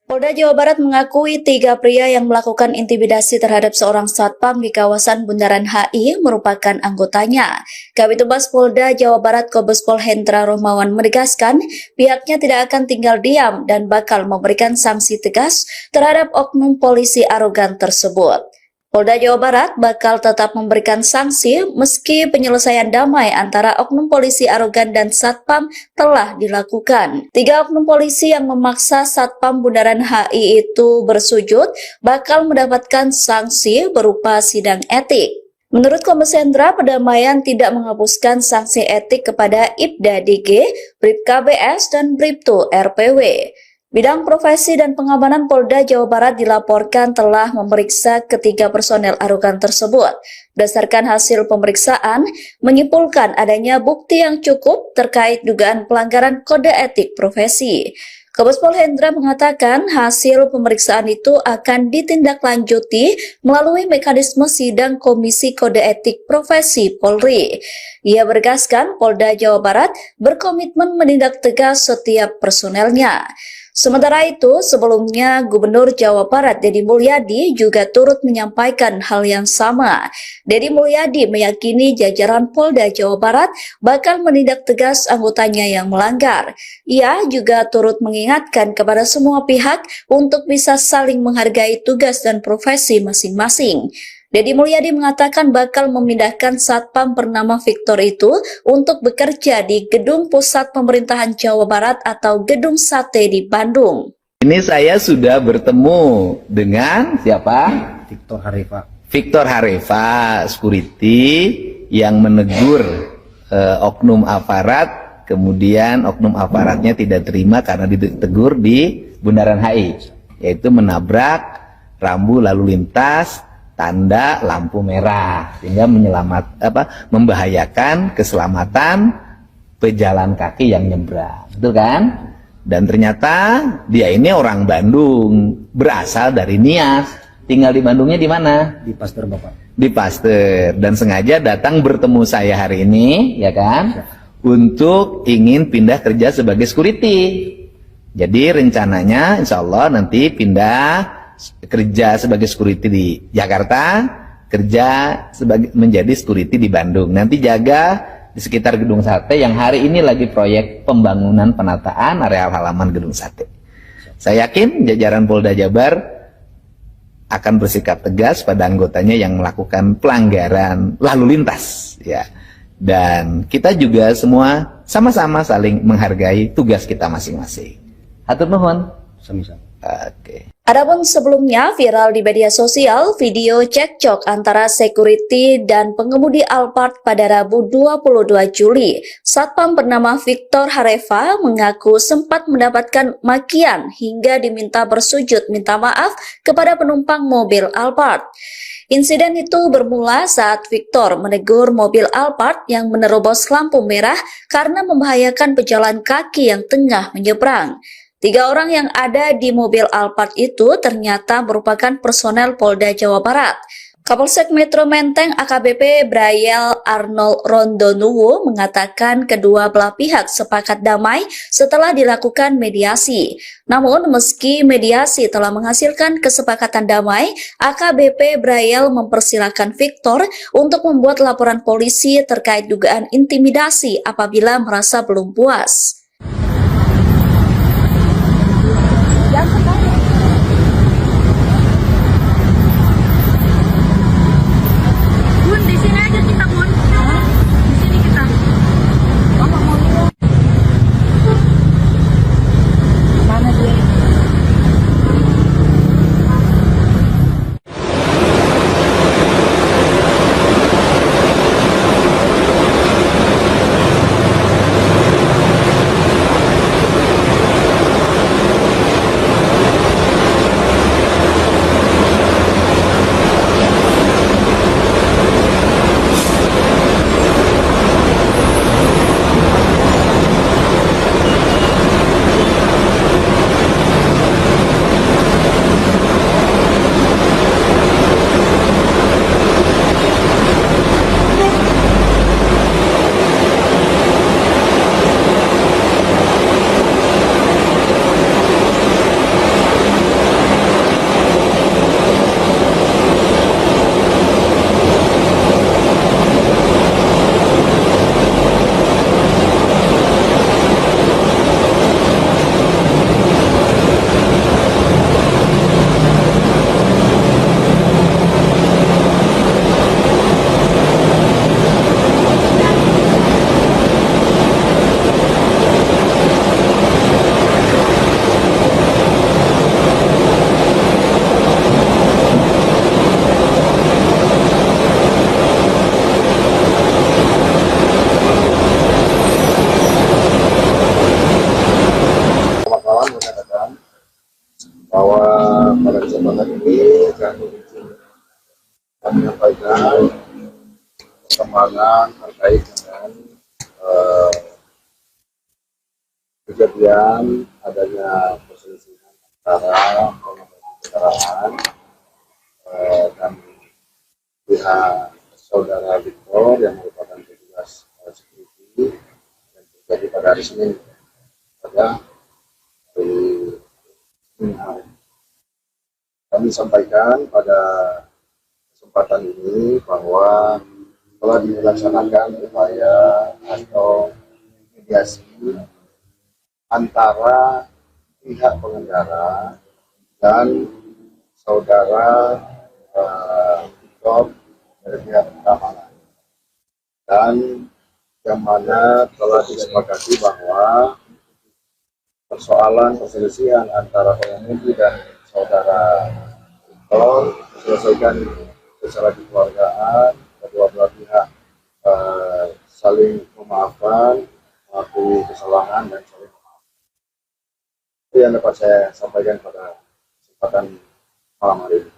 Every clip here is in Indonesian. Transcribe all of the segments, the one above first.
Polda Jawa Barat mengakui 3 pria yang melakukan intimidasi terhadap seorang satpam di kawasan Bundaran HI merupakan anggotanya. Kabitumas Polda Jawa Barat Kombes Pol Hendra Rohmawan menegaskan pihaknya tidak akan tinggal diam dan bakal memberikan sanksi tegas terhadap oknum polisi arogan tersebut. Polda Jawa Barat bakal tetap memberikan sanksi meski penyelesaian damai antara oknum polisi arogan dan satpam telah dilakukan. 3 oknum polisi yang memaksa satpam Bundaran HI itu bersujud bakal mendapatkan sanksi berupa sidang etik. Menurut Kombes Hendra, perdamaian tidak menghapuskan sanksi etik kepada Ibda DG, Bribka BS, dan Bribtu RPW. Bidang Profesi dan Pengamanan Polda Jawa Barat dilaporkan telah memeriksa ketiga personel arogan tersebut. Berdasarkan hasil pemeriksaan, menyimpulkan adanya bukti yang cukup terkait dugaan pelanggaran kode etik profesi. Kombes Pol Hendra mengatakan hasil pemeriksaan itu akan ditindaklanjuti melalui mekanisme sidang Komisi Kode Etik Profesi Polri. Ia menegaskan Polda Jawa Barat berkomitmen menindak tegas setiap personelnya. Sementara itu, sebelumnya Gubernur Jawa Barat Deddy Mulyadi juga turut menyampaikan hal yang sama. Deddy Mulyadi meyakini jajaran Polda Jawa Barat bakal menindak tegas anggotanya yang melanggar. Ia juga turut mengingatkan kepada semua pihak untuk bisa saling menghargai tugas dan profesi masing-masing. Deddy Mulyadi mengatakan bakal memindahkan satpam bernama Victor itu untuk bekerja di Gedung Pusat Pemerintahan Jawa Barat atau Gedung Sate di Bandung. Ini saya sudah bertemu dengan siapa? Victor Harefa. Victor Harefa, security yang menegur oknum aparat, kemudian oknum aparatnya tidak terima karena ditegur di Bundaran HI, yaitu menabrak rambu lalu lintas tanda lampu merah sehingga membahayakan keselamatan pejalan kaki yang nyebrang, betul kan? Dan ternyata dia ini orang Bandung, berasal dari Nias, tinggal di Bandungnya di mana? Di Pasteur, Bapak. Di Pasteur, dan sengaja datang bertemu saya hari ini, ya kan? Untuk ingin pindah kerja sebagai security. Jadi rencananya insya Allah nanti pindah kerja sebagai security di Jakarta, kerja menjadi security di Bandung. Nanti jaga di sekitar Gedung Sate yang hari ini lagi proyek pembangunan penataan areal halaman Gedung Sate. Saya yakin jajaran Polda Jabar akan bersikap tegas pada anggotanya yang melakukan pelanggaran lalu lintas, ya. Dan kita juga semua sama-sama saling menghargai tugas kita masing-masing. Hatur nuhun. Sami-sami. Oke. Adapun sebelumnya viral di media sosial video cekcok antara security dan pengemudi Alphard pada Rabu 22 Juli. Satpam bernama Victor Harefa mengaku sempat mendapatkan makian hingga diminta bersujud minta maaf kepada penumpang mobil Alphard. Insiden itu bermula saat Victor menegur mobil Alphard yang menerobos lampu merah karena membahayakan pejalan kaki yang tengah menyeberang. 3 orang yang ada di mobil Alphard itu ternyata merupakan personel Polda Jawa Barat. Kapolsek Metro Menteng AKBP Brayel Arnold Rondonuwu mengatakan kedua belah pihak sepakat damai setelah dilakukan mediasi. Namun meski mediasi telah menghasilkan kesepakatan damai, AKBP Brayel mempersilahkan Victor untuk membuat laporan polisi terkait dugaan intimidasi apabila merasa belum puas. Bun, di sini aja kita, Bun. Di sini kita. Mana dia? permohonan terkait dengan kejadian adanya perselisihan antara pengemudi kendaraan dan pihak saudara Victor yang merupakan petugas security yang terjadi pada hari Senin pada hari Senin hari. Kami sampaikan pada kesempatan ini bahwa telah dilaksanakan upaya atau mediasi antara pihak pengendara dan saudara Victor dari pihak keamanan, dan yang mana telah disepakati bahwa persoalan perselisihan antara pengemudi dan saudara Victor diselesaikan secara kekeluargaan, kedua belah pihak saling memaafkan, mengakui kesalahan dan saling memaafkan. Itu yang dapat saya sampaikan pada kesempatan malam hari ini.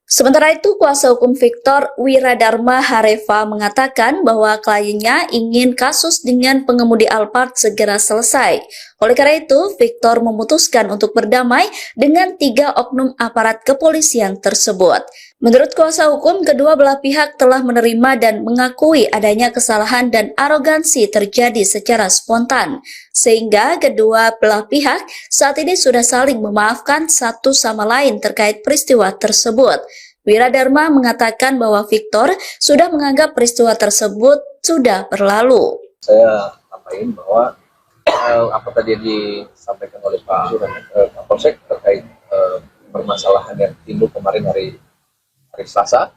Sementara itu, kuasa hukum Victor, Wiradharma Hareva, mengatakan bahwa kliennya ingin kasus dengan pengemudi Alphard segera selesai. Oleh karena itu, Victor memutuskan untuk berdamai dengan 3 oknum aparat kepolisian tersebut. Menurut kuasa hukum, kedua belah pihak telah menerima dan mengakui adanya kesalahan dan arogansi terjadi secara spontan, sehingga kedua belah pihak saat ini sudah saling memaafkan satu sama lain terkait peristiwa tersebut. Wiradharma mengatakan bahwa Victor sudah menganggap peristiwa tersebut sudah berlalu. Saya sampaikan bahwa apa tadi yang disampaikan oleh Pak Kapolsek terkait permasalahan yang timbul kemarin hari Selasa,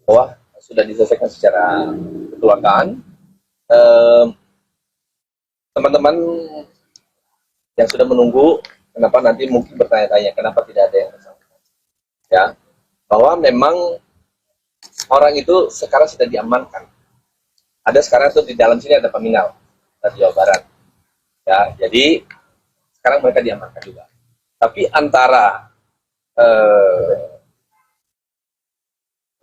bahwa sudah diselesaikan secara kekeluargaan. Teman-teman yang sudah menunggu, kenapa nanti mungkin bertanya-tanya kenapa tidak ada yang bersangkutan, ya, bahwa memang orang itu sekarang sudah diamankan. Ada sekarang itu di dalam sini ada peminal dari Jawa Barat, ya, jadi sekarang mereka diamankan juga. Tapi antara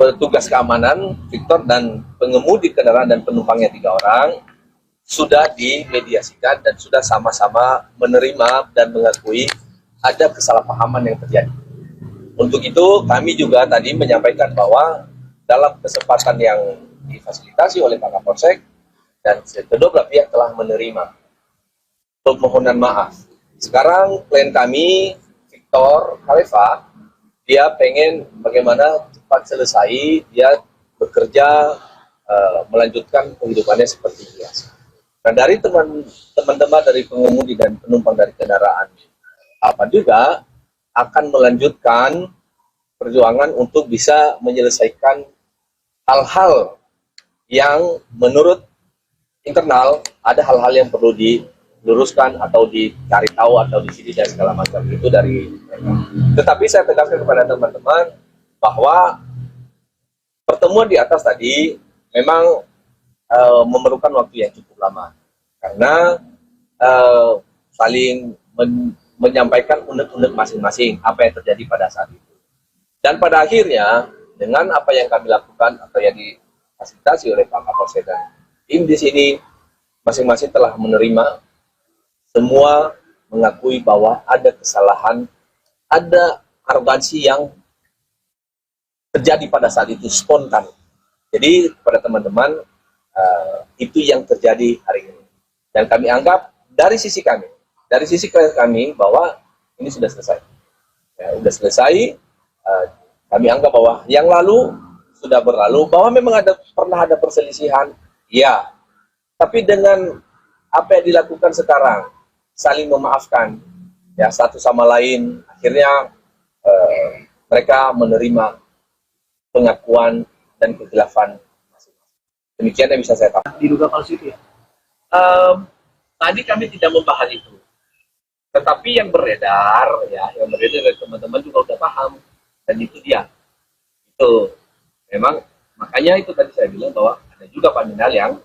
petugas keamanan Victor dan pengemudi kendaraan dan penumpangnya 3 orang sudah dimediasikan dan sudah sama-sama menerima dan mengakui ada kesalahpahaman yang terjadi. Untuk itu kami juga tadi menyampaikan bahwa dalam kesempatan yang difasilitasi oleh Pak Kapolsek dan kedua belah pihak telah menerima permohonan maaf. Sekarang klien kami Victor Hareva, dia pengen bagaimana cepat selesai, dia bekerja, melanjutkan kehidupannya seperti biasa. Nah, dari teman-teman dari pengemudi dan penumpang dari kendaraan apa juga akan melanjutkan perjuangan untuk bisa menyelesaikan hal-hal yang menurut internal ada hal-hal yang perlu diluruskan atau dicari tahu atau disini dan segala macam itu dari mereka. Tetapi saya tegaskan kepada teman-teman bahwa pertemuan di atas tadi memang memerlukan waktu yang cukup lama karena saling menyampaikan unek-unek masing-masing apa yang terjadi pada saat itu. Dan pada akhirnya dengan apa yang kami lakukan atau yang difasilitasi oleh Pak Kapolsek dan tim di sini masing-masing telah menerima, semua mengakui bahwa ada kesalahan, ada arogansi yang terjadi pada saat itu spontan. Jadi pada teman-teman itu yang terjadi hari ini. Dan kami anggap dari sisi kami, dari sisi klien kami bahwa ini sudah selesai. Ya, sudah selesai. Kami anggap bahwa yang lalu sudah berlalu, bahwa memang pernah ada perselisihan, ya. Tapi dengan apa yang dilakukan sekarang, saling memaafkan, ya satu sama lain, akhirnya mereka menerima pengakuan dan kekhilafan masing-masing. Demikian yang bisa saya katakan. Diduga palsu itu ya? Tadi kami tidak membahas itu. Tetapi yang beredar, ya, yang beredar dari teman-teman juga sudah paham. Dan itu dia. Itu memang, makanya itu tadi saya bilang bahwa ada juga paminal yang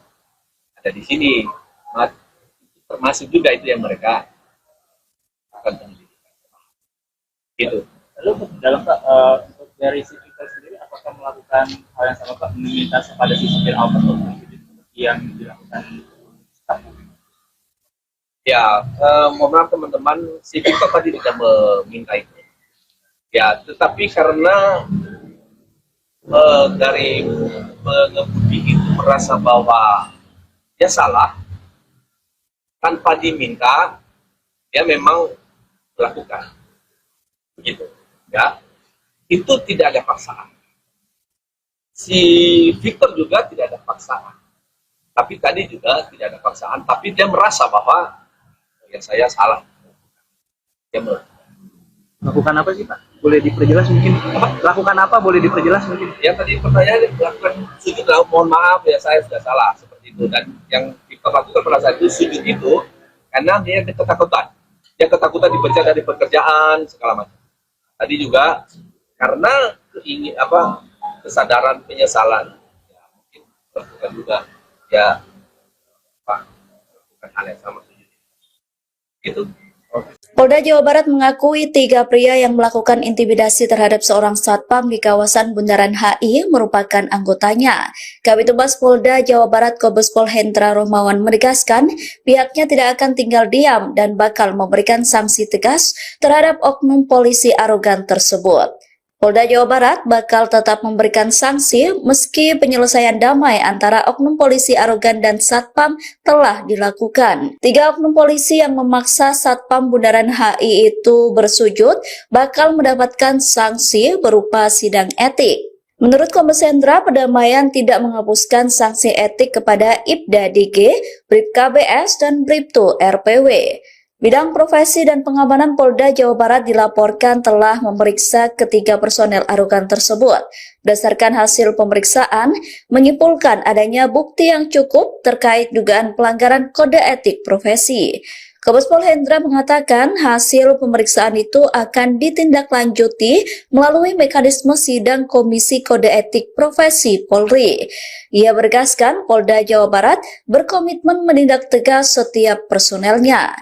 ada di sini. Termasuk juga itu yang mereka akan penyelidikan. Gitu. Lalu dalam dari sisi kita sendiri, apa apakah melakukan hal yang sama Pak, meminta kepada si supir Alphard seperti yang dilakukan staf? Ya, mohon maaf teman-teman, si Victor tadi tidak meminta itu. Ya, tetapi karena dari pengemudi itu merasa bahwa dia salah, tanpa diminta, dia memang melakukan. Begitu. Ya, itu tidak ada paksaan. Si Victor juga tidak ada paksaan. Tapi tadi juga tidak ada paksaan, tapi dia merasa bahwa ya saya salah. Dia Lakukan apa sih Pak? Boleh diperjelas mungkin? Lakukan apa? Boleh diperjelas mungkin? Ya tadi pertanyaan lakukan sujud lah, mohon maaf ya saya sudah salah seperti itu. Dan yang kita lakukan pada saat itu sujud itu karena dia ada ketakutan. Dia ketakutan dipecat dari pekerjaan segala macam. Tadi juga karena kesadaran penyesalan. Ya, mungkin lakukan juga ya lakukan hal yang sama sujud. Gitu. Polda Jawa Barat mengakui 3 pria yang melakukan intimidasi terhadap seorang satpam di kawasan Bundaran HI merupakan anggotanya. Kabid Humas Polda Jawa Barat Kombes Pol Hendra Rohmawan menegaskan pihaknya tidak akan tinggal diam dan bakal memberikan sanksi tegas terhadap oknum polisi arogan tersebut. Polda Jawa Barat bakal tetap memberikan sanksi meski penyelesaian damai antara oknum polisi arogan dan satpam telah dilakukan. 3 oknum polisi yang memaksa satpam Bundaran HI itu bersujud bakal mendapatkan sanksi berupa sidang etik. Menurut Kombes Hendra, perdamaian tidak menghapuskan sanksi etik kepada Ibda DG, Bribka BS, dan Bribtu RPW. Bidang Profesi dan Pengamanan Polda Jawa Barat dilaporkan telah memeriksa ketiga personel arogan tersebut. Berdasarkan hasil pemeriksaan, menyimpulkan adanya bukti yang cukup terkait dugaan pelanggaran kode etik profesi. Kombes Pol Hendra mengatakan hasil pemeriksaan itu akan ditindaklanjuti melalui mekanisme sidang Komisi Kode Etik Profesi Polri. Ia menegaskan Polda Jawa Barat berkomitmen menindak tegas setiap personelnya.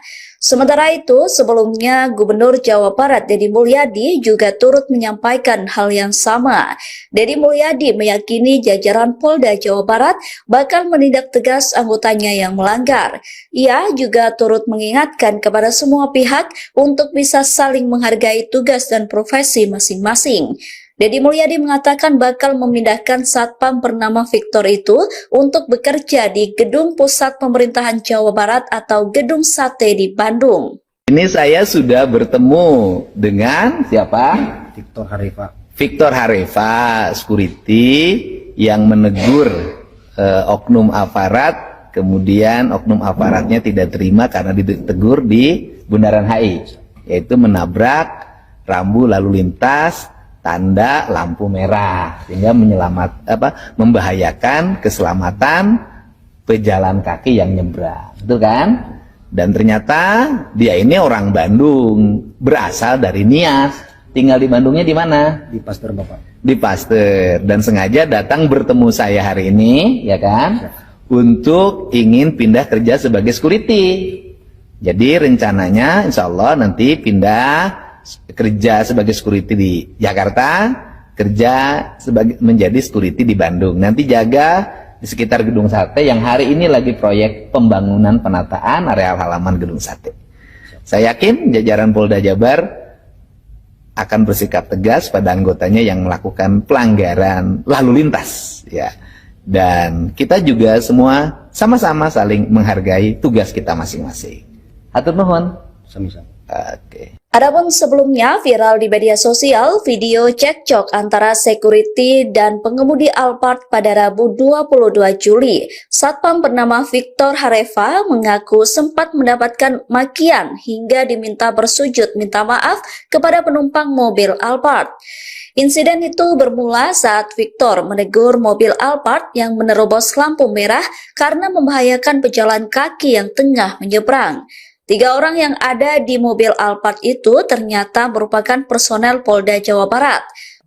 Sementara itu, sebelumnya Gubernur Jawa Barat Deddy Mulyadi juga turut menyampaikan hal yang sama. Deddy Mulyadi meyakini jajaran Polda Jawa Barat bakal menindak tegas anggotanya yang melanggar. Ia juga turut mengingatkan kepada semua pihak untuk bisa saling menghargai tugas dan profesi masing-masing. Deddy Mulyadi mengatakan bakal memindahkan satpam bernama Victor itu untuk bekerja di Gedung Pusat Pemerintahan Jawa Barat atau Gedung Sate di Bandung. Ini saya sudah bertemu dengan siapa? Victor Harifa. Victor Harifa, security yang menegur oknum aparat, kemudian oknum aparatnya tidak terima karena ditegur di Bundaran HI, yaitu menabrak rambu lalu lintas tanda lampu merah sehingga membahayakan keselamatan pejalan kaki yang nyebrang, betul kan? Dan ternyata dia ini orang Bandung, berasal dari Nias, tinggal di Bandungnya di mana? Di Pasteur Bapak. Di Pasteur, dan sengaja datang bertemu saya hari ini, ya kan? Untuk ingin pindah kerja sebagai security. Jadi rencananya insya Allah nanti pindah kerja sebagai security di Jakarta, kerja menjadi security di Bandung. Nanti jaga di sekitar Gedung Sate yang hari ini lagi proyek pembangunan penataan areal halaman Gedung Sate. Saya yakin jajaran Polda Jabar akan bersikap tegas pada anggotanya yang melakukan pelanggaran lalu lintas, ya. Dan kita juga semua sama-sama saling menghargai tugas kita masing-masing. Hatur nuhun. Sami-sami. Oke. Adapun sebelumnya viral di media sosial video cekcok antara security dan pengemudi Alphard pada Rabu 22 Juli. Satpam bernama Victor Harifa mengaku sempat mendapatkan makian hingga diminta bersujud minta maaf kepada penumpang mobil Alphard. Insiden itu bermula saat Victor menegur mobil Alphard yang menerobos lampu merah karena membahayakan pejalan kaki yang tengah menyeberang. 3 orang yang ada di mobil Alphard itu ternyata merupakan personel Polda Jawa Barat.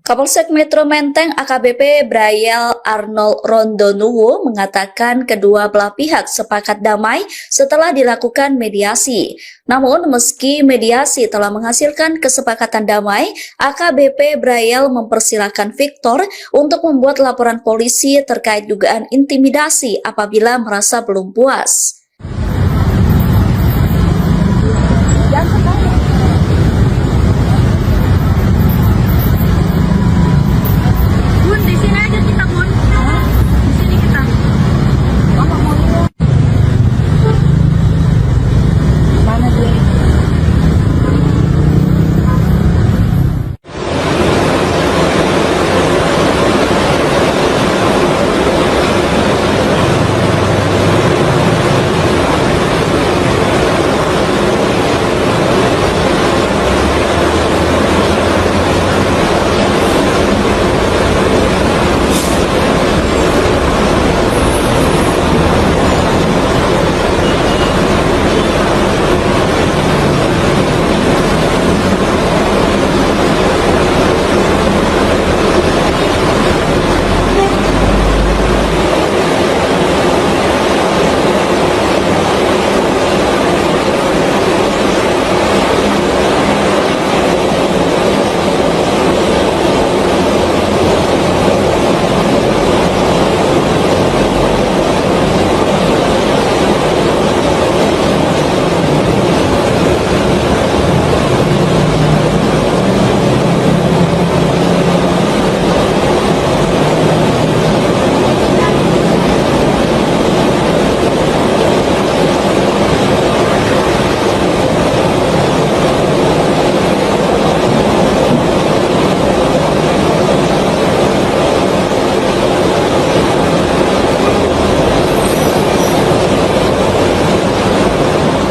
Kapolsek Metro Menteng AKBP Brayel Arnold Rondonuwo mengatakan kedua belah pihak sepakat damai setelah dilakukan mediasi. Namun meski mediasi telah menghasilkan kesepakatan damai, AKBP Brayel mempersilahkan Victor untuk membuat laporan polisi terkait dugaan intimidasi apabila merasa belum puas. Bun, di sini aja kita, Bun. Di sini kita. Mana dia?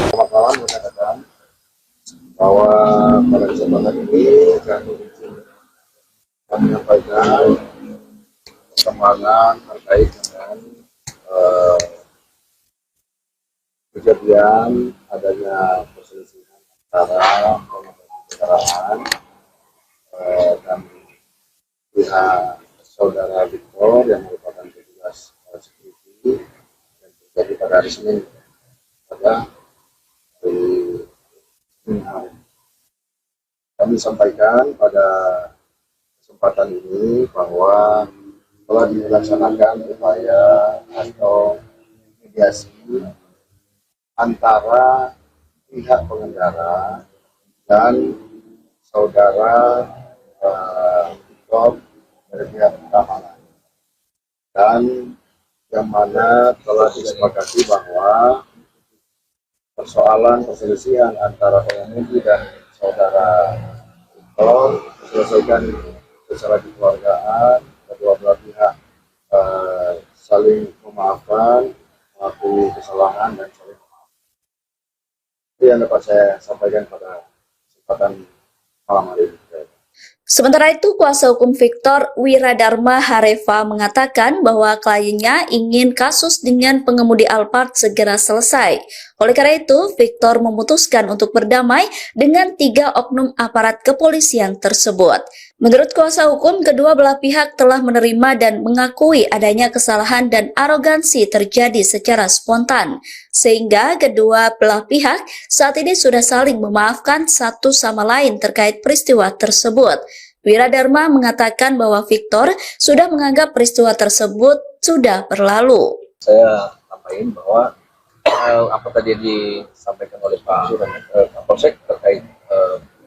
Kawan-kawan mengatakan bahwa pada kesempatan ini kami menyampaikan perkembangan terkait dengan kejadian adanya perselisihan antara pengemudi kendaraan dan pihak saudara Victor yang merupakan petugas security yang terjadi pada hari Senin pada hari Senin hari. Kami sampaikan pada kesempatan ini bahwa telah dilaksanakan upaya atau mediasi antara pihak pengendara dan saudara Victor dari pihak keamanan, dan yang mana telah disepakati bahwa persoalan perselisihan antara pengemudi dan saudara Victor diselesaikan secara kekeluargaan, kedua belah pihak saling memaafkan, mengakui kesalahan dan saling memaafkan. Itu yang dapat saya sampaikan pada kesempatan malam hari ini. Sementara itu, kuasa hukum Victor Wiradharma Hareva mengatakan bahwa kliennya ingin kasus dengan pengemudi Alphard segera selesai. Oleh karena itu, Victor memutuskan untuk berdamai dengan 3 oknum aparat kepolisian tersebut. Menurut kuasa hukum, kedua belah pihak telah menerima dan mengakui adanya kesalahan dan arogansi terjadi secara spontan, sehingga kedua belah pihak saat ini sudah saling memaafkan satu sama lain terkait peristiwa tersebut. Wiradharma mengatakan bahwa Victor sudah menganggap peristiwa tersebut sudah berlalu. Saya sampaikan bahwa apa tadi disampaikan oleh Pak Kapolsek terkait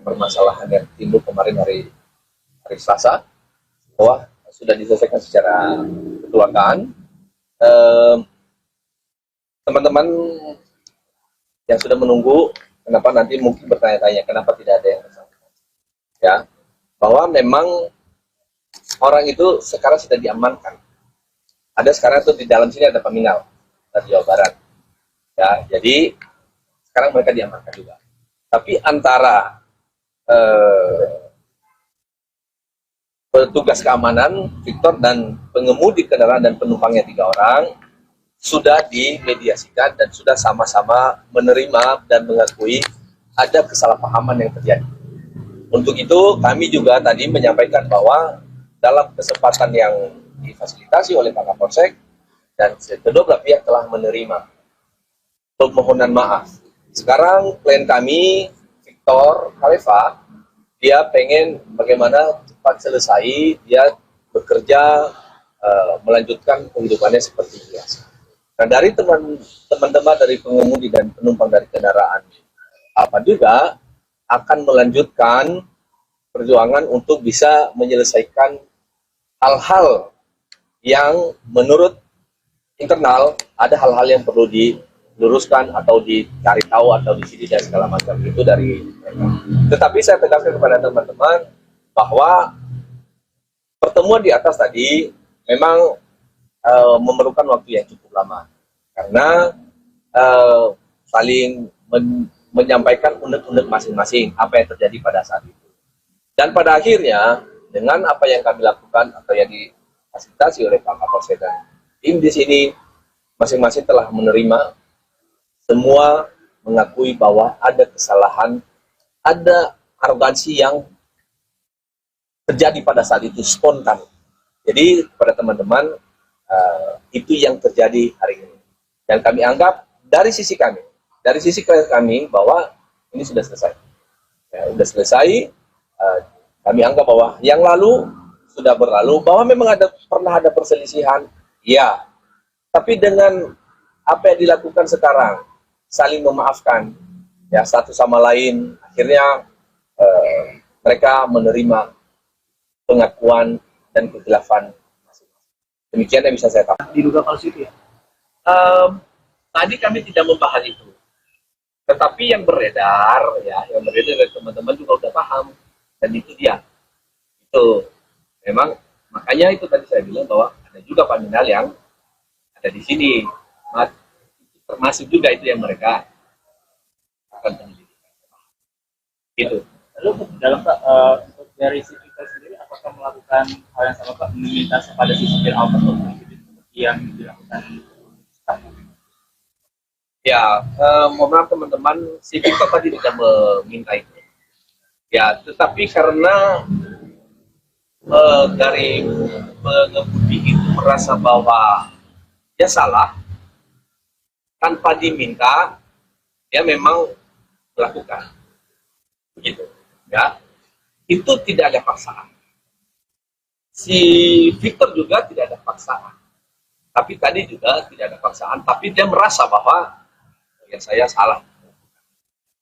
permasalahan yang timbul kemarin hari Selasa, bahwa sudah diselesaikan secara kekeluargaan. Teman-teman yang sudah menunggu, kenapa nanti mungkin bertanya-tanya kenapa tidak ada yang bersangkutan, ya, bahwa memang orang itu sekarang sudah diamankan. Ada sekarang tuh di dalam sini ada peminal dari Jawa Barat, ya, jadi sekarang mereka diamankan juga. Tapi antara petugas keamanan Victor dan pengemudi kendaraan dan penumpangnya 3 orang sudah dimediasikan dan sudah sama-sama menerima dan mengakui ada kesalahpahaman yang terjadi. Untuk itu kami juga tadi menyampaikan bahwa dalam kesempatan yang difasilitasi oleh Pak Kapolsek dan kedua belah pihak telah menerima permohonan maaf. Sekarang klien kami Victor Khalifa, dia pengen bagaimana cepat selesai, dia bekerja melanjutkan kehidupannya seperti biasa. Nah, dari teman-teman dari pengemudi dan penumpang dari kendaraan apa juga akan melanjutkan perjuangan untuk bisa menyelesaikan hal-hal yang menurut internal ada hal-hal yang perlu diluruskan atau dicari tahu atau disini dan segala macam itu dari mereka. Tetapi saya tegaskan kepada teman-teman bahwa pertemuan di atas tadi memang memerlukan waktu yang cukup lama karena saling menyampaikan unek-unek masing-masing apa yang terjadi pada saat itu. Dan pada akhirnya dengan apa yang kami lakukan atau yang difasilitasi oleh Pak Kapolsek dan tim di sini masing-masing telah menerima, semua mengakui bahwa ada kesalahan, ada arogansi yang terjadi pada saat itu spontan. Jadi kepada teman-teman itu yang terjadi hari ini. Dan kami anggap dari sisi kami bahwa ini sudah selesai. Ya, sudah selesai. Kami anggap bahwa yang lalu sudah berlalu, bahwa memang pernah ada perselisihan, ya. Tapi dengan apa yang dilakukan sekarang, saling memaafkan, ya satu sama lain, akhirnya mereka menerima pengakuan dan kekhilafan masing-masing. Demikian yang bisa saya katakan. Diduga palsu itu ya? Tadi kami tidak membahas itu, tetapi yang beredar dari teman-teman juga udah paham, dan itu dia. Itu memang makanya itu tadi saya bilang bahwa ada juga paminal yang ada di sini, termasuk juga itu yang mereka akan penyelidikan. Gitu. Lalu dalam untuk dari si kita sendiri, apakah melakukan hal yang sama Pak, meminta kepada si supir angkot untuk mengikuti seperti yang dilakukan sekarang? Ya, mohon maaf teman-teman, si Victor tadi tidak meminta itu. Ya, tetapi karena dari pengemudi itu merasa bahwa dia salah, tanpa diminta, dia memang melakukan. Begitu. Ya, itu tidak ada paksaan. Si Victor juga tidak ada paksaan. Tapi tadi juga tidak ada paksaan, tapi dia merasa bahwa ya saya salah.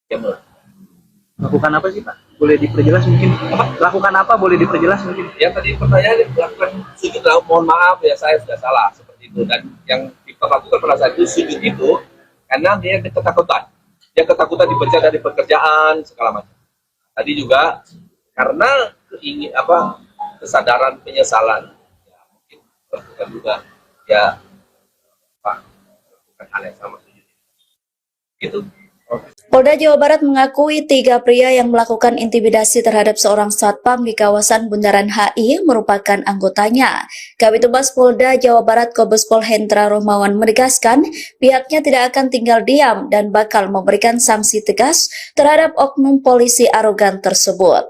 Dia Lakukan apa sih Pak? Boleh diperjelas mungkin? Lakukan apa? Boleh diperjelas mungkin? ya tadi pertanyaannya lakukan sujud, mohon maaf ya saya sudah salah seperti itu. Dan yang Victor lakukan pada saat itu sujud itu karena dia ketakutan. Dia ketakutan dipecat dari pekerjaan segala macam. Tadi juga karena kesadaran penyesalan, ya, mungkin lakukan juga ya lakukan hal yang sama sujud. Gitu. Polda Jawa Barat mengakui 3 pria yang melakukan intimidasi terhadap seorang satpam di kawasan Bundaran HI merupakan anggotanya. Kabid Humas Polda Jawa Barat Kombes Pol Hendra Rohmawan menegaskan pihaknya tidak akan tinggal diam dan bakal memberikan sanksi tegas terhadap oknum polisi arogan tersebut.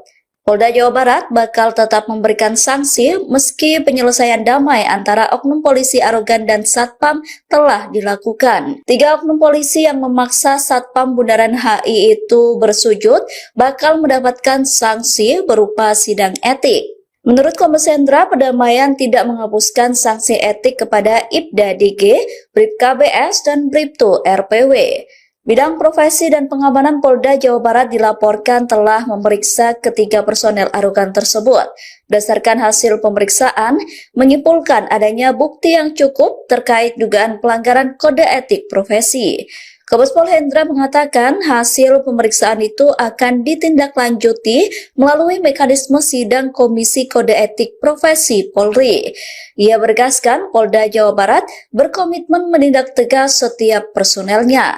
Polda Jawa Barat bakal tetap memberikan sanksi meski penyelesaian damai antara oknum polisi arogan dan satpam telah dilakukan. 3 oknum polisi yang memaksa satpam Bundaran HI itu bersujud bakal mendapatkan sanksi berupa sidang etik. Menurut Kombes Hendra, pendamaian tidak menghapuskan sanksi etik kepada Ibda DG, Bribka BS, dan Bribtu RPW. Bidang Profesi dan Pengamanan Polda Jawa Barat dilaporkan telah memeriksa ketiga personel arogan tersebut. Berdasarkan hasil pemeriksaan, menyimpulkan adanya bukti yang cukup terkait dugaan pelanggaran kode etik profesi. Kombes Pol Hendra mengatakan hasil pemeriksaan itu akan ditindaklanjuti melalui mekanisme sidang Komisi Kode Etik Profesi Polri. Ia bergaskan Polda Jawa Barat berkomitmen menindak tegas setiap personelnya.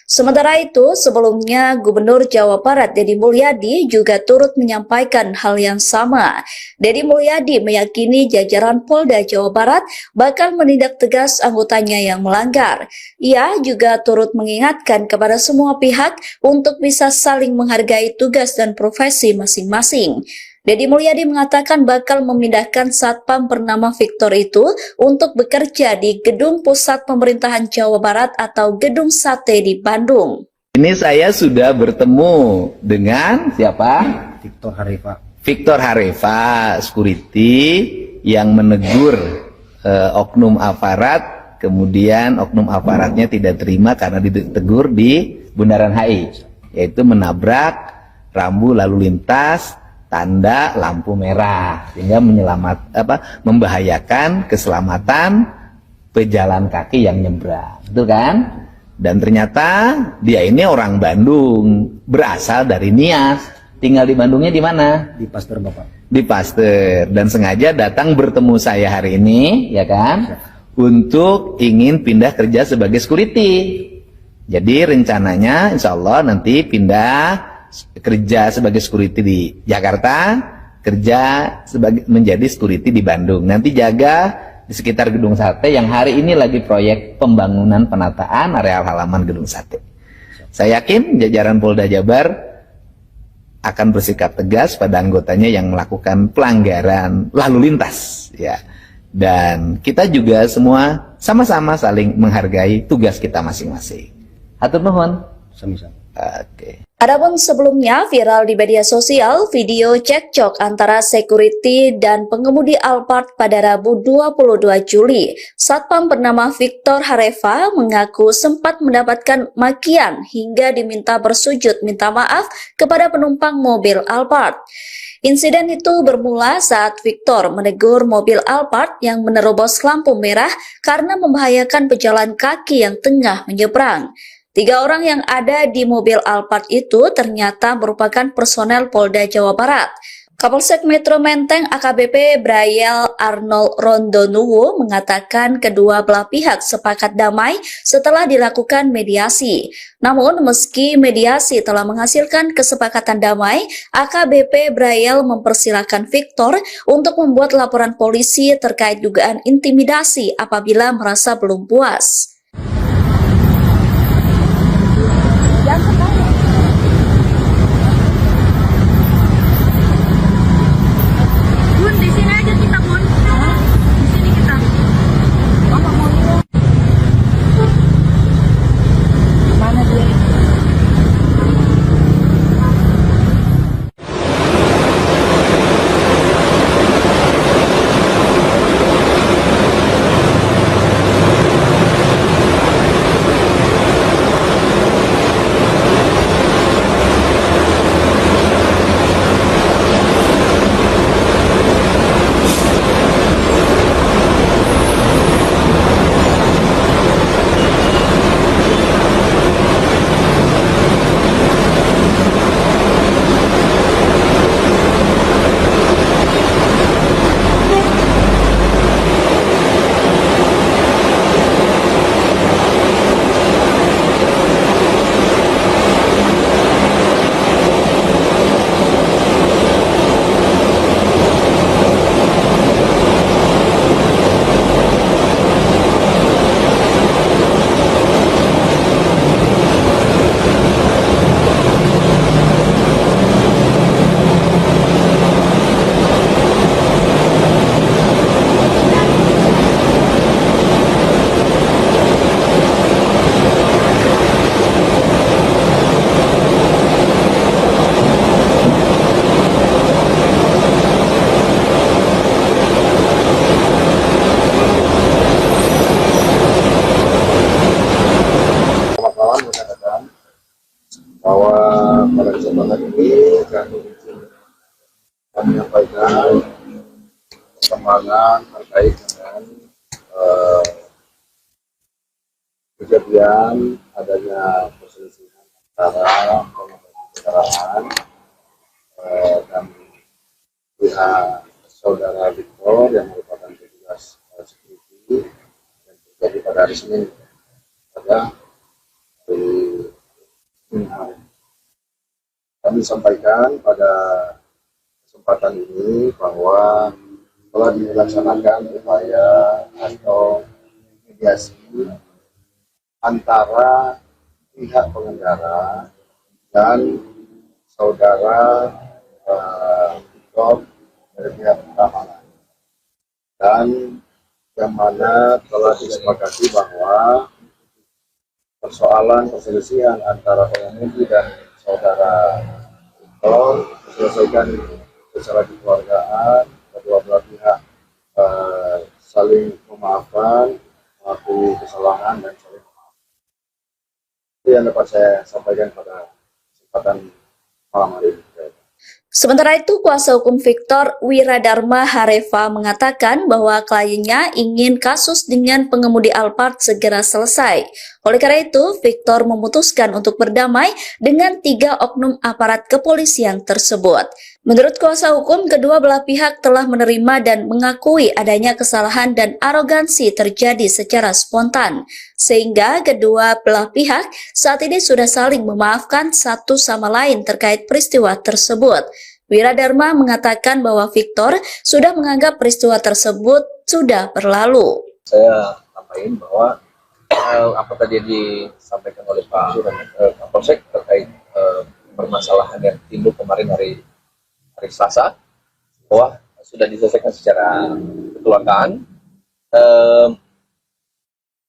Sementara itu, sebelumnya Gubernur Jawa Barat Deddy Mulyadi juga turut menyampaikan hal yang sama. Deddy Mulyadi meyakini jajaran Polda Jawa Barat bakal menindak tegas anggotanya yang melanggar. Ia juga turut mengingatkan kepada semua pihak untuk bisa saling menghargai tugas dan profesi masing-masing. Deddy Mulyadi mengatakan bakal memindahkan satpam bernama Victor itu untuk bekerja di Gedung Pusat Pemerintahan Jawa Barat atau Gedung Sate di Bandung. Ini saya sudah bertemu dengan siapa? Victor Harefa. Victor Harefa, security yang menegur oknum aparat, kemudian oknum aparatnya tidak terima karena ditegur di Bundaran HI, yaitu menabrak rambu lalu lintas tanda lampu merah sehingga membahayakan keselamatan pejalan kaki yang nyebrang, betul kan? Dan ternyata dia ini orang Bandung, berasal dari Nias, tinggal di Bandungnya di mana? Di Pasteur, Bapak. Di Pasteur, dan sengaja datang bertemu saya hari ini, ya kan? Untuk ingin pindah kerja sebagai security. Jadi rencananya insya Allah nanti pindah kerja sebagai security di Jakarta, kerja menjadi security di Bandung. Nanti jaga di sekitar Gedung Sate yang hari ini lagi proyek pembangunan penataan areal halaman Gedung Sate. Saya yakin jajaran Polda Jabar akan bersikap tegas pada anggotanya yang melakukan pelanggaran lalu lintas, ya. Dan kita juga semua sama-sama saling menghargai tugas kita masing-masing. Hatur nuhun. Sama-sama. Oke. Adapun sebelumnya viral di media sosial video cekcok antara security dan pengemudi Alphard pada Rabu 22 Juli. Satpam bernama Victor Harefa mengaku sempat mendapatkan makian hingga diminta bersujud minta maaf kepada penumpang mobil Alphard. Insiden itu bermula saat Victor menegur mobil Alphard yang menerobos lampu merah karena membahayakan pejalan kaki yang tengah menyeberang. 3 orang yang ada di mobil Alphard itu ternyata merupakan personel Polda Jawa Barat. Kapolsek Metro Menteng AKBP Brayel Arnold Rondonuwo mengatakan kedua belah pihak sepakat damai setelah dilakukan mediasi. Namun meski mediasi telah menghasilkan kesepakatan damai, AKBP Brayel mempersilahkan Victor untuk membuat laporan polisi terkait dugaan intimidasi apabila merasa belum puas. Bun, di sini aja kita, Bun. Di sini kita. Bapak mau mana dia? bahwa pada kesempatan ini kami menyampaikan perkembangan terkait dengan kejadian adanya perselisihan antara pengemudi kendaraan dan pihak saudara Victor yang merupakan petugas security yang terjadi pada hari Senin pada hari Senin. Kami sampaikan pada kesempatan ini bahwa telah dilaksanakan upaya atau mediasi antara pihak pengendara dan saudara Victor dari pihak keamanan. Dan yang mana telah disepakati bahwa persoalan perselisihan antara pengemudi dan saudara Victor diselesaikan secara kekeluargaan, kedua belah pihak saling memaafkan, mengakui kesalahan dan saling memaafkan. Itu yang dapat saya sampaikan pada kesempatan malam hari ini. Sementara itu, kuasa hukum Victor, Wiradharma Hareva, mengatakan bahwa kliennya ingin kasus dengan pengemudi Alphard segera selesai. Oleh karena itu, Victor memutuskan untuk berdamai dengan 3 oknum aparat kepolisian tersebut. Menurut kuasa hukum, kedua belah pihak telah menerima dan mengakui adanya kesalahan dan arogansi terjadi secara spontan, sehingga kedua belah pihak saat ini sudah saling memaafkan satu sama lain terkait peristiwa tersebut. Wiradharma mengatakan bahwa Victor sudah menganggap peristiwa tersebut sudah berlalu. Saya sampaikan bahwa apa tadi yang disampaikan oleh Pak Kapolsek terkait permasalahan yang timbul kemarin hari Selasa, bahwa sudah diselesaikan secara kekeluargaan.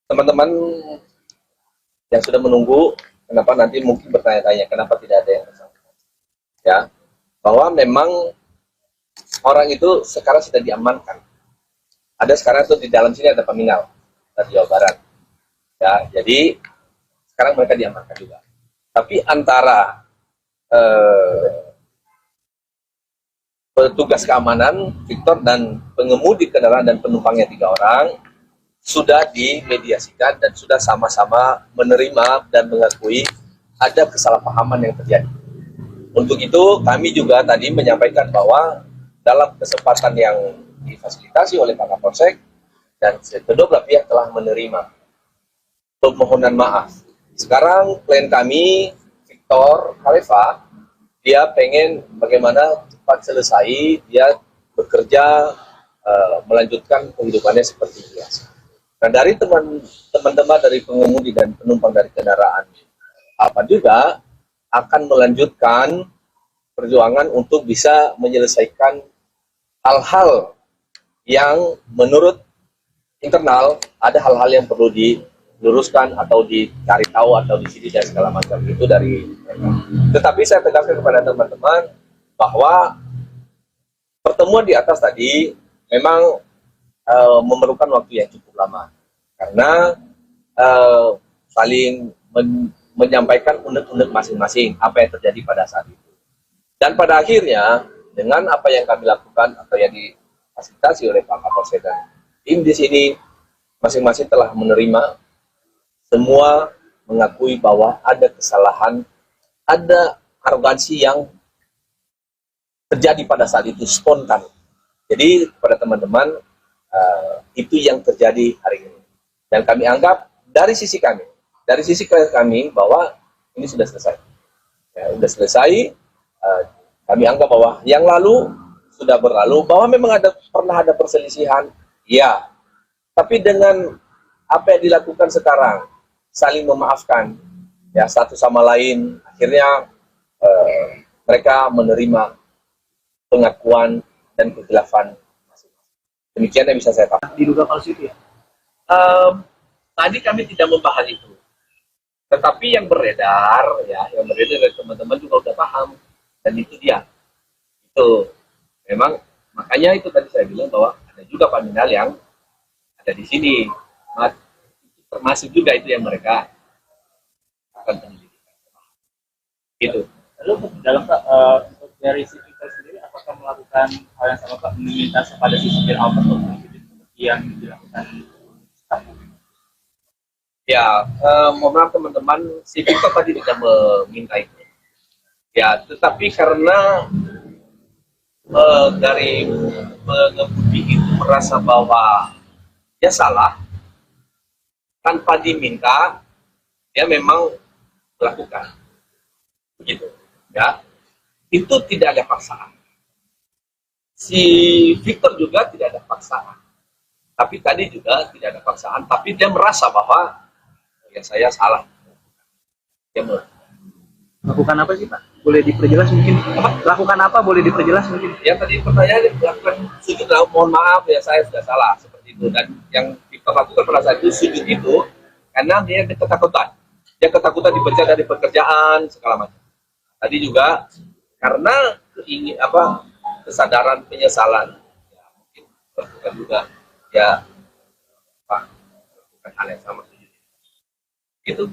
Teman-teman yang sudah menunggu, kenapa nanti mungkin bertanya-tanya kenapa tidak ada yang bersangkutan, ya, bahwa memang orang itu sekarang sudah diamankan. Ada sekarang itu di dalam sini ada peminal dari Jawa Barat, ya, jadi sekarang mereka diamankan juga. Tapi antara petugas keamanan Victor dan pengemudi kendaraan dan penumpangnya 3 orang sudah dimediasikan dan sudah sama-sama menerima dan mengakui ada kesalahpahaman yang terjadi. Untuk itu kami juga tadi menyampaikan bahwa dalam kesempatan yang difasilitasi oleh Pak Kapolsek dan kedua belah pihak telah menerima permohonan maaf. Sekarang klien kami Victor Hareva, dia pengen bagaimana cepat selesai, dia bekerja, melanjutkan kehidupannya seperti biasa. Nah, dari teman-teman dari pengemudi dan penumpang dari kendaraan apa juga akan melanjutkan perjuangan untuk bisa menyelesaikan hal-hal yang menurut internal ada hal-hal yang perlu diluruskan atau dicari tahu atau disini dan segala macam itu dari mereka. Tetapi saya tegaskan kepada teman-teman bahwa pertemuan di atas tadi memang memerlukan waktu yang cukup lama karena saling menyampaikan unek-unek masing-masing apa yang terjadi pada saat itu. Dan pada akhirnya dengan apa yang kami lakukan atau yang difasilitasi oleh Pak Kapolsek dan tim di sini masing-masing telah menerima, semua mengakui bahwa ada kesalahan, ada arogansi yang terjadi pada saat itu spontan. Jadi kepada teman-teman itu yang terjadi hari ini. Dan kami anggap dari sisi kami bahwa ini sudah selesai. Ya, sudah selesai. Kami anggap bahwa yang lalu sudah berlalu, bahwa memang pernah ada perselisihan, ya. Tapi dengan apa yang dilakukan sekarang, saling memaafkan, ya, satu sama lain, akhirnya mereka menerima pengakuan dan kekhilafan masing-masing. Demikian yang bisa saya katakan. Diduga falsi itu ya? Tadi kami tidak membahas itu, tetapi yang beredar dari teman-teman juga udah paham, dan itu dia. Itu memang makanya itu tadi saya bilang bahwa ada juga paminal yang ada di sini, termasuk juga itu yang mereka akan penyelidikan. Gitu. Lalu dalam untuk dari si Victor sendiri, apakah melakukan hal yang sama Pak, meminta kepada si supir Alphard seperti yang dilakukan staff? Ya, mohon maaf teman-teman, si Victor tadi tidak meminta itu. Ya, tetapi karena dari pengemudi itu merasa bahwa dia salah, tanpa diminta, dia memang melakukan. Begitu. Ya, itu tidak ada paksaan. Si Victor juga tidak ada paksaan. Tapi tadi juga tidak ada paksaan, tapi dia merasa bahwa ya saya salah. Dia Melakukan apa sih Pak? boleh diperjelas mungkin? Lakukan apa boleh diperjelas mungkin? Yang tadi pertanyaan melakukan sujud, mohon maaf ya saya sudah salah seperti itu. Dan yang dilakukan pada saat itu sujud itu karena dia ada ketakutan. Dia ketakutan dipecat dari pekerjaan segala macam. Tadi juga karena kesadaran penyesalan. Ya, mungkin melakukan juga ya melakukan hal yang sama sujud. Itu.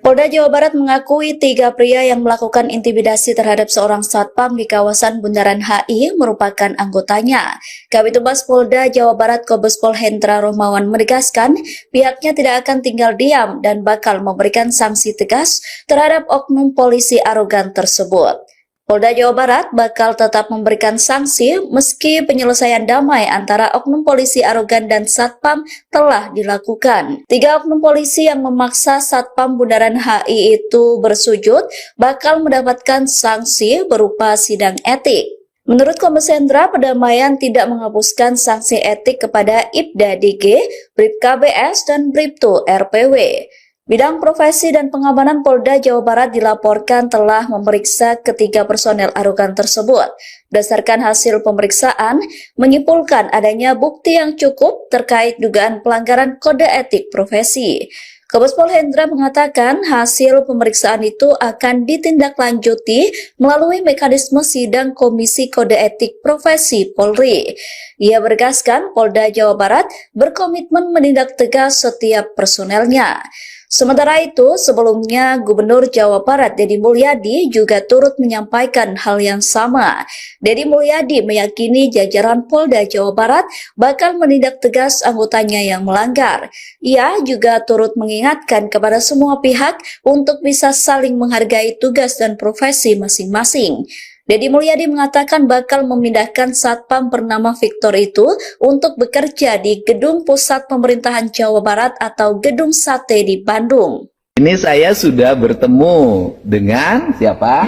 Polda Jawa Barat mengakui 3 pria yang melakukan intimidasi terhadap seorang satpam di kawasan Bundaran HI merupakan anggotanya. Kabid Humas Polda Jawa Barat Kombes Pol Hendra Rohmawan menegaskan pihaknya tidak akan tinggal diam dan bakal memberikan sanksi tegas terhadap oknum polisi arogan tersebut. Polda Jawa Barat bakal tetap memberikan sanksi meski penyelesaian damai antara oknum polisi arogan dan satpam telah dilakukan. 3 oknum polisi yang memaksa satpam Bundaran HI itu bersujud bakal mendapatkan sanksi berupa sidang etik. Menurut Kombes Hendra, perdamaian tidak menghapuskan sanksi etik kepada Ibda DG, Bribka BS, dan Bribtu RPW. Bidang Profesi dan Pengamanan Polda Jawa Barat dilaporkan telah memeriksa ketiga personel arogan tersebut. Berdasarkan hasil pemeriksaan, menyimpulkan adanya bukti yang cukup terkait dugaan pelanggaran kode etik profesi. Kombes Pol Hendra mengatakan hasil pemeriksaan itu akan ditindaklanjuti melalui mekanisme sidang Komisi Kode Etik Profesi Polri. Ia menegaskan Polda Jawa Barat berkomitmen menindak tegas setiap personelnya. Sementara itu, sebelumnya Gubernur Jawa Barat Deddy Mulyadi juga turut menyampaikan hal yang sama. Deddy Mulyadi meyakini jajaran Polda Jawa Barat bakal menindak tegas anggotanya yang melanggar. Ia juga turut mengingatkan kepada semua pihak untuk bisa saling menghargai tugas dan profesi masing-masing. Deddy Mulyadi mengatakan bakal memindahkan satpam bernama Victor itu untuk bekerja di Gedung Pusat Pemerintahan Jawa Barat atau Gedung Sate di Bandung. Ini saya sudah bertemu dengan siapa?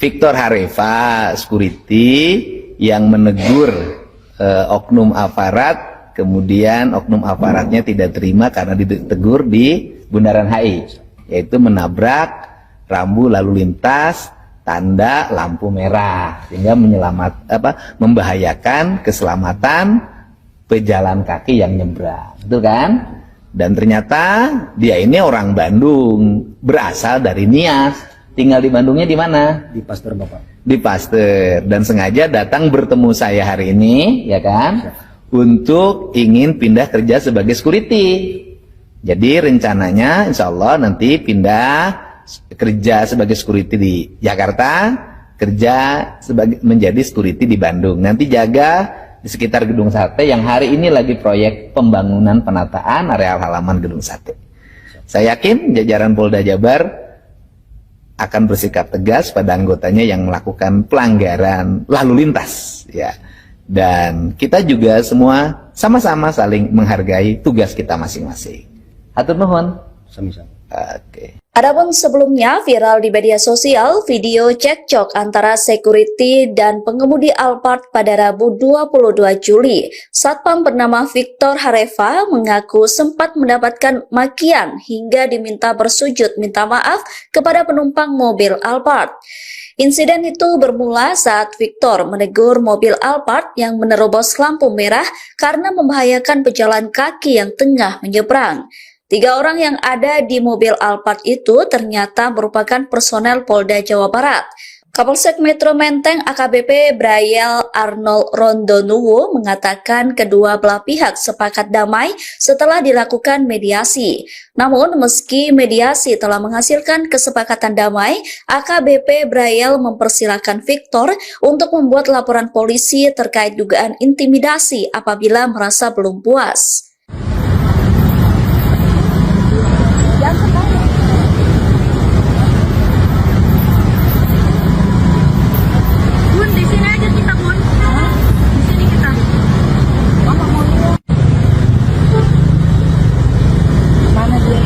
Victor Harefa, security yang menegur oknum aparat, kemudian oknum aparatnya tidak terima karena ditegur di Bundaran HI, yaitu menabrak rambu lalu lintas tanda lampu merah sehingga membahayakan keselamatan pejalan kaki yang nyebrang, betul kan? Dan ternyata dia ini orang Bandung, berasal dari Nias, tinggal di Bandungnya di mana? Di Pasteur, Bapak. Di Pasteur, dan sengaja datang bertemu saya hari ini, ya kan? Untuk ingin pindah kerja sebagai security. Jadi rencananya insya Allah nanti pindah kerja sebagai security di Jakarta, kerja menjadi security di Bandung. Nanti jaga di sekitar Gedung Sate yang hari ini lagi proyek pembangunan penataan areal halaman Gedung Sate. Saya yakin jajaran Polda Jabar akan bersikap tegas pada anggotanya yang melakukan pelanggaran lalu lintas, ya. Dan kita juga semua sama-sama saling menghargai tugas kita masing-masing. Hatur nuhun. Sami-sami. Oke. Adapun sebelumnya viral di media sosial video cekcok antara security dan pengemudi Alphard pada Rabu 22 Juli. Satpam bernama Victor Harefa mengaku sempat mendapatkan makian hingga diminta bersujud minta maaf kepada penumpang mobil Alphard. Insiden itu bermula saat Victor menegur mobil Alphard yang menerobos lampu merah karena membahayakan pejalan kaki yang tengah menyeberang. 3 orang yang ada di mobil Alphard itu ternyata merupakan personel Polda Jawa Barat. Kapolsek Metro Menteng AKBP Brayel Arnold Rondonuwo mengatakan kedua belah pihak sepakat damai setelah dilakukan mediasi. Namun meski mediasi telah menghasilkan kesepakatan damai, AKBP Brayel mempersilahkan Victor untuk membuat laporan polisi terkait dugaan intimidasi apabila merasa belum puas. Bun, di sini aja kita, Bun. Di sini kita. Mana dia?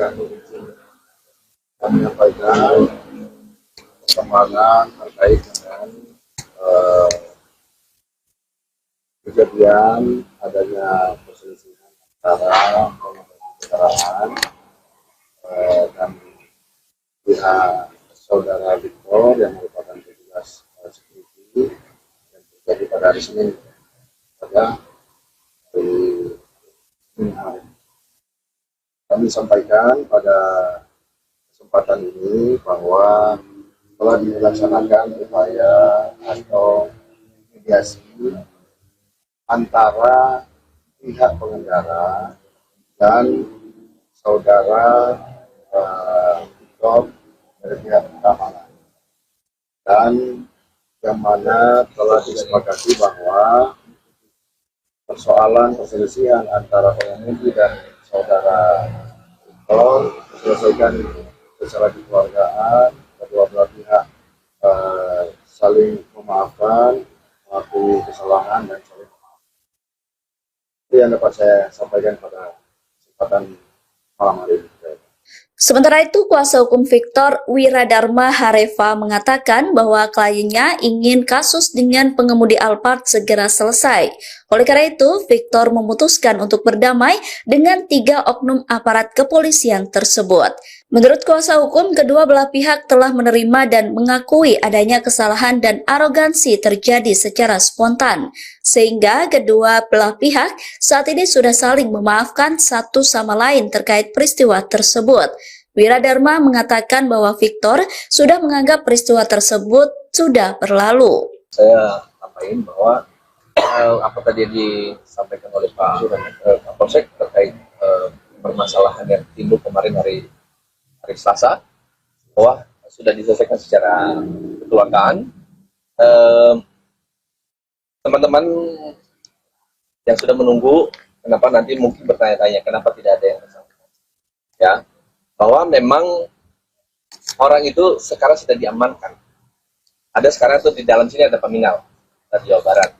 kami izin menyampaikan perkembangan terkait dengan kejadian adanya perselisihan antara pengemudi kendaraan dan pihak saudara Victor yang merupakan petugas security yang terjadi pada hari Senin pada hari Senin hari. Kami sampaikan pada kesempatan ini bahwa telah dilaksanakan upaya atau mediasi antara pihak pengendara dan saudara Victor dari pihak keamanan, dan yang mana telah disepakati bahwa persoalan perselisihan antara pengemudi dan saudara Victor diselesaikan secara kekeluargaan, kedua belah pihak saling memaafkan, mengakui kesalahan dan saling memaafkan. Itu yang dapat saya sampaikan pada kesempatan malam hari ini. Sementara itu, kuasa hukum Victor, Wiradharma Hareva, mengatakan bahwa kliennya ingin kasus dengan pengemudi Alphard segera selesai. Oleh karena itu, Victor memutuskan untuk berdamai dengan 3 oknum aparat kepolisian tersebut. Menurut kuasa hukum, kedua belah pihak telah menerima dan mengakui adanya kesalahan dan arogansi terjadi secara spontan, sehingga kedua belah pihak saat ini sudah saling memaafkan satu sama lain terkait peristiwa tersebut. Wiradharma mengatakan bahwa Victor sudah menganggap peristiwa tersebut sudah berlalu. Saya sampaikan bahwa apa tadi yang disampaikan oleh Pak Kapolsek terkait permasalahan yang timbul kemarin hari Selasa, bahwa sudah diselesaikan secara kekeluargaan. Teman-teman yang sudah menunggu, kenapa nanti mungkin bertanya-tanya kenapa tidak ada yang bersangkutan, ya, bahwa memang orang itu sekarang sudah diamankan. Ada sekarang itu di dalam sini ada peminal dari Jawa Barat,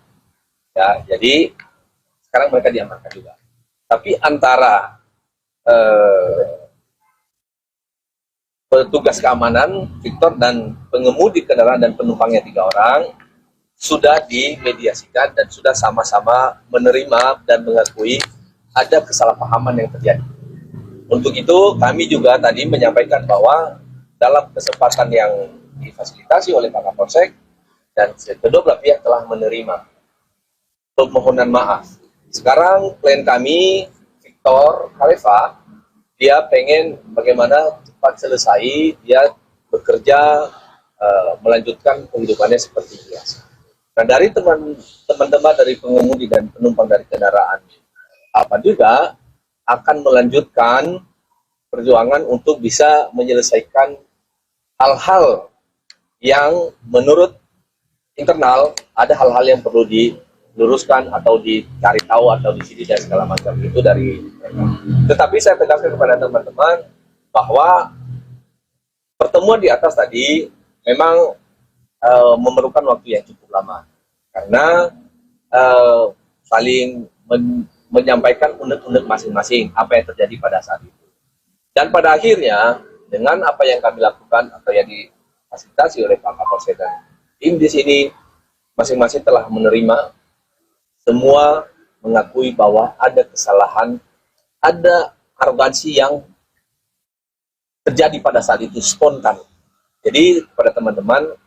ya, jadi sekarang mereka diamankan juga. Tapi antara petugas keamanan Victor dan pengemudi kendaraan dan penumpangnya 3 orang sudah dimediasikan dan sudah sama-sama menerima dan mengakui ada kesalahpahaman yang terjadi. Untuk itu kami juga tadi menyampaikan bahwa dalam kesempatan yang difasilitasi oleh Pak Kapolsek dan kedua belah pihak telah menerima permohonan maaf. Sekarang klien kami Victor Hareva, dia pengen bagaimana cepat selesai, dia bekerja, melanjutkan kehidupannya seperti biasa. Nah, dari teman-teman dari pengemudi dan penumpang dari kendaraan apa juga akan melanjutkan perjuangan untuk bisa menyelesaikan hal-hal yang menurut internal ada hal-hal yang perlu diluruskan atau dicari tahu atau disini dan segala macam itu dari mereka. Tetapi saya tegaskan kepada teman-teman bahwa pertemuan di atas tadi memang memerlukan waktu yang cukup lama karena saling menyampaikan unek-unek masing-masing apa yang terjadi pada saat itu. Dan pada akhirnya dengan apa yang kami lakukan atau yang difasilitasi oleh Pak Kapolsek dan tim di sini masing-masing telah menerima, semua mengakui bahwa ada kesalahan, ada arogansi yang terjadi pada saat itu spontan. Jadi kepada teman-teman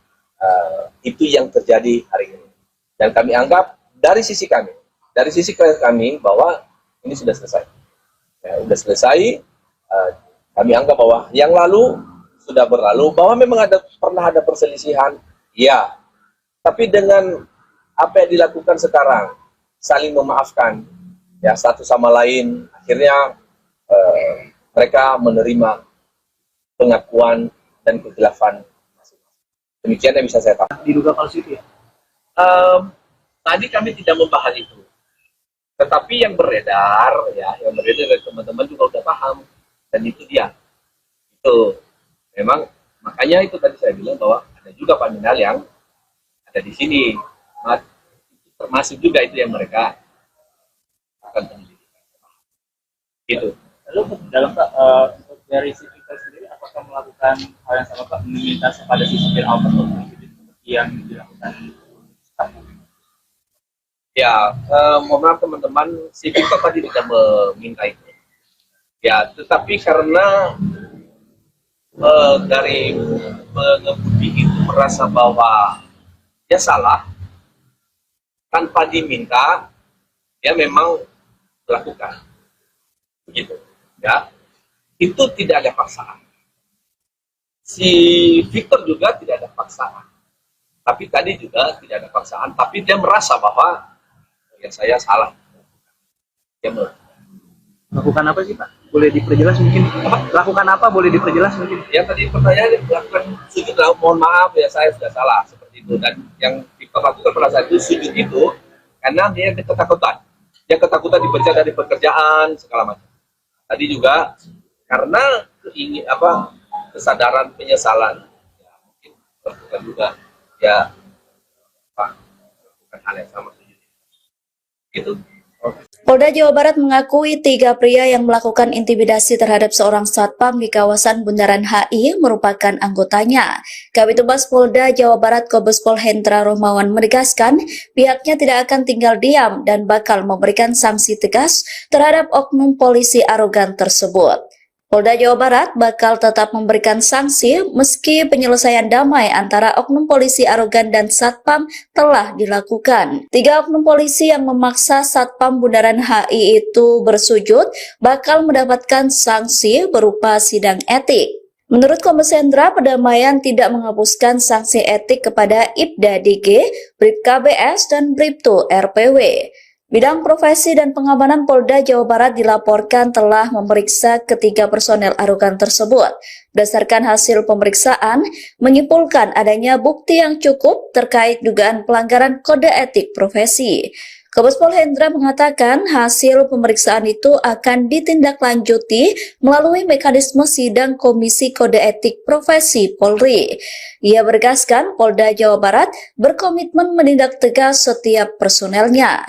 itu yang terjadi hari ini. Dan kami anggap dari sisi kami bahwa ini sudah selesai. Ya, sudah selesai. Kami anggap bahwa yang lalu sudah berlalu, bahwa memang pernah ada perselisihan, ya. Tapi dengan apa yang dilakukan sekarang, saling memaafkan, ya satu sama lain, akhirnya mereka menerima pengakuan dan kekhilafan masing-masing. Demikian yang bisa saya tahu. Diduga falsi itu ya? Tadi kami tidak membahas itu, tetapi yang beredar dari teman-teman juga sudah paham, dan itu dia. Itu memang makanya itu tadi saya bilang bahwa ada juga paminal yang ada di sini, termasuk juga itu yang mereka akan penyelidikan. Itu. Lalu dalam dari si Victor sendiri apakah melakukan hal yang sama Pak, meminta kepada si supir Alphard untuk mengikuti seperti yang dilakukan staffnya? Ya, mohon maaf teman-teman, si Victor tadi tidak meminta itu. Ya, tetapi karena dari pengemudi itu merasa bahwa dia salah, tanpa diminta, dia memang melakukan. Begitu. Ya, itu tidak ada paksaan. Si Victor juga tidak ada paksaan. Tapi tadi juga tidak ada paksaan, tapi dia merasa bahwa ya saya salah. Dia Lakukan apa sih Pak? Boleh diperjelas mungkin? Lakukan apa? Boleh diperjelas mungkin? ya tadi pertanyaan lakukan sujud, mohon maaf ya saya sudah salah seperti itu. Dan yang Victor lakukan pada saat itu sujud itu karena dia ketakutan. Dia ketakutan dipecat dari pekerjaan segala macam. Tadi juga karena kesadaran penyesalan, ya mungkin lakukan juga ya lakukan hal yang sama sujud. Gitu. Polda Jawa Barat mengakui 3 pria yang melakukan intimidasi terhadap seorang satpam di kawasan Bundaran HI merupakan anggotanya. Kabitumas Polda Jawa Barat Kombes Pol Hendra Rohmawan menegaskan pihaknya tidak akan tinggal diam dan bakal memberikan sanksi tegas terhadap oknum polisi arogan tersebut. Polda Jawa Barat bakal tetap memberikan sanksi meski penyelesaian damai antara oknum polisi arogan dan satpam telah dilakukan. 3 oknum polisi yang memaksa satpam Bundaran HI itu bersujud bakal mendapatkan sanksi berupa sidang etik. Menurut Kombes Hendra, perdamaian tidak menghapuskan sanksi etik kepada Ibda DG, Bribka BS, dan Bribtu RPW. Bidang Profesi dan Pengamanan Polda Jawa Barat dilaporkan telah memeriksa ketiga personel arogan tersebut. Berdasarkan hasil pemeriksaan, menyimpulkan adanya bukti yang cukup terkait dugaan pelanggaran kode etik profesi. Kombes Pol Hendra mengatakan hasil pemeriksaan itu akan ditindaklanjuti melalui mekanisme sidang Komisi Kode Etik Profesi Polri. Ia menegaskan Polda Jawa Barat berkomitmen menindak tegas setiap personelnya.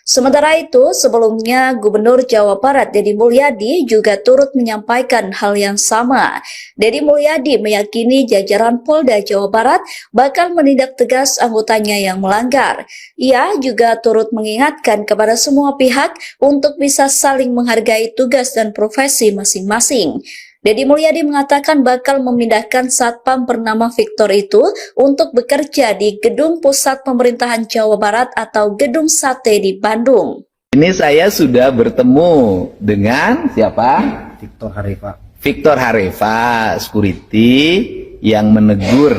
Sementara itu, sebelumnya Gubernur Jawa Barat Deddy Mulyadi juga turut menyampaikan hal yang sama. Deddy Mulyadi meyakini jajaran Polda Jawa Barat bakal menindak tegas anggotanya yang melanggar. Ia juga turut mengingatkan kepada semua pihak untuk bisa saling menghargai tugas dan profesi masing-masing. Deddy Mulyadi mengatakan bakal memindahkan satpam bernama Victor itu untuk bekerja di Gedung Pusat Pemerintahan Jawa Barat atau Gedung Sate di Bandung. Ini saya sudah bertemu dengan siapa? Victor Harefa. Victor Harefa, security yang menegur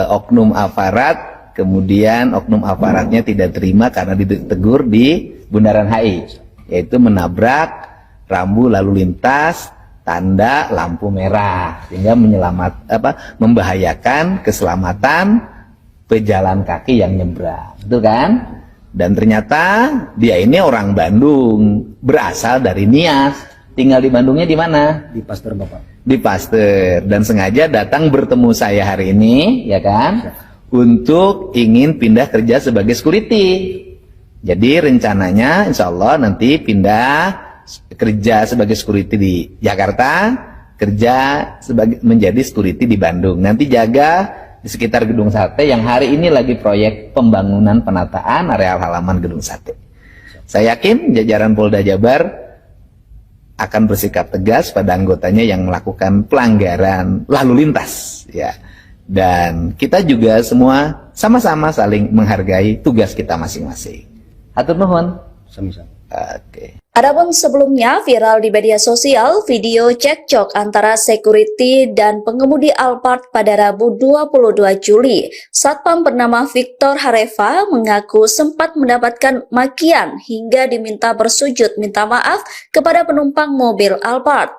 oknum aparat, kemudian oknum aparatnya tidak terima karena ditegur di Bundaran HI, yaitu menabrak rambu lalu lintas tanda lampu merah sehingga membahayakan keselamatan pejalan kaki yang nyebrang, betul kan? Dan ternyata dia ini orang Bandung, berasal dari Nias, tinggal di Bandungnya di mana? Di Pasteur Bapak. Di Pasteur, dan sengaja datang bertemu saya hari ini, ya kan? Untuk ingin pindah kerja sebagai security. Jadi rencananya insya Allah nanti pindah kerja sebagai security di Jakarta, kerja menjadi security di Bandung. Nanti jaga di sekitar Gedung Sate yang hari ini lagi proyek pembangunan penataan areal halaman Gedung Sate. Saya yakin jajaran Polda Jabar akan bersikap tegas pada anggotanya yang melakukan pelanggaran lalu lintas, ya. Dan kita juga semua sama-sama saling menghargai tugas kita masing-masing. Hatur nuhun. Sami-sami. Oke. Adapun sebelumnya viral di media sosial video cekcok antara security dan pengemudi Alphard pada Rabu 22 Juli. Satpam bernama Victor Harefa mengaku sempat mendapatkan makian hingga diminta bersujud minta maaf kepada penumpang mobil Alphard.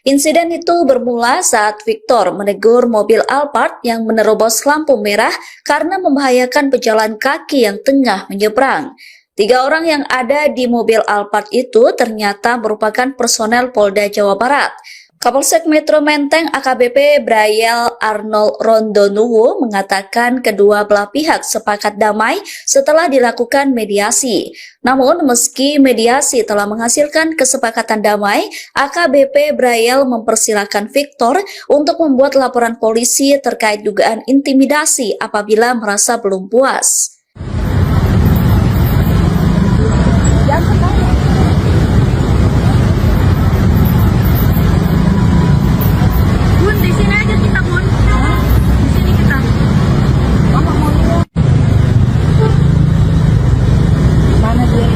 Insiden itu bermula saat Victor menegur mobil Alphard yang menerobos lampu merah karena membahayakan pejalan kaki yang tengah menyeberang. 3 orang yang ada di mobil Alphard itu ternyata merupakan personel Polda Jawa Barat. Kapolsek Metro Menteng AKBP Brayel Arnold Rondonuwu mengatakan kedua belah pihak sepakat damai setelah dilakukan mediasi. Namun meski mediasi telah menghasilkan kesepakatan damai, AKBP Brayel mempersilahkan Victor untuk membuat laporan polisi terkait dugaan intimidasi apabila merasa belum puas. Bun, di sini aja kita, Bun. Di sini kita. Mana dia?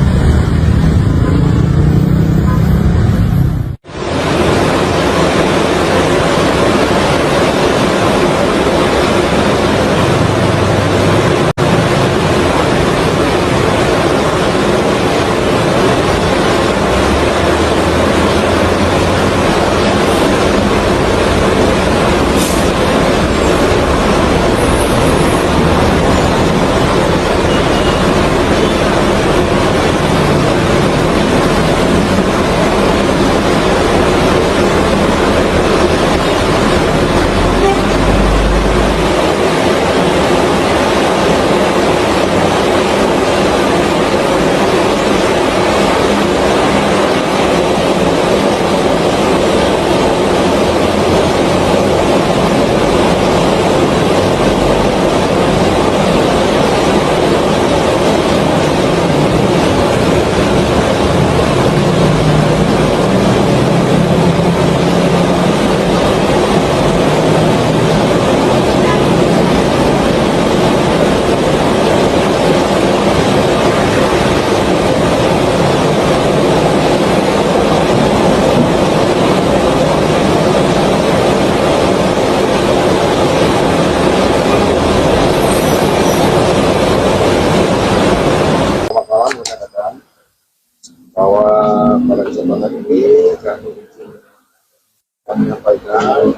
Kawan-kawan mengatakan bahwa pada kesempatan ini kami menyampaikan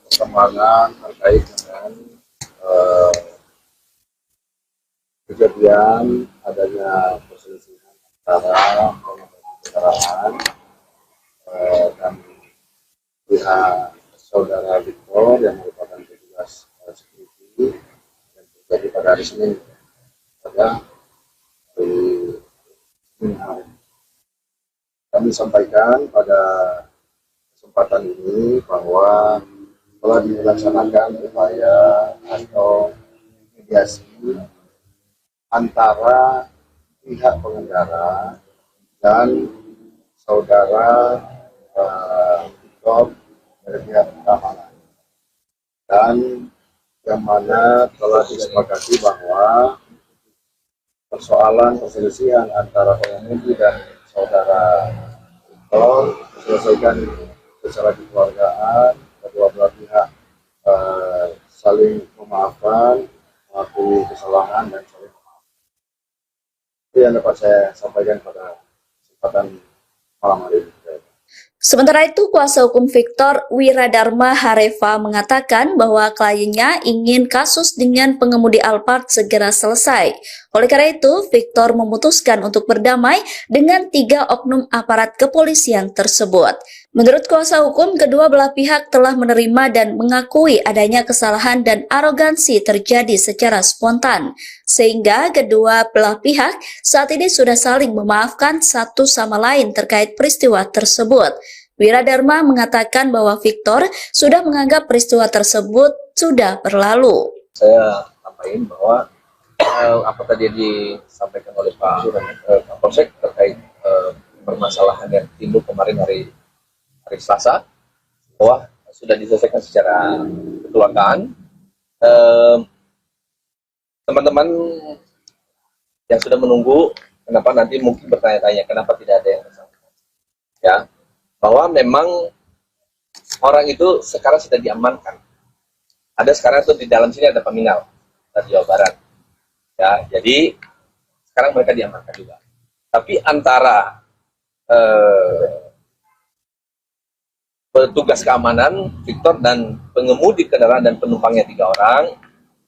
perkembangan terkait dengan kejadian adanya perselisihan antara kendaraan dan pihak saudara Victor yang merupakan petugas security yang terjadi pada hari Senin pada hari Senin. Kami sampaikan pada kesempatan ini bahwa telah dilaksanakan upaya atau mediasi antara pihak pengendara dan saudara Victor dari pihak keamanan, dan yang mana telah disepakati bahwa persoalan perselisihan antara pengemudi dan saudara Victor diselesaikan secara kekeluargaan, kedua belah pihak saling memaafkan, mengakui kesalahan dan saling memaafkan. Itu yang dapat saya sampaikan pada kesempatan malam hari ini. Sementara itu, kuasa hukum Victor Wiradharma Hareva mengatakan bahwa kliennya ingin kasus dengan pengemudi Alphard segera selesai. Oleh karena itu, Victor memutuskan untuk berdamai dengan 3 oknum aparat kepolisian tersebut. Menurut kuasa hukum, kedua belah pihak telah menerima dan mengakui adanya kesalahan dan arogansi terjadi secara spontan, sehingga kedua belah pihak saat ini sudah saling memaafkan satu sama lain terkait peristiwa tersebut. Wiradharma mengatakan bahwa Victor sudah menganggap peristiwa tersebut sudah berlalu. Saya sampaikan bahwa apa tadi yang disampaikan oleh Pak Kapolsek terkait permasalahan yang timbul kemarin hari Selasa, bahwa sudah diselesaikan secara kekeluargaan. Teman-teman yang sudah menunggu, kenapa nanti mungkin bertanya-tanya kenapa tidak ada yang bersangkutan, ya, bahwa memang orang itu sekarang sudah diamankan. Ada sekarang itu di dalam sini ada peminal dari Jawa Barat, ya, jadi sekarang mereka diamankan juga. Tapi antara petugas keamanan Victor dan pengemudi kendaraan dan penumpangnya 3 orang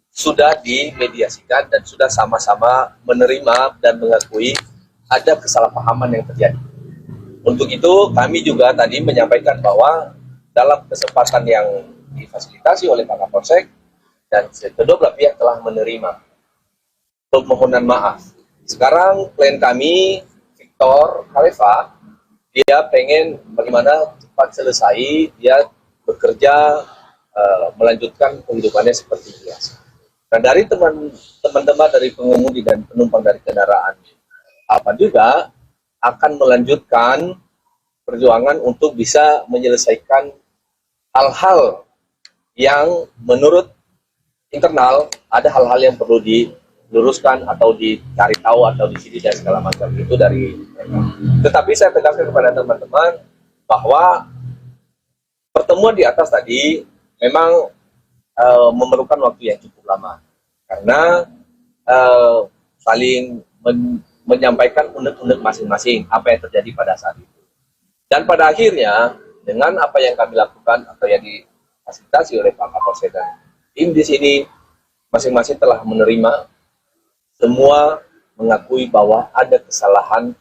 sudah dimediasikan dan sudah sama-sama menerima dan mengakui ada kesalahpahaman yang terjadi. Untuk itu kami juga tadi menyampaikan bahwa dalam kesempatan yang difasilitasi oleh Pak Kapolsek dan kedua belah pihak telah menerima permohonan maaf. Sekarang klien kami Victor Khalifa, dia pengen bagaimana cepat selesai, dia bekerja melanjutkan kehidupannya seperti biasa. Nah, dari teman-teman dari pengemudi dan penumpang dari kendaraan apa juga akan melanjutkan perjuangan untuk bisa menyelesaikan hal-hal yang menurut internal ada hal-hal yang perlu diluruskan atau dicari tahu atau disini dan segala macam itu dari mereka. Tetapi saya tegaskan kepada teman-teman bahwa pertemuan di atas tadi memang memerlukan waktu yang cukup lama karena saling menyampaikan unek-unek masing-masing apa yang terjadi pada saat itu. Dan pada akhirnya dengan apa yang kami lakukan atau yang difasilitasi oleh Pak Kapolsek dan tim di sini masing-masing telah menerima, semua mengakui bahwa ada kesalahan,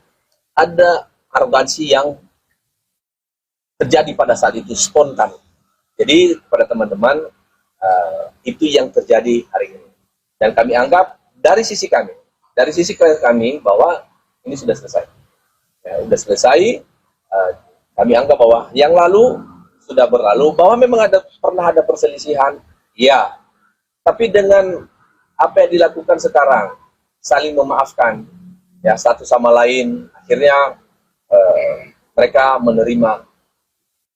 ada arogansi yang terjadi pada saat itu spontan. Jadi kepada teman-teman itu yang terjadi hari ini. Dan kami anggap dari sisi kami, dari sisi klien kami bahwa ini sudah selesai. Ya, sudah selesai. Kami anggap bahwa yang lalu sudah berlalu, bahwa memang pernah ada perselisihan, ya. Tapi dengan apa yang dilakukan sekarang, saling memaafkan, ya satu sama lain, akhirnya mereka menerima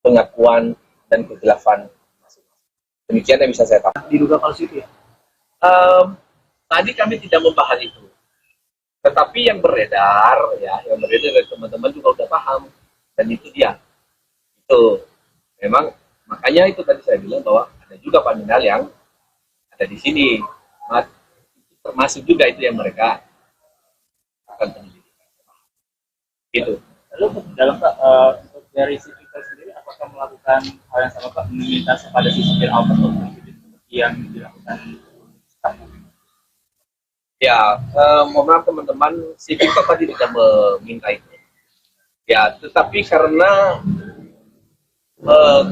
pengakuan dan kekhilafan masing-masing. Demikian yang bisa saya katakan. Diduga palsu itu ya? Tadi kami tidak membahas itu. Tetapi yang beredar, ya, yang beredar dari teman-teman juga udah paham. Dan itu dia. Itu memang, makanya itu tadi saya bilang bahwa ada juga paminal yang ada di sini. Termasuk juga itu yang mereka akan penyelidikan. Gitu. Lalu dalam dari si Victor sendiri, apakah melakukan hal yang sama Pak, meminta kepada si supir Alphard seperti yang dilakukan sekarang? Ya, mohon maaf teman-teman, si Victor tadi tidak meminta itu. Ya, tetapi karena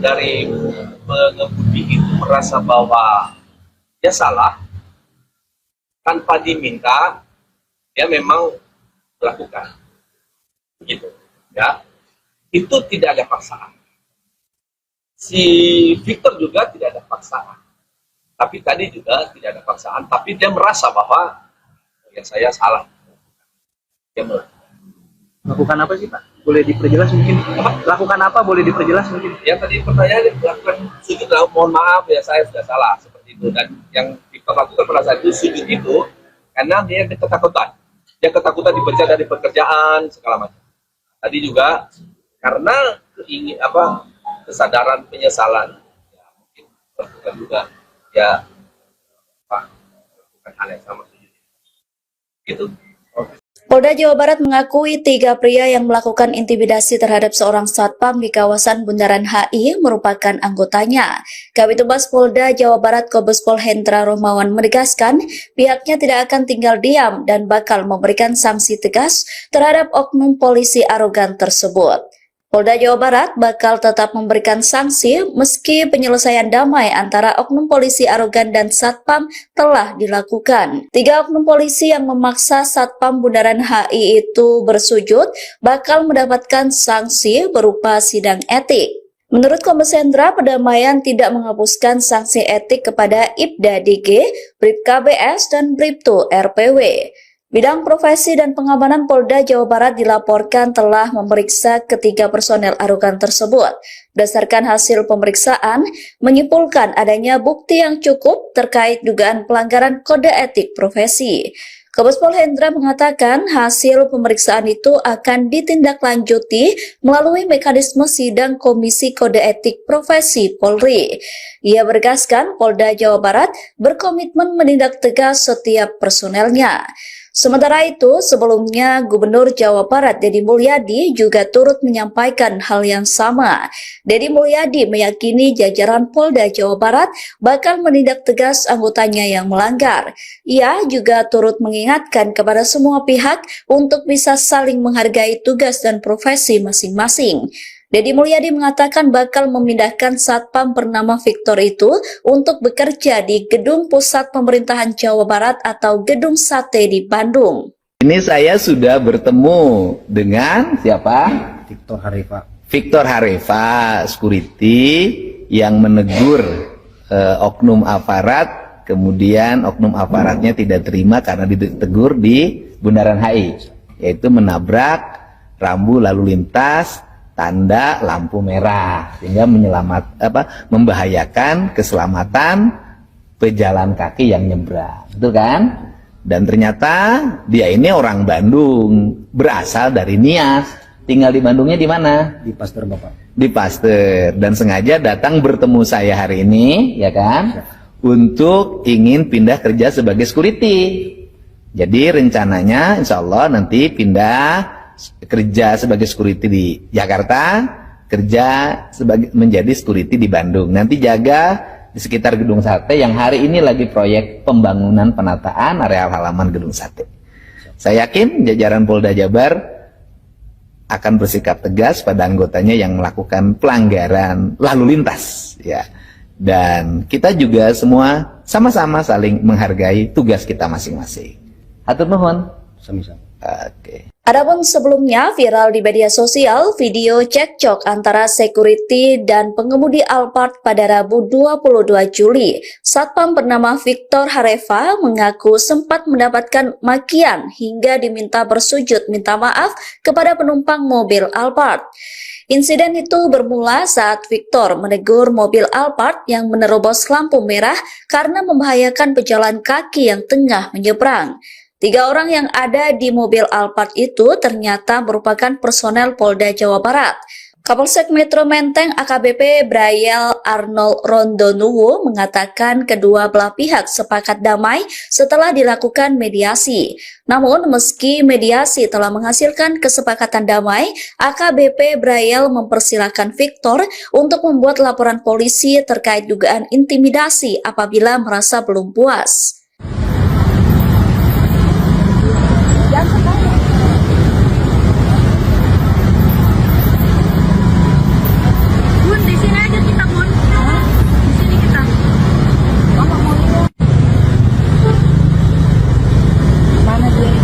dari pengemudi itu merasa bahwa dia salah, tanpa diminta, dia memang melakukan. Begitu. Ya, itu tidak ada paksaan. Si Victor juga tidak ada paksaan. Tapi tadi juga tidak ada paksaan, tapi dia merasa bahwa ya saya salah. Dia Lakukan apa sih Pak? Boleh diperjelas mungkin? Lakukan apa? Boleh diperjelas mungkin? ya tadi pertanyaan lakukan sujud, mohon maaf ya saya sudah salah seperti itu. Dan yang Victor lakukan pada saat itu sujud itu karena dia ketakutan. Dia ketakutan dipecat dari pekerjaan segala macam. Tadi juga karena kesadaran penyesalan, ya, mungkin lakukan juga ya lakukan hal yang sama. Gitu. Polda Jawa Barat mengakui 3 pria yang melakukan intimidasi terhadap seorang satpam di kawasan Bundaran HI merupakan anggotanya. Kabid Humas Polda Jawa Barat Kombes Pol Hendra Rohmawan menegaskan pihaknya tidak akan tinggal diam dan bakal memberikan sanksi tegas terhadap oknum polisi arogan tersebut. Polda Jawa Barat bakal tetap memberikan sanksi meski penyelesaian damai antara oknum polisi arogan dan satpam telah dilakukan. 3 oknum polisi yang memaksa satpam Bundaran HI itu bersujud bakal mendapatkan sanksi berupa sidang etik. Menurut Kombes Hendra, perdamaian tidak menghapuskan sanksi etik kepada Ibda DG, Bribka BS, dan Bribtu RPW. Bidang Profesi dan Pengamanan Polda Jawa Barat dilaporkan telah memeriksa ketiga personel arogan tersebut. Berdasarkan hasil pemeriksaan, menyimpulkan adanya bukti yang cukup terkait dugaan pelanggaran kode etik profesi. Kombes Pol Hendra mengatakan hasil pemeriksaan itu akan ditindaklanjuti melalui mekanisme sidang Komisi Kode Etik Profesi Polri. Ia bergaskan Polda Jawa Barat berkomitmen menindak tegas setiap personelnya. Sementara itu, sebelumnya Gubernur Jawa Barat Deddy Mulyadi juga turut menyampaikan hal yang sama. Deddy Mulyadi meyakini jajaran Polda Jawa Barat bakal menindak tegas anggotanya yang melanggar. Ia juga turut mengingatkan kepada semua pihak untuk bisa saling menghargai tugas dan profesi masing-masing. Deddy Mulyadi mengatakan bakal memindahkan satpam bernama Victor itu untuk bekerja di Gedung Pusat Pemerintahan Jawa Barat atau Gedung Sate di Bandung. Ini saya sudah bertemu dengan siapa? Victor Harifa. Victor Harifa, security yang menegur oknum aparat, kemudian oknum aparatnya tidak terima karena ditegur di Bundaran HI, yaitu menabrak rambu lalu lintas tanda lampu merah sehingga membahayakan keselamatan pejalan kaki yang nyebrang, betul kan? Dan ternyata dia ini orang Bandung, berasal dari Nias, tinggal di Bandungnya di mana? Di Pasteur Bapak. Di Pasteur, dan sengaja datang bertemu saya hari ini, ya kan? Untuk ingin pindah kerja sebagai security. Jadi rencananya insya Allah nanti pindah kerja sebagai security di Jakarta, kerja menjadi security di Bandung. Nanti jaga di sekitar Gedung Sate yang hari ini lagi proyek pembangunan penataan areal halaman Gedung Sate. Saya yakin jajaran Polda Jabar akan bersikap tegas pada anggotanya yang melakukan pelanggaran lalu lintas, ya. Dan kita juga semua sama-sama saling menghargai tugas kita masing-masing. Hatur nuhun. Sami-sami. Oke. Adapun sebelumnya viral di media sosial video cekcok antara security dan pengemudi Alphard pada Rabu 22 Juli. Satpam bernama Victor Harifa mengaku sempat mendapatkan makian hingga diminta bersujud minta maaf kepada penumpang mobil Alphard. Insiden itu bermula saat Victor menegur mobil Alphard yang menerobos lampu merah karena membahayakan pejalan kaki yang tengah menyeberang. 3 orang yang ada di mobil Alphard itu ternyata merupakan personel Polda Jawa Barat. Kapolsek Metro Menteng AKBP Brayel Arnold Rondonuwu mengatakan kedua belah pihak sepakat damai setelah dilakukan mediasi. Namun meski mediasi telah menghasilkan kesepakatan damai, AKBP Brayel mempersilahkan Victor untuk membuat laporan polisi terkait dugaan intimidasi apabila merasa belum puas. Bun, di sini aja kita, Bun. Di sini kita. Mana dia?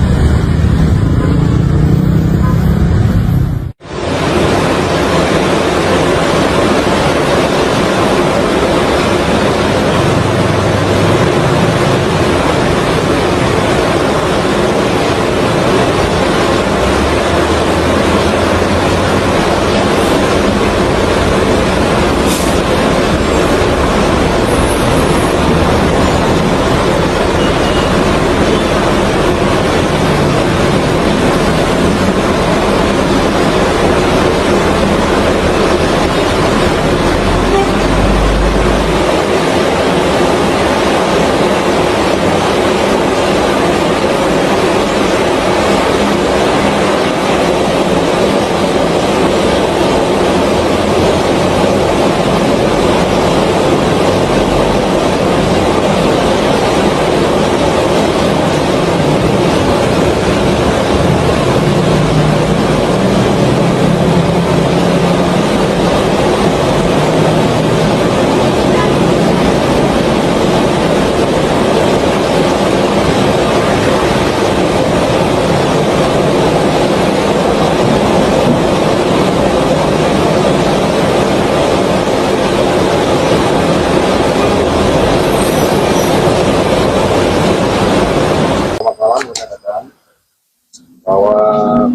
bahwa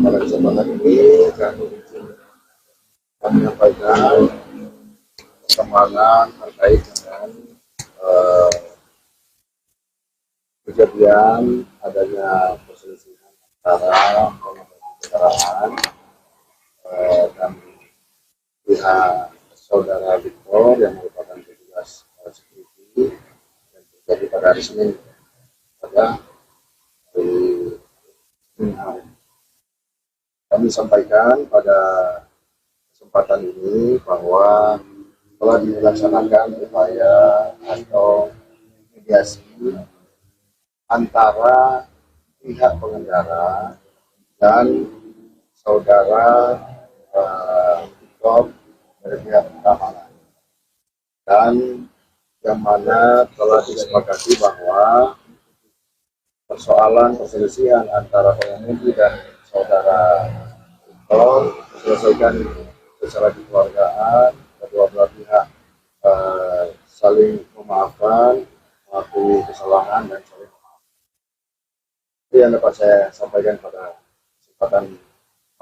pada kesempatan ini kami menyampaikan perkembangan terkait dengan kejadian adanya perselisihan antara pengemudi kendaraan dan pihak saudara Victor yang merupakan petugas security dan terjadi pada hari Senin pada hari kami sampaikan pada kesempatan ini bahwa telah dilaksanakan upaya atau mediasi antara pihak pengendara dan saudara Victor dari pihak keamanan, dan yang mana telah disepakati bahwa persoalan perselisihan antara pengemudi dan saudara Victor diselesaikan secara kekeluargaan, kedua belah pihak saling memaafkan, mengakui kesalahan dan saling memaafkan. Itu yang dapat saya sampaikan pada kesempatan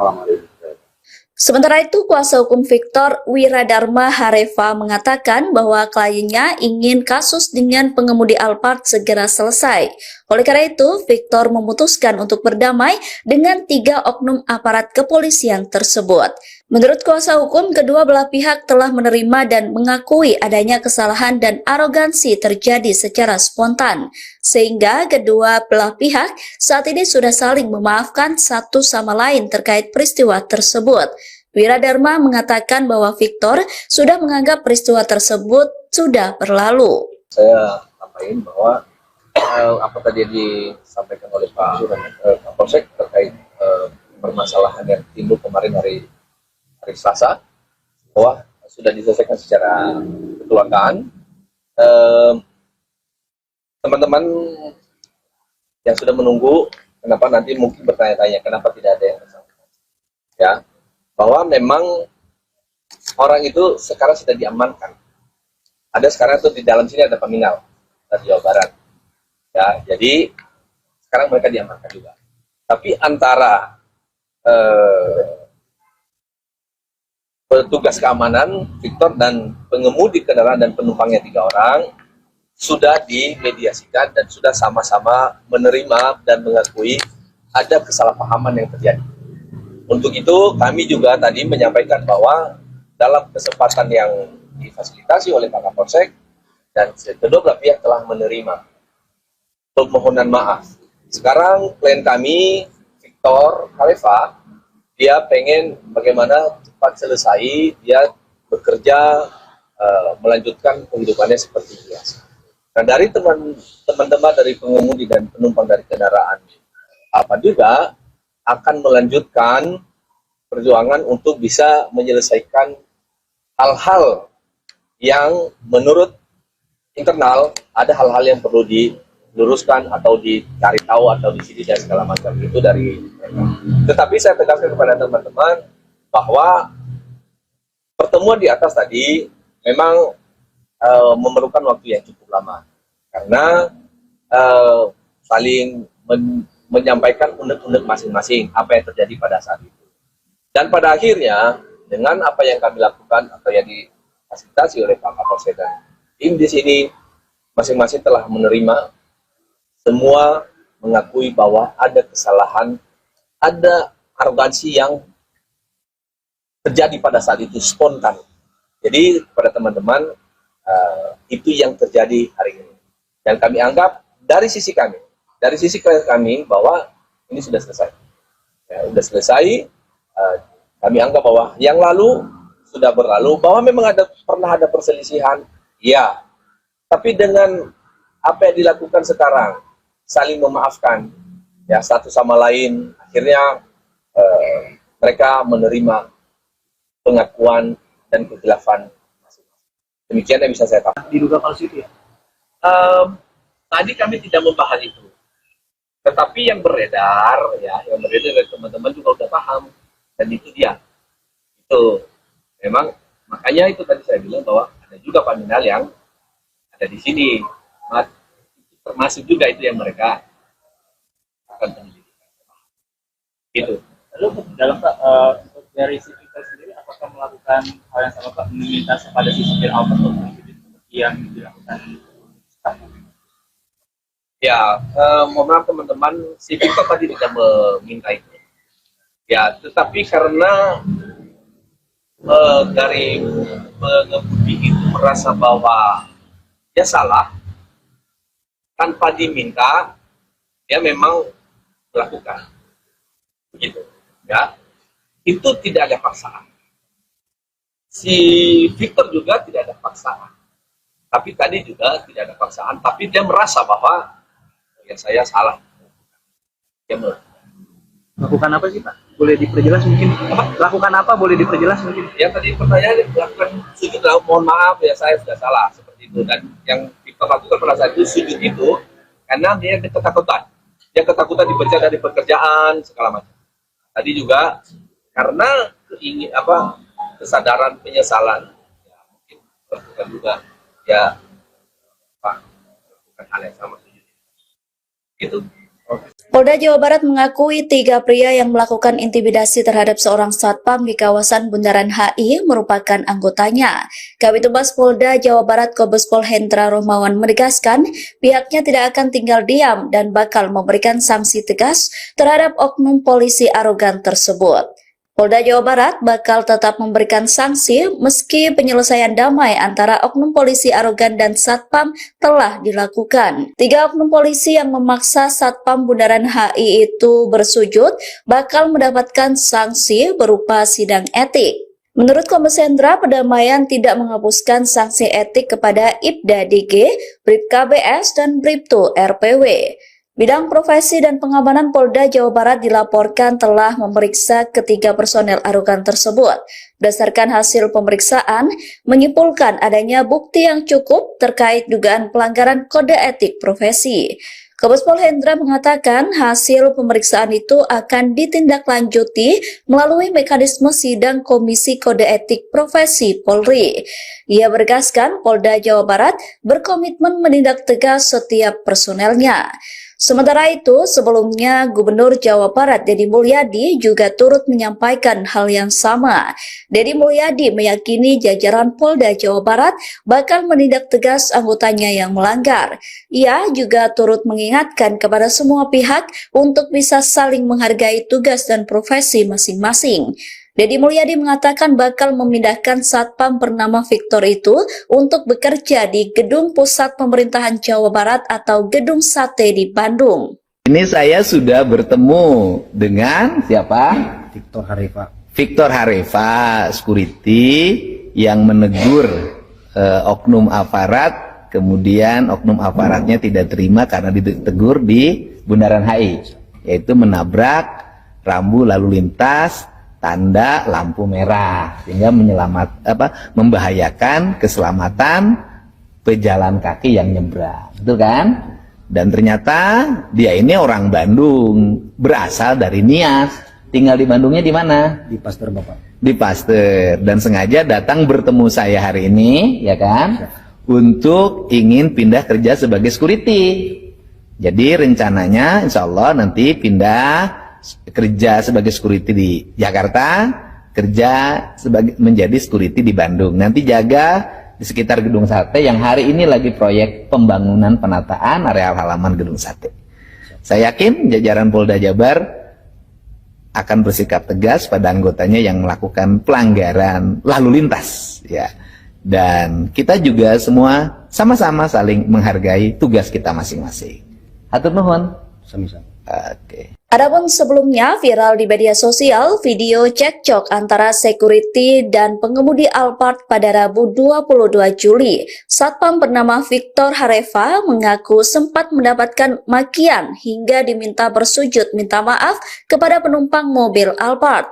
malam hari ini. Sementara itu, kuasa hukum Victor, Wiradharma Hareva, mengatakan bahwa kliennya ingin kasus dengan pengemudi Alphard segera selesai. Oleh karena itu, Victor memutuskan untuk berdamai dengan 3 oknum aparat kepolisian tersebut. Menurut kuasa hukum, kedua belah pihak telah menerima dan mengakui adanya kesalahan dan arogansi terjadi secara spontan, sehingga kedua belah pihak saat ini sudah saling memaafkan satu sama lain terkait peristiwa tersebut. Wiradharma mengatakan bahwa Victor sudah menganggap peristiwa tersebut sudah berlalu. Saya sampaikan bahwa apa tadi yang disampaikan oleh Pak Kapolsek terkait permasalahan yang timbul kemarin hari Selasa, bahwa sudah diselesaikan secara kekeluargaan. Teman-teman yang sudah menunggu, kenapa nanti mungkin bertanya-tanya kenapa tidak ada yang bersangkutan, ya, bahwa memang orang itu sekarang sudah diamankan. Ada sekarang tuh di dalam sini ada paminal dari Jawa Barat, ya, jadi sekarang mereka diamankan juga. Tapi antara petugas keamanan Victor dan pengemudi kendaraan dan penumpangnya 3 orang sudah dimediasikan dan sudah sama-sama menerima dan mengakui ada kesalahpahaman yang terjadi. Untuk itu kami juga tadi menyampaikan bahwa dalam kesempatan yang difasilitasi oleh Pak Kapolsek dan kedua belah pihak telah menerima permohonan maaf. Sekarang klien kami Victor Hareva, dia pengen bagaimana cepat selesai, dia bekerja, melanjutkan kehidupannya seperti biasa. Nah, dari teman-teman dari pengemudi dan penumpang dari kendaraan apa juga akan melanjutkan perjuangan untuk bisa menyelesaikan hal-hal yang menurut internal ada hal-hal yang perlu diluruskan atau dicari tahu atau disini dan segala macam itu dari mereka. Tetapi saya tegaskan kepada teman-teman bahwa pertemuan di atas tadi memang memerlukan waktu yang cukup lama karena saling menyampaikan unek-unek masing-masing apa yang terjadi pada saat itu. Dan pada akhirnya dengan apa yang kami lakukan atau yang difasilitasi oleh Pak Kapolsek dan tim di sini masing-masing telah menerima, semua mengakui bahwa ada kesalahan, ada arogansi yang terjadi pada saat itu spontan. Jadi pada teman-teman itu yang terjadi hari ini. Dan kami anggap dari sisi kami bahwa ini sudah selesai. Ya, sudah selesai. Kami anggap bahwa yang lalu sudah berlalu, bahwa memang pernah ada perselisihan, ya. Tapi dengan apa yang dilakukan sekarang, saling memaafkan, ya, satu sama lain, akhirnya mereka menerima pengakuan dan kekhilafan masing-masing. Demikian yang bisa saya katakan. Diduga palsu itu ya? Tadi kami tidak membahas itu, tetapi yang beredar dari teman-teman juga udah paham, dan itu dia. Itu memang makanya itu tadi saya bilang bahwa ada juga paminal yang ada di sini, termasuk juga itu yang mereka akan penyelidikan. Itu. Lalu dalam dari si Victor sendiri, apakah melakukan hal yang sama Pak, meminta kepada si supir Alphard seperti yang dilakukan sekarang? Ya, mohon maaf teman-teman, si Victor tadi tidak meminta itu. Ya, tetapi karena dari pengemudi itu merasa bahwa dia salah, tanpa diminta, dia memang melakukan. Begitu. Ya. itu tidak ada paksaan. Si Victor juga tidak ada paksaan. Tapi tadi juga tidak ada paksaan, tapi dia merasa bahwa ya saya salah. Dia Lakukan apa sih Pak? Boleh diperjelas mungkin? Lakukan apa? Boleh diperjelas mungkin? yang tadi pertanyaan lakukan sujud, mohon maaf ya saya sudah salah seperti itu. Dan yang Victor lakukan pada saat itu sujud itu karena dia ada ketakutan. Dia ketakutan dipecat dari pekerjaan segala macam. Tadi juga karena kesadaran penyesalan, ya, mungkin lakukan juga ya Pak lakukan hal yang sama sujud. Itu. Polda Jawa Barat mengakui 3 pria yang melakukan intimidasi terhadap seorang satpam di kawasan Bundaran HI merupakan anggotanya. Kabid Humas Polda Jawa Barat Kombes Pol Hendra Rohmawan menegaskan pihaknya tidak akan tinggal diam dan bakal memberikan sanksi tegas terhadap oknum polisi arogan tersebut. Polda Jawa Barat bakal tetap memberikan sanksi meski penyelesaian damai antara oknum polisi arogan dan satpam telah dilakukan. 3 oknum polisi yang memaksa satpam Bundaran HI itu bersujud bakal mendapatkan sanksi berupa sidang etik. Menurut Kombes Hendra, pendamaian tidak menghapuskan sanksi etik kepada Ibda DG, Bribka BS, dan Bribtu RPW. Bidang Profesi dan Pengamanan Polda Jawa Barat dilaporkan telah memeriksa ketiga personel arogan tersebut. Berdasarkan hasil pemeriksaan, menyimpulkan adanya bukti yang cukup terkait dugaan pelanggaran kode etik profesi. Kombes Pol Hendra mengatakan hasil pemeriksaan itu akan ditindaklanjuti melalui mekanisme sidang Komisi Kode Etik Profesi Polri. Ia menegaskan Polda Jawa Barat berkomitmen menindak tegas setiap personelnya. Sementara itu, sebelumnya Gubernur Jawa Barat Deddy Mulyadi juga turut menyampaikan hal yang sama. Deddy Mulyadi meyakini jajaran Polda Jawa Barat bakal menindak tegas anggotanya yang melanggar. Ia juga turut mengingatkan kepada semua pihak untuk bisa saling menghargai tugas dan profesi masing-masing. Deddy Mulyadi mengatakan bakal memindahkan satpam bernama Victor itu untuk bekerja di Gedung Pusat Pemerintahan Jawa Barat atau Gedung Sate di Bandung. Ini saya sudah bertemu dengan siapa? Victor Harifa. Victor Harifa, security yang menegur oknum aparat, kemudian oknum aparatnya tidak terima karena ditegur di Bundaran HI, yaitu menabrak rambu lalu lintas tanda lampu merah sehingga membahayakan keselamatan pejalan kaki yang nyebrang, betul kan? Dan ternyata dia ini orang Bandung, berasal dari Nias, tinggal di Bandungnya di mana? Di Pasteur Bapak. Di Pasteur, dan sengaja datang bertemu saya hari ini, ya kan? Untuk ingin pindah kerja sebagai security. Jadi rencananya insya Allah nanti pindah kerja sebagai security di Jakarta, kerja menjadi security di Bandung. Nanti jaga di sekitar Gedung Sate yang hari ini lagi proyek pembangunan penataan areal halaman Gedung Sate. Saya yakin jajaran Polda Jabar akan bersikap tegas pada anggotanya yang melakukan pelanggaran lalu lintas, ya. Dan kita juga semua sama-sama saling menghargai tugas kita masing-masing. Hatur nuhun. Sami-sami. Oke. Adapun sebelumnya viral di media sosial video cekcok antara security dan pengemudi Alphard pada Rabu 22 Juli. Satpam bernama Victor Harifa mengaku sempat mendapatkan makian hingga diminta bersujud minta maaf kepada penumpang mobil Alphard.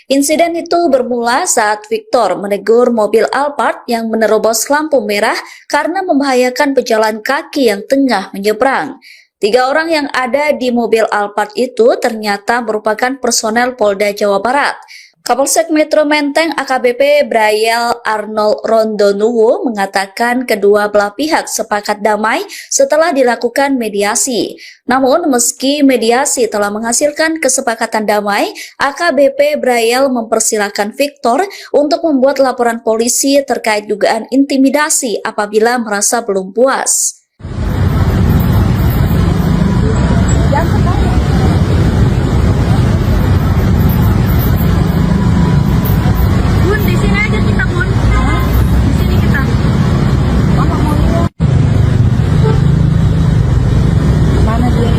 Insiden itu bermula saat Victor menegur mobil Alphard yang menerobos lampu merah karena membahayakan pejalan kaki yang tengah menyeberang. 3 orang yang ada di mobil Alphard itu ternyata merupakan personel Polda Jawa Barat. Kapolsek Metro Menteng AKBP Brayel Arnold Rondonuwu mengatakan kedua belah pihak sepakat damai setelah dilakukan mediasi. Namun meski mediasi telah menghasilkan kesepakatan damai, AKBP Brayel mempersilahkan Victor untuk membuat laporan polisi terkait dugaan intimidasi apabila merasa belum puas. Bun, di sini aja kita, Bun. Di sini kita. Mana dia?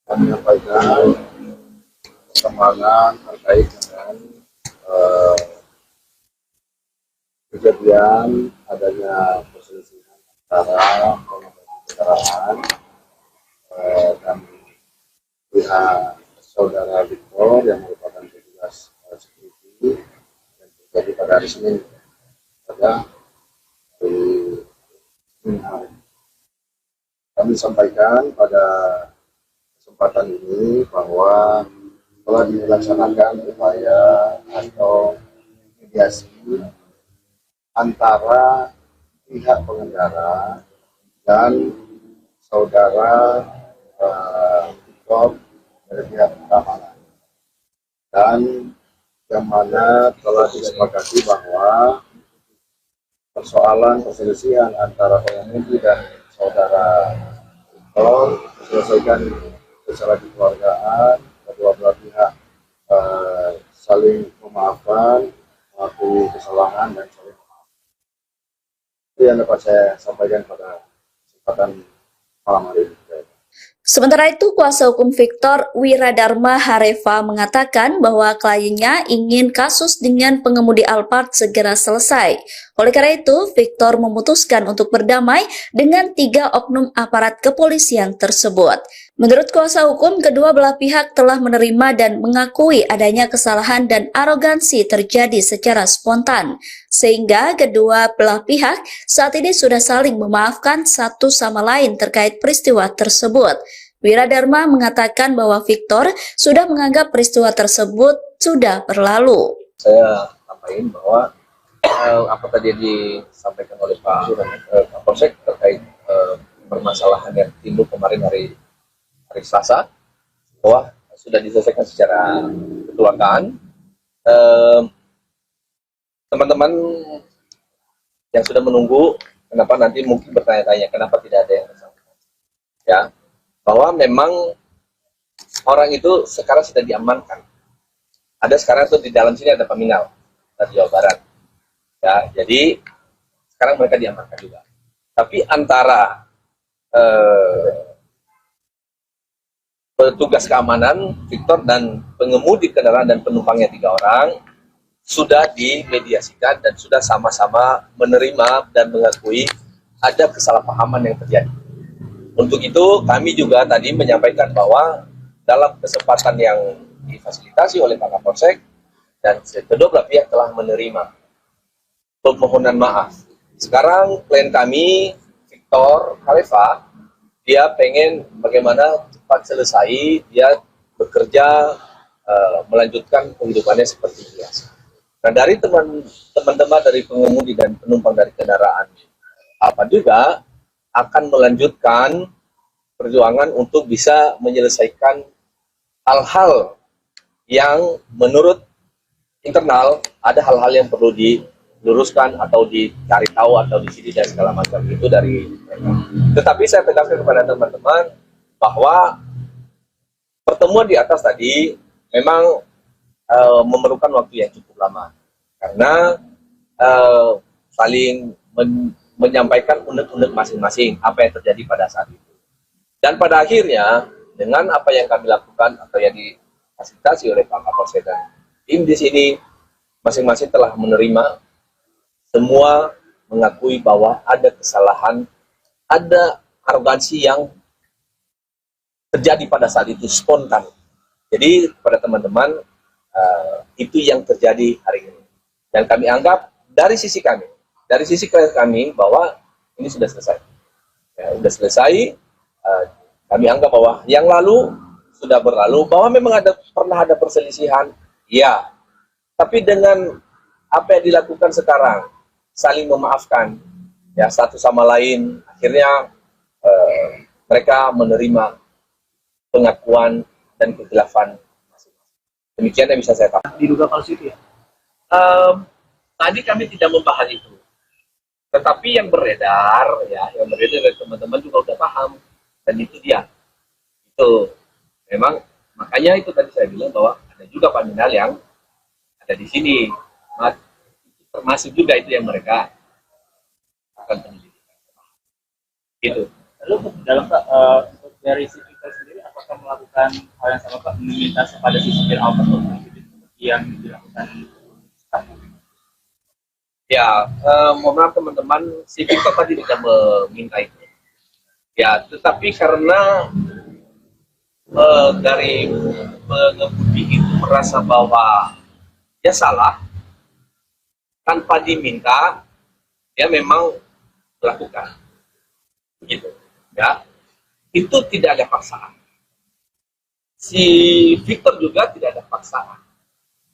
menyampaikan perkembangan terkait dengan kejadian adanya perselisihan antara pengemudi kendaraan dan pihak saudara Victor yang merupakan petugas security yang terjadi pada hari Senin pada hari Senin hari. Kami sampaikan pada kesempatan ini bahwa telah dilaksanakan upaya atau mediasi antara pihak pengendara dan saudara Victor dari pihak keamanan, dan yang mana telah disepakati bahwa persoalan perselisihan antara pengemudi dan saudara Victor diselesaikan secara kekeluargaan, kedua belah pihak saling memaafkan, mengakui kesalahan dan saling memaafkan. Itu yang dapat saya sampaikan pada kesempatan malam hari ini. Sementara itu, kuasa hukum Victor Wiradharma Hareva mengatakan bahwa kliennya ingin kasus dengan pengemudi Alphard segera selesai. Oleh karena itu, Victor memutuskan untuk berdamai dengan 3 oknum aparat kepolisian tersebut. Menurut kuasa hukum, kedua belah pihak telah menerima dan mengakui adanya kesalahan dan arogansi terjadi secara spontan, sehingga kedua belah pihak saat ini sudah saling memaafkan satu sama lain terkait peristiwa tersebut. Wiradharma mengatakan bahwa Victor sudah menganggap peristiwa tersebut sudah berlalu. Saya sampaikan bahwa apa tadi yang disampaikan oleh Pak Kapolsek terkait permasalahan yang timbul kemarin hari Selasa, bahwa sudah diselesaikan secara kekeluargaan. Teman-teman yang sudah menunggu, kenapa nanti mungkin bertanya-tanya kenapa tidak ada yang bersangkutan, ya, bahwa memang orang itu sekarang sudah diamankan. Ada sekarang tuh di dalam sini ada peminal dari Jawa Barat, ya, jadi sekarang mereka diamankan juga. Tapi antara petugas keamanan Victor dan pengemudi kendaraan dan penumpangnya 3 orang sudah dimediasikan dan sudah sama-sama menerima dan mengakui ada kesalahpahaman yang terjadi. Untuk itu kami juga tadi menyampaikan bahwa dalam kesempatan yang difasilitasi oleh Pak Kapolsek dan kedua belah pihak telah menerima permohonan maaf. Sekarang klien kami Victor Hareva, dia pengen bagaimana cepat selesai, dia bekerja, melanjutkan kehidupannya seperti biasa. Nah, dari teman-teman dari pengemudi dan penumpang dari kendaraan apa juga akan melanjutkan perjuangan untuk bisa menyelesaikan hal-hal yang menurut internal ada hal-hal yang perlu diluruskan atau dicari tahu atau disini dan segala macam itu dari mereka. Tetapi saya tegaskan kepada teman-teman bahwa pertemuan di atas tadi memang memerlukan waktu yang cukup lama karena saling menyampaikan unek-unek masing-masing apa yang terjadi pada saat itu. Dan pada akhirnya dengan apa yang kami lakukan atau yang difasilitasi oleh Pak Kapolsek dan tim di sini masing-masing telah menerima, semua mengakui bahwa ada kesalahan, ada arogansi yang terjadi pada saat itu spontan. Jadi kepada teman-teman itu yang terjadi hari ini. Dan kami anggap dari sisi kami, dari sisi klien kami bahwa ini sudah selesai. Ya, sudah selesai. Kami anggap bahwa yang lalu sudah berlalu, bahwa memang pernah ada perselisihan, ya. Tapi dengan apa yang dilakukan sekarang, saling memaafkan, ya, satu sama lain, akhirnya mereka menerima pengakuan dan kekhilafan masing-masing. Demikian yang bisa saya katakan. Diduga palsu itu ya? Tadi kami tidak membahas itu, tetapi yang beredar, ya, yang beredar dari teman-teman juga udah paham, dan itu dia. Itu memang makanya itu tadi saya bilang bahwa ada juga paminal yang ada di sini, termasuk juga itu yang mereka akan penyelidikan. Gitu. Lalu dalam dari si Victor sendiri apakah melakukan hal yang sama Pak, meminta kepada si supir Alphard untuk mengikuti seperti yang dilakukan staff? Ya, mohon maaf teman-teman, si Victor tadi tidak meminta itu. Ya, tetapi karena dari pengemudi itu merasa bahwa dia salah, tanpa diminta, dia memang melakukan. Begitu. Ya, itu tidak ada paksaan. Si Victor juga tidak ada paksaan.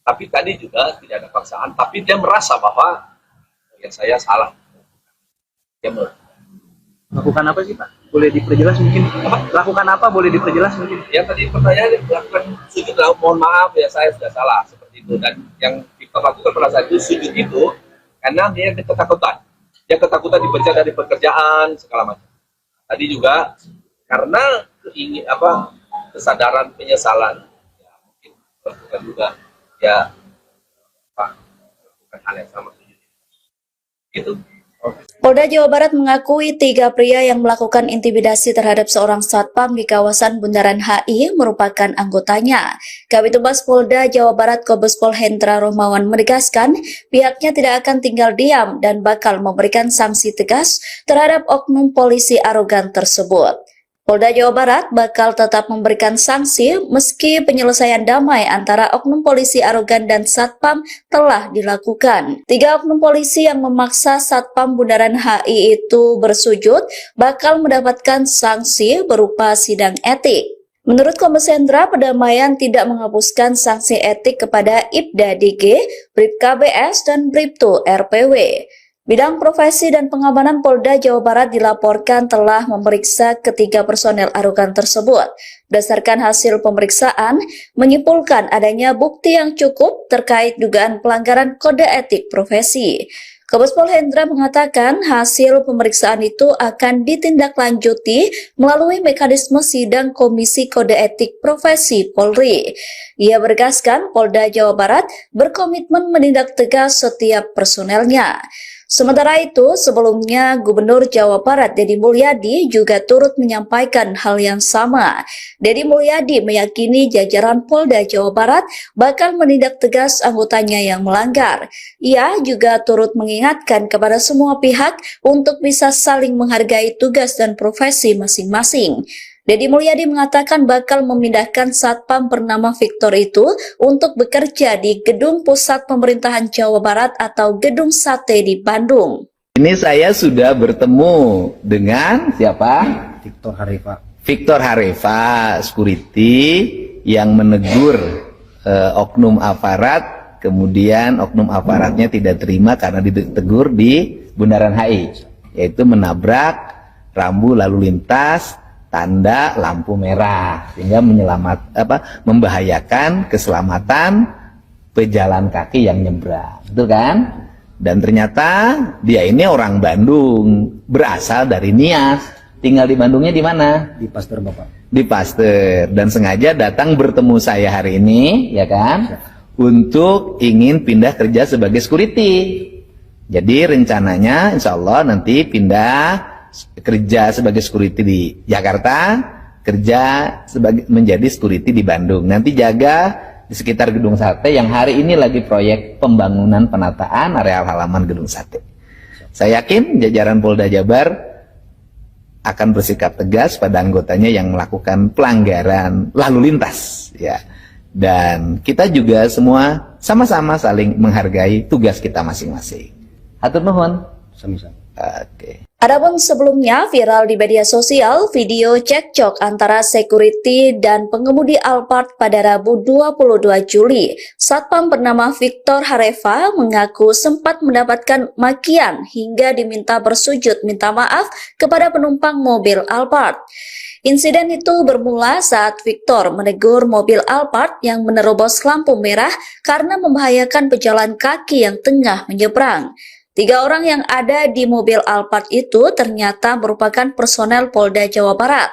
Tapi tadi juga tidak ada paksaan, tapi dia merasa bahwa ya saya salah. Dia Lakukan apa sih Pak? Boleh diperjelas mungkin? Apa? Lakukan apa? Boleh diperjelas mungkin? ya tadi pertanyaan lakukan sujud, mohon maaf ya saya sudah salah seperti itu. Dan yang Victor lakukan pada saat itu sujud itu karena dia ketakutan. Dia ketakutan dipecat dari pekerjaan segala macam. Tadi juga karena kesadaran penyesalan, ya mungkin lakukan juga ya lakukan hal yang sama. Gitu. Polda Jawa Barat mengakui 3 pria yang melakukan intimidasi terhadap seorang satpam di kawasan Bundaran HI merupakan anggotanya. Kabid Humas Polda Jawa Barat Kombes Pol Hendra Rohmawan menegaskan pihaknya tidak akan tinggal diam dan bakal memberikan sanksi tegas terhadap oknum polisi arogan tersebut. Polda Jawa Barat bakal tetap memberikan sanksi meski penyelesaian damai antara oknum polisi arogan dan satpam telah dilakukan. 3 oknum polisi yang memaksa satpam Bundaran HI itu bersujud bakal mendapatkan sanksi berupa sidang etik. Menurut Kombes Hendra, pendamaian tidak menghapuskan sanksi etik kepada Ibda DG, Bribka BS, dan Bribtu RPW. Bidang Profesi dan Pengamanan Polda Jawa Barat dilaporkan telah memeriksa ketiga personel arogan tersebut. Berdasarkan hasil pemeriksaan, menyimpulkan adanya bukti yang cukup terkait dugaan pelanggaran kode etik profesi. Kombes Pol Hendra mengatakan hasil pemeriksaan itu akan ditindaklanjuti melalui mekanisme sidang Komisi Kode Etik Profesi Polri. Ia menegaskan Polda Jawa Barat berkomitmen menindak tegas setiap personelnya. Sementara itu, sebelumnya Gubernur Jawa Barat Deddy Mulyadi juga turut menyampaikan hal yang sama. Deddy Mulyadi meyakini jajaran Polda Jawa Barat bakal menindak tegas anggotanya yang melanggar. Ia juga turut mengingatkan kepada semua pihak untuk bisa saling menghargai tugas dan profesi masing-masing. Deddy Mulyadi mengatakan bakal memindahkan satpam bernama Victor itu untuk bekerja di Gedung Pusat Pemerintahan Jawa Barat atau Gedung Sate di Bandung. Ini saya sudah bertemu dengan siapa? Victor Harifa. Victor Harifa, security yang menegur oknum aparat, kemudian oknum aparatnya tidak terima karena ditegur di Bundaran HI, yaitu menabrak rambu lalu lintas tanda lampu merah sehingga membahayakan keselamatan pejalan kaki yang nyebrang, betul kan? Dan ternyata dia ini orang Bandung, berasal dari Nias, tinggal di Bandungnya di mana? Di Pasteur Bapak. Di Pasteur, dan sengaja datang bertemu saya hari ini, ya kan? Untuk ingin pindah kerja sebagai security. Jadi rencananya insya Allah nanti pindah kerja sebagai security di Jakarta, kerja menjadi security di Bandung. Nanti jaga di sekitar Gedung Sate yang hari ini lagi proyek pembangunan penataan areal halaman Gedung Sate. Saya yakin jajaran Polda Jabar akan bersikap tegas pada anggotanya yang melakukan pelanggaran lalu lintas, ya. Dan kita juga semua sama-sama saling menghargai tugas kita masing-masing. Hatur nuhun. Sama-sama. Oke. Adapun sebelumnya viral di media sosial video cekcok antara security dan pengemudi Alphard pada Rabu 22 Juli. Satpam bernama Victor Harifa mengaku sempat mendapatkan makian hingga diminta bersujud minta maaf kepada penumpang mobil Alphard. Insiden itu bermula saat Victor menegur mobil Alphard yang menerobos lampu merah karena membahayakan pejalan kaki yang tengah menyeberang. 3 orang yang ada di mobil Alphard itu ternyata merupakan personel Polda Jawa Barat.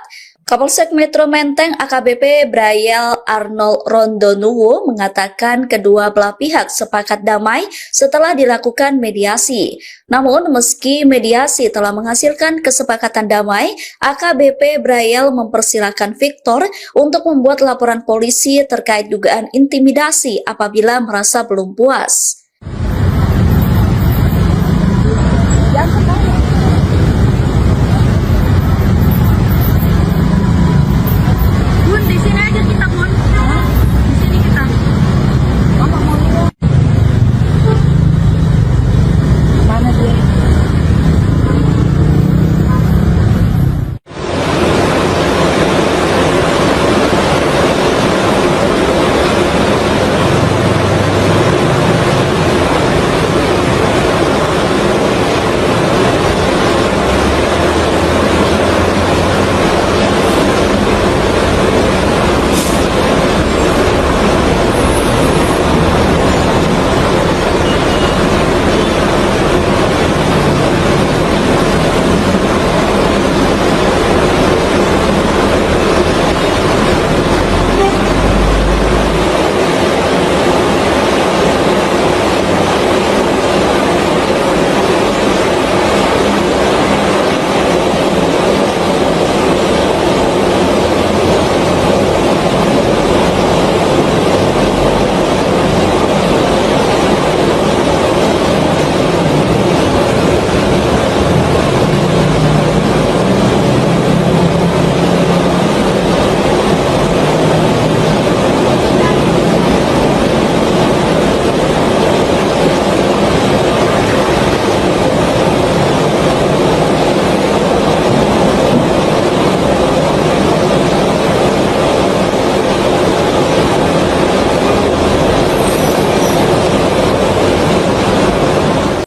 Kapolsek Metro Menteng AKBP Brayel Arnold Rondonuwo mengatakan kedua belah pihak sepakat damai setelah dilakukan mediasi. Namun meski mediasi telah menghasilkan kesepakatan damai, AKBP Brayel mempersilahkan Victor untuk membuat laporan polisi terkait dugaan intimidasi apabila merasa belum puas. Bun, di sini aja kita, Bun. Di sini kita. Mana dia?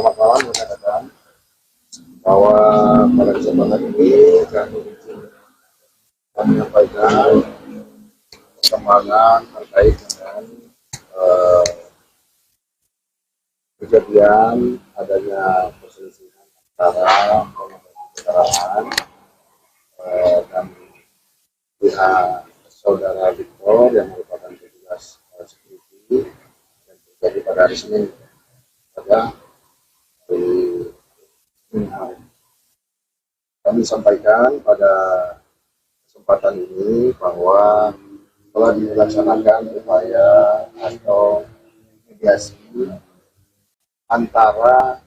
Kawan-kawan mengatakan bahwa pada kesempatan ini kami menyampaikan perkembangan terkait dengan kejadian adanya perselisihan antara pengemudi kendaraan dan pihak saudara Victor yang merupakan petugas security yang terjadi pada hari Senin pada kami sampaikan pada kesempatan ini bahwa telah dilaksanakan upaya atau mediasi antara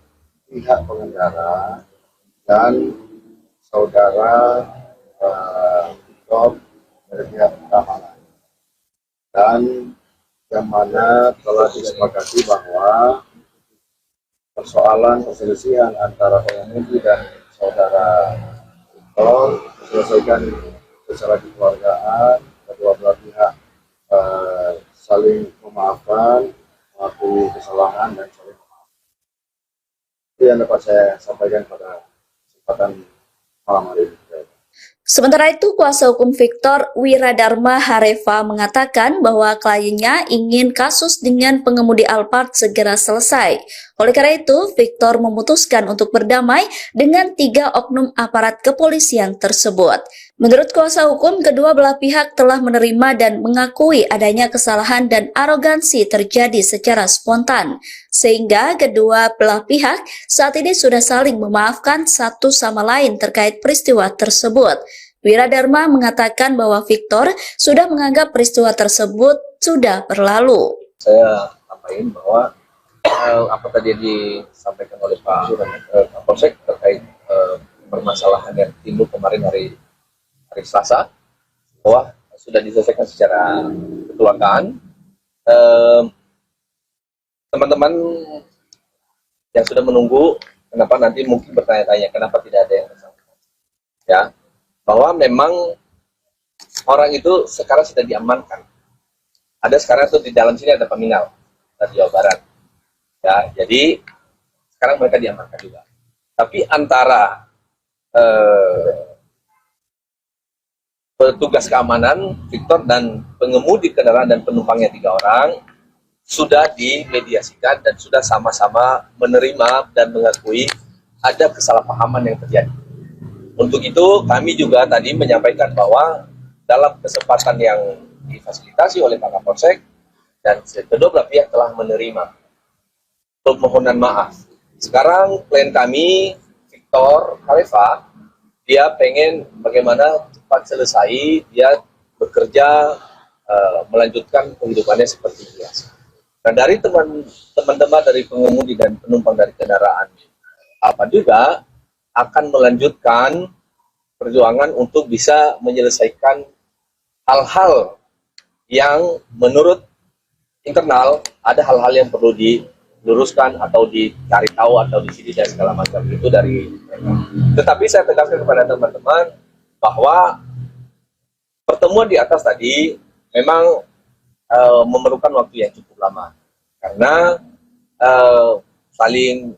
pihak pengendara dan saudara Victor dari pihak keamanan, dan yang mana telah disepakati bahwa persoalan perselisihan antara pengemudi dan saudara Victor diselesaikan secara kekeluargaan, kedua belah pihak saling memaafkan, mengakui kesalahan dan saling memaafkan. Itu yang dapat saya sampaikan pada kesempatan malam hari ini. Sementara itu, kuasa hukum Victor Wiradharma Hareva mengatakan bahwa kliennya ingin kasus dengan pengemudi Alphard segera selesai. Oleh karena itu, Victor memutuskan untuk berdamai dengan 3 oknum aparat kepolisian tersebut. Menurut kuasa hukum, kedua belah pihak telah menerima dan mengakui adanya kesalahan dan arogansi terjadi secara spontan, sehingga kedua belah pihak saat ini sudah saling memaafkan satu sama lain terkait peristiwa tersebut. Wiradharma mengatakan bahwa Victor sudah menganggap peristiwa tersebut sudah berlalu. Saya sampaikan bahwa apa tadi yang disampaikan oleh Pak Kapolsek terkait permasalahan yang timbul kemarin hari Selasa, bahwa sudah diselesaikan secara kekeluargaan. Teman-teman yang sudah menunggu, kenapa nanti mungkin bertanya-tanya kenapa tidak ada yang bersangkutan, ya, bahwa memang orang itu sekarang sudah diamankan. Ada sekarang tuh di dalam sini ada peminal dari Jawa Barat, ya, jadi sekarang mereka diamankan juga. Tapi antara petugas keamanan Victor dan pengemudi kendaraan dan penumpangnya 3 orang sudah dimediasikan dan sudah sama-sama menerima dan mengakui ada kesalahpahaman yang terjadi. Untuk itu kami juga tadi menyampaikan bahwa dalam kesempatan yang difasilitasi oleh Pak Kapolsek dan kedua belah pihak telah menerima permohonan maaf. Sekarang klien kami Victor Harifa, dia pengen bagaimana cepat selesai, dia bekerja melanjutkan kehidupannya seperti biasa. Nah, dari teman-teman dari pengemudi dan penumpang dari kendaraan apa juga akan melanjutkan perjuangan untuk bisa menyelesaikan hal-hal yang menurut internal ada hal-hal yang perlu diluruskan atau dicari tahu atau disini dan segala macam itu dari mereka. Tetapi saya tegaskan kepada teman-teman bahwa pertemuan di atas tadi memang memerlukan waktu yang cukup lama karena saling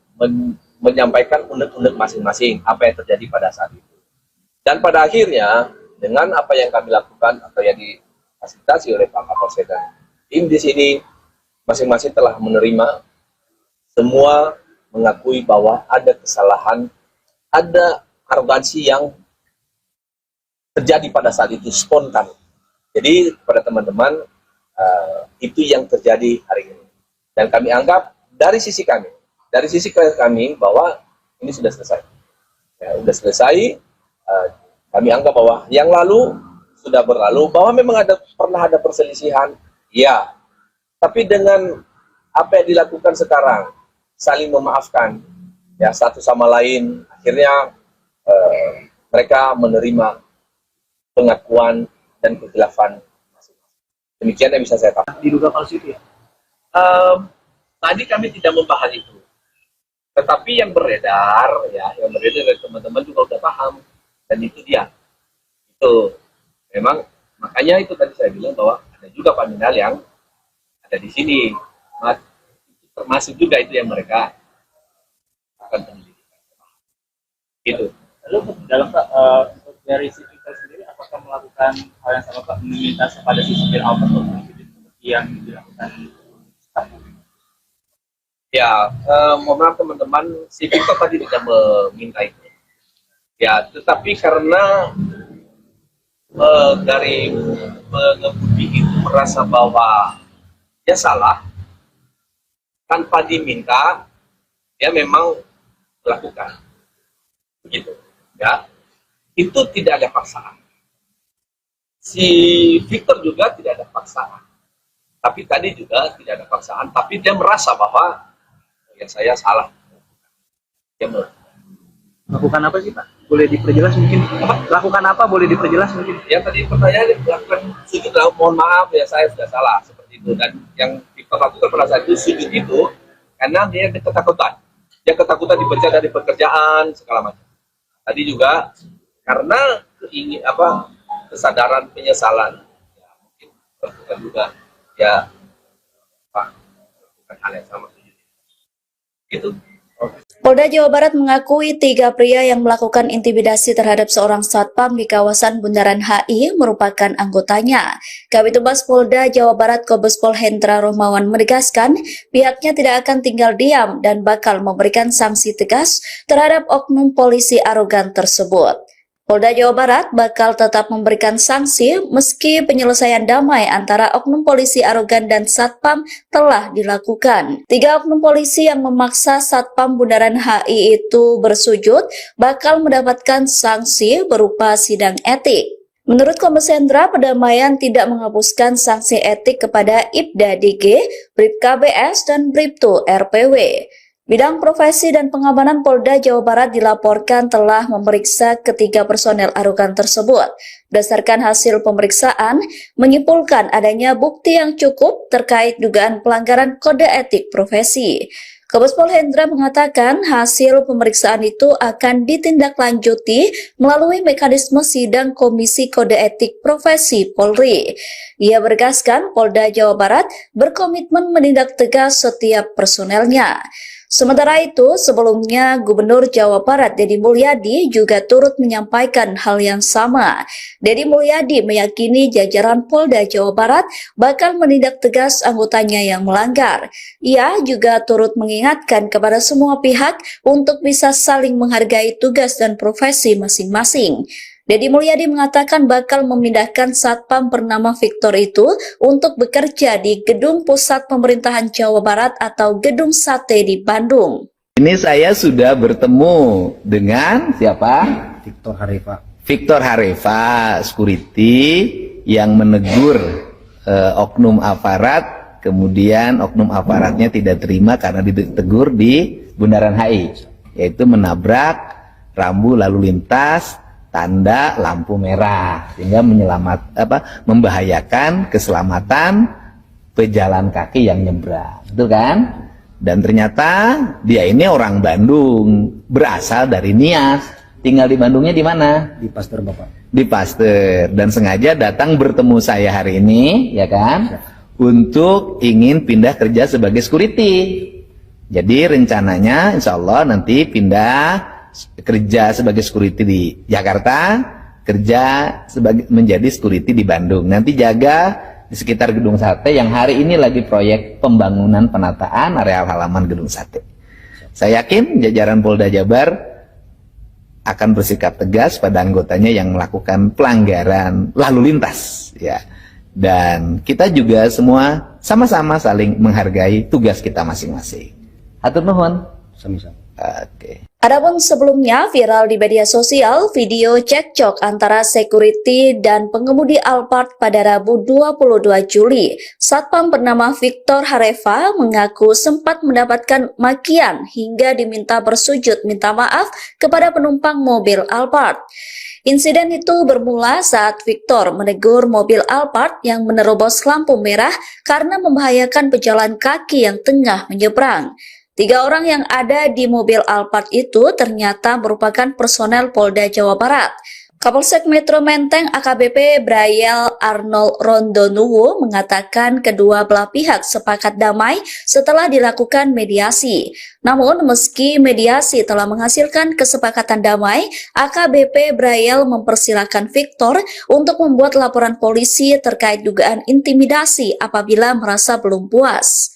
menyampaikan unek-unek masing-masing apa yang terjadi pada saat itu. Dan pada akhirnya dengan apa yang kami lakukan atau yang difasilitasi oleh Pak Kapolsek dan tim di sini masing-masing telah menerima, semua mengakui bahwa ada kesalahan, ada arogansi yang terjadi pada saat itu spontan. Jadi kepada teman-teman itu yang terjadi hari ini. Dan kami anggap dari sisi kami bahwa ini sudah selesai. Ya, sudah selesai. Kami anggap bahwa yang lalu sudah berlalu, bahwa memang pernah ada perselisihan, ya. Tapi dengan apa yang dilakukan sekarang, saling memaafkan, ya satu sama lain, akhirnya mereka menerima pengakuan dan kekhilafan masing-masing. Demikian yang bisa saya katakan. Diduga palsu itu ya? Tadi kami tidak membahas itu, tetapi yang beredar dari teman-teman juga udah paham, dan itu dia. Itu memang makanya itu tadi saya bilang bahwa ada juga paminal yang ada di sini, termasuk juga itu yang mereka akan penyelidikan. Gitu. Lalu dalam dari sisi kita sendiri, apakah melakukan hal yang sama Pak, meminta kepada si supir Alphard seperti yang dilakukan? Ya, mohon maaf teman-teman, si Victor tadi tidak meminta itu. Ya, tetapi karena dari pengemudi itu merasa bahwa dia salah, tanpa diminta, dia memang melakukan. Begitu. Ya, itu tidak ada paksaan. Si Victor juga tidak ada paksaan. Tapi tadi juga tidak ada paksaan, tapi dia merasa bahwa ya saya salah. Dia Lakukan apa sih Pak? Boleh diperjelas mungkin? Lakukan apa? Boleh diperjelas mungkin? Ya tadi pertanyaan lakukan sujud lah, mohon maaf ya saya sudah salah seperti itu. Dan yang Victor lakukan pada saat itu sujud itu karena dia ketakutan. Dia ketakutan dipecat dari pekerjaan segala macam. Tadi juga karena kesadaran penyesalan. Ya, mungkin lakukan juga ya Pak lakukan hal yang sama. Gitu. Polda Jawa Barat mengakui 3 pria yang melakukan intimidasi terhadap seorang satpam di kawasan Bundaran HI merupakan anggotanya. Kabid Humas Polda Jawa Barat Kombespol Hendra Rohmawan menegaskan pihaknya tidak akan tinggal diam dan bakal memberikan sanksi tegas terhadap oknum polisi arogan tersebut. Polda Jawa Barat bakal tetap memberikan sanksi meski penyelesaian damai antara oknum polisi arogan dan satpam telah dilakukan. 3 oknum polisi yang memaksa satpam Bundaran HI itu bersujud bakal mendapatkan sanksi berupa sidang etik. Menurut Kombes Hendra, perdamaian tidak menghapuskan sanksi etik kepada Ibda DG, Brib KBS, dan Bribtu RPW. Bidang Profesi dan Pengamanan Polda Jawa Barat dilaporkan telah memeriksa ketiga personel arogan tersebut. Berdasarkan hasil pemeriksaan, menyimpulkan adanya bukti yang cukup terkait dugaan pelanggaran kode etik profesi. Kombespol Hendra mengatakan hasil pemeriksaan itu akan ditindaklanjuti melalui mekanisme sidang Komisi Kode Etik Profesi Polri. Ia bergaskan Polda Jawa Barat berkomitmen menindak tegas setiap personelnya. Sementara itu, sebelumnya Gubernur Jawa Barat Deddy Mulyadi juga turut menyampaikan hal yang sama. Deddy Mulyadi meyakini jajaran Polda Jawa Barat bakal menindak tegas anggotanya yang melanggar. Ia juga turut mengingatkan kepada semua pihak untuk bisa saling menghargai tugas dan profesi masing-masing. Deddy Mulyadi mengatakan bakal memindahkan satpam bernama Victor itu untuk bekerja di Gedung Pusat Pemerintahan Jawa Barat atau Gedung Sate di Bandung. Ini saya sudah bertemu dengan siapa? Victor Harefa. Victor Harefa, security yang menegur oknum aparat, kemudian oknum aparatnya tidak terima karena ditegur di Bundaran HI, yaitu menabrak rambu lalu lintas tanda lampu merah sehingga membahayakan keselamatan pejalan kaki yang nyebrang, betul kan? Dan ternyata dia ini orang Bandung, berasal dari Nias, tinggal di Bandungnya di mana? Di Pasteur Bapak. Di Pasteur, dan sengaja datang bertemu saya hari ini, ya kan? Untuk ingin pindah kerja sebagai security. Jadi rencananya insya Allah nanti pindah kerja sebagai security di Jakarta, kerja menjadi security di Bandung. Nanti jaga di sekitar Gedung Sate yang hari ini lagi proyek pembangunan penataan areal halaman Gedung Sate. Saya yakin jajaran Polda Jabar akan bersikap tegas pada anggotanya yang melakukan pelanggaran lalu lintas, ya. Dan kita juga semua sama-sama saling menghargai tugas kita masing-masing. Hatur nuhun. Sami-sami. Oke. Adapun sebelumnya viral di media sosial video cekcok antara security dan pengemudi Alphard pada Rabu 22 Juli. Satpam bernama Victor Harefa mengaku sempat mendapatkan makian hingga diminta bersujud minta maaf kepada penumpang mobil Alphard. Insiden itu bermula saat Victor menegur mobil Alphard yang menerobos lampu merah karena membahayakan pejalan kaki yang tengah menyeberang. 3 orang yang ada di mobil Alphard itu ternyata merupakan personel Polda Jawa Barat. Kapolsek Metro Menteng AKBP Brayel Arnold Rondonuwo mengatakan kedua belah pihak sepakat damai setelah dilakukan mediasi. Namun meski mediasi telah menghasilkan kesepakatan damai, AKBP Brayel mempersilahkan Victor untuk membuat laporan polisi terkait dugaan intimidasi apabila merasa belum puas.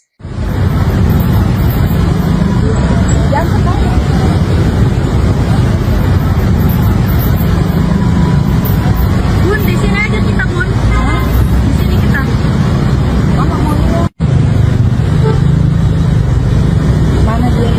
Bun, di sini aja kita, Bun. Di sini kita. Mana dia?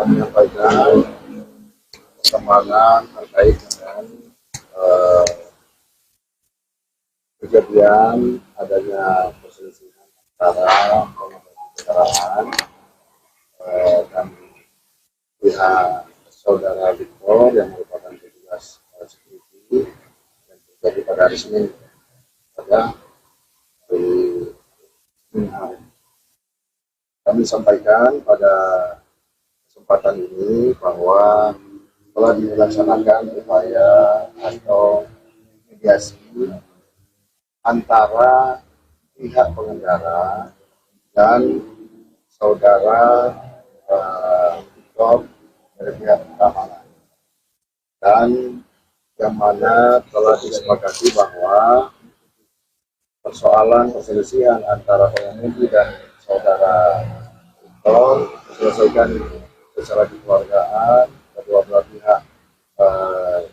menyampaikan perkembangan terkait dengan kejadian adanya perselisihan antara kendaraan dan pihak saudara Victor yang merupakan petugas security dan terjadi pada hari Senin pada hari dini hari. Kami sampaikan pada kesempatan ini bahwa telah dilaksanakan upaya atau mediasi antara pihak pengendara dan saudara Victor dari pihak keamanan, dan yang mana telah disepakati bahwa persoalan perselisihan antara pengemudi dan saudara Victor diselesaikan secara kekeluargaan, kedua belah pihak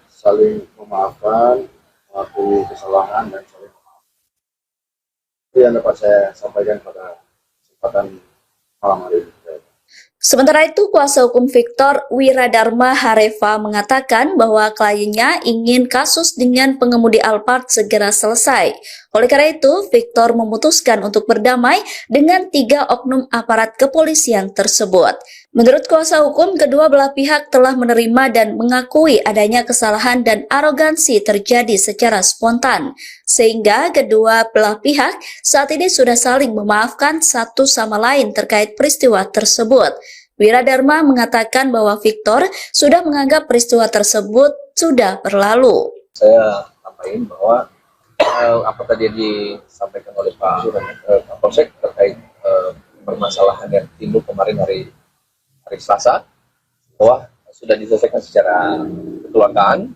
saling memaafkan, mengakui kesalahan dan saling memaafkan. Itu yang dapat saya sampaikan pada kesempatan malam hari ini. Sementara itu, kuasa hukum Victor, Wiradharma Harefa, mengatakan bahwa kliennya ingin kasus dengan pengemudi Alphard segera selesai. Oleh karena itu, Victor memutuskan untuk berdamai dengan 3 oknum aparat kepolisian tersebut. Menurut kuasa hukum, kedua belah pihak telah menerima dan mengakui adanya kesalahan dan arogansi terjadi secara spontan, sehingga kedua belah pihak saat ini sudah saling memaafkan satu sama lain terkait peristiwa tersebut. Wiradharma mengatakan bahwa Victor sudah menganggap peristiwa tersebut sudah berlalu. Saya sampaikan bahwa apa tadi yang disampaikan oleh Pak Kapolsek terkait permasalahan yang timbul kemarin hari Selasa, bahwa sudah diselesaikan secara kekeluargaan.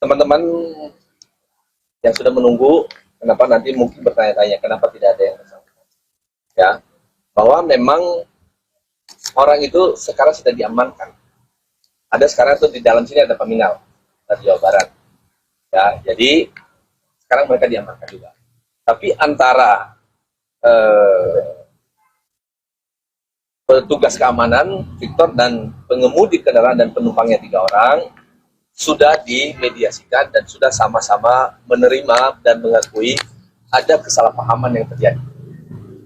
Teman-teman yang sudah menunggu, kenapa nanti mungkin bertanya-tanya kenapa tidak ada yang bersangkutan, ya, bahwa memang orang itu sekarang sudah diamankan. Ada sekarang itu di dalam sini ada peminal dari Jawa Barat, ya, jadi sekarang mereka diamankan juga. Tapi antara petugas keamanan Victor dan pengemudi kendaraan dan penumpangnya 3 orang sudah dimediasikan dan sudah sama-sama menerima dan mengakui ada kesalahpahaman yang terjadi.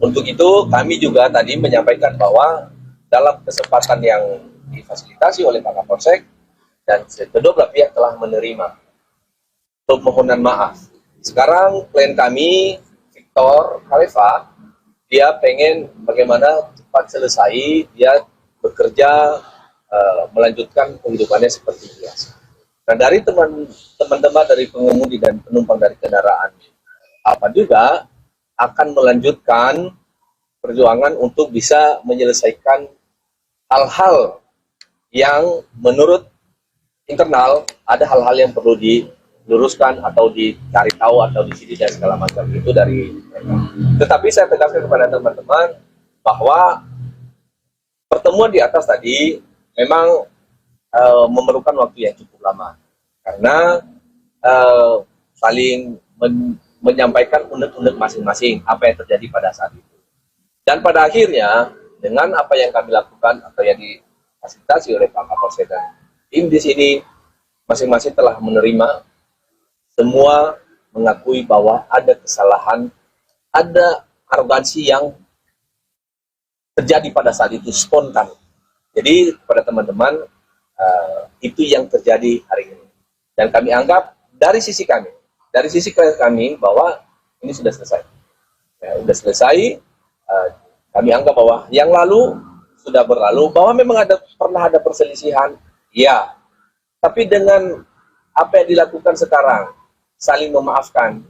Untuk itu kami juga tadi menyampaikan bahwa dalam kesempatan yang difasilitasi oleh Pak Kapolsek dan kedua belah pihak telah menerima permohonan maaf. Sekarang klien kami Victor Harefa, dia pengen bagaimana cepat selesai, dia bekerja, melanjutkan kehidupannya seperti biasa. Nah, dari teman-teman dari pengemudi dan penumpang dari kendaraan apa juga akan melanjutkan perjuangan untuk bisa menyelesaikan hal-hal yang menurut internal ada hal-hal yang perlu diluruskan atau dicari tahu atau disini dan segala macam itu dari mereka. Tetapi saya tegaskan kepada teman-teman bahwa pertemuan di atas tadi memang memerlukan waktu yang cukup lama karena saling menyampaikan unek-unek masing-masing apa yang terjadi pada saat itu. Dan pada akhirnya dengan apa yang kami lakukan atau yang difasilitasi oleh Pak Kapolsek dan tim di sini masing-masing telah menerima, semua mengakui bahwa ada kesalahan, ada arogansi yang terjadi pada saat itu spontan. Jadi kepada teman-teman itu yang terjadi hari ini. Dan kami anggap dari sisi kami bahwa ini sudah selesai. Ya, sudah selesai. Kami anggap bahwa yang lalu sudah berlalu, bahwa memang pernah ada perselisihan, ya. Tapi dengan apa yang dilakukan sekarang, saling memaafkan,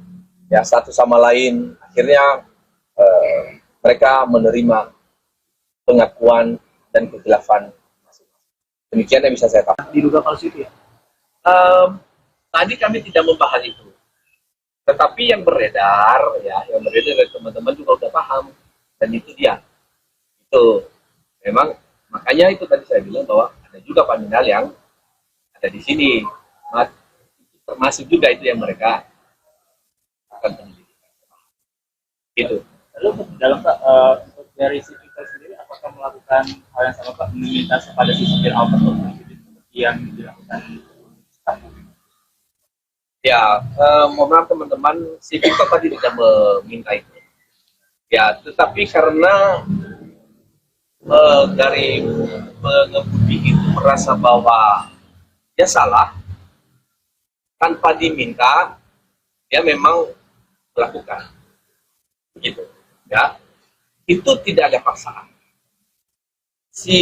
ya satu sama lain, akhirnya mereka menerima pengakuan dan kekhilafan masing-masing. Demikian yang bisa saya katakan. Diduga falsi itu ya? Tadi kami tidak membahas itu, tetapi yang beredar dari teman-teman juga sudah paham, dan itu dia. Itu memang makanya itu tadi saya bilang bahwa ada juga paminal yang ada di sini, termasuk juga itu yang mereka akan penyelidikan. Itu. Lalu dalam dari si Victor sendiri, apakah melakukan hal yang sama Pak, meminta kepada si supir Alphard seperti yang dilakukan? Ya, mohon maaf teman-teman, si Victor tadi tidak meminta itu. Ya, tetapi karena dari pengemudi itu merasa bahwa dia salah, tanpa diminta, dia memang melakukan. begitu ya. Itu tidak ada paksaan. Si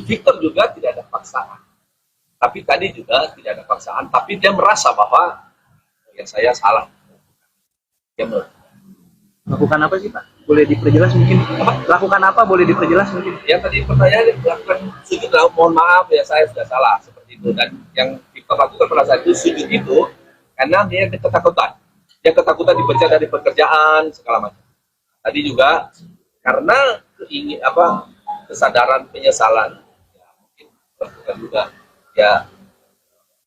Victor juga tidak ada paksaan, tapi tadi juga tidak ada paksaan, tapi dia merasa bahwa ya saya salah. Dia Lakukan apa sih Pak? Boleh diperjelas mungkin? Lakukan apa? Boleh diperjelas mungkin? yang tadi pertanyaan lakukan sujud, mohon maaf ya saya sudah salah seperti itu. Dan yang Victor lakukan pada saat itu sujud itu karena dia ketakutan. Dia ketakutan dipecat dari pekerjaan segala macam. Tadi juga karena kesadaran penyesalan, ya, mungkin lakukan juga ya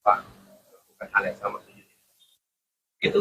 lakukan hal yang sama sujud. Itu.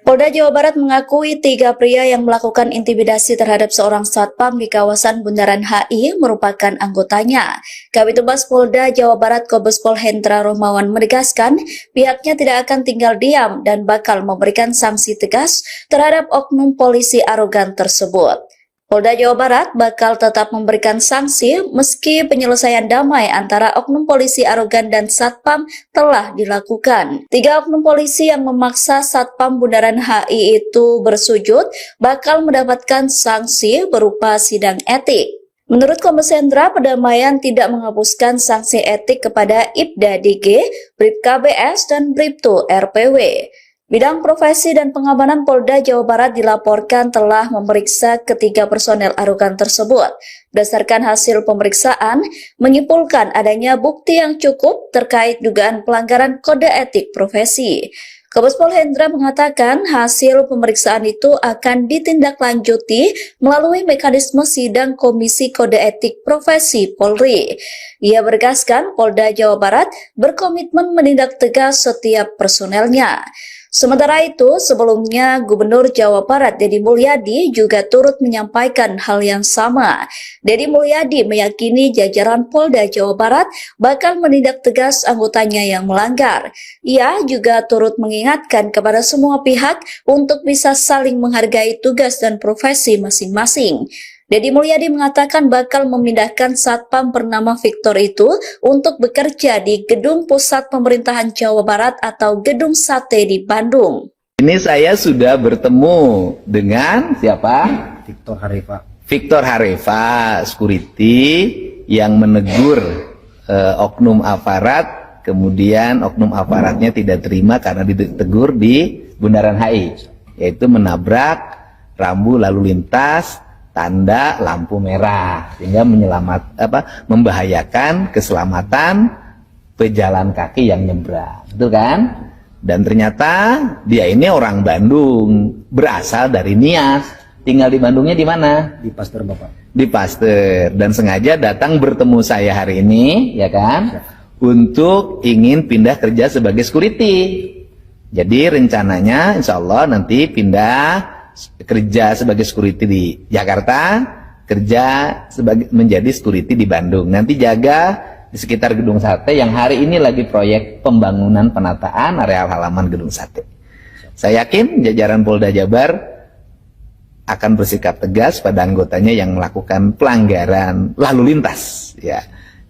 Polda Jawa Barat mengakui 3 pria yang melakukan intimidasi terhadap seorang satpam di kawasan Bundaran HI merupakan anggotanya. Kabitumas Polda Jawa Barat Kombes Pol Hendra Rohmawan menegaskan pihaknya tidak akan tinggal diam dan bakal memberikan sanksi tegas terhadap oknum polisi arogan tersebut. Polda Jawa Barat bakal tetap memberikan sanksi meski penyelesaian damai antara oknum polisi arogan dan satpam telah dilakukan. 3 oknum polisi yang memaksa satpam Bundaran HI itu bersujud bakal mendapatkan sanksi berupa sidang etik. Menurut Kombes Hendra, perdamaian tidak menghapuskan sanksi etik kepada Ibda DG, Bribka BS, dan Bribtu RPW. Bidang Profesi dan Pengamanan Polda Jawa Barat dilaporkan telah memeriksa ketiga personel arogan tersebut. Berdasarkan hasil pemeriksaan, menyimpulkan adanya bukti yang cukup terkait dugaan pelanggaran kode etik profesi. Kombes Pol Hendra mengatakan hasil pemeriksaan itu akan ditindaklanjuti melalui mekanisme sidang Komisi Kode Etik Profesi Polri. Ia menegaskan Polda Jawa Barat berkomitmen menindak tegas setiap personelnya. Sementara itu, sebelumnya Gubernur Jawa Barat Deddy Mulyadi juga turut menyampaikan hal yang sama. Deddy Mulyadi meyakini jajaran Polda Jawa Barat bakal menindak tegas anggotanya yang melanggar. Ia juga turut mengingatkan kepada semua pihak untuk bisa saling menghargai tugas dan profesi masing-masing. Deddy Mulyadi mengatakan bakal memindahkan satpam bernama Victor itu untuk bekerja di Gedung Pusat Pemerintahan Jawa Barat atau Gedung Sate di Bandung. Ini saya sudah bertemu dengan siapa? Victor Harifa. Victor Harifa, security yang menegur oknum aparat, kemudian oknum aparatnya tidak terima karena ditegur di Bundaran HI, yaitu menabrak rambu lalu lintas tanda lampu merah sehingga membahayakan keselamatan pejalan kaki yang nyebrang, betul kan? Dan ternyata dia ini orang Bandung, berasal dari Nias, tinggal di Bandungnya di mana? Di Pasteur Bapak. Di Pasteur, dan sengaja datang bertemu saya hari ini, ya kan? Untuk ingin pindah kerja sebagai security. Jadi rencananya insya Allah nanti pindah kerja sebagai security di Jakarta, kerja menjadi security di Bandung. Nanti jaga di sekitar Gedung Sate yang hari ini lagi proyek pembangunan penataan areal halaman Gedung Sate. Saya yakin jajaran Polda Jabar akan bersikap tegas pada anggotanya yang melakukan pelanggaran lalu lintas, ya.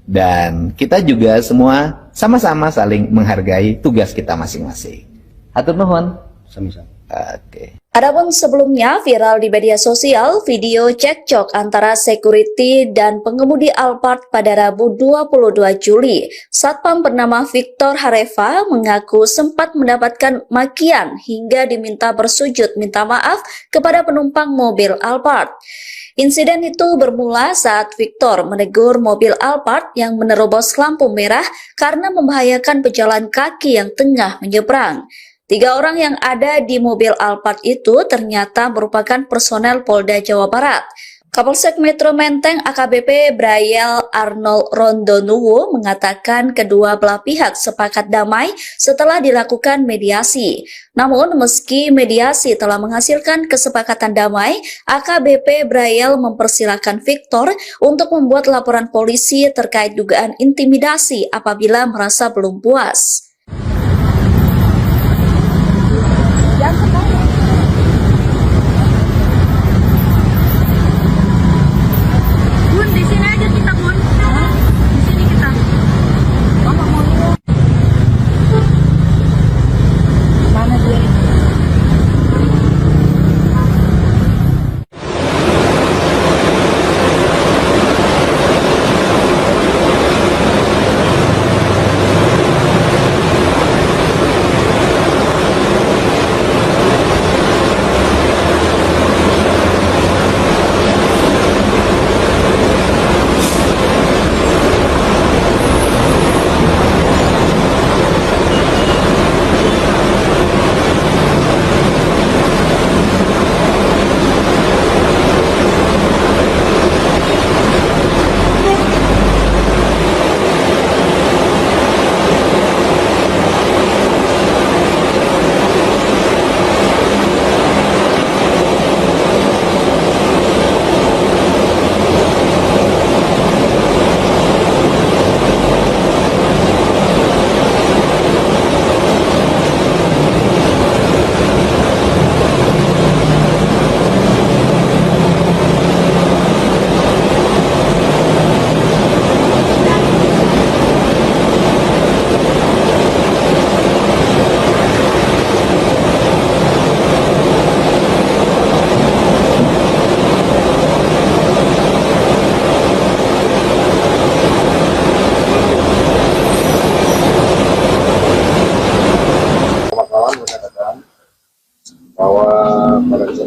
Dan kita juga semua sama-sama saling menghargai tugas kita masing-masing. Hatur nuhun. Sami-sami. Oke. Adapun sebelumnya viral di media sosial video cekcok antara security dan pengemudi Alphard pada Rabu 22 Juli. Satpam bernama Victor Harifa mengaku sempat mendapatkan makian hingga diminta bersujud minta maaf kepada penumpang mobil Alphard. Insiden itu bermula saat Victor menegur mobil Alphard yang menerobos lampu merah karena membahayakan pejalan kaki yang tengah menyeberang. 3 orang yang ada di mobil Alphard itu ternyata merupakan personel Polda Jawa Barat. Kapolsek Metro Menteng AKBP Brayel Arnold Rondonuwu mengatakan kedua belah pihak sepakat damai setelah dilakukan mediasi. Namun meski mediasi telah menghasilkan kesepakatan damai, AKBP Brayel mempersilahkan Victor untuk membuat laporan polisi terkait dugaan intimidasi apabila merasa belum puas. Bun, di sini aja kita, Bun. Di sini kita. Mana dia?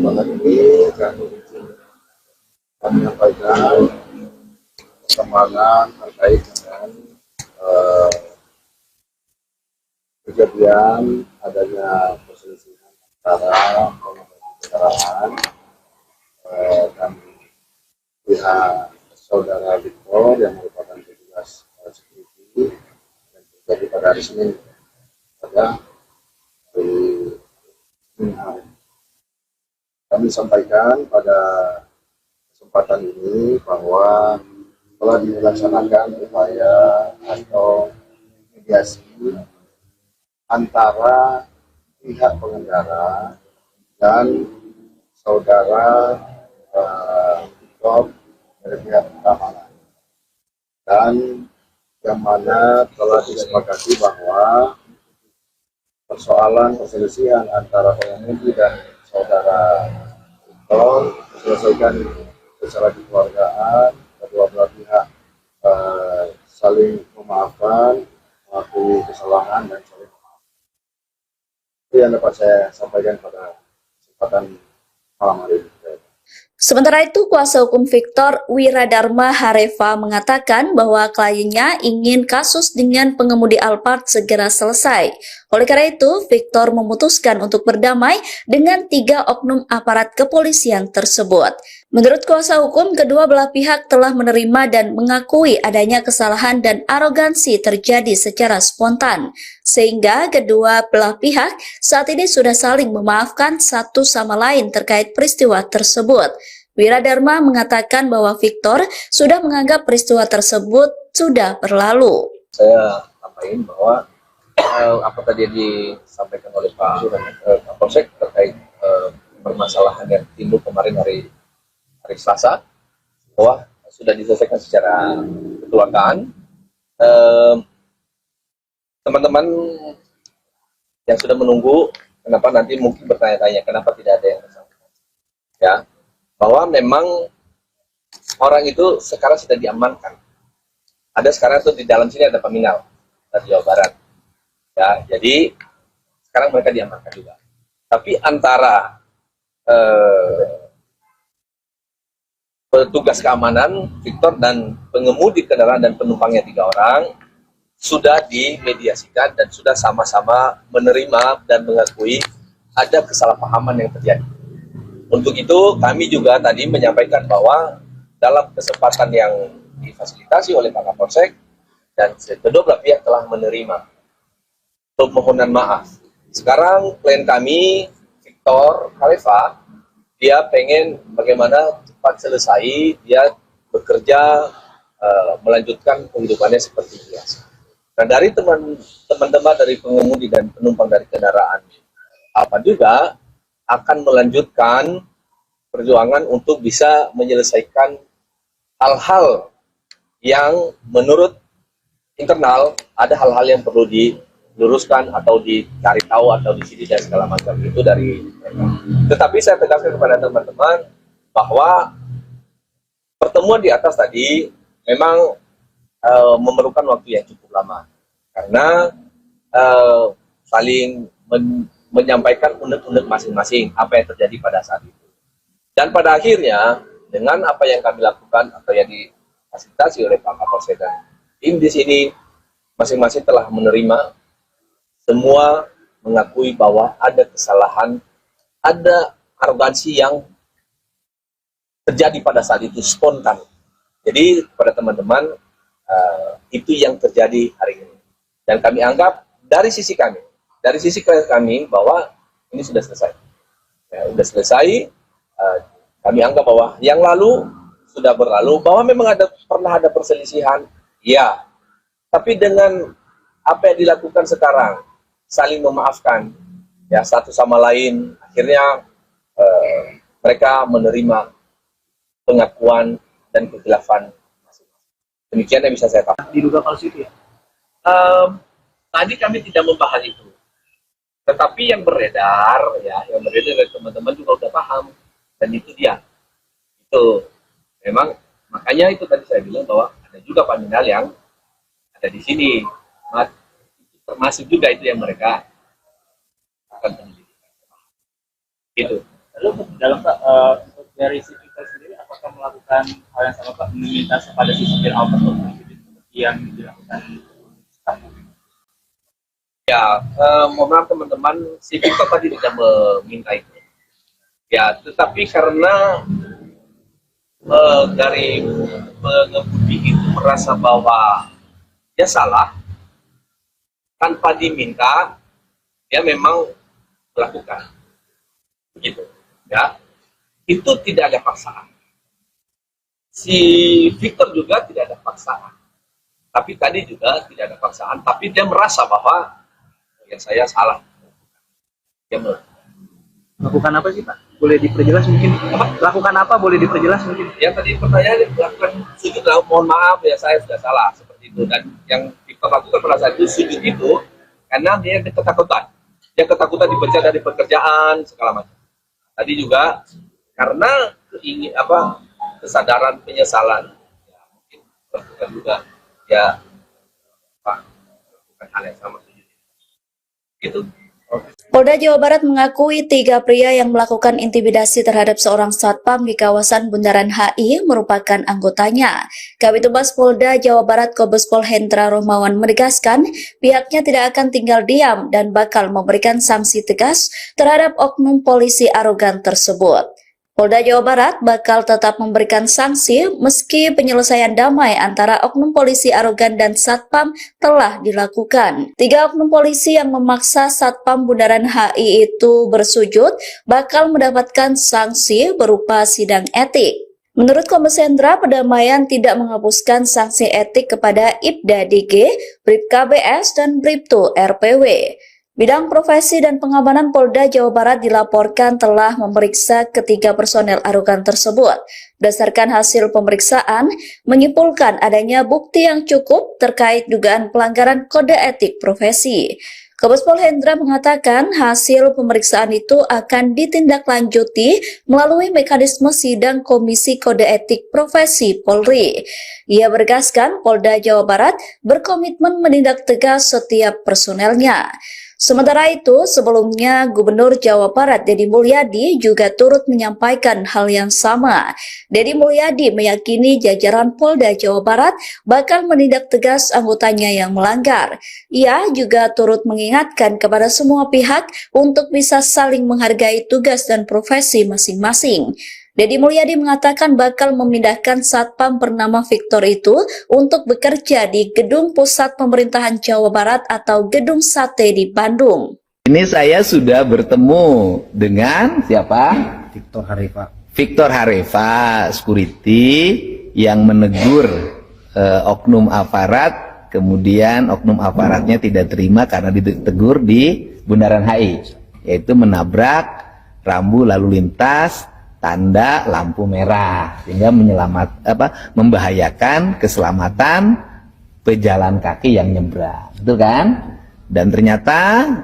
kesempatan ini kami menyampaikan perkembangan terkait dengan kejadian adanya perselisihan antara pengemudi kendaraan dan pihak saudara Victor yang merupakan petugas security dan terjadi pada hari Senin pada hari Senin hari. Kami sampaikan pada kesempatan ini bahwa telah dilaksanakan upaya atau mediasi antara pihak pengendara dan saudara Victor dari pihak keamanan, dan yang mana telah disepakati bahwa persoalan perselisihan antara pengemudi dan saudara Victor diselesaikan secara kekeluargaan, kedua belah pihak saling memaafkan, mengakui kesalahan dan saling memaafkan. Itu yang dapat saya sampaikan pada kesempatan malam hari ini. Sementara itu, kuasa hukum Victor, Wiradharma Hareva, mengatakan bahwa kliennya ingin kasus dengan pengemudi Alphard segera selesai. Oleh karena itu, Victor memutuskan untuk berdamai dengan 3 oknum aparat kepolisian tersebut. Menurut kuasa hukum, kedua belah pihak telah menerima dan mengakui adanya kesalahan dan arogansi terjadi secara spontan, sehingga kedua belah pihak saat ini sudah saling memaafkan satu sama lain terkait peristiwa tersebut. Wiradharma mengatakan bahwa Victor sudah menganggap peristiwa tersebut sudah berlalu. Saya sampaikan bahwa apa tadi yang disampaikan oleh Pak Kapolsek terkait permasalahan yang timbul kemarin hari Selasa, bahwa sudah diselesaikan secara kekeluargaan. Teman-teman yang sudah menunggu, kenapa nanti mungkin bertanya-tanya kenapa tidak ada yang bersangkutan, ya, bahwa memang orang itu sekarang sudah diamankan. Ada sekarang tuh di dalam sini ada paminal dari Jawa Barat, ya, jadi sekarang mereka diamankan juga. Tapi antara petugas keamanan Victor dan pengemudi kendaraan dan penumpangnya 3 orang sudah dimediasikan dan sudah sama-sama menerima dan mengakui ada kesalahpahaman yang terjadi. Untuk itu kami juga tadi menyampaikan bahwa dalam kesempatan yang difasilitasi oleh Pak Kapolsek dan kedua belah pihak telah menerima permohonan maaf. Sekarang klien kami Victor Hareva, dia pengen bagaimana cepat selesai, dia bekerja melanjutkan kehidupannya seperti biasa. Nah, dari teman-teman dari pengemudi dan penumpang dari kendaraan apa juga akan melanjutkan perjuangan untuk bisa menyelesaikan hal-hal yang menurut internal ada hal-hal yang perlu diluruskan atau dicari tahu atau disini dan segala macam itu dari mereka. Tetapi saya tegaskan kepada teman-teman bahwa pertemuan di atas tadi memang memerlukan waktu yang cukup lama karena saling menyampaikan unek-unek masing-masing apa yang terjadi pada saat itu. Dan pada akhirnya dengan apa yang kami lakukan atau yang difasilitasi oleh Pak Kapolsek dan tim di sini masing-masing telah menerima, semua mengakui bahwa ada kesalahan, ada arogansi yang terjadi pada saat itu spontan. Jadi pada teman-teman itu yang terjadi hari ini. Dan kami anggap dari sisi kami bahwa ini sudah selesai. Ya, sudah selesai. Kami anggap bahwa yang lalu sudah berlalu, bahwa memang pernah ada perselisihan, ya. Tapi dengan apa yang dilakukan sekarang, saling memaafkan, ya satu sama lain, akhirnya mereka menerima pengakuan dan kekhilafan masing-masing. Demikian yang bisa saya katakan. Diduga palsu itu ya? Tadi kami tidak membahas itu. Tetapi yang beredar dari teman-teman juga udah paham. Dan itu dia. Itu memang, makanya itu tadi saya bilang bahwa ada juga paminal yang ada di sini. Termasuk juga itu yang mereka akan penyelidikan. Gitu. Lalu untuk dalam Pak, untuk dari si Victor sendiri apakah melakukan hal yang sama Pak, meminta kepada si supir Alphard untuk mengikuti seperti yang dilakukan sekarang? Ya, mohon maaf teman-teman, si Victor tadi tidak meminta itu. Ya, tetapi karena dari pengemudi itu merasa bahwa dia salah, tanpa diminta, dia memang melakukan. Begitu. Ya, itu tidak ada paksaan. Si Victor juga tidak ada paksaan. Tapi tadi juga tidak ada paksaan, tapi dia merasa bahwa ya saya salah. Dia Lakukan apa sih Pak? Boleh diperjelas mungkin? Lakukan apa? Boleh diperjelas mungkin? yang tadi pertanyaan lakukan sujud lah, mohon maaf ya saya sudah salah seperti itu. Dan yang Victor lakukan pada saat itu sujud itu karena dia ketakutan. Dia ketakutan dipecat dari pekerjaan segala macam. Tadi juga karena kesadaran penyesalan, ya, mungkin lakukan juga ya Pak lakukan hal yang sama sujud. Itu. Polda Jawa Barat mengakui 3 pria yang melakukan intimidasi terhadap seorang satpam di kawasan Bundaran HI merupakan anggotanya. Kabid Humas Polda Jawa Barat Kombes Pol Hendra Rohmawan menegaskan pihaknya tidak akan tinggal diam dan bakal memberikan sanksi tegas terhadap oknum polisi arogan tersebut. Polda Jawa Barat bakal tetap memberikan sanksi meski penyelesaian damai antara oknum polisi arogan dan satpam telah dilakukan. 3 oknum polisi yang memaksa satpam Bundaran HI itu bersujud bakal mendapatkan sanksi berupa sidang etik. Menurut Kombes Hendra, perdamaian tidak menghapuskan sanksi etik kepada Ibda DG, Bribka BS, dan Bribtu RPW. Bidang Profesi dan Pengamanan Polda Jawa Barat dilaporkan telah memeriksa ketiga personel arogan tersebut. Berdasarkan hasil pemeriksaan, menyimpulkan adanya bukti yang cukup terkait dugaan pelanggaran kode etik profesi. Kombes Pol Hendra mengatakan hasil pemeriksaan itu akan ditindaklanjuti melalui mekanisme sidang Komisi Kode Etik Profesi Polri. Ia bergaskan Polda Jawa Barat berkomitmen menindak tegas setiap personelnya. Sementara itu, sebelumnya Gubernur Jawa Barat Deddy Mulyadi juga turut menyampaikan hal yang sama. Deddy Mulyadi meyakini jajaran Polda Jawa Barat bakal menindak tegas anggotanya yang melanggar. Ia juga turut mengingatkan kepada semua pihak untuk bisa saling menghargai tugas dan profesi masing-masing. Deddy Mulyadi mengatakan bakal memindahkan satpam bernama Victor itu untuk bekerja di Gedung Pusat Pemerintahan Jawa Barat atau Gedung Sate di Bandung. Ini saya sudah bertemu dengan siapa? Victor Harifa. Victor Harifa, security yang menegur oknum aparat, kemudian oknum aparatnya tidak terima karena ditegur di Bundaran HI, yaitu menabrak rambu lalu lintas tanda lampu merah sehingga membahayakan keselamatan pejalan kaki yang nyebrang, betul kan? Dan ternyata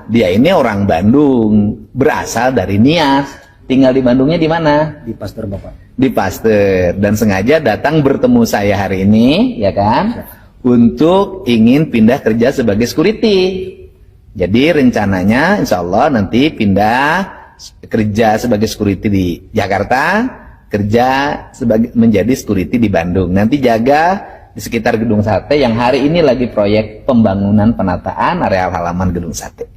dia ini orang Bandung, berasal dari Nias, tinggal di Bandungnya di mana? Di Pasteur Bapak. Di Pasteur, dan sengaja datang bertemu saya hari ini, ya kan? Untuk ingin pindah kerja sebagai security. Jadi rencananya insya Allah nanti pindah kerja sebagai security di Jakarta, kerja menjadi security di Bandung. Nanti jaga di sekitar Gedung Sate yang hari ini lagi proyek pembangunan penataan areal halaman Gedung Sate.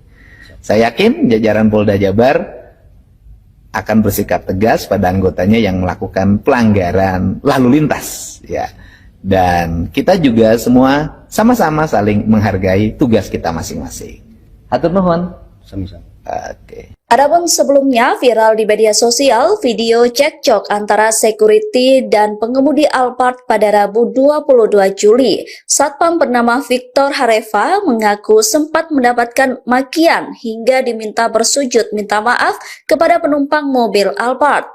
Saya yakin jajaran Polda Jabar akan bersikap tegas pada anggotanya yang melakukan pelanggaran lalu lintas, ya. Dan kita juga semua sama-sama saling menghargai tugas kita masing-masing. Hatur nuhun. Sami-sami. Oke. Adapun sebelumnya viral di media sosial video cekcok antara security dan pengemudi Alphard pada Rabu 22 Juli. Satpam bernama Victor Harifa mengaku sempat mendapatkan makian hingga diminta bersujud minta maaf kepada penumpang mobil Alphard.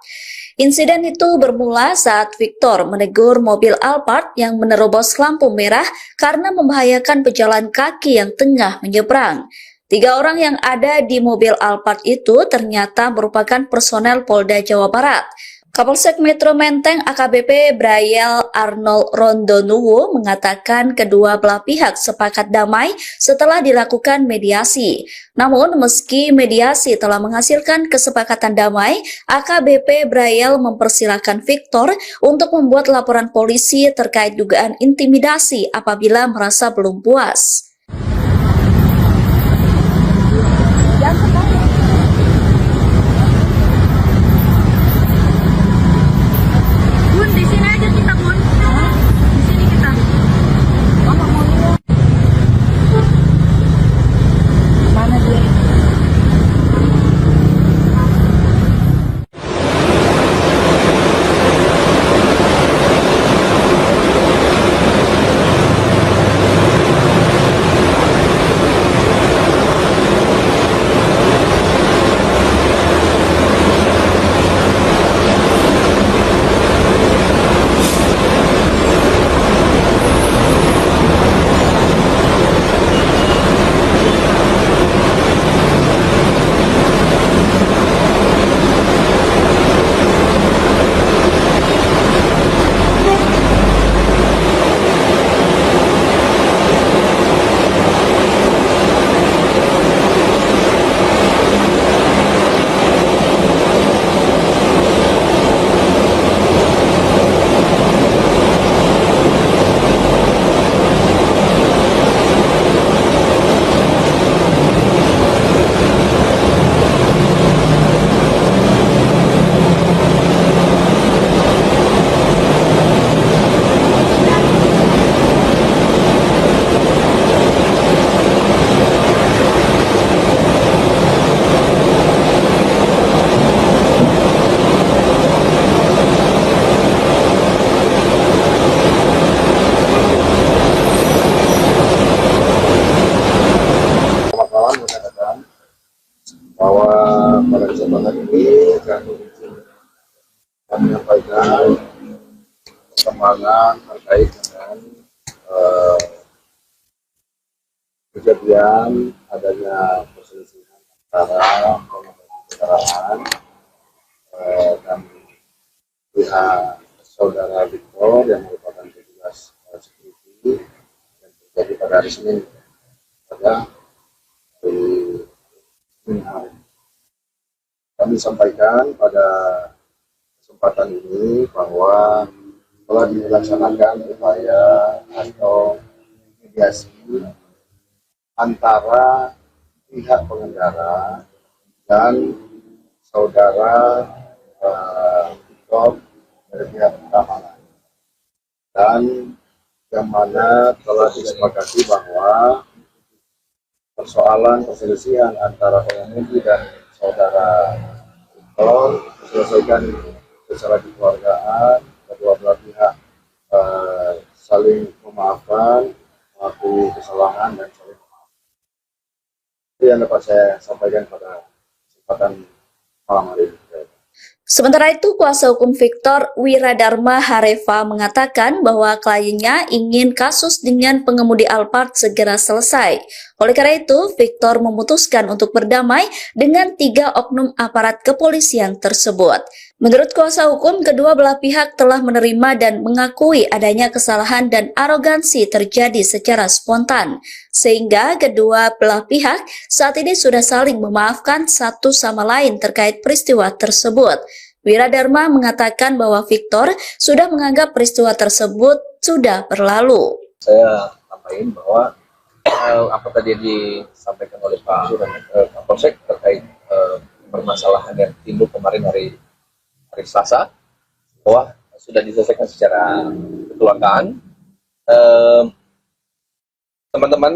Insiden itu bermula saat Victor menegur mobil Alphard yang menerobos lampu merah karena membahayakan pejalan kaki yang tengah menyeberang. 3 orang yang ada di mobil Alphard itu ternyata merupakan personel Polda Jawa Barat. Kapolsek Metro Menteng AKBP Brayel Arnold Rondonuwo mengatakan kedua belah pihak sepakat damai setelah dilakukan mediasi. Namun meski mediasi telah menghasilkan kesepakatan damai, AKBP Brayel mempersilahkan Victor untuk membuat laporan polisi terkait dugaan intimidasi apabila merasa belum puas. Bun, di sini aja kita, Bun. Di sini kita. Mana dia? Bahwa pada kesempatan ini kami menyampaikan perkembangan terkait dengan kejadian adanya perselisihan antara kendaraan dan pihak saudara Victor yang merupakan petugas security yang terjadi pada hari Senin pada hari Senin hari. Kami sampaikan pada kesempatan ini bahwa telah dilaksanakan upaya atau mediasi antara pihak pengendara dan saudara Victor dari pihak keamanan, dan yang mana telah disepakati bahwa persoalan perselisihan antara pengemudi dan saudara Victor diselesaikan secara kekeluargaan, kedua belah pihak saling memaafkan, mengakui kesalahan dan saling memaafkan. Itu yang dapat saya sampaikan pada kesempatan malam hari ini. Sementara itu, kuasa hukum Victor Wiradharma Hareva mengatakan bahwa kliennya ingin kasus dengan pengemudi Alphard segera selesai. Oleh karena itu, Victor memutuskan untuk berdamai dengan 3 oknum aparat kepolisian tersebut. Menurut kuasa hukum, kedua belah pihak telah menerima dan mengakui adanya kesalahan dan arogansi terjadi secara spontan, sehingga kedua belah pihak saat ini sudah saling memaafkan satu sama lain terkait peristiwa tersebut. Wiradharma mengatakan bahwa Victor sudah menganggap peristiwa tersebut sudah berlalu. Saya sampaikan bahwa apa tadi yang disampaikan oleh Pak Kapolsek terkait permasalahan yang timbul kemarin hari Selasa, bahwa sudah diselesaikan secara kekeluargaan. Teman-teman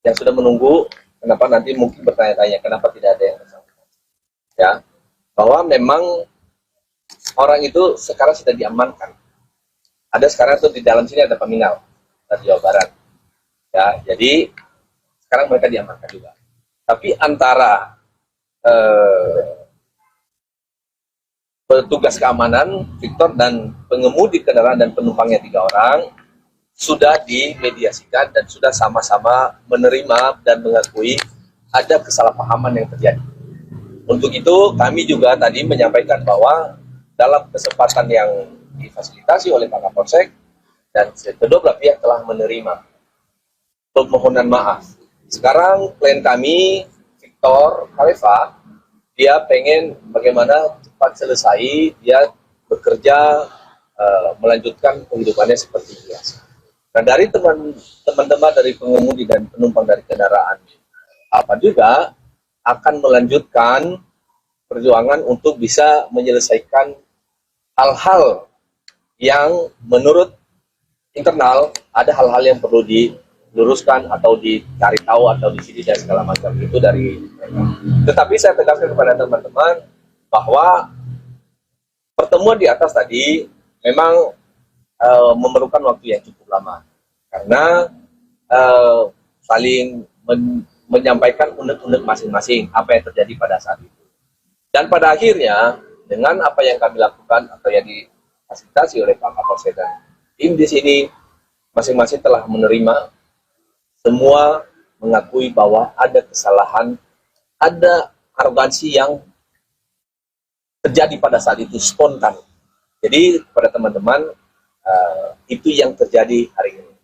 yang sudah menunggu, kenapa nanti mungkin bertanya-tanya kenapa tidak ada yang bersangkutan, ya, bahwa memang orang itu sekarang sudah diamankan. Ada sekarang tuh di dalam sini ada peminal dari Jawa Barat, ya, jadi sekarang mereka diamankan juga. Tapi antara petugas keamanan Victor dan pengemudi kendaraan dan penumpangnya 3 orang sudah dimediasikan dan sudah sama-sama menerima dan mengakui ada kesalahpahaman yang terjadi. Untuk itu kami juga tadi menyampaikan bahwa dalam kesempatan yang difasilitasi oleh Pak Kapolsek dan kedua belah pihak telah menerima permohonan maaf. Sekarang klien kami, Victor Khalifa, dia pengen bagaimana cepat selesai, dia bekerja, melanjutkan kehidupannya seperti biasa. Nah, dari teman-teman dari pengemudi dan penumpang dari kendaraan apa juga akan melanjutkan perjuangan untuk bisa menyelesaikan hal-hal yang menurut internal ada hal-hal yang perlu diluruskan atau dicari tahu atau disini dan segala macam itu dari mereka. Tetapi saya tegaskan kepada teman-teman bahwa pertemuan di atas tadi memang memerlukan waktu yang cukup lama karena saling menyampaikan unek-unek masing-masing apa yang terjadi pada saat itu. Dan pada akhirnya dengan apa yang kami lakukan atau yang difasilitasi oleh Pak Kapolsek dan tim di sini masing-masing telah menerima, semua mengakui bahwa ada kesalahan, ada arogansi yang terjadi pada saat itu spontan. Jadi kepada teman-teman itu yang terjadi hari ini.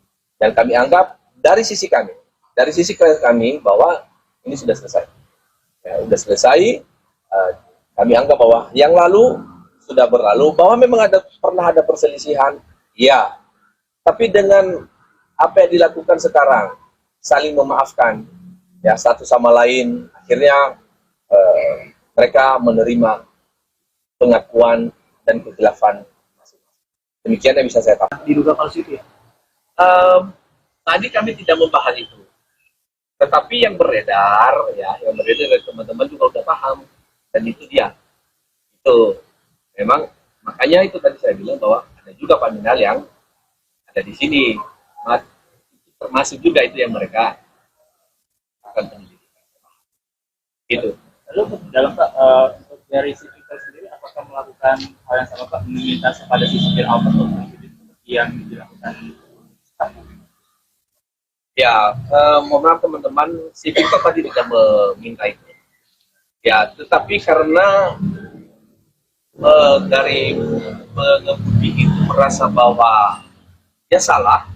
Dan kami anggap dari sisi kami bahwa ini sudah selesai. Ya, sudah selesai. Kami anggap bahwa yang lalu sudah berlalu, bahwa memang pernah ada perselisihan, ya. Tapi dengan apa yang dilakukan sekarang, saling memaafkan, ya satu sama lain, akhirnya mereka menerima pengakuan dan kekhilafan masing-masing. Demikian yang bisa saya katakan. Diduga falsi itu ya? Tadi kami tidak membahas itu, tetapi yang beredar dari teman-teman juga sudah paham, dan itu dia. Itu memang makanya itu tadi saya bilang bahwa ada juga paminal yang ada di sini, termasuk juga itu yang mereka akan penyelidikan. Itu. Lalu dalam dari si Victor sendiri, apakah melakukan hal yang sama Pak, meminta kepada si supir Alfa seperti yang dilakukan staff? Ya, mohon maaf teman-teman, si Victor tadi tidak meminta itu. Ya, tetapi karena dari pengemudi itu merasa bahwa dia salah,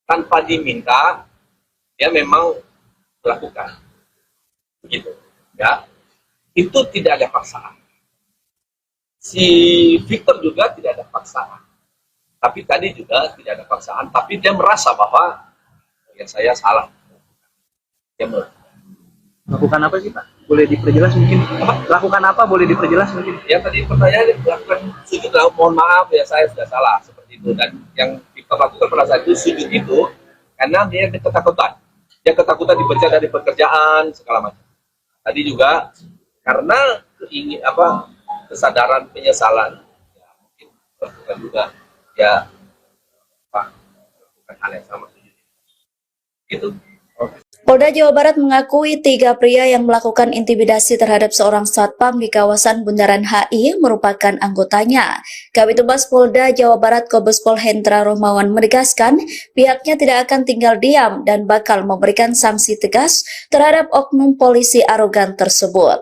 tanpa diminta, dia memang melakukan. Begitu. Ya, itu tidak ada paksaan. Si Victor juga tidak ada paksaan. Tapi tadi juga tidak ada paksaan, tapi dia merasa bahwa ya saya salah. Dia Lakukan apa sih Pak? Boleh diperjelas mungkin? Lakukan apa? Boleh diperjelas mungkin? Ya tadi pertanyaan lakukan sujud, mohon maaf ya saya sudah salah seperti itu. Dan yang kita lakukan pada saat itu sujud itu karena dia ketakutan. Dia ketakutan dipecat dari pekerjaan segala macam. Tadi juga karena kesadaran penyesalan, ya mungkin lakukan juga ya lakukan hal yang sama sujud. Itu. Polda Jawa Barat mengakui 3 pria yang melakukan intimidasi terhadap seorang satpam di kawasan Bundaran HI merupakan anggotanya. Kabid Humas Polda Jawa Barat Kombes Pol Hendra Rohmawan menegaskan pihaknya tidak akan tinggal diam dan bakal memberikan sanksi tegas terhadap oknum polisi arogan tersebut.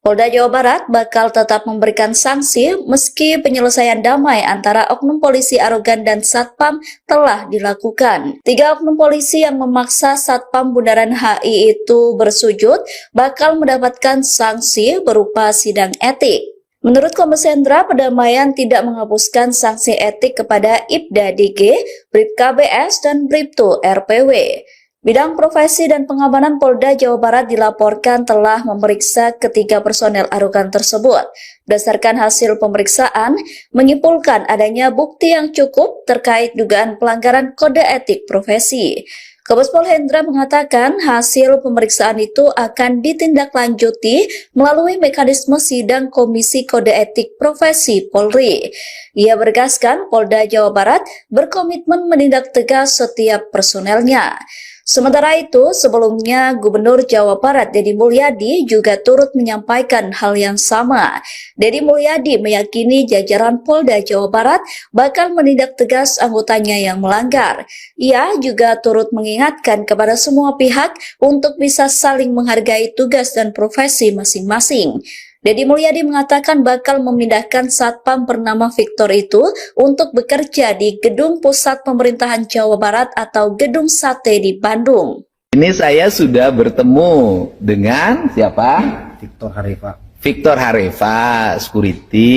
Polda Jawa Barat bakal tetap memberikan sanksi meski penyelesaian damai antara oknum polisi arogan dan satpam telah dilakukan. 3 oknum polisi yang memaksa satpam Bundaran HI itu bersujud bakal mendapatkan sanksi berupa sidang etik. Menurut Kombes Hendra, perdamaian tidak menghapuskan sanksi etik kepada Ibda DG, Bribka BS, dan Bribtu RPW. Bidang Profesi dan Pengamanan Polda Jawa Barat dilaporkan telah memeriksa ketiga personel arogan tersebut. Berdasarkan hasil pemeriksaan, menyimpulkan adanya bukti yang cukup terkait dugaan pelanggaran kode etik profesi. Kombes Pol Hendra mengatakan hasil pemeriksaan itu akan ditindaklanjuti melalui mekanisme sidang Komisi Kode Etik Profesi Polri. Ia bergaskan Polda Jawa Barat berkomitmen menindak tegas setiap personelnya. Sementara itu, sebelumnya Gubernur Jawa Barat Deddy Mulyadi juga turut menyampaikan hal yang sama. Deddy Mulyadi meyakini jajaran Polda Jawa Barat bakal menindak tegas anggotanya yang melanggar. Ia juga turut mengingatkan kepada semua pihak untuk bisa saling menghargai tugas dan profesi masing-masing. Deddy Mulyadi mengatakan bakal memindahkan satpam bernama Victor itu untuk bekerja di Gedung Pusat Pemerintahan Jawa Barat atau Gedung Sate di Bandung. Ini saya sudah bertemu dengan siapa? Victor Harifa. Victor Harifa, security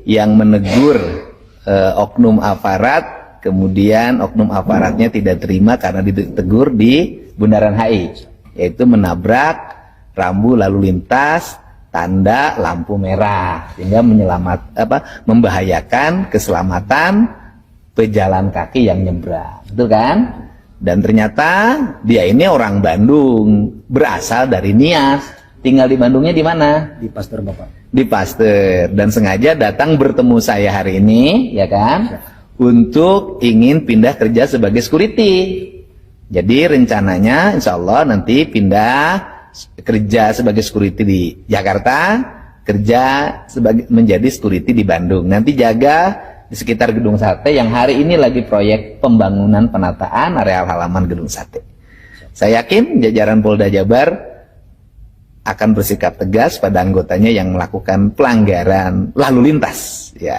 yang menegur oknum aparat, kemudian oknum aparatnya tidak terima karena ditegur di Bundaran HI, yaitu menabrak rambu lalu lintas tanda lampu merah sehingga membahayakan keselamatan pejalan kaki yang nyebrang, betul kan? Dan ternyata dia ini orang Bandung, berasal dari Nias, tinggal di Bandungnya di mana? Di Pasteur Bapak. Di Pasteur, dan sengaja datang bertemu saya hari ini, ya kan? Untuk ingin pindah kerja sebagai security. Jadi rencananya insya Allah nanti pindah kerja sebagai security di Jakarta, kerja menjadi security di Bandung. Nanti jaga di sekitar Gedung Sate yang hari ini lagi proyek pembangunan penataan areal halaman Gedung Sate. Saya yakin jajaran Polda Jabar akan bersikap tegas pada anggotanya yang melakukan pelanggaran lalu lintas, ya.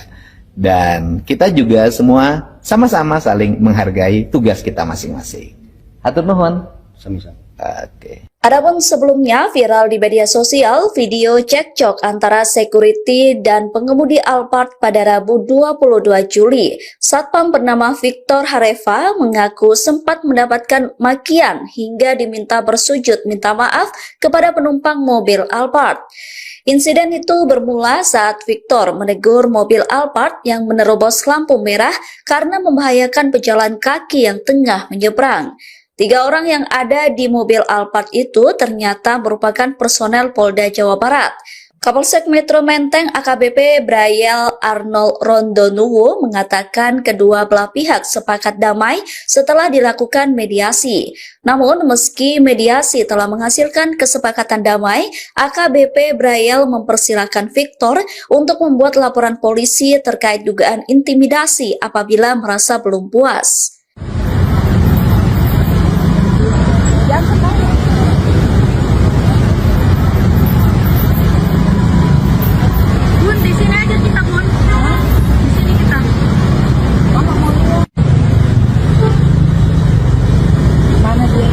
Dan kita juga semua sama-sama saling menghargai tugas kita masing-masing. Hatur nuhun. Sami-sami. Oke. Adapun sebelumnya viral di media sosial video cekcok antara security dan pengemudi Alphard pada Rabu 22 Juli. Satpam bernama Victor Harifa mengaku sempat mendapatkan makian hingga diminta bersujud minta maaf kepada penumpang mobil Alphard. Insiden itu bermula saat Victor menegur mobil Alphard yang menerobos lampu merah karena membahayakan pejalan kaki yang tengah menyeberang. 3 orang yang ada di mobil Alphard itu ternyata merupakan personel Polda Jawa Barat. Kapolsek Metro Menteng AKBP Brayel Arnold Rondonuwu mengatakan kedua belah pihak sepakat damai setelah dilakukan mediasi. Namun meski mediasi telah menghasilkan kesepakatan damai, AKBP Brayel mempersilahkan Victor untuk membuat laporan polisi terkait dugaan intimidasi apabila merasa belum puas. Bun, di sini aja kita, Bun. Di sini kita. Mana dia?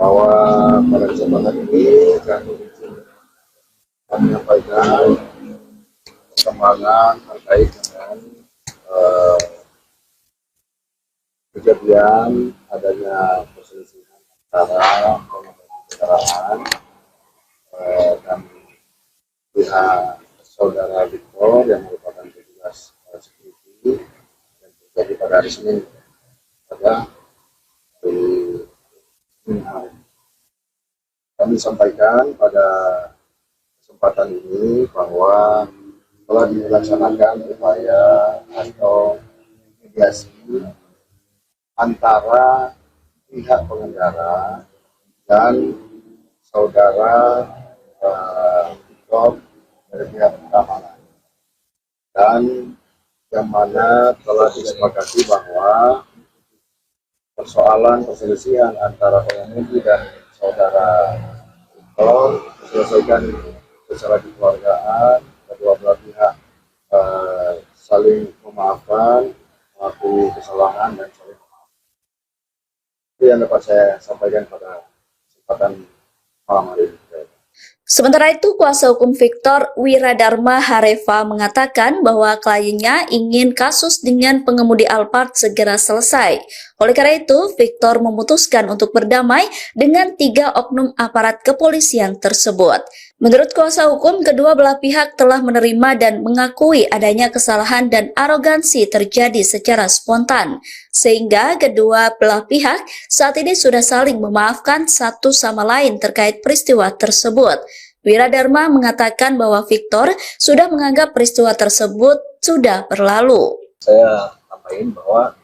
bahwa pada kesempatan ini kami menyampaikan perkembangan terkait dengan kejadian adanya perselisihan antara kendaraan dan pihak saudara Victor yang merupakan petugas security yang terjadi pada hari Senin pada hari kami sampaikan pada kesempatan ini bahwa telah dilaksanakan upaya atau mediasi antara pihak pengendara dan saudara Victor dari pihak keamanan, dan yang mana telah disepakati bahwa persoalan perselisihan antara pengemudi dan saudara Victor diselesaikan secara kekeluargaan, kedua belah pihak saling memaafkan, mengakui kesalahan dan saling memaafkan. Itu yang dapat saya sampaikan pada kesempatan malam hari ini. Sementara itu, kuasa hukum Victor, Wiradharma Hareva, mengatakan bahwa kliennya ingin kasus dengan pengemudi Alphard segera selesai. Oleh karena itu, Victor memutuskan untuk berdamai dengan 3 oknum aparat kepolisian tersebut. Menurut kuasa hukum, kedua belah pihak telah menerima dan mengakui adanya kesalahan dan arogansi terjadi secara spontan, sehingga kedua belah pihak saat ini sudah saling memaafkan satu sama lain terkait peristiwa tersebut. Wiradharma mengatakan bahwa Victor sudah menganggap peristiwa tersebut sudah berlalu. Saya sampaikan bahwa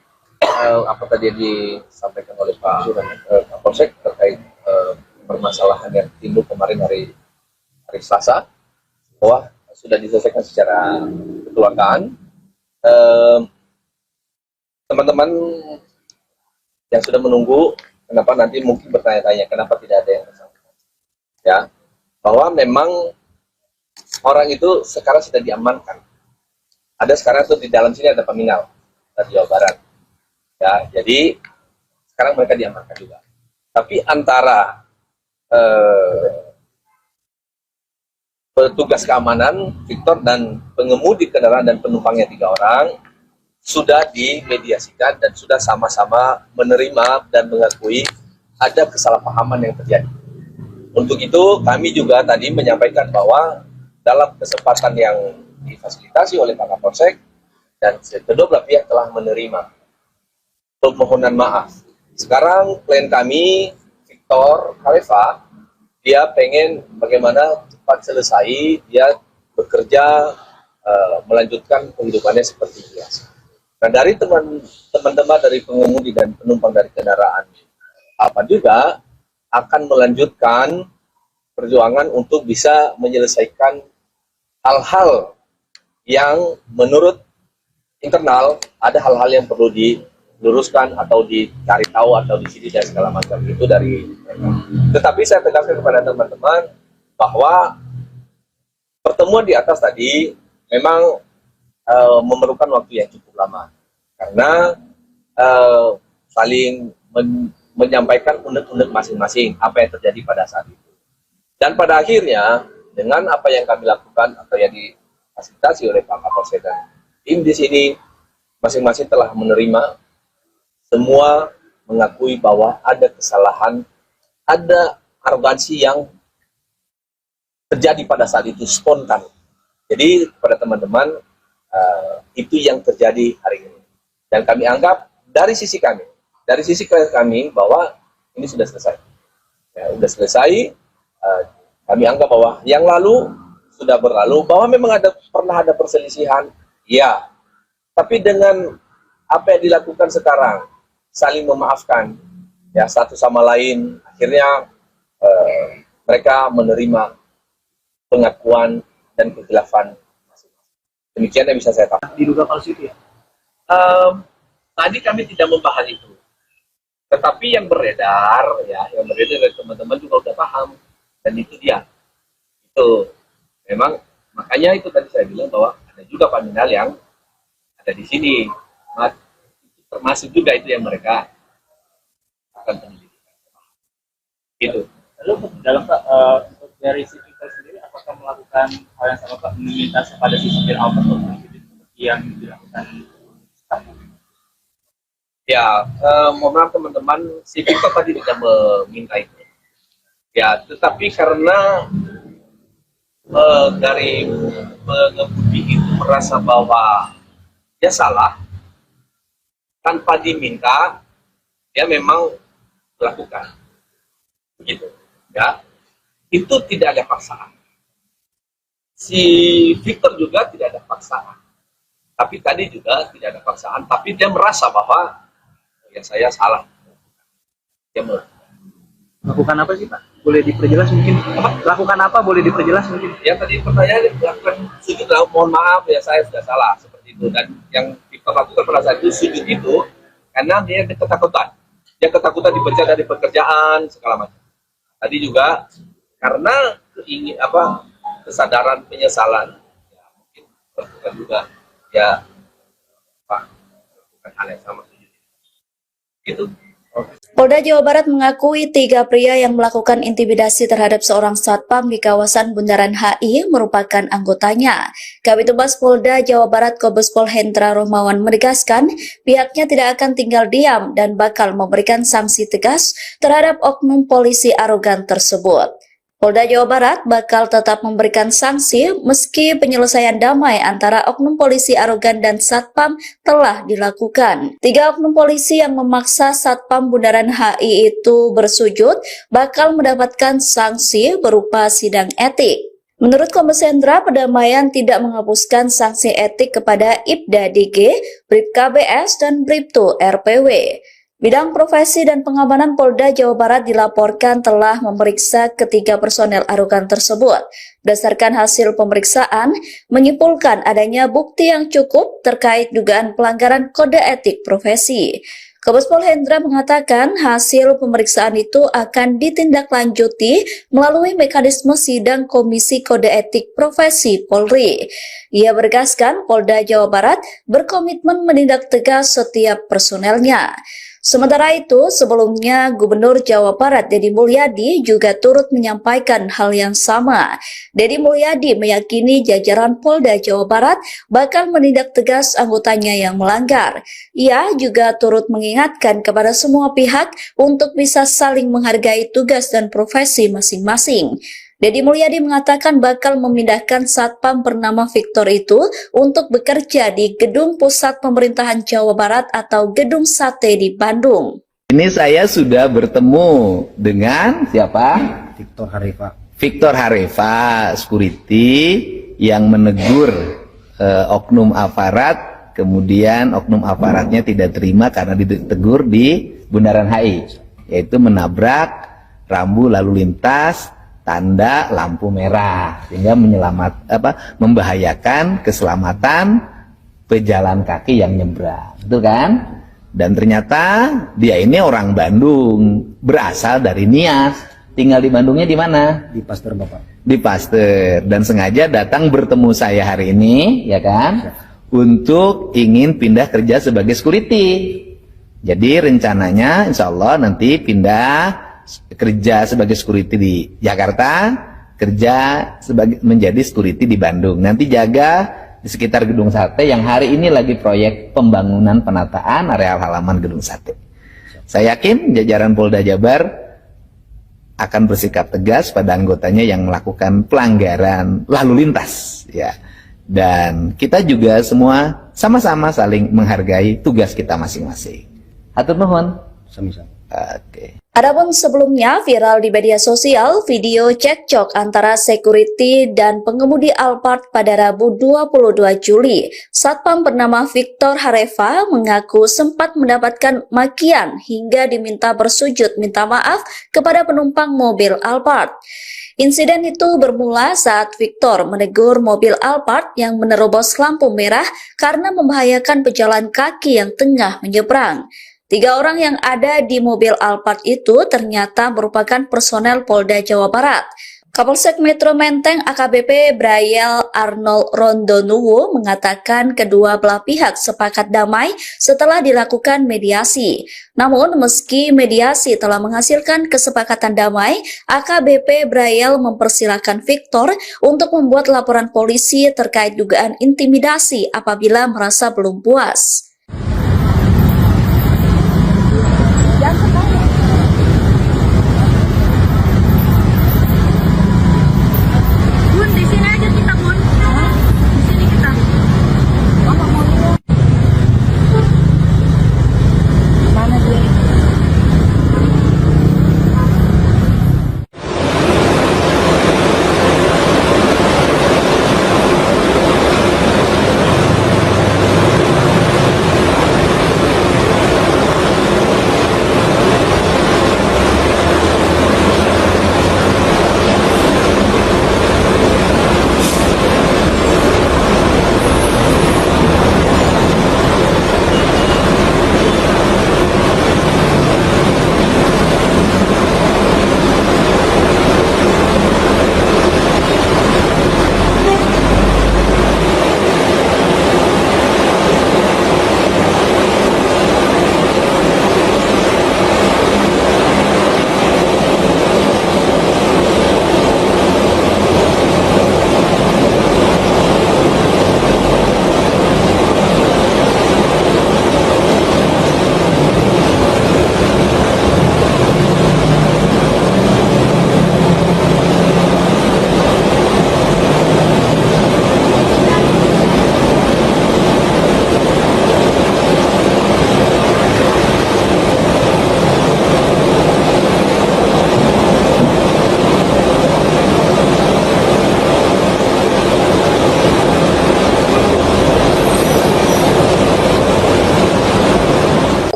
apa tadi yang disampaikan oleh Pak Kapolsek terkait permasalahan yang timbul kemarin hari Selasa, bahwa sudah diselesaikan secara kekeluargaan. Teman-teman yang sudah menunggu, kenapa nanti mungkin bertanya-tanya kenapa tidak ada yang bersangkutan, ya, bahwa memang orang itu sekarang sudah diamankan. Ada sekarang tuh di dalam sini ada peminal dari Jawa Barat, ya, jadi sekarang mereka diamankan juga. Tapi antara petugas keamanan Victor dan pengemudi kendaraan dan penumpangnya 3 orang sudah dimediasikan dan sudah sama-sama menerima dan mengakui ada kesalahpahaman yang terjadi. Untuk itu kami juga tadi menyampaikan bahwa dalam kesempatan yang difasilitasi oleh Pak Kapolsek dan kedua belah pihak telah menerima permohonan maaf. Sekarang klien kami Victor Hareva, dia pengen bagaimana cepat selesai, dia bekerja, melanjutkan kehidupannya seperti biasa. Nah, dari teman-teman dari pengemudi dan penumpang dari kendaraan apa juga akan melanjutkan perjuangan untuk bisa menyelesaikan hal-hal yang menurut internal ada hal-hal yang perlu diluruskan atau dicari tahu atau disini dan segala macam itu dari mereka. Tetapi saya tegaskan kepada teman-teman bahwa pertemuan di atas tadi memang memerlukan waktu yang cukup lama karena saling menyampaikan unek-unek masing-masing apa yang terjadi pada saat itu. Dan pada akhirnya dengan apa yang kami lakukan atau yang difasilitasi oleh Pak Kapolsek dan tim di sini masing-masing telah menerima, semua mengakui bahwa ada kesalahan, ada arogansi yang terjadi pada saat itu spontan. Jadi kepada teman-teman itu yang terjadi hari ini. Dan kami anggap dari sisi kami bahwa ini sudah selesai. Ya, sudah selesai. Kami anggap bahwa yang lalu sudah berlalu, bahwa memang pernah ada perselisihan, ya. Tapi dengan apa yang dilakukan sekarang, saling memaafkan, ya satu sama lain, akhirnya mereka menerima pengakuan dan kekhilafan masing-masing. Demikian yang bisa saya tahu. Diduga palsu itu ya? Tadi kami tidak membahas itu, tetapi yang beredar dari teman-teman juga sudah paham, dan itu dia. Itu memang makanya itu tadi saya bilang bahwa ada juga paminal yang ada di sini, termasuk juga itu yang mereka akan penyelidikan. Itu. Lalu dalam dari si Victor sendiri, apakah melakukan hal yang sama Pak, meminta kepada si supir Alphard seperti yang dilakukan staff? Ya, mohon maaf teman-teman, si Victor tadi tidak meminta itu. Ya, tetapi karena dari pengemudi itu merasa bahwa dia salah, tanpa diminta, dia memang melakukan. Begitu. Ya. itu tidak ada paksaan. Si Victor juga tidak ada paksaan. Tapi tadi juga tidak ada paksaan, tapi dia merasa bahwa ya saya salah. Dia Lakukan apa sih Pak? Boleh diperjelas mungkin? Lakukan apa? Boleh diperjelas mungkin? yang tadi pertanyaan lakukan sujud, mohon maaf ya saya sudah salah seperti itu. Dan yang Victor lakukan pada saat itu sujud itu karena dia ketakutan. Dia ketakutan dipecat dari pekerjaan segala macam. Tadi juga karena kesadaran penyesalan, ya mungkin lakukan juga ya Pak lakukan hal yang sama sujud itu. Polda Jawa Barat mengakui 3 pria yang melakukan intimidasi terhadap seorang satpam di kawasan Bundaran HI merupakan anggotanya. Kabid Humas Polda Jawa Barat Kombes Pol Hendra Rohmawan menegaskan pihaknya tidak akan tinggal diam dan bakal memberikan sanksi tegas terhadap oknum polisi arogan tersebut. Polda Jawa Barat bakal tetap memberikan sanksi meski penyelesaian damai antara oknum polisi arogan dan satpam telah dilakukan. 3 oknum polisi yang memaksa satpam Bundaran HI itu bersujud bakal mendapatkan sanksi berupa sidang etik. Menurut Kombes Hendra, perdamaian tidak menghapuskan sanksi etik kepada Ibda DG, Bribka BS, dan Bribtu RPW. Bidang Profesi dan Pengamanan Polda Jawa Barat dilaporkan telah memeriksa ketiga personel arogan tersebut. Berdasarkan hasil pemeriksaan, menyimpulkan adanya bukti yang cukup terkait dugaan pelanggaran kode etik profesi. Kombes Pol Hendra mengatakan hasil pemeriksaan itu akan ditindaklanjuti melalui mekanisme sidang Komisi Kode Etik Profesi Polri. Ia menegaskan Polda Jawa Barat berkomitmen menindak tegas setiap personelnya. Sementara itu, sebelumnya Gubernur Jawa Barat Deddy Mulyadi juga turut menyampaikan hal yang sama. Deddy Mulyadi meyakini jajaran Polda Jawa Barat bakal menindak tegas anggotanya yang melanggar. Ia juga turut mengingatkan kepada semua pihak untuk bisa saling menghargai tugas dan profesi masing-masing. Deddy Mulyadi mengatakan bakal memindahkan satpam bernama Victor itu untuk bekerja di Gedung Pusat Pemerintahan Jawa Barat atau Gedung Sate di Bandung. Ini saya sudah bertemu dengan siapa? Victor Harifa. Victor Harifa, security yang menegur oknum aparat, kemudian oknum aparatnya tidak terima karena ditegur di Bundaran HI, yaitu menabrak rambu lalu lintas tanda lampu merah sehingga membahayakan keselamatan pejalan kaki yang nyebrang, betul kan? Dan ternyata dia ini orang Bandung, berasal dari Nias, tinggal di Bandungnya di mana? Di Pasteur Bapak. Di Pasteur, dan sengaja datang bertemu saya hari ini, ya kan? Untuk ingin pindah kerja sebagai security. Jadi rencananya insya Allah nanti pindah kerja sebagai security di Jakarta, kerja menjadi security di Bandung. Nanti jaga di sekitar Gedung Sate yang hari ini lagi proyek pembangunan penataan areal halaman Gedung Sate. Saya yakin jajaran Polda Jabar akan bersikap tegas pada anggotanya yang melakukan pelanggaran lalu lintas, ya. Dan kita juga semua sama-sama saling menghargai tugas kita masing-masing. Hatur nuhun. Sami-sami. Oke. Adapun sebelumnya viral di media sosial video cekcok antara security dan pengemudi Alphard pada Rabu 22 Juli. Satpam bernama Victor Harifa mengaku sempat mendapatkan makian hingga diminta bersujud minta maaf kepada penumpang mobil Alphard. Insiden itu bermula saat Victor menegur mobil Alphard yang menerobos lampu merah karena membahayakan pejalan kaki yang tengah menyeberang. 3 orang yang ada di mobil Alphard itu ternyata merupakan personel Polda Jawa Barat. Kapolsek Metro Menteng AKBP Brayel Arnold Rondonuwo mengatakan kedua belah pihak sepakat damai setelah dilakukan mediasi. Namun meski mediasi telah menghasilkan kesepakatan damai, AKBP Brayel mempersilahkan Victor untuk membuat laporan polisi terkait dugaan intimidasi apabila merasa belum puas. Bun, di sini aja kita, Bun. Di sini kita. Mana gue?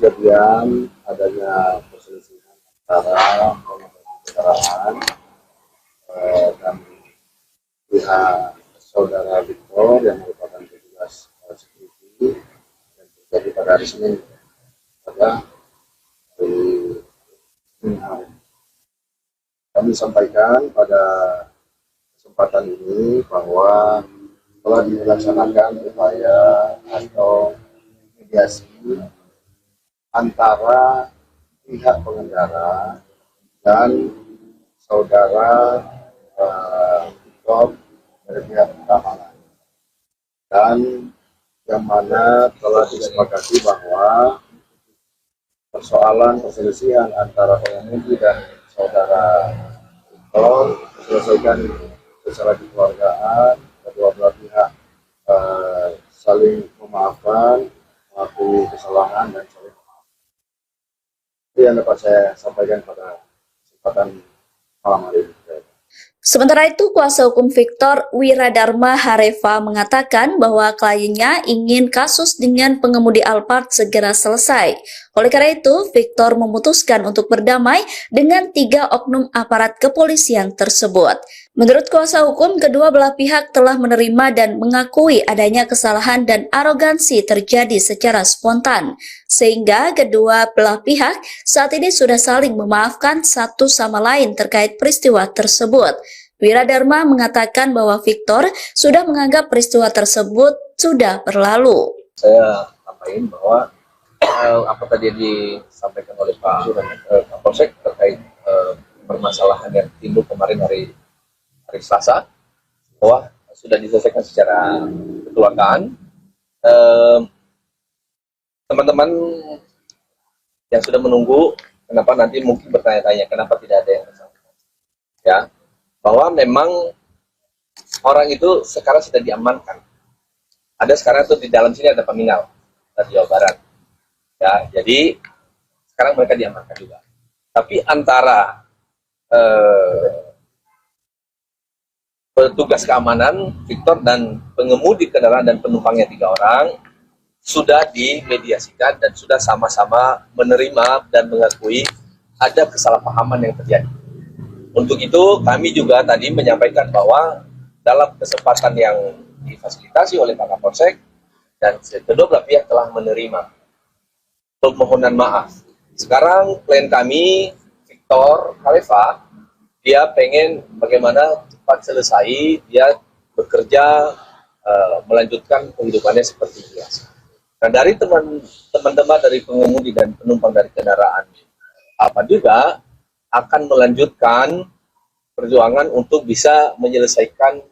kejadian adanya perselisihan antara pengemudi kendaraan dan pihak saudara Victor yang merupakan petugas security yang terjadi pada hari Senin pada hari Senin hari. Kami sampaikan pada kesempatan ini bahwa telah dilaksanakan upaya atau mediasi antara pihak pengendara dan saudara Victor dari pihak keamanan, dan yang mana telah disepakati bahwa persoalan perselisihan antara pengemudi dan saudara Victor diselesaikan secara kekeluargaan, kedua belah pihak saling memaafkan, mengakui kesalahan dan saling memaafkan. Itu yang dapat saya sampaikan pada kesempatan malam hari ini. Sementara itu, kuasa hukum Victor Wiradharma Hareva mengatakan bahwa kliennya ingin kasus dengan pengemudi Alphard segera selesai. Oleh karena itu, Victor memutuskan untuk berdamai dengan 3 oknum aparat kepolisian tersebut. Menurut kuasa hukum, kedua belah pihak telah menerima dan mengakui adanya kesalahan dan arogansi terjadi secara spontan, sehingga kedua belah pihak saat ini sudah saling memaafkan satu sama lain terkait peristiwa tersebut. Wiradharma mengatakan bahwa Victor sudah menganggap peristiwa tersebut sudah berlalu. Saya sampaikan bahwa apa tadi disampaikan oleh Pak Kapolsek terkait permasalahan yang timbul kemarin hari Selasa, bahwa sudah diselesaikan secara kekeluargaan. Teman-teman yang sudah menunggu, kenapa nanti mungkin bertanya-tanya kenapa tidak ada yang bersangkutan, ya, bahwa memang orang itu sekarang sudah diamankan. Ada sekarang itu di dalam sini ada peminal dari Jawa Barat, ya, jadi sekarang mereka diamankan juga. Tapi antara petugas keamanan Victor dan pengemudi kendaraan dan penumpangnya 3 orang sudah dimediasikan dan sudah sama-sama menerima dan mengakui ada kesalahpahaman yang terjadi. Untuk itu kami juga tadi menyampaikan bahwa dalam kesempatan yang difasilitasi oleh Pak Kapolsek dan kedua belah pihak telah menerima permohonan maaf. Sekarang klien kami Victor Hareva, dia pengen bagaimana cepat selesai, dia bekerja, melanjutkan kehidupannya seperti biasa. Nah, dari teman-teman dari pengemudi dan penumpang dari kendaraan apa juga akan melanjutkan perjuangan untuk bisa menyelesaikan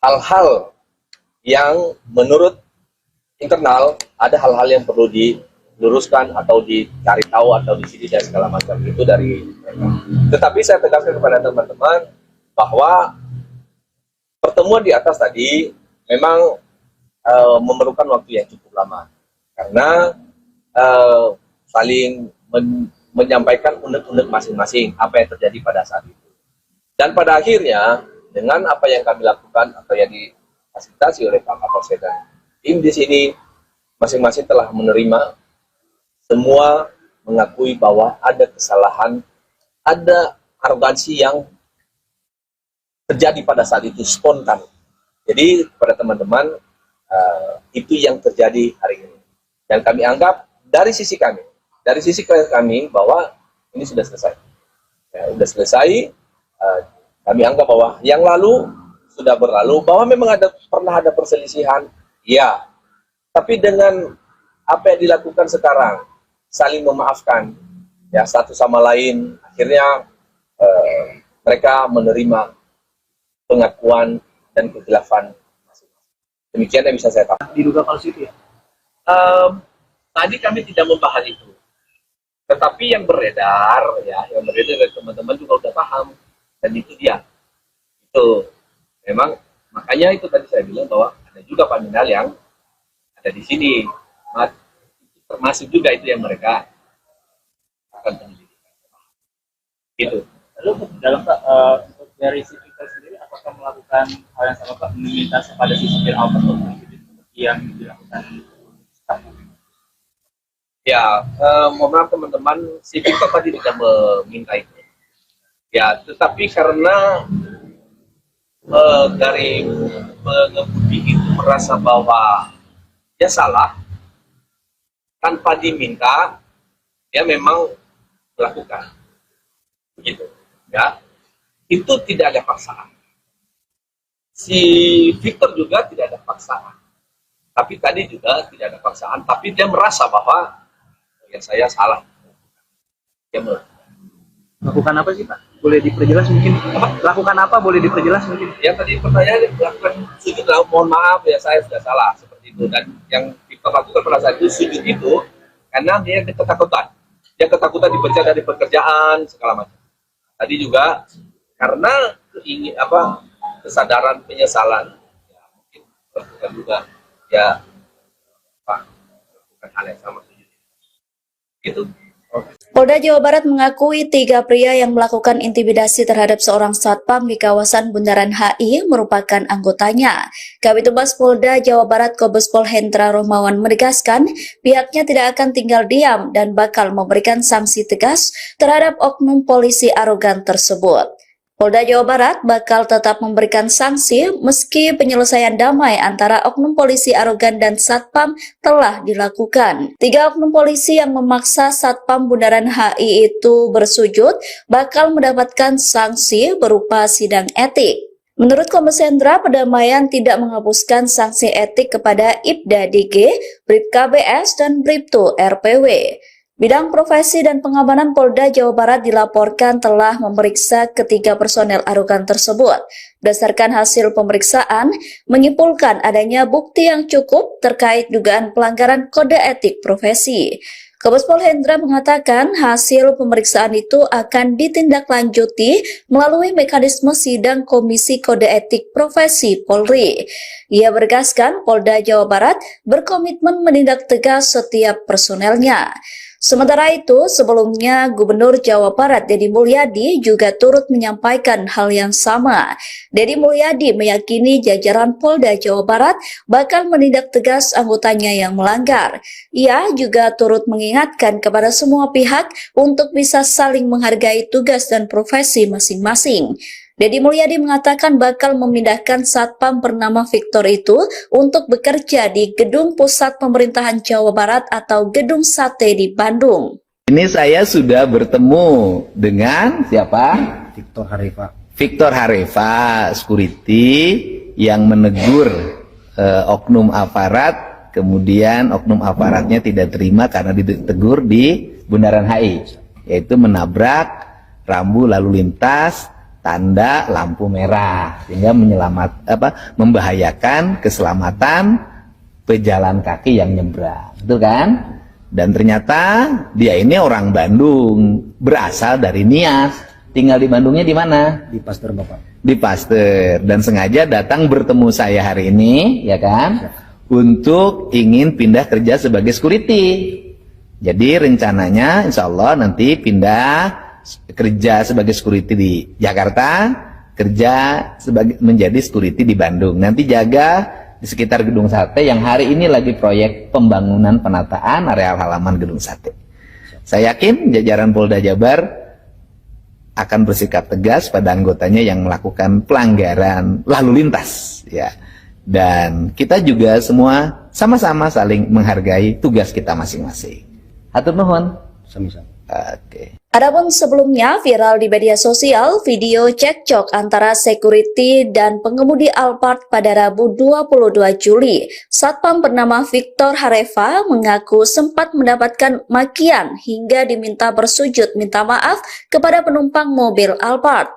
hal-hal yang menurut internal ada hal-hal yang perlu diluruskan atau dicari tahu atau disini dan segala macam itu dari mereka. Tetapi saya tegaskan kepada teman-teman bahwa pertemuan di atas tadi memang memerlukan waktu yang cukup lama karena saling menyampaikan unek-unek masing-masing apa yang terjadi pada saat itu. Dan pada akhirnya dengan apa yang kami lakukan atau yang difasilitasi oleh Pak Kapolsek dan tim di sini masing-masing telah menerima, semua mengakui bahwa ada kesalahan, ada arogansi yang terjadi pada saat itu spontan. Jadi pada teman-teman itu yang terjadi hari ini. Dan kami anggap dari sisi kami bahwa ini sudah selesai. Ya, sudah selesai. Kami anggap bahwa yang lalu sudah berlalu, bahwa memang pernah ada perselisihan, ya. Tapi dengan apa yang dilakukan sekarang, saling memaafkan, ya, satu sama lain, akhirnya mereka menerima pengakuan dan kekhilafan masing-masing. Demikian yang bisa saya katakan. Diduga palsu itu ya? Tadi kami tidak membahas itu, tetapi yang beredar dari teman-teman juga udah paham, dan itu dia. Itu memang makanya itu tadi saya bilang bahwa ada juga paminal yang ada di sini, termasuk juga itu yang mereka akan penyelidikan. Gitu. Lalu dalam dari sisi kita sendiri, apakah melakukan hal yang sama Pak, meminta kepada si supir Alphard seperti yang dilakukan sekarang? Ya, mohon maaf teman-teman, si Victor tadi tidak meminta itu. Ya, tetapi karena dari pengemudi itu merasa bahwa dia salah, tanpa diminta, dia memang melakukan. Begitu. Ya, itu tidak ada paksaan. Si Victor juga tidak ada paksaan. Tapi tadi juga tidak ada paksaan, tapi dia merasa bahwa ya saya salah. Dia Lakukan apa sih Pak? Boleh diperjelas mungkin? Lakukan apa? Boleh diperjelas mungkin? ya tadi pertanyaan lakukan sujud lah, mohon maaf ya saya sudah salah seperti itu. Dan yang kita lakukan pada saat itu sujud itu karena dia ketakutan. Dia ketakutan dipecat dari pekerjaan segala macam. Tadi juga karena kesadaran penyesalan, ya, mungkin lakukan juga ya Pak lakukan hal yang sama sujud. Gitu. Polda Jawa Barat mengakui 3 pria yang melakukan intimidasi terhadap seorang satpam di kawasan Bundaran HI merupakan anggotanya. Kabitumas Polda Jawa Barat Kombes Pol Hendra Rohmawan menegaskan pihaknya tidak akan tinggal diam dan bakal memberikan sanksi tegas terhadap oknum polisi arogan tersebut. Polda Jawa Barat bakal tetap memberikan sanksi meski penyelesaian damai antara oknum polisi arogan dan satpam telah dilakukan. 3 oknum polisi yang memaksa satpam Bundaran HI itu bersujud bakal mendapatkan sanksi berupa sidang etik. Menurut Kombes Hendra, pendamaian tidak menghapuskan sanksi etik kepada Ibda DG, Bribka BS, dan Bribtu RPW. Bidang Profesi dan Pengamanan Polda Jawa Barat dilaporkan telah memeriksa ketiga personel arogan tersebut. Berdasarkan hasil pemeriksaan, menyimpulkan adanya bukti yang cukup terkait dugaan pelanggaran kode etik profesi. Kombes Pol Hendra mengatakan hasil pemeriksaan itu akan ditindaklanjuti melalui mekanisme sidang Komisi Kode Etik Profesi Polri. Ia bergaskan Polda Jawa Barat berkomitmen menindak tegas setiap personelnya. Sementara itu, sebelumnya Gubernur Jawa Barat Deddy Mulyadi juga turut menyampaikan hal yang sama. Deddy Mulyadi meyakini jajaran Polda Jawa Barat bakal menindak tegas anggotanya yang melanggar. Ia juga turut mengingatkan kepada semua pihak untuk bisa saling menghargai tugas dan profesi masing-masing. Deddy Mulyadi mengatakan bakal memindahkan satpam bernama Victor itu untuk bekerja di Gedung Pusat Pemerintahan Jawa Barat atau Gedung Sate di Bandung. Ini saya sudah bertemu dengan siapa? Victor Harifa. Victor Harifa, security yang menegur oknum aparat, kemudian oknum aparatnya tidak terima karena ditegur di Bundaran HI, yaitu menabrak rambu lalu lintas tanda lampu merah sehingga membahayakan keselamatan pejalan kaki yang nyebrang, betul kan? Dan ternyata dia ini orang Bandung, berasal dari Nias, tinggal di Bandungnya di mana? Di Pasteur Bapak. Di Pasteur, dan sengaja datang bertemu saya hari ini, ya kan? Untuk ingin pindah kerja sebagai security. Jadi rencananya insya Allah nanti pindah kerja sebagai security di Jakarta, kerja menjadi security di Bandung. Nanti jaga di sekitar Gedung Sate yang hari ini lagi proyek pembangunan penataan areal halaman Gedung Sate. Saya yakin jajaran Polda Jabar akan bersikap tegas pada anggotanya yang melakukan pelanggaran lalu lintas, ya. Dan kita juga semua sama-sama saling menghargai tugas kita masing-masing. Hatur nuhun. Sama-sama. Oke. Adapun sebelumnya viral di media sosial video cekcok antara security dan pengemudi Alphard pada Rabu 22 Juli. Satpam bernama Victor Harifa mengaku sempat mendapatkan makian hingga diminta bersujud minta maaf kepada penumpang mobil Alphard.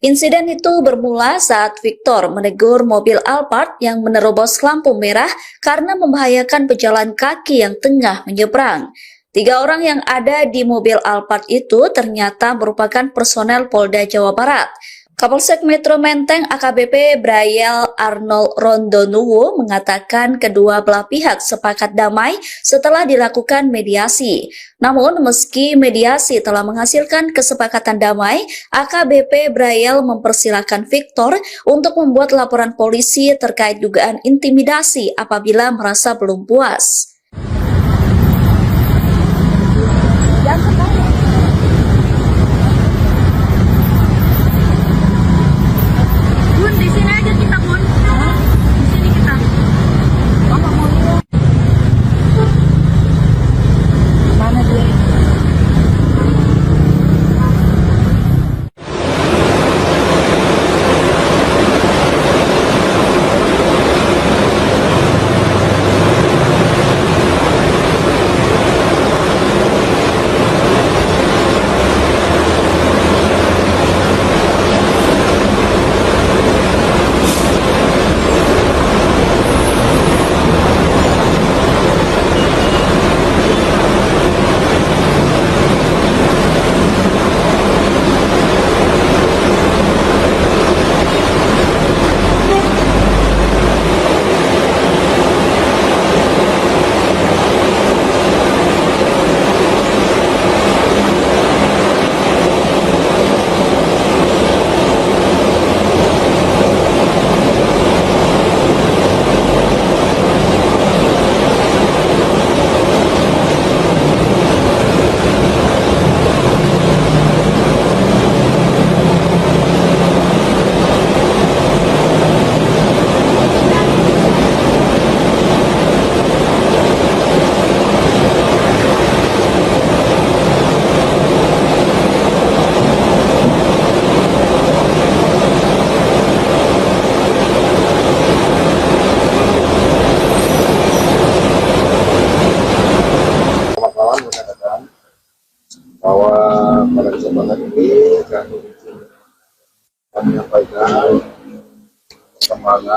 Insiden itu bermula saat Victor menegur mobil Alphard yang menerobos lampu merah karena membahayakan pejalan kaki yang tengah menyeberang. 3 orang yang ada di mobil Alphard itu ternyata merupakan personel Polda Jawa Barat. Kapolsek Metro Menteng AKBP Brayel Arnold Rondonuwo mengatakan kedua belah pihak sepakat damai setelah dilakukan mediasi. Namun meski mediasi telah menghasilkan kesepakatan damai, AKBP Brayel mempersilahkan Victor untuk membuat laporan polisi terkait dugaan intimidasi apabila merasa belum puas.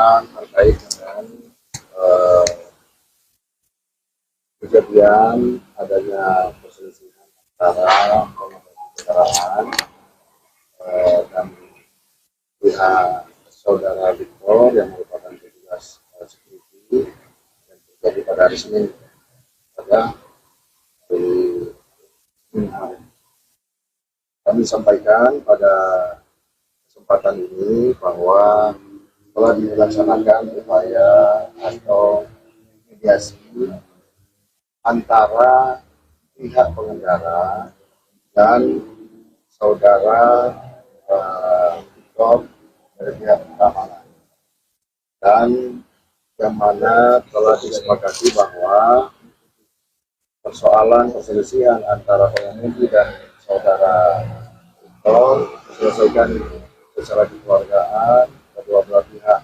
memaafkan terkait dengan kejadian adanya perselisihan antara pengemudi kendaraan dan pihak saudara Victor yang merupakan petugas security yang terjadi pada hari Senin pada hari Senin kemarin. Kami sampaikan pada kesempatan ini bahwa telah dilaksanakan upaya atau mediasi antara pihak pengendara dan saudara Victor dari pihak keamanan, dan yang mana telah disepakati bahwa persoalan perselisihan antara pengemudi dan saudara Victor diselesaikan secara kekeluargaan, kedua belah pihak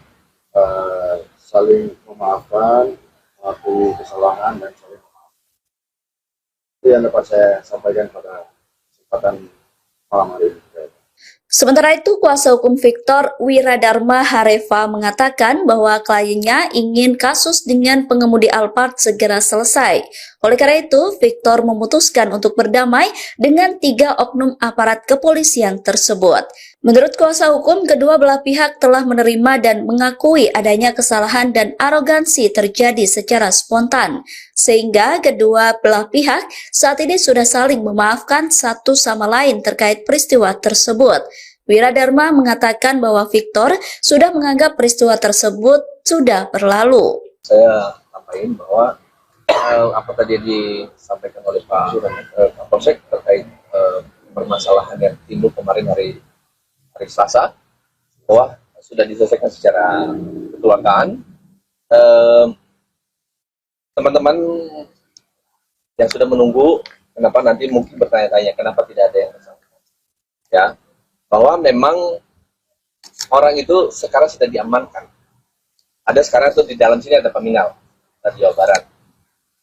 saling memaafkan, mengakui kesalahan dan saling memaafkan. Itu yang dapat saya sampaikan pada kesempatan malam hari ini. Sementara itu, kuasa hukum Victor, Wiradharma Hareva, mengatakan bahwa kliennya ingin kasus dengan pengemudi Alphard segera selesai. Oleh karena itu, Victor memutuskan untuk berdamai dengan 3 oknum aparat kepolisian tersebut. Menurut kuasa hukum, kedua belah pihak telah menerima dan mengakui adanya kesalahan dan arogansi terjadi secara spontan, sehingga kedua belah pihak saat ini sudah saling memaafkan satu sama lain terkait peristiwa tersebut. Wiradharma mengatakan bahwa Victor sudah menganggap peristiwa tersebut sudah berlalu. Saya sampaikan bahwa apa tadi disampaikan oleh Pak Kapolsek terkait permasalahan yang timbul kemarin hari Selasa, bahwa sudah diselesaikan secara kekeluargaan. Teman-teman yang sudah menunggu, kenapa nanti mungkin bertanya-tanya kenapa tidak ada yang bersangkutan, ya, bahwa memang orang itu sekarang sudah diamankan. Ada sekarang itu di dalam sini ada peminal dari Jawa Barat,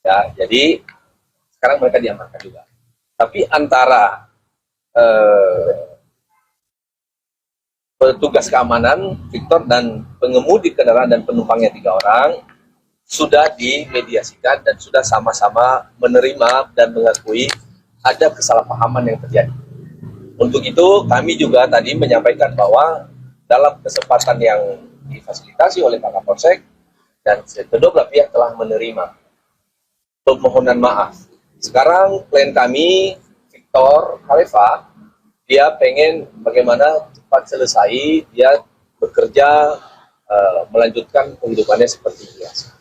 ya, jadi sekarang mereka diamankan juga. Tapi antara petugas keamanan Victor dan pengemudi kendaraan dan penumpangnya 3 orang sudah dimediasikan dan sudah sama-sama menerima dan mengakui ada kesalahpahaman yang terjadi. Untuk itu kami juga tadi menyampaikan bahwa dalam kesempatan yang difasilitasi oleh Pak Kapolsek dan kedua belah pihak telah menerima permohonan maaf. Sekarang klien kami Victor Hareva, dia pengen bagaimana cepat selesai, dia bekerja, melanjutkan kehidupannya seperti biasa.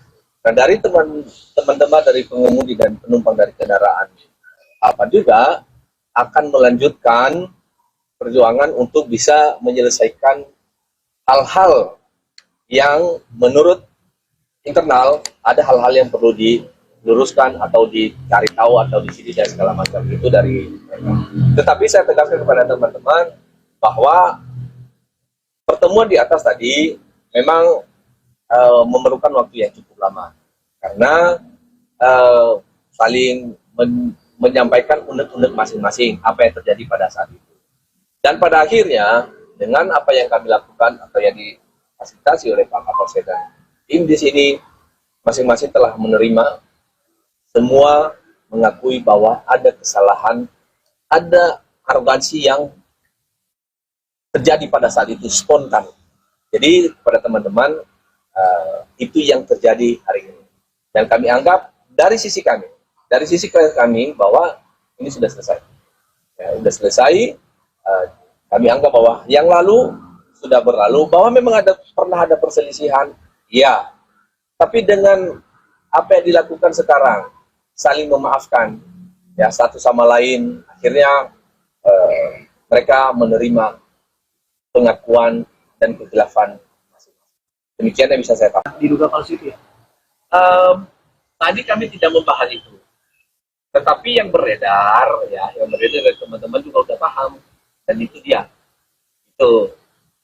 Nah, dari teman-teman dari pengemudi dan penumpang dari kendaraan apa juga akan melanjutkan perjuangan untuk bisa menyelesaikan hal-hal yang menurut internal ada hal-hal yang perlu diluruskan atau dicari tahu atau disini dan segala macam itu dari mereka. Tetapi saya tegaskan kepada teman-teman bahwa pertemuan di atas tadi memang memerlukan waktu yang cukup lama karena saling menyampaikan unek-unek masing-masing apa yang terjadi pada saat itu. Dan pada akhirnya dengan apa yang kami lakukan atau yang difasilitasi oleh Pak Kapolsek dan tim di sini masing-masing telah menerima, semua mengakui bahwa ada kesalahan, ada arogansi yang terjadi pada saat itu spontan. Jadi pada teman-teman itu yang terjadi hari ini. Dan kami anggap dari sisi kami bahwa ini sudah selesai. Ya, sudah selesai. Kami anggap bahwa yang lalu sudah berlalu, bahwa memang pernah ada perselisihan, ya. Tapi dengan apa yang dilakukan sekarang, saling memaafkan, ya satu sama lain, akhirnya mereka menerima pengakuan dan kekhilafan masing-masing. Demikian yang bisa saya katakan. Diduga palsu itu ya? Tadi kami tidak membahas itu. Tetapi yang beredar dari teman-teman juga udah paham. Dan itu dia. Itu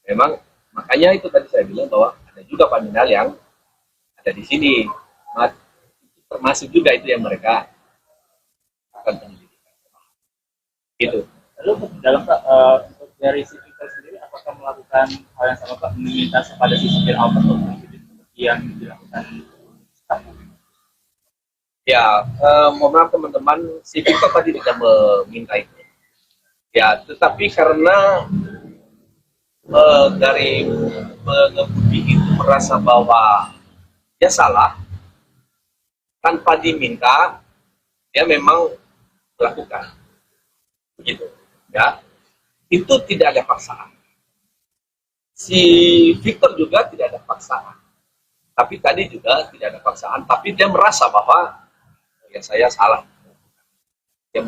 memang, makanya itu tadi saya bilang bahwa ada juga paminal yang ada di sini. Termasuk juga itu yang mereka akan penyelidikan. Gitu. Lalu dalam dari si Victor sendiri apakah melakukan hal yang sama Pak, meminta kepada si supir Alphard untuk mengikuti seperti yang dilakukan staff? Ya, mohon maaf teman-teman, si Victor tadi tidak meminta itu. Ya, tetapi karena dari pengemudi itu merasa bahwa dia salah, tanpa diminta, dia memang melakukan. Begitu. Ya, itu tidak ada paksaan. Si Victor juga tidak ada paksaan. Tapi tadi juga tidak ada paksaan, tapi dia merasa bahwa ya saya salah. Dia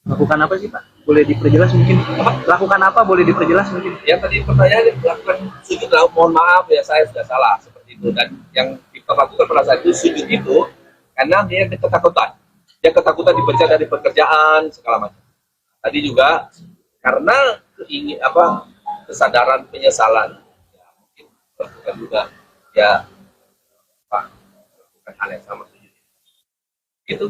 Lakukan apa sih Pak? Boleh diperjelas mungkin? Lakukan apa? Boleh diperjelas mungkin? ya tadi pertanyaan lakukan sujud, mohon maaf ya saya sudah salah seperti itu. Dan yang kita lakukan pada saat itu sujud itu karena dia ketakutan. Dia ketakutan dipecat dari pekerjaan segala macam. Tadi juga karena kesadaran penyesalan. Ya, mungkin lakukan juga ya lakukan hal yang sama sujud. Itu.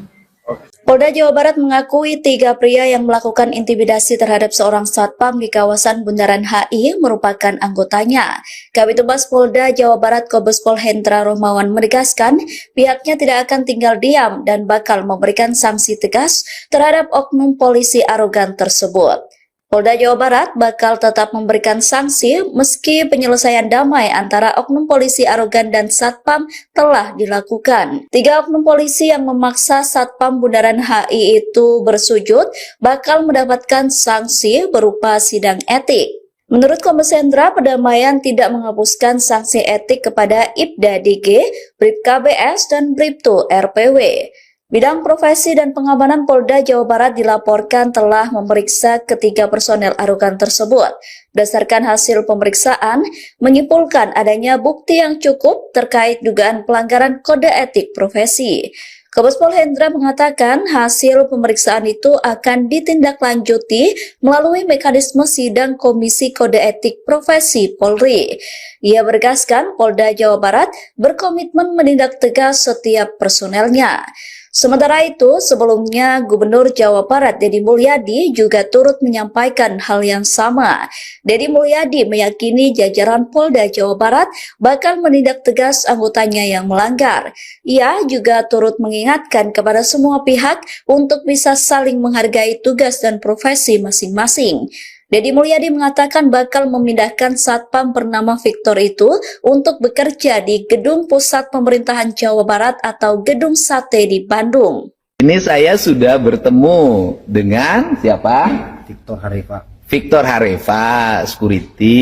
Polda Jawa Barat mengakui 3 pria yang melakukan intimidasi terhadap seorang satpam di kawasan Bundaran HI merupakan anggotanya. Kabid Humas Polda Jawa Barat Kombes Pol Hendra Rohmawan menegaskan pihaknya tidak akan tinggal diam dan bakal memberikan sanksi tegas terhadap oknum polisi arogan tersebut. Polda Jawa Barat bakal tetap memberikan sanksi meski penyelesaian damai antara oknum polisi arogan dan satpam telah dilakukan. 3 oknum polisi yang memaksa satpam Bundaran HI itu bersujud bakal mendapatkan sanksi berupa sidang etik. Menurut Kombes Hendra, perdamaian tidak menghapuskan sanksi etik kepada Ibda DG, Bribka BS, dan Bribtu RPW. Bidang Profesi dan Pengamanan Polda Jawa Barat dilaporkan telah memeriksa ketiga personel arogan tersebut. Berdasarkan hasil pemeriksaan, menyimpulkan adanya bukti yang cukup terkait dugaan pelanggaran kode etik profesi. Kombes Pol Hendra mengatakan hasil pemeriksaan itu akan ditindaklanjuti melalui mekanisme sidang Komisi Kode Etik Profesi Polri. Ia bergaskan Polda Jawa Barat berkomitmen menindak tegas setiap personelnya. Sementara itu, sebelumnya Gubernur Jawa Barat Deddy Mulyadi juga turut menyampaikan hal yang sama. Deddy Mulyadi meyakini jajaran Polda Jawa Barat bakal menindak tegas anggotanya yang melanggar. Ia juga turut mengingatkan kepada semua pihak untuk bisa saling menghargai tugas dan profesi masing-masing. Deddy Mulyadi mengatakan bakal memindahkan satpam bernama Victor itu untuk bekerja di Gedung Pusat Pemerintahan Jawa Barat atau Gedung Sate di Bandung. Ini saya sudah bertemu dengan siapa? Victor Harifa. Victor Harifa, security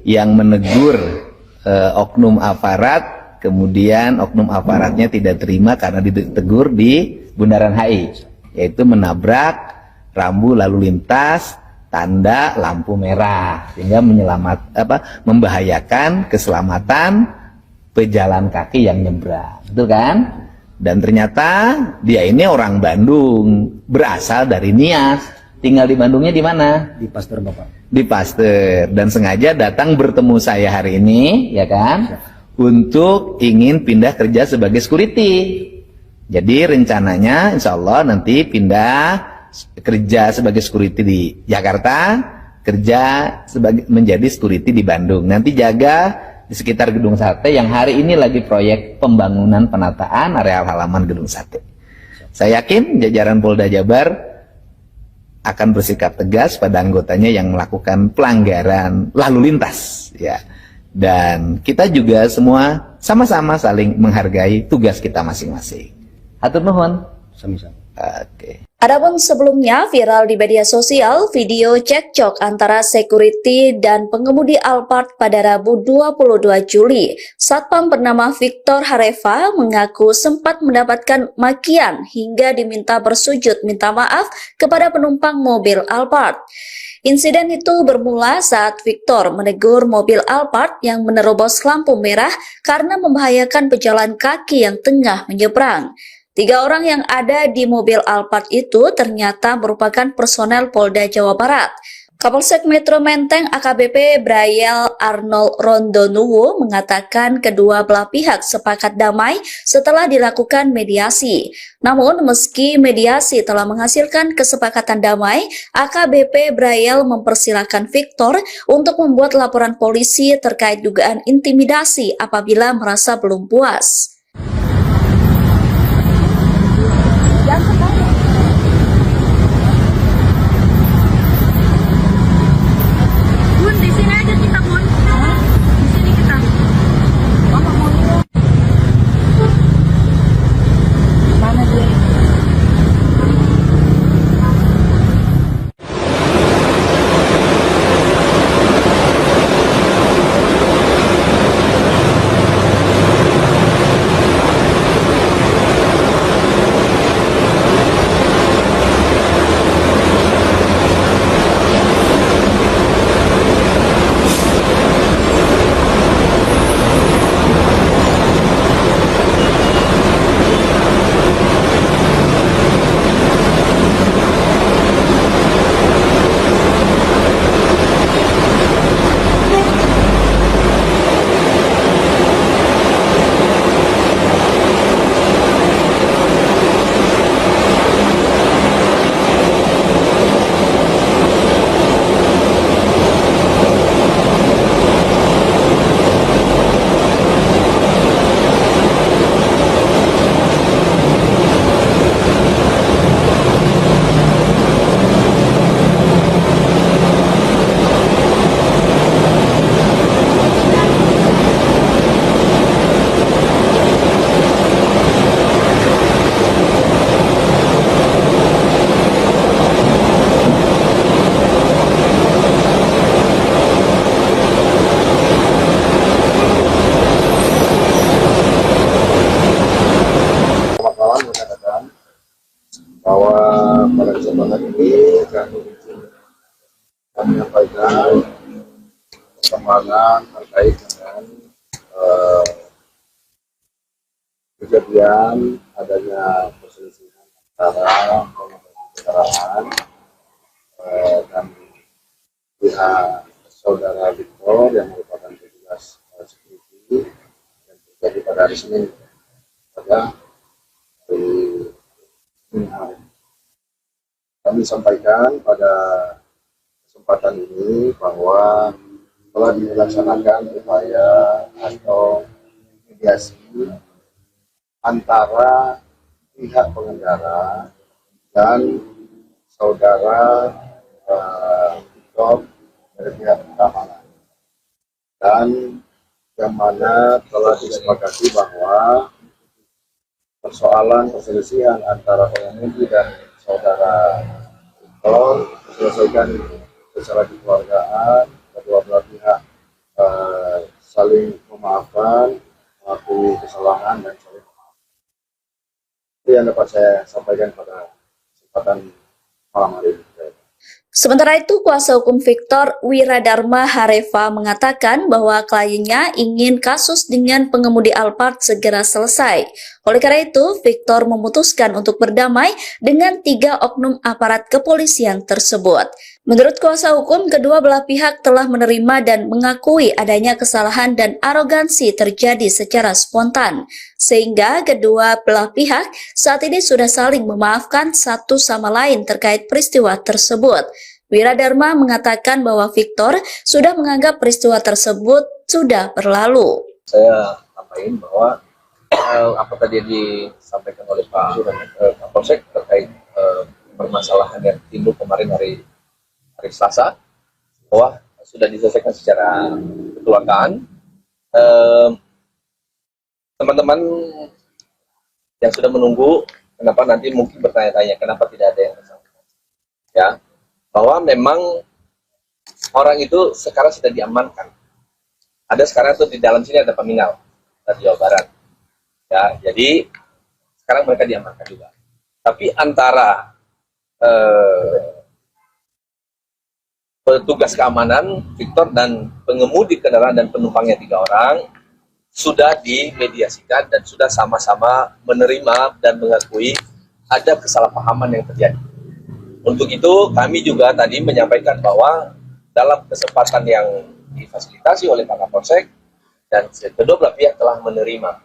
yang menegur oknum aparat, kemudian oknum aparatnya tidak terima karena ditegur di Bundaran HI, yaitu menabrak rambu lalu lintas tanda lampu merah sehingga membahayakan keselamatan pejalan kaki yang nyebrang, betul kan? Dan ternyata dia ini orang Bandung, berasal dari Nias, tinggal di Bandungnya di mana? Di Pasteur Bapak. Di Pasteur, dan sengaja datang bertemu saya hari ini, ya kan? Untuk ingin pindah kerja sebagai security. Jadi rencananya insya Allah nanti pindah kerja sebagai security di Jakarta, kerja menjadi security di Bandung. Nanti jaga di sekitar Gedung Sate yang hari ini lagi proyek pembangunan penataan areal halaman Gedung Sate. Saya yakin jajaran Polda Jabar akan bersikap tegas pada anggotanya yang melakukan pelanggaran lalu lintas, ya. Dan kita juga semua sama-sama saling menghargai tugas kita masing-masing. Hatur nuhun. Sami-sami. Oke. Adapun sebelumnya viral di media sosial video cekcok antara security dan pengemudi Alphard pada Rabu 22 Juli. Satpam bernama Victor Harifa mengaku sempat mendapatkan makian hingga diminta bersujud minta maaf kepada penumpang mobil Alphard. Insiden itu bermula saat Victor menegur mobil Alphard yang menerobos lampu merah karena membahayakan pejalan kaki yang tengah menyeberang. 3 orang yang ada di mobil Alphard itu ternyata merupakan personel Polda Jawa Barat. Kapolsek Metro Menteng AKBP Brayel Arnold Rondonuwo mengatakan kedua belah pihak sepakat damai setelah dilakukan mediasi. Namun meski mediasi telah menghasilkan kesepakatan damai, AKBP Brayel mempersilahkan Victor untuk membuat laporan polisi terkait dugaan intimidasi apabila merasa belum puas. Bun, di sini aja kita, Bun. Di sini kita. Mana dia? Bahwa pada kesempatan ini kami menyampaikan perkembangan terkait dengan kejadian adanya perselisihan antara kendaraan dan pihak saudara Victor yang merupakan petugas security yang terjadi pada hari Senin pada hari Senin. Kami sampaikan pada kesempatan ini bahwa telah dilaksanakan upaya atau mediasi antara pihak pengendara dan saudara Victor dari pihak keamanan, dan yang mana telah disepakati bahwa persoalan perselisihan antara pengemudi dan saudara Victor diselesaikan secara kekeluargaan, kedua belah pihak saling memaafkan, mengakui kesalahan dan saling memaafkan. Itu yang dapat saya sampaikan pada kesempatan malam hari ini. Sementara itu, kuasa hukum Victor Wiradharma Hareva mengatakan bahwa kliennya ingin kasus dengan pengemudi Alphard segera selesai. Oleh karena itu, Victor memutuskan untuk berdamai dengan 3 oknum aparat kepolisian tersebut. Menurut kuasa hukum, kedua belah pihak telah menerima dan mengakui adanya kesalahan dan arogansi terjadi secara spontan, sehingga kedua belah pihak saat ini sudah saling memaafkan satu sama lain terkait peristiwa tersebut. Wiradharma mengatakan bahwa Victor sudah menganggap peristiwa tersebut sudah berlalu. Saya sampaikan bahwa apa tadi yang disampaikan oleh Pak Kapolsek terkait permasalahan yang timbul kemarin hari Selasa, bahwa sudah diselesaikan secara kekeluargaan. Teman-teman yang sudah menunggu, kenapa nanti mungkin bertanya-tanya kenapa tidak ada yang bersangkutan, ya, bahwa memang orang itu sekarang sudah diamankan. Ada sekarang itu di dalam sini ada peminal dari Jawa Barat, ya, jadi sekarang mereka diamankan juga. Tapi antara petugas keamanan Victor dan pengemudi kendaraan dan penumpangnya 3 orang sudah dimediasikan dan sudah sama-sama menerima dan mengakui ada kesalahpahaman yang terjadi. Untuk itu kami juga tadi menyampaikan bahwa dalam kesempatan yang difasilitasi oleh Pak Kapolsek dan kedua belah pihak telah menerima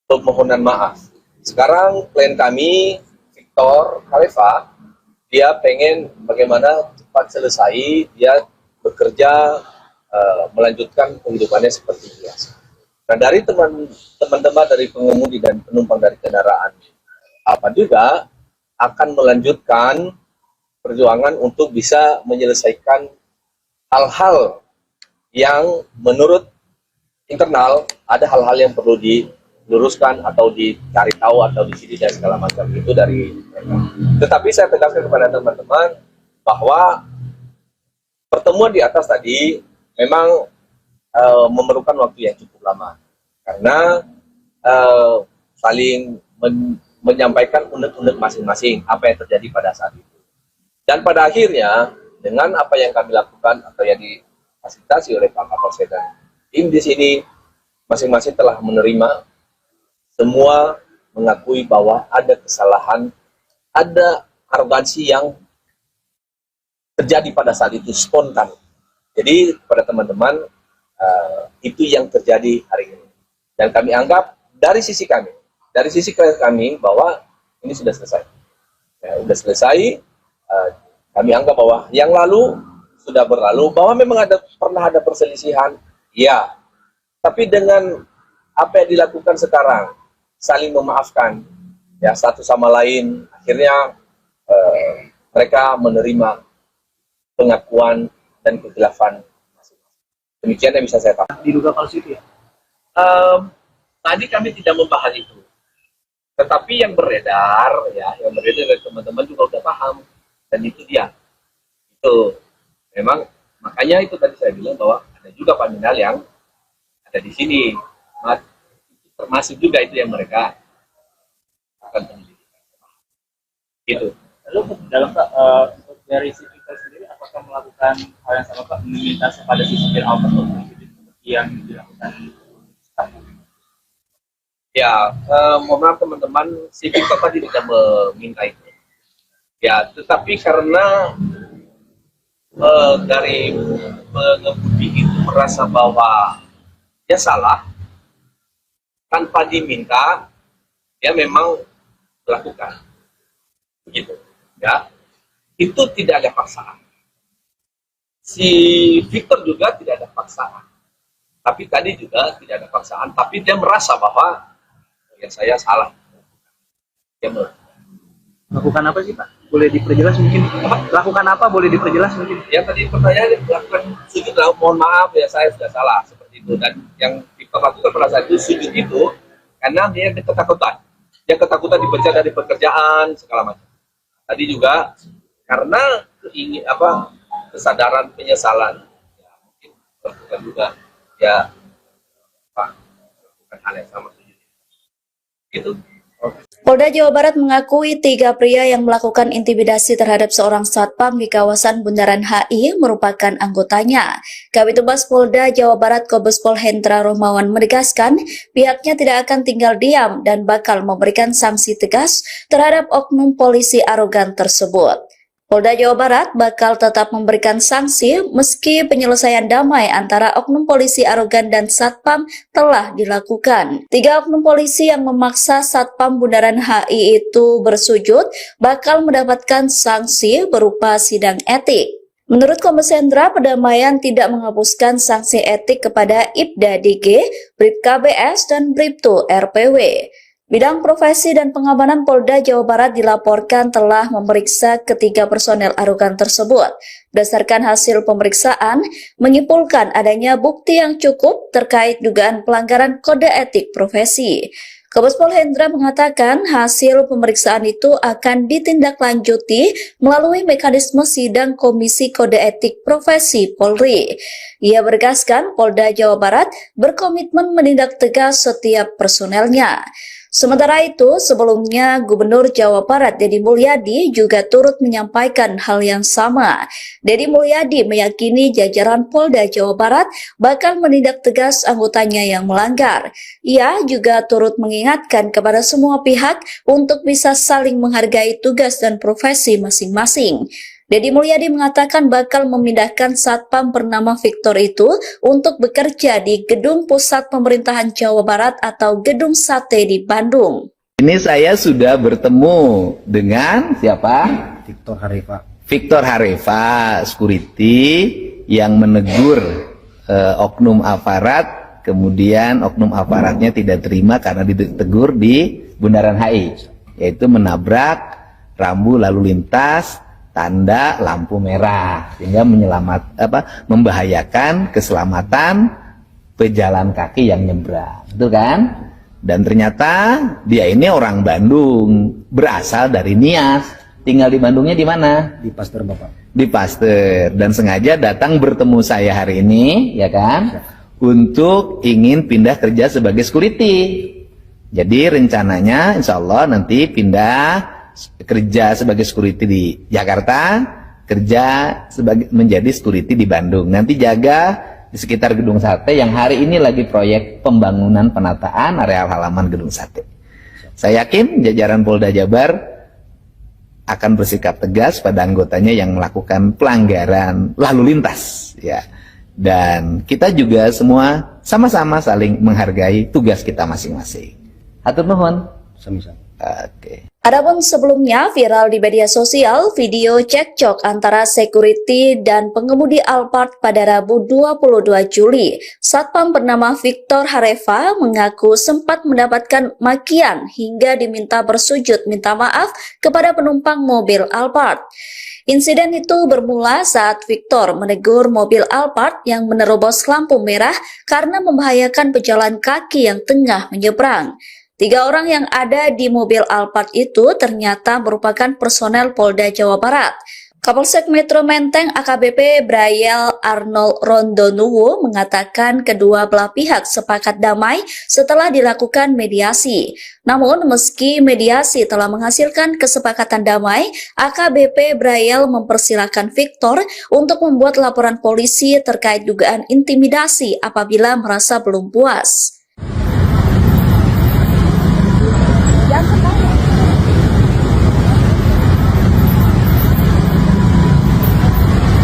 permohonan maaf. Sekarang klien kami Victor Khalifa, dia pengen bagaimana cepat selesai, dia bekerja melanjutkan kehidupannya seperti biasa. Nah, dari teman-teman dari pengemudi dan penumpang dari kendaraan apa juga akan melanjutkan perjuangan untuk bisa menyelesaikan hal-hal yang menurut internal ada hal-hal yang perlu diluruskan atau dicari tahu atau disini dan segala macam itu dari mereka. Tetapi saya tegaskan kepada teman-teman bahwa pertemuan di atas tadi memang memerlukan waktu yang cukup lama karena saling menyampaikan unek-unek masing-masing apa yang terjadi pada saat itu. Dan pada akhirnya dengan apa yang kami lakukan atau yang difasilitasi oleh Pak Kapolsek dan tim di sini masing-masing telah menerima, semua mengakui bahwa ada kesalahan, ada arogansi yang terjadi pada saat itu spontan. Jadi kepada teman-teman itu yang terjadi hari ini. Dan kami anggap dari sisi kami bahwa ini sudah selesai. Ya, sudah selesai. Kami anggap bahwa yang lalu sudah berlalu, bahwa memang pernah ada perselisihan, ya. Tapi dengan apa yang dilakukan sekarang, saling memaafkan, ya satu sama lain, akhirnya mereka menerima pengakuan dan kekhilafan masing-masing. Demikian yang bisa saya tahu. Diduga palsu itu ya? Tadi kami tidak membahas itu, tetapi yang beredar dari teman-teman juga sudah paham, dan itu dia. Itu memang makanya itu tadi saya bilang bahwa ada juga paminal yang ada di sini, termasuk juga itu yang mereka akan penyelidikan. Itu. Lalu dalam dari si Victor sendiri, apakah melakukan hal yang sama Pak, meminta kepada si supir Alphard seperti yang dilakukan staff? Ya, mohon maaf teman-teman, si Victor tadi tidak meminta itu. Ya, tetapi karena dari pengemudi itu merasa bahwa dia salah, tanpa diminta, dia memang melakukan. Begitu. Ya, itu tidak ada paksaan. Si Victor juga tidak ada paksaan. Tapi tadi juga tidak ada paksaan, tapi dia merasa bahwa ya saya salah. Dia Lakukan apa sih Pak? Boleh diperjelas mungkin? Lakukan apa? Boleh diperjelas mungkin? yang tadi pertanyaan lakukan sujud, mohon maaf ya saya sudah salah seperti itu. Dan yang Victor lakukan pada saat itu sujud itu karena dia ketakutan. Dia ketakutan dipecat dari pekerjaan segala macam. Tadi juga karena kesadaran penyesalan, ya, mungkin lakukan juga ya lakukan hal yang sama sujud. Gitu. Polda Jawa Barat mengakui 3 pria yang melakukan intimidasi terhadap seorang satpam di kawasan Bundaran HI merupakan anggotanya. Kabid Humas Polda Jawa Barat Kombes Pol Hendra Rohmawan menegaskan pihaknya tidak akan tinggal diam dan bakal memberikan sanksi tegas terhadap oknum polisi arogan tersebut. Polda Jawa Barat bakal tetap memberikan sanksi meski penyelesaian damai antara oknum polisi arogan dan satpam telah dilakukan. 3 oknum polisi yang memaksa satpam Bundaran HI itu bersujud bakal mendapatkan sanksi berupa sidang etik. Menurut Kombes Hendra, pendamaian tidak menghapuskan sanksi etik kepada Ibda DG, Bribka BS, dan Bribtu RPW. Bidang Profesi dan Pengamanan Polda Jawa Barat dilaporkan telah memeriksa ketiga personel arogan tersebut. Berdasarkan hasil pemeriksaan, menyimpulkan adanya bukti yang cukup terkait dugaan pelanggaran kode etik profesi. Kombes Pol Hendra mengatakan hasil pemeriksaan itu akan ditindaklanjuti melalui mekanisme sidang Komisi Kode Etik Profesi Polri. Ia menegaskan Polda Jawa Barat berkomitmen menindak tegas setiap personelnya. Sementara itu, sebelumnya Gubernur Jawa Barat Deddy Mulyadi juga turut menyampaikan hal yang sama. Deddy Mulyadi meyakini jajaran Polda Jawa Barat bakal menindak tegas anggotanya yang melanggar. Ia juga turut mengingatkan kepada semua pihak untuk bisa saling menghargai tugas dan profesi masing-masing. Deddy Mulyadi mengatakan bakal memindahkan Satpam bernama Victor itu untuk bekerja di Gedung Pusat Pemerintahan Jawa Barat atau Gedung Sate di Bandung. Ini saya sudah bertemu dengan siapa? Victor Harifa. Victor Harifa, security yang menegur oknum aparat, kemudian oknum aparatnya tidak terima karena ditegur di Bundaran HI, yaitu menabrak rambu lalu lintas tanda lampu merah sehingga membahayakan keselamatan pejalan kaki yang nyebrang, betul kan? Dan ternyata dia ini orang Bandung, berasal dari Nias, tinggal di Bandungnya di mana? Di Pasteur Bapak. Di Pasteur, dan sengaja datang bertemu saya hari ini, ya kan? Untuk ingin pindah kerja sebagai security. Jadi rencananya insya Allah nanti pindah kerja sebagai security di Jakarta, kerja menjadi security di Bandung. Nanti jaga di sekitar Gedung Sate yang hari ini lagi proyek pembangunan penataan areal halaman Gedung Sate. Saya yakin jajaran Polda Jabar akan bersikap tegas pada anggotanya yang melakukan pelanggaran lalu lintas, ya. Dan kita juga semua sama-sama saling menghargai tugas kita masing-masing. Hatur nuhun. Sama-sama. Oke. Adapun sebelumnya viral di media sosial video cekcok antara security dan pengemudi Alphard pada Rabu 22 Juli. Satpam bernama Victor Harifa mengaku sempat mendapatkan makian hingga diminta bersujud minta maaf kepada penumpang mobil Alphard. Insiden itu bermula saat Victor menegur mobil Alphard yang menerobos lampu merah karena membahayakan pejalan kaki yang tengah menyeberang. 3 orang yang ada di mobil Alphard itu ternyata merupakan personel Polda Jawa Barat. Kapolsek Metro Menteng AKBP Brayel Arnold Rondonuwu mengatakan kedua belah pihak sepakat damai setelah dilakukan mediasi. Namun meski mediasi telah menghasilkan kesepakatan damai, AKBP Brayel mempersilahkan Victor untuk membuat laporan polisi terkait dugaan intimidasi apabila merasa belum puas.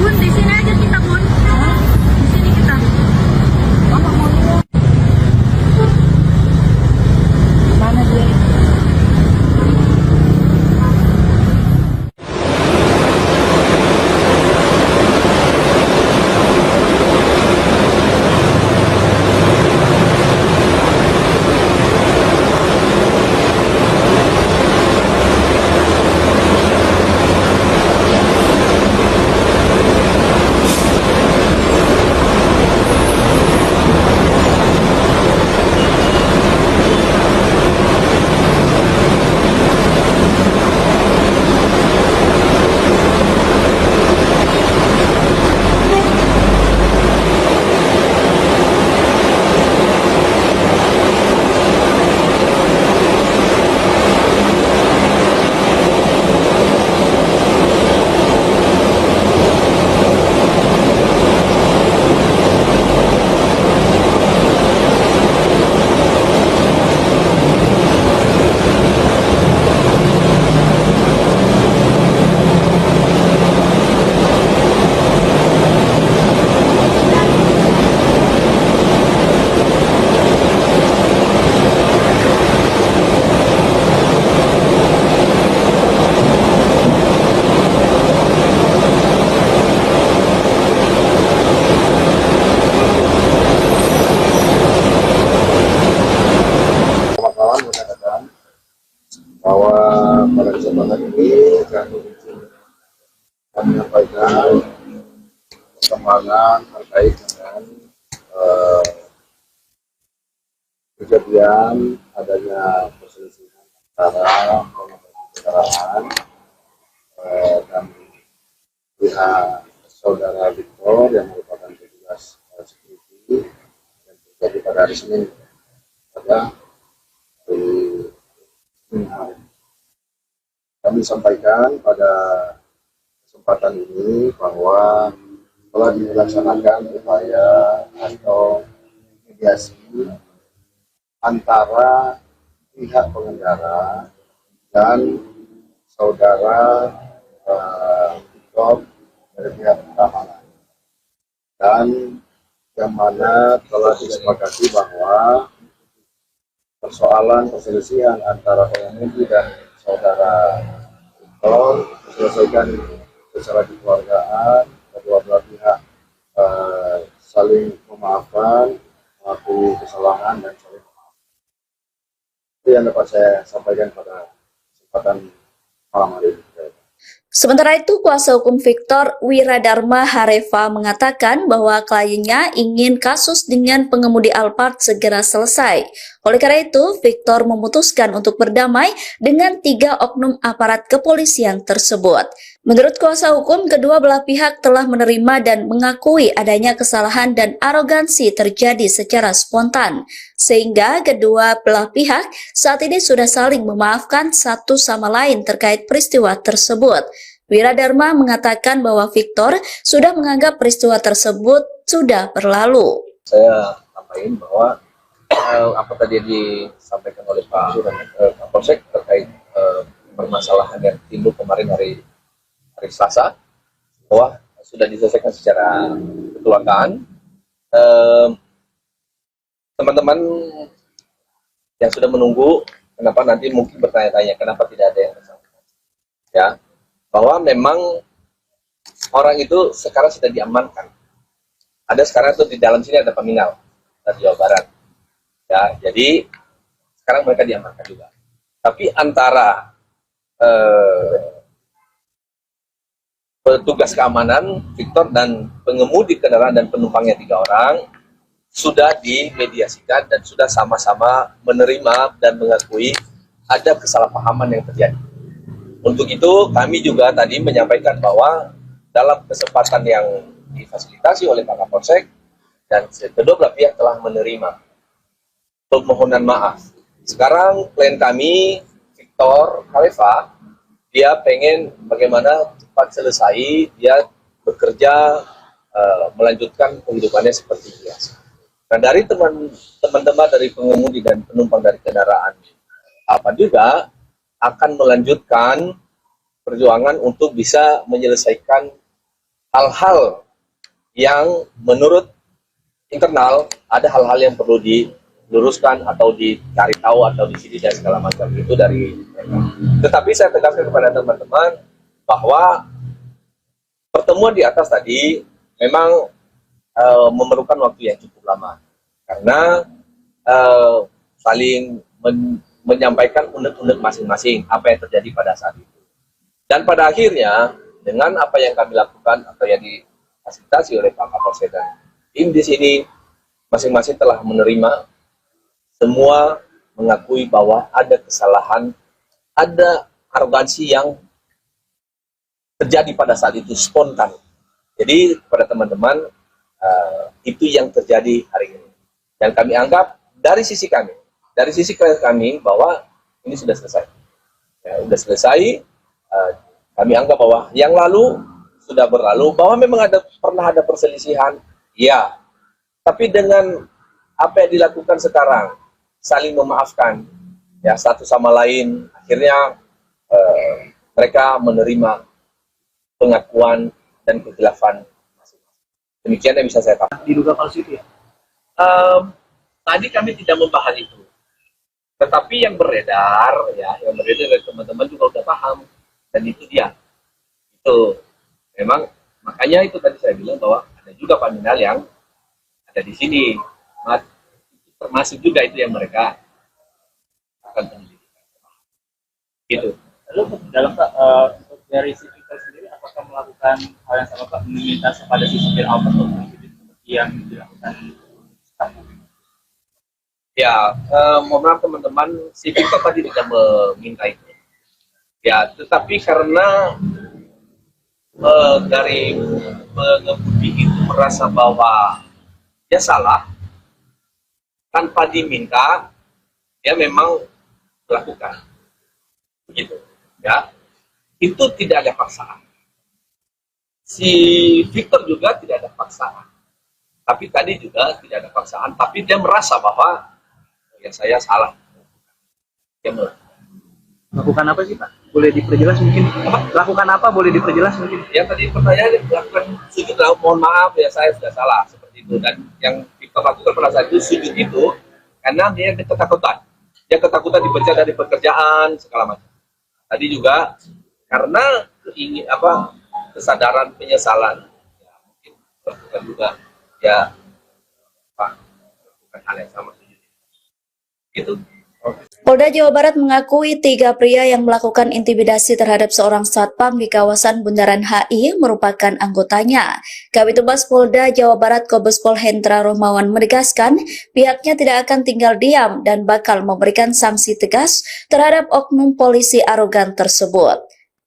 Bun, di sini aja kita, Bun. Di sini kita. Mana dia? bahwa pada kesempatan ini kami menyampaikan perkembangan terkait dengan kejadian adanya perselisihan antara pengemudi kendaraan dan pihak saudara Victor yang merupakan petugas security yang terjadi pada hari Senin pada hari Kami sampaikan pada kesempatan ini bahwa telah dilaksanakan upaya atau mediasi antara pihak pengendara dan saudara Victor dari pihak keamanan, dan yang mana telah disepakati bahwa persoalan perselisihan antara pengemudi dan saudara Victor diselesaikan secara kekeluargaan, kedua belah pihak saling memaafkan, mengakui kesalahan dan saling memaafkan. Itu yang dapat saya sampaikan pada kesempatan malam hari ini. Sementara itu, kuasa hukum Victor, Wiradharma Hareva, mengatakan bahwa kliennya ingin kasus dengan pengemudi Alphard segera selesai. Oleh karena itu, Victor memutuskan untuk berdamai dengan 3 oknum aparat kepolisian tersebut. Menurut kuasa hukum, kedua belah pihak telah menerima dan mengakui adanya kesalahan dan arogansi terjadi secara spontan, sehingga kedua belah pihak saat ini sudah saling memaafkan satu sama lain terkait peristiwa tersebut. Wiradharma mengatakan bahwa Victor sudah menganggap peristiwa tersebut sudah berlalu. Saya sampaikan bahwa apa tadi disampaikan oleh Pak Kapolsek terkait permasalahan yang timbul kemarin hari Selasa, bahwa sudah diselesaikan secara kekeluargaan. Teman-teman yang sudah menunggu, kenapa nanti mungkin bertanya-tanya kenapa tidak ada yang bersangkutan, ya, bahwa memang orang itu sekarang sudah diamankan. Ada sekarang itu di dalam sini ada Paminal dari Jawa Barat, ya, jadi sekarang mereka diamankan juga. Tapi antara petugas keamanan Victor dan pengemudi kendaraan dan penumpangnya 3 orang sudah dimediasikan dan sudah sama-sama menerima dan mengakui ada kesalahpahaman yang terjadi. Untuk itu kami juga tadi menyampaikan bahwa dalam kesempatan yang difasilitasi oleh Pak Kapolsek dan kedua belah pihak telah menerima permohonan maaf. Sekarang klien kami Victor Hareva, dia pengen bagaimana cepat selesai, dia bekerja melanjutkan kehidupannya seperti biasa. Nah, dari teman-teman dari pengemudi dan penumpang dari kendaraan apa juga akan melanjutkan perjuangan untuk bisa menyelesaikan hal-hal yang menurut internal ada hal-hal yang perlu diluruskan atau dicari tahu atau disini dan segala macam itu dari mereka. Tetapi saya tegaskan kepada teman-teman bahwa pertemuan di atas tadi memang memerlukan waktu yang cukup lama karena saling menyampaikan unek-unek masing-masing apa yang terjadi pada saat itu. Dan pada akhirnya dengan apa yang kami lakukan atau yang difasilitasi oleh Pak Kapolsek dan tim di sini masing-masing telah menerima, semua mengakui bahwa ada kesalahan, ada arogansi yang terjadi pada saat itu spontan. Jadi pada teman-teman itu yang terjadi hari ini. Dan kami anggap dari sisi kami bahwa ini sudah selesai. Ya, sudah selesai. Kami anggap bahwa yang lalu sudah berlalu, bahwa memang pernah ada perselisihan, ya. Tapi dengan apa yang dilakukan sekarang, saling memaafkan, ya, satu sama lain, akhirnya mereka menerima pengakuan dan kekhilafan masing-masing. Demikian yang bisa saya katakan. Diduga palsu itu ya? Tadi kami tidak membahas itu. Tetapi yang beredar dari teman-teman juga udah paham. Dan itu dia. Itu memang, makanya itu tadi saya bilang bahwa ada juga Paminal yang ada di sini. Termasuk juga itu yang mereka akan penyelidikan. Gitu. Lalu dalam dari si Victor sendiri, apakah melakukan hal yang sama Pak, meminta kepada si supir Alphard seperti yang dilakukan sekarang? Ya, mohon maaf teman-teman, si Victor tadi tidak meminta itu. Ya, tetapi karena dari pengemudi itu merasa bahwa dia salah, tanpa diminta, dia memang melakukan. begitu ya. Itu tidak ada paksaan. Si Victor juga tidak ada paksaan, tapi tadi juga tidak ada paksaan, tapi dia merasa bahwa ya saya salah. Dia Lakukan apa sih Pak? Boleh diperjelas mungkin? Lakukan apa? Boleh diperjelas mungkin? yang tadi pertanyaan lakukan sujud, mohon maaf ya saya sudah salah seperti itu. Dan yang Victor lakukan pada saat itu sujud itu karena dia ketakutan. Dia ketakutan dipecat dari pekerjaan segala macam. Tadi juga karena kesadaran penyesalan, ya, mungkin lakukan juga ya Pak lakukan hal yang sama sujud. Itu. Polda Jawa Barat mengakui 3 pria yang melakukan intimidasi terhadap seorang satpam di kawasan Bundaran HI merupakan anggotanya. Kabid Humas Polda Jawa Barat Kombes Pol Hendra Rohmawan menegaskan pihaknya tidak akan tinggal diam dan bakal memberikan sanksi tegas terhadap oknum polisi arogan tersebut.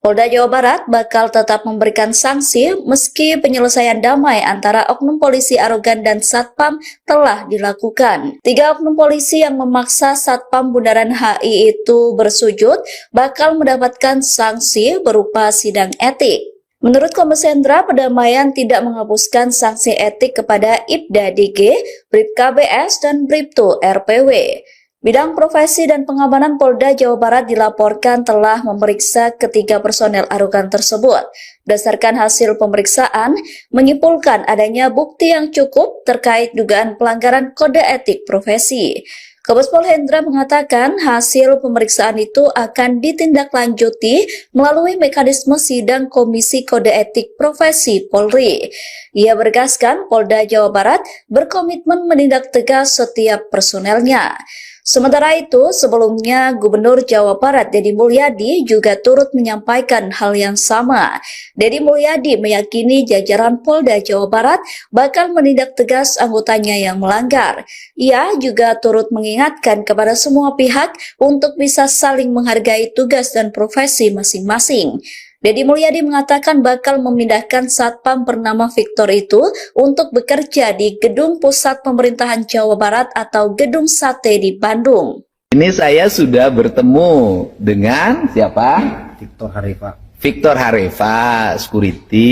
Polda Jawa Barat bakal tetap memberikan sanksi meski penyelesaian damai antara oknum polisi arogan dan satpam telah dilakukan. 3 oknum polisi yang memaksa satpam Bundaran HI itu bersujud bakal mendapatkan sanksi berupa sidang etik. Menurut Kombes Hendra, perdamaian tidak menghapuskan sanksi etik kepada Ibda DG, Bribka BS, dan Bribtu RPW. Bidang Profesi dan Pengamanan Polda Jawa Barat dilaporkan telah memeriksa ketiga personel arogan tersebut. Berdasarkan hasil pemeriksaan, menyimpulkan adanya bukti yang cukup terkait dugaan pelanggaran kode etik profesi. Kombes Pol Hendra mengatakan hasil pemeriksaan itu akan ditindaklanjuti melalui mekanisme sidang Komisi Kode Etik Profesi Polri. Ia bergaskan Polda Jawa Barat berkomitmen menindak tegas setiap personelnya. Sementara itu, sebelumnya Gubernur Jawa Barat Deddy Mulyadi juga turut menyampaikan hal yang sama. Deddy Mulyadi meyakini jajaran Polda Jawa Barat bakal menindak tegas anggotanya yang melanggar. Ia juga turut mengingatkan kepada semua pihak untuk bisa saling menghargai tugas dan profesi masing-masing. Deddy Mulyadi mengatakan bakal memindahkan satpam bernama Victor itu untuk bekerja di Gedung Pusat Pemerintahan Jawa Barat atau Gedung Sate di Bandung. Ini saya sudah bertemu dengan siapa? Victor Harifa. Victor Harifa, security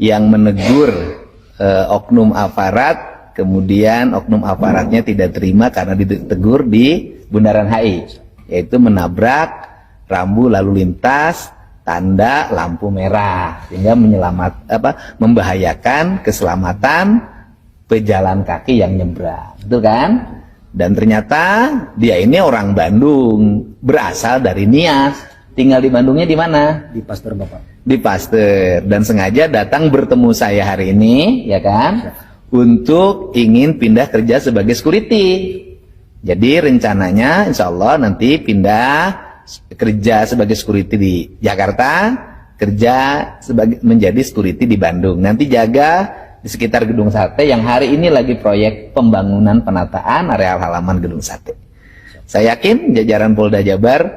yang menegur oknum aparat, kemudian oknum aparatnya tidak terima karena ditegur di Bundaran HI, yaitu menabrak rambu lalu lintas tanda lampu merah sehingga membahayakan keselamatan pejalan kaki yang nyebrang, betul kan? Dan ternyata dia ini orang Bandung, berasal dari Nias, tinggal di Bandungnya di mana? Di Pasteur Bapak. Di Pasteur, dan sengaja datang bertemu saya hari ini, ya kan? Untuk ingin pindah kerja sebagai security. Jadi rencananya insya Allah nanti pindah kerja sebagai security di Jakarta, kerja menjadi security di Bandung. Nanti jaga di sekitar Gedung Sate yang hari ini lagi proyek pembangunan penataan areal halaman Gedung Sate. Saya yakin jajaran Polda Jabar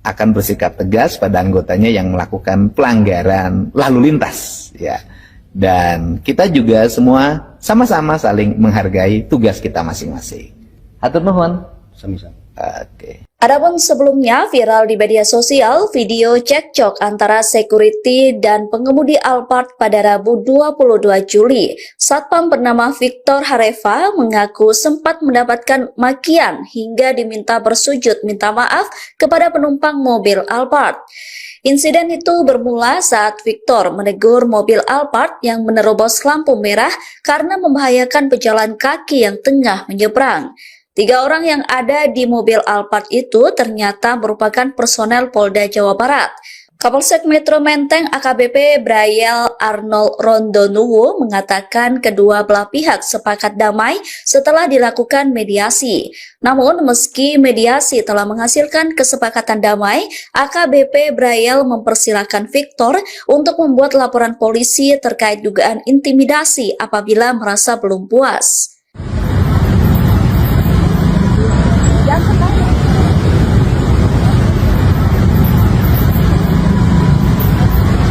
akan bersikap tegas pada anggotanya yang melakukan pelanggaran lalu lintas, ya. Dan kita juga semua sama-sama saling menghargai tugas kita masing-masing. Hatur nuhun. Sami-sami. Oke. Adapun sebelumnya viral di media sosial video cekcok antara security dan pengemudi Alphard pada Rabu 22 Juli. Satpam bernama Victor Harifa mengaku sempat mendapatkan makian hingga diminta bersujud minta maaf kepada penumpang mobil Alphard. Insiden itu bermula saat Victor menegur mobil Alphard yang menerobos lampu merah karena membahayakan pejalan kaki yang tengah menyeberang. 3 orang yang ada di mobil Alphard itu ternyata merupakan personel Polda Jawa Barat. Kapolsek Metro Menteng AKBP Brayel Arnold Rondonuwu mengatakan kedua belah pihak sepakat damai setelah dilakukan mediasi. Namun meski mediasi telah menghasilkan kesepakatan damai, AKBP Brayel mempersilahkan Victor untuk membuat laporan polisi terkait dugaan intimidasi apabila merasa belum puas.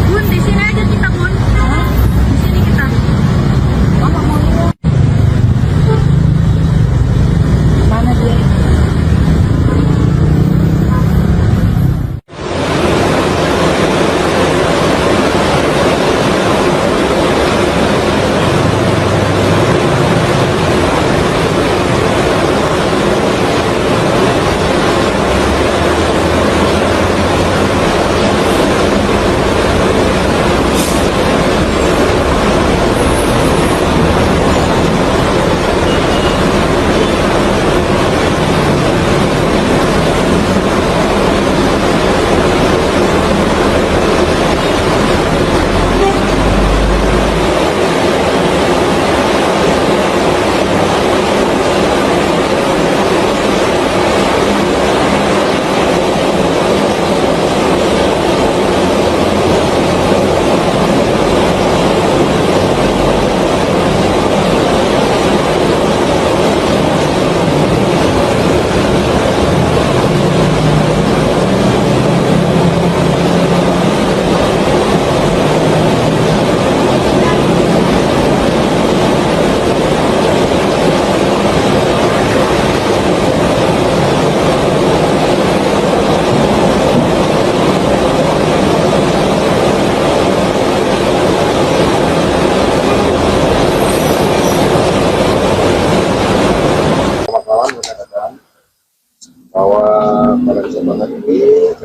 Bun, di sini aja kita, Bun. Di sini kita. Bapak mau lihat. Mana dia?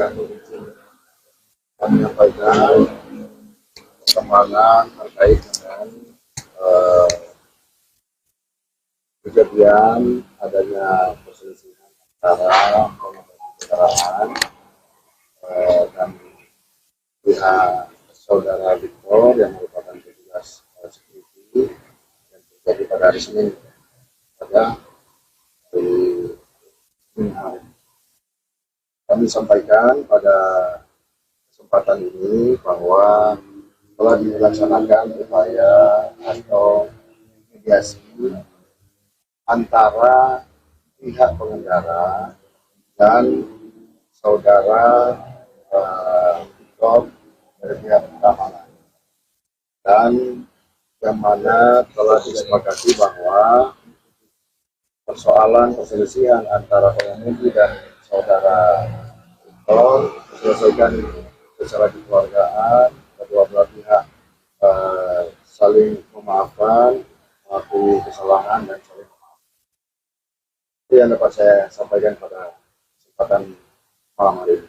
akan menyampaikan perkembangan terkait dengan kejadian adanya perselisihan antara pengemudi kendaraan dan pihak saudara Victor yang merupakan petugas security yang terjadi pada hari Senin pada hari Senin hari. Kami sampaikan pada kesempatan ini bahwa telah dilaksanakan upaya atau mediasi antara pihak pengendara dan saudara Victor dari pihak keamanan, dan yang mana telah disepakati bahwa persoalan perselisihan antara pengemudi dan saudara Victor diselesaikan secara kekeluargaan, kedua belah pihak saling memaafkan, mengakui kesalahan dan saling memaafkan. Itu yang dapat saya sampaikan pada kesempatan malam hari ini.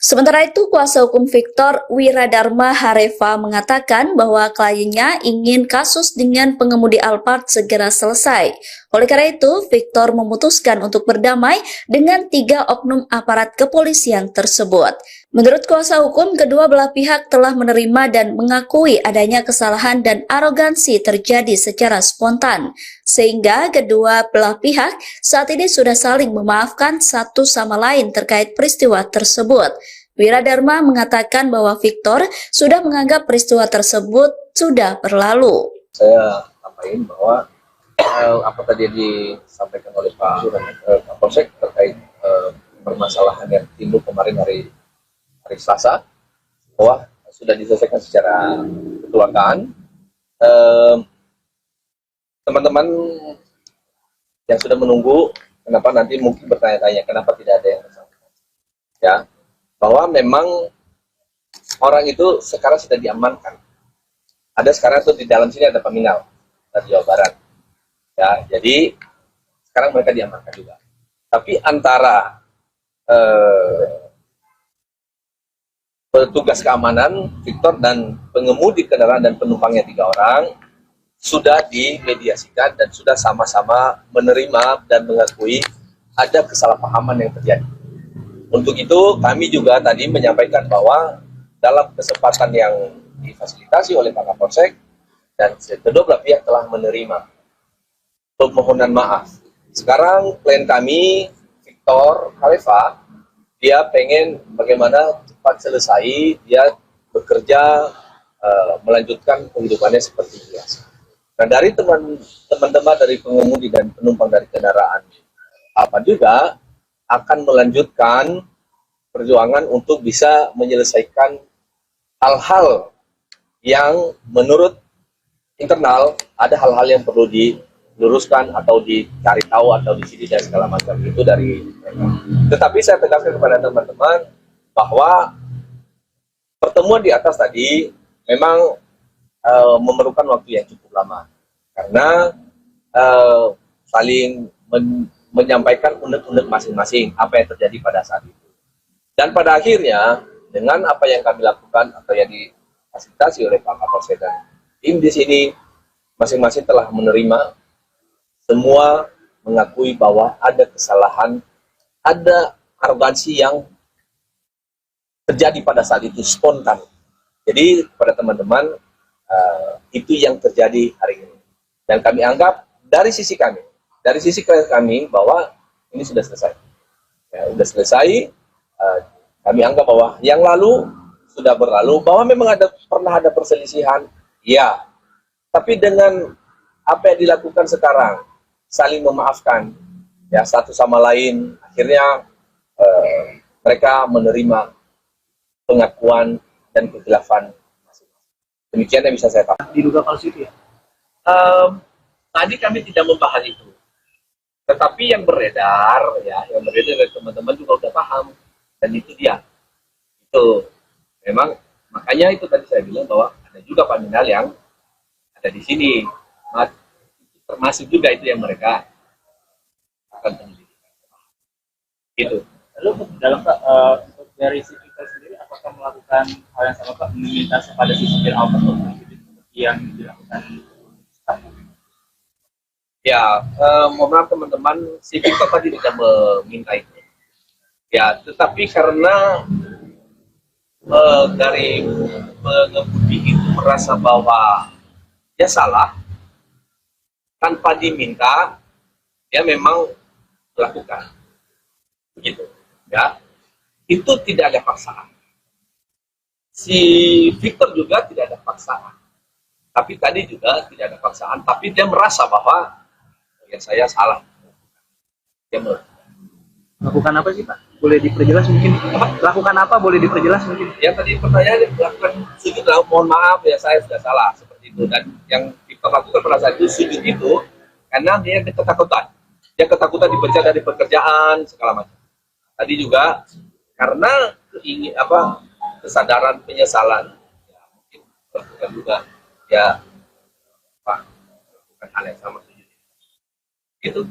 Sementara itu, kuasa hukum Victor, Wiradharma Hareva, mengatakan bahwa kliennya ingin kasus dengan pengemudi Alphard segera selesai. Oleh karena itu, Victor memutuskan untuk berdamai dengan 3 oknum aparat kepolisian tersebut. Menurut kuasa hukum, kedua belah pihak telah menerima dan mengakui adanya kesalahan dan arogansi terjadi secara spontan, sehingga kedua belah pihak saat ini sudah saling memaafkan satu sama lain terkait peristiwa tersebut. Wiradharma mengatakan bahwa Victor sudah menganggap peristiwa tersebut sudah berlalu. Saya sampaikan bahwa apa tadi yang disampaikan oleh Pak Kapolsek terkait permasalahan yang timbul kemarin hari Selasa, bahwa sudah diselesaikan secara kekeluargaan. Teman-teman yang sudah menunggu, kenapa nanti mungkin bertanya-tanya kenapa tidak ada yang bersangkutan, ya, bahwa memang orang itu sekarang sudah diamankan. Ada sekarang tuh di dalam sini ada peminal dari Jawa Barat, ya, jadi sekarang mereka diamankan juga. Tapi antara petugas keamanan Victor dan pengemudi kendaraan dan penumpangnya 3 orang sudah dimediasikan dan sudah sama-sama menerima dan mengakui ada kesalahpahaman yang terjadi. Untuk itu kami juga tadi menyampaikan bahwa dalam kesempatan yang difasilitasi oleh Pak Kapolsek dan kedua belah pihak telah menerima permohonan maaf. Sekarang klien kami Victor Hareva, dia pengen bagaimana cepat selesai, dia bekerja, melanjutkan kehidupannya seperti biasa. Nah, dari teman-teman dari pengemudi dan penumpang dari kendaraan apa juga akan melanjutkan perjuangan untuk bisa menyelesaikan hal-hal yang menurut internal ada hal-hal yang perlu diluruskan atau dicari tahu atau disidik dan segala macam itu dari mereka. Tetapi saya tegaskan kepada teman-teman bahwa pertemuan di atas tadi memang memerlukan waktu yang cukup lama karena saling menyampaikan unek-unek masing-masing apa yang terjadi pada saat itu. Dan pada akhirnya dengan apa yang kami lakukan atau yang difasilitasi oleh Pak Kapolsek dan tim di sini masing-masing telah menerima, semua mengakui bahwa ada kesalahan, ada arogansi yang terjadi pada saat itu spontan. Jadi kepada teman-teman itu yang terjadi hari ini. Dan kami anggap dari sisi kami bahwa ini sudah selesai. Ya, sudah selesai. Kami anggap bahwa yang lalu sudah berlalu, bahwa memang pernah ada perselisihan, ya. Tapi dengan apa yang dilakukan sekarang, saling memaafkan, ya satu sama lain, akhirnya mereka menerima pengakuan dan kekhilafan masing-masing. Demikian yang bisa saya katakan. Diduga falsi itu ya? Tadi kami tidak membahas itu, tetapi yang beredar dari teman-teman juga sudah paham, dan itu dia. Itu memang makanya itu tadi saya bilang bahwa ada juga paminal yang ada di sini, termasuk juga itu yang mereka akan penyelidikan. Itu. Lalu dalam dari si Victor sendiri apakah melakukan hal yang sama Pak, meminta kepada si supir Alphard untuk mengikuti seperti yang dilakukan staff? Ya, mohon maaf teman-teman, si Victor tadi tidak meminta itu. Ya, tetapi karena dari pengemudi itu merasa bahwa dia salah, tanpa diminta, dia memang melakukan. Begitu. Ya, itu tidak ada paksaan. Si Victor juga tidak ada paksaan. Tapi tadi juga tidak ada paksaan, tapi dia merasa bahwa ya saya salah. Dia Lakukan apa sih Pak? Boleh diperjelas mungkin? Lakukan apa? Boleh diperjelas mungkin? ya tadi pertanyaan dilakukan sujud, mohon maaf ya saya sudah salah seperti itu. Dan yang kita lakukan pada saat itu sujud itu karena dia ketakutan. Dia ketakutan dipecat dari pekerjaan segala macam. Tadi juga karena kesadaran penyesalan, ya mungkin lakukan juga ya lakukan hal yang sama sujud itu.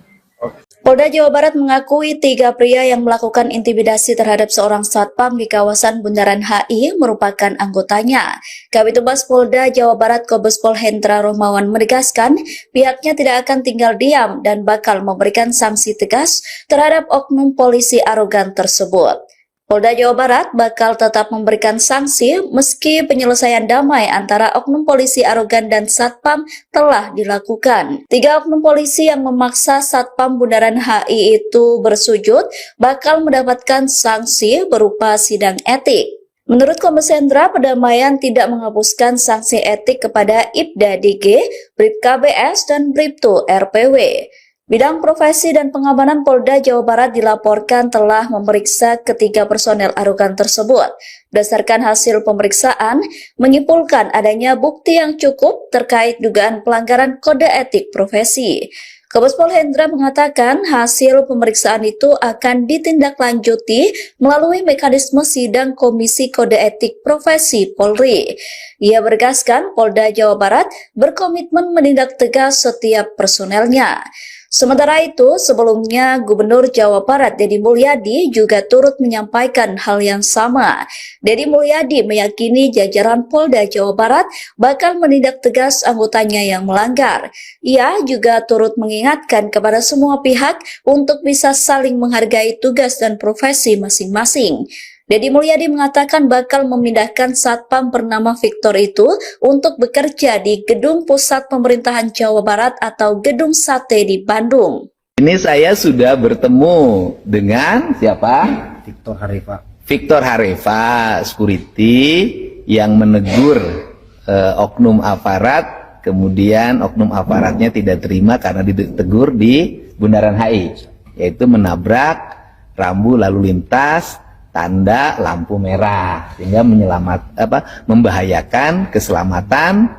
Polda Jawa Barat mengakui 3 pria yang melakukan intimidasi terhadap seorang satpam di kawasan Bundaran HI merupakan anggotanya. Kabitumas Polda Jawa Barat Kombes Pol Hendra Rohmawan menegaskan pihaknya tidak akan tinggal diam dan bakal memberikan sanksi tegas terhadap oknum polisi arogan tersebut. Polda Jawa Barat bakal tetap memberikan sanksi meski penyelesaian damai antara oknum polisi arogan dan satpam telah dilakukan. 3 oknum polisi yang memaksa satpam Bundaran HI itu bersujud bakal mendapatkan sanksi berupa sidang etik. Menurut Kombes Hendra, pendamaian tidak menghapuskan sanksi etik kepada Ibda DG, Bribka BS, dan Bribtu RPW. Bidang Profesi dan Pengamanan Polda Jawa Barat dilaporkan telah memeriksa ketiga personel arogan tersebut. Berdasarkan hasil pemeriksaan, menyimpulkan adanya bukti yang cukup terkait dugaan pelanggaran kode etik profesi. Kombes Pol Hendra mengatakan hasil pemeriksaan itu akan ditindaklanjuti melalui mekanisme sidang Komisi Kode Etik Profesi Polri. Ia menegaskan Polda Jawa Barat berkomitmen menindak tegas setiap personelnya. Sementara itu, sebelumnya Gubernur Jawa Barat Deddy Mulyadi juga turut menyampaikan hal yang sama. Deddy Mulyadi meyakini jajaran Polda Jawa Barat bakal menindak tegas anggotanya yang melanggar. Ia juga turut mengingatkan kepada semua pihak untuk bisa saling menghargai tugas dan profesi masing-masing. Deddy Mulyadi mengatakan bakal memindahkan satpam bernama Victor itu untuk bekerja di Gedung Pusat Pemerintahan Jawa Barat atau Gedung Sate di Bandung. Ini saya sudah bertemu dengan siapa? Victor Harifa. Victor Harifa, security yang menegur oknum aparat, kemudian oknum aparatnya tidak terima karena ditegur di Bundaran HI, yaitu menabrak rambu lalu lintas tanda lampu merah sehingga membahayakan keselamatan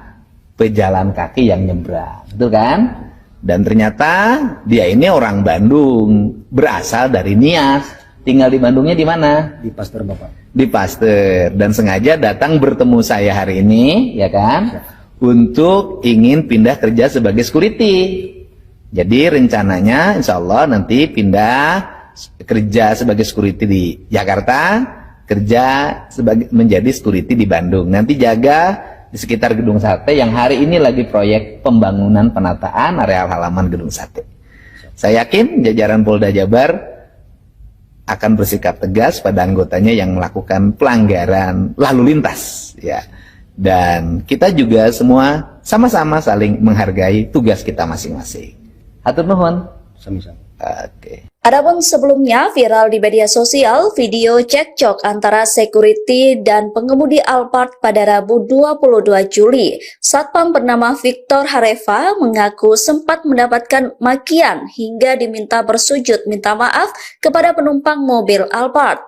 pejalan kaki yang nyebrang, betul kan? Dan ternyata dia ini orang Bandung, berasal dari Nias, tinggal di Bandungnya di mana? Di Pasteur Bapak. Di Pasteur, dan sengaja datang bertemu saya hari ini, ya kan? Untuk ingin pindah kerja sebagai security. Jadi rencananya insya Allah nanti pindah kerja sebagai security di Jakarta, kerja menjadi security di Bandung. Nanti jaga di sekitar Gedung Sate yang hari ini lagi proyek pembangunan penataan areal halaman Gedung Sate. Saya yakin jajaran Polda Jabar akan bersikap tegas pada anggotanya yang melakukan pelanggaran lalu lintas, ya. Dan kita juga semua sama-sama saling menghargai tugas kita masing-masing. Hatur nuhun. Sami-sami. Oke. Adapun sebelumnya viral di media sosial video cekcok antara security dan pengemudi Alphard pada Rabu 22 Juli. Satpam bernama Victor Harifa mengaku sempat mendapatkan makian hingga diminta bersujud minta maaf kepada penumpang mobil Alphard.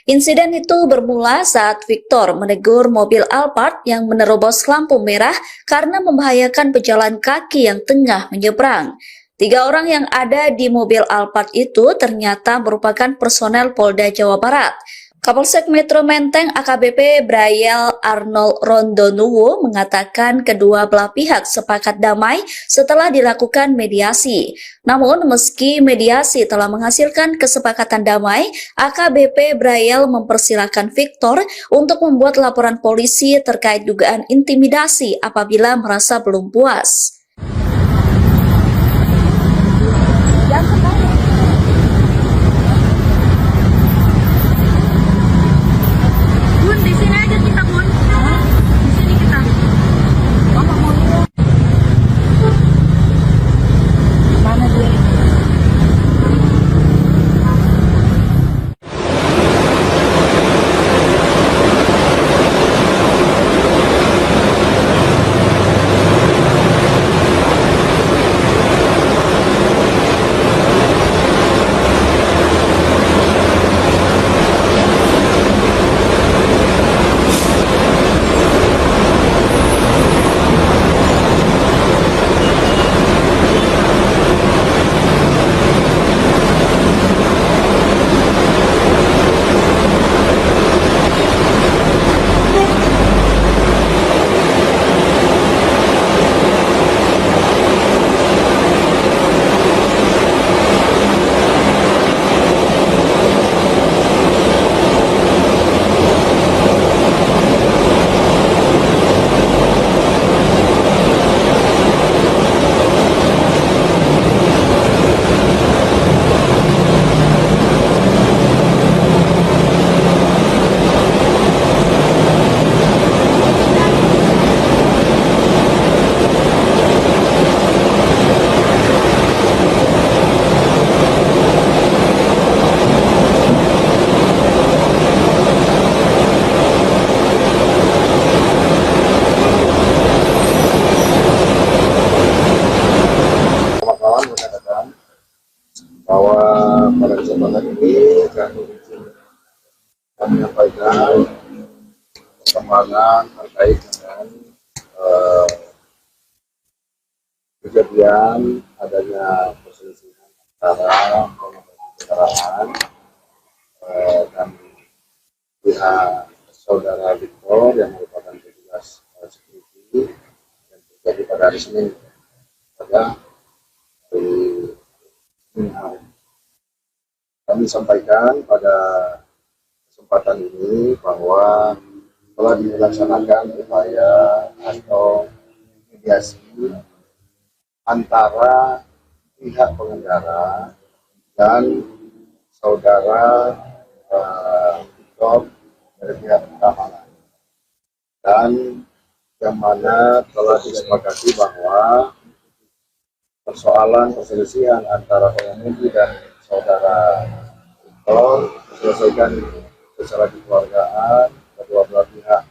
Insiden itu bermula saat Victor menegur mobil Alphard yang menerobos lampu merah karena membahayakan pejalan kaki yang tengah menyeberang. 3 orang yang ada di mobil Alphard itu ternyata merupakan personel Polda Jawa Barat. Kapolsek Metro Menteng AKBP Brayel Arnold Rondonuwo mengatakan kedua belah pihak sepakat damai setelah dilakukan mediasi. Namun meski mediasi telah menghasilkan kesepakatan damai, AKBP Brayel mempersilahkan Victor untuk membuat laporan polisi terkait dugaan intimidasi apabila merasa belum puas. Bun, di sini aja kita, Bun. Di sini kita. Bapak mau lihat. Mana dia? Kawan-kawan mengatakan bahwa pada kesempatan ini kami menyampaikan perkembangan terkait dengan kejadian adanya perselisihan antara pengemudi kendaraan dan pihak saudara Victor yang merupakan petugas security yang terjadi pada hari Senin pada hari Senin hari. Kami sampaikan pada kesempatan ini bahwa telah dilaksanakan upaya atau mediasi antara pihak pengendara dan saudara Victor dari pihak keamanan, dan yang mana telah disepakati bahwa persoalan perselisihan antara pengemudi dan saudara Victor diselesaikan secara kekeluargaan, kedua belah pihak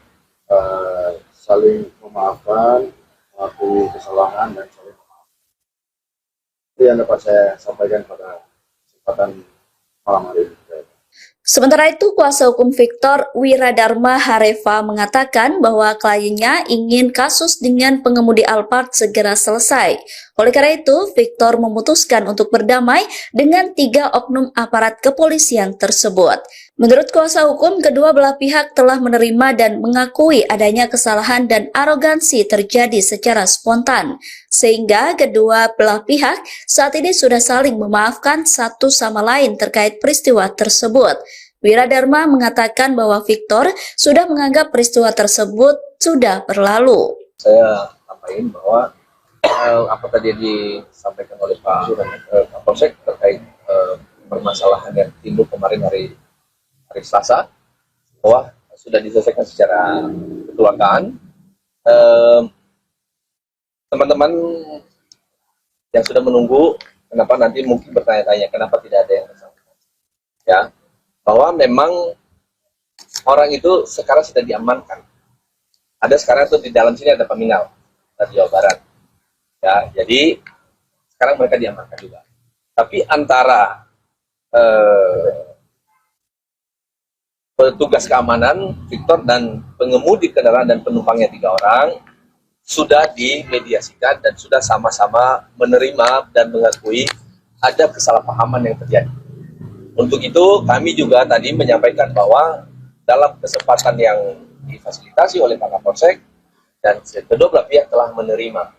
saling memaafkan, mengakui kesalahan dan saling memaafkan. Itu yang dapat saya sampaikan pada kesempatan malam hari ini. Sementara itu, kuasa hukum Victor Wiradharma Hareva mengatakan bahwa kliennya ingin kasus dengan pengemudi Alphard segera selesai. Oleh karena itu, Victor memutuskan untuk berdamai dengan 3 oknum aparat kepolisian tersebut. Menurut kuasa hukum, kedua belah pihak telah menerima dan mengakui adanya kesalahan dan arogansi terjadi secara spontan, sehingga kedua belah pihak saat ini sudah saling memaafkan satu sama lain terkait peristiwa tersebut. Wiradharma mengatakan bahwa Victor sudah menganggap peristiwa tersebut sudah berlalu. Saya sampaikan bahwa apa tadi disampaikan oleh Pak Kapolsek terkait permasalahan yang timbul kemarin hari Selasa, bahwa sudah diselesaikan secara kekeluargaan. Teman-teman yang sudah menunggu, kenapa nanti mungkin bertanya-tanya kenapa tidak ada yang bersangkutan, ya, bahwa memang orang itu sekarang sudah diamankan. Ada sekarang tuh di dalam sini ada Paminal dari Jawa Barat, ya, jadi sekarang mereka diamankan juga. Tapi antara petugas keamanan Victor dan pengemudi kendaraan dan penumpangnya 3 orang sudah dimediasikan dan sudah sama-sama menerima dan mengakui ada kesalahpahaman yang terjadi. Untuk itu kami juga tadi menyampaikan bahwa dalam kesempatan yang difasilitasi oleh Pak Kapolsek dan kedua belah pihak telah menerima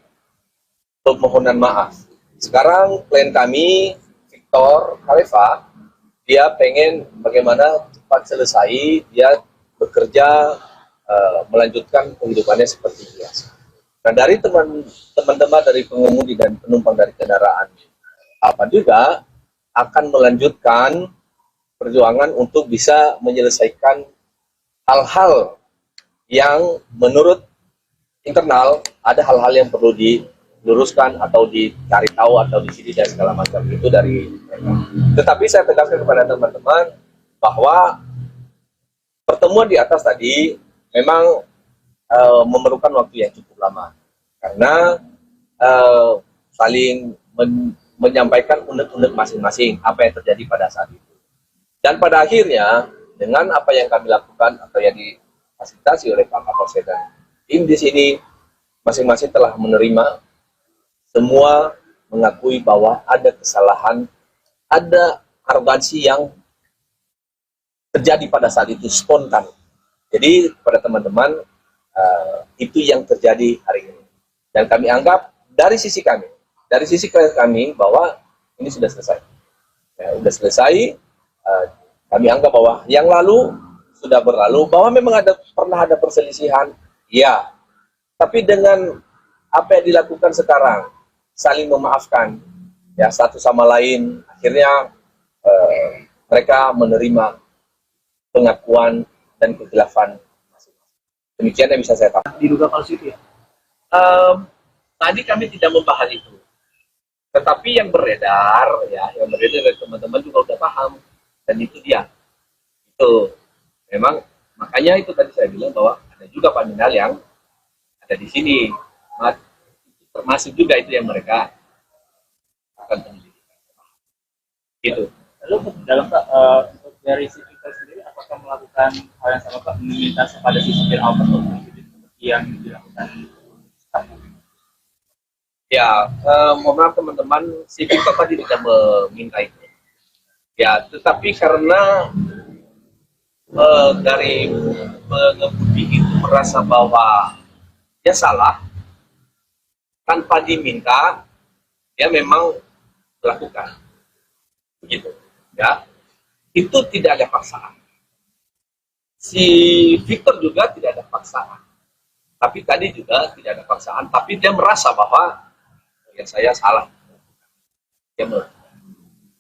permohonan maaf. Sekarang klien kami Victor Khalifa, dia pengen bagaimana cepat selesai, dia bekerja melanjutkan kehidupannya seperti biasa. Nah, dari teman-teman dari pengemudi dan penumpang dari kendaraan apa juga akan melanjutkan perjuangan untuk bisa menyelesaikan hal-hal yang menurut internal ada hal-hal yang perlu diluruskan atau dicari tahu atau disini dan segala macam itu dari mereka. Tetapi saya tegaskan kepada teman-teman bahwa pertemuan di atas tadi memang memerlukan waktu yang cukup lama karena saling menyampaikan unek-unek masing-masing apa yang terjadi pada saat itu. Dan pada akhirnya dengan apa yang kami lakukan atau yang difasilitasi oleh Pak Kapolsek dan tim di sini masing-masing telah menerima, semua mengakui bahwa ada kesalahan, ada arogansi yang terjadi pada saat itu spontan. Jadi pada teman-teman itu yang terjadi hari ini. Dan kami anggap dari sisi kami bahwa ini sudah selesai. Ya, sudah selesai. Kami anggap bahwa yang lalu sudah berlalu, bahwa memang pernah ada perselisihan, ya. Tapi dengan apa yang dilakukan sekarang, saling memaafkan, ya satu sama lain, akhirnya mereka menerima pengakuan dan kekhilafan masing-masing. Demikian yang bisa saya tahu. Diduga palsu itu ya? Tadi kami tidak membahas itu. Tetapi yang beredar dari teman-teman juga udah paham. Dan itu dia. Itu memang, makanya itu tadi saya bilang bahwa ada juga paminal yang ada di sini. Termasuk juga itu yang mereka akan penyelidikan. Gitu. Lalu dalam dari sisi kita sendiri, apakah melakukan hal yang sama Pak, meminta kepada si supir Alphard seperti yang dilakukan sekarang? Ya, mohon maaf teman-teman, si Victor tadi tidak meminta itu. Ya, tetapi karena dari pengemudi itu merasa bahwa dia salah, tanpa diminta, dia memang melakukan. Begitu. Ya, itu tidak ada paksaan. Si Victor juga tidak ada paksaan. Tapi tadi juga tidak ada paksaan, tapi dia merasa bahwa ya saya salah. Dia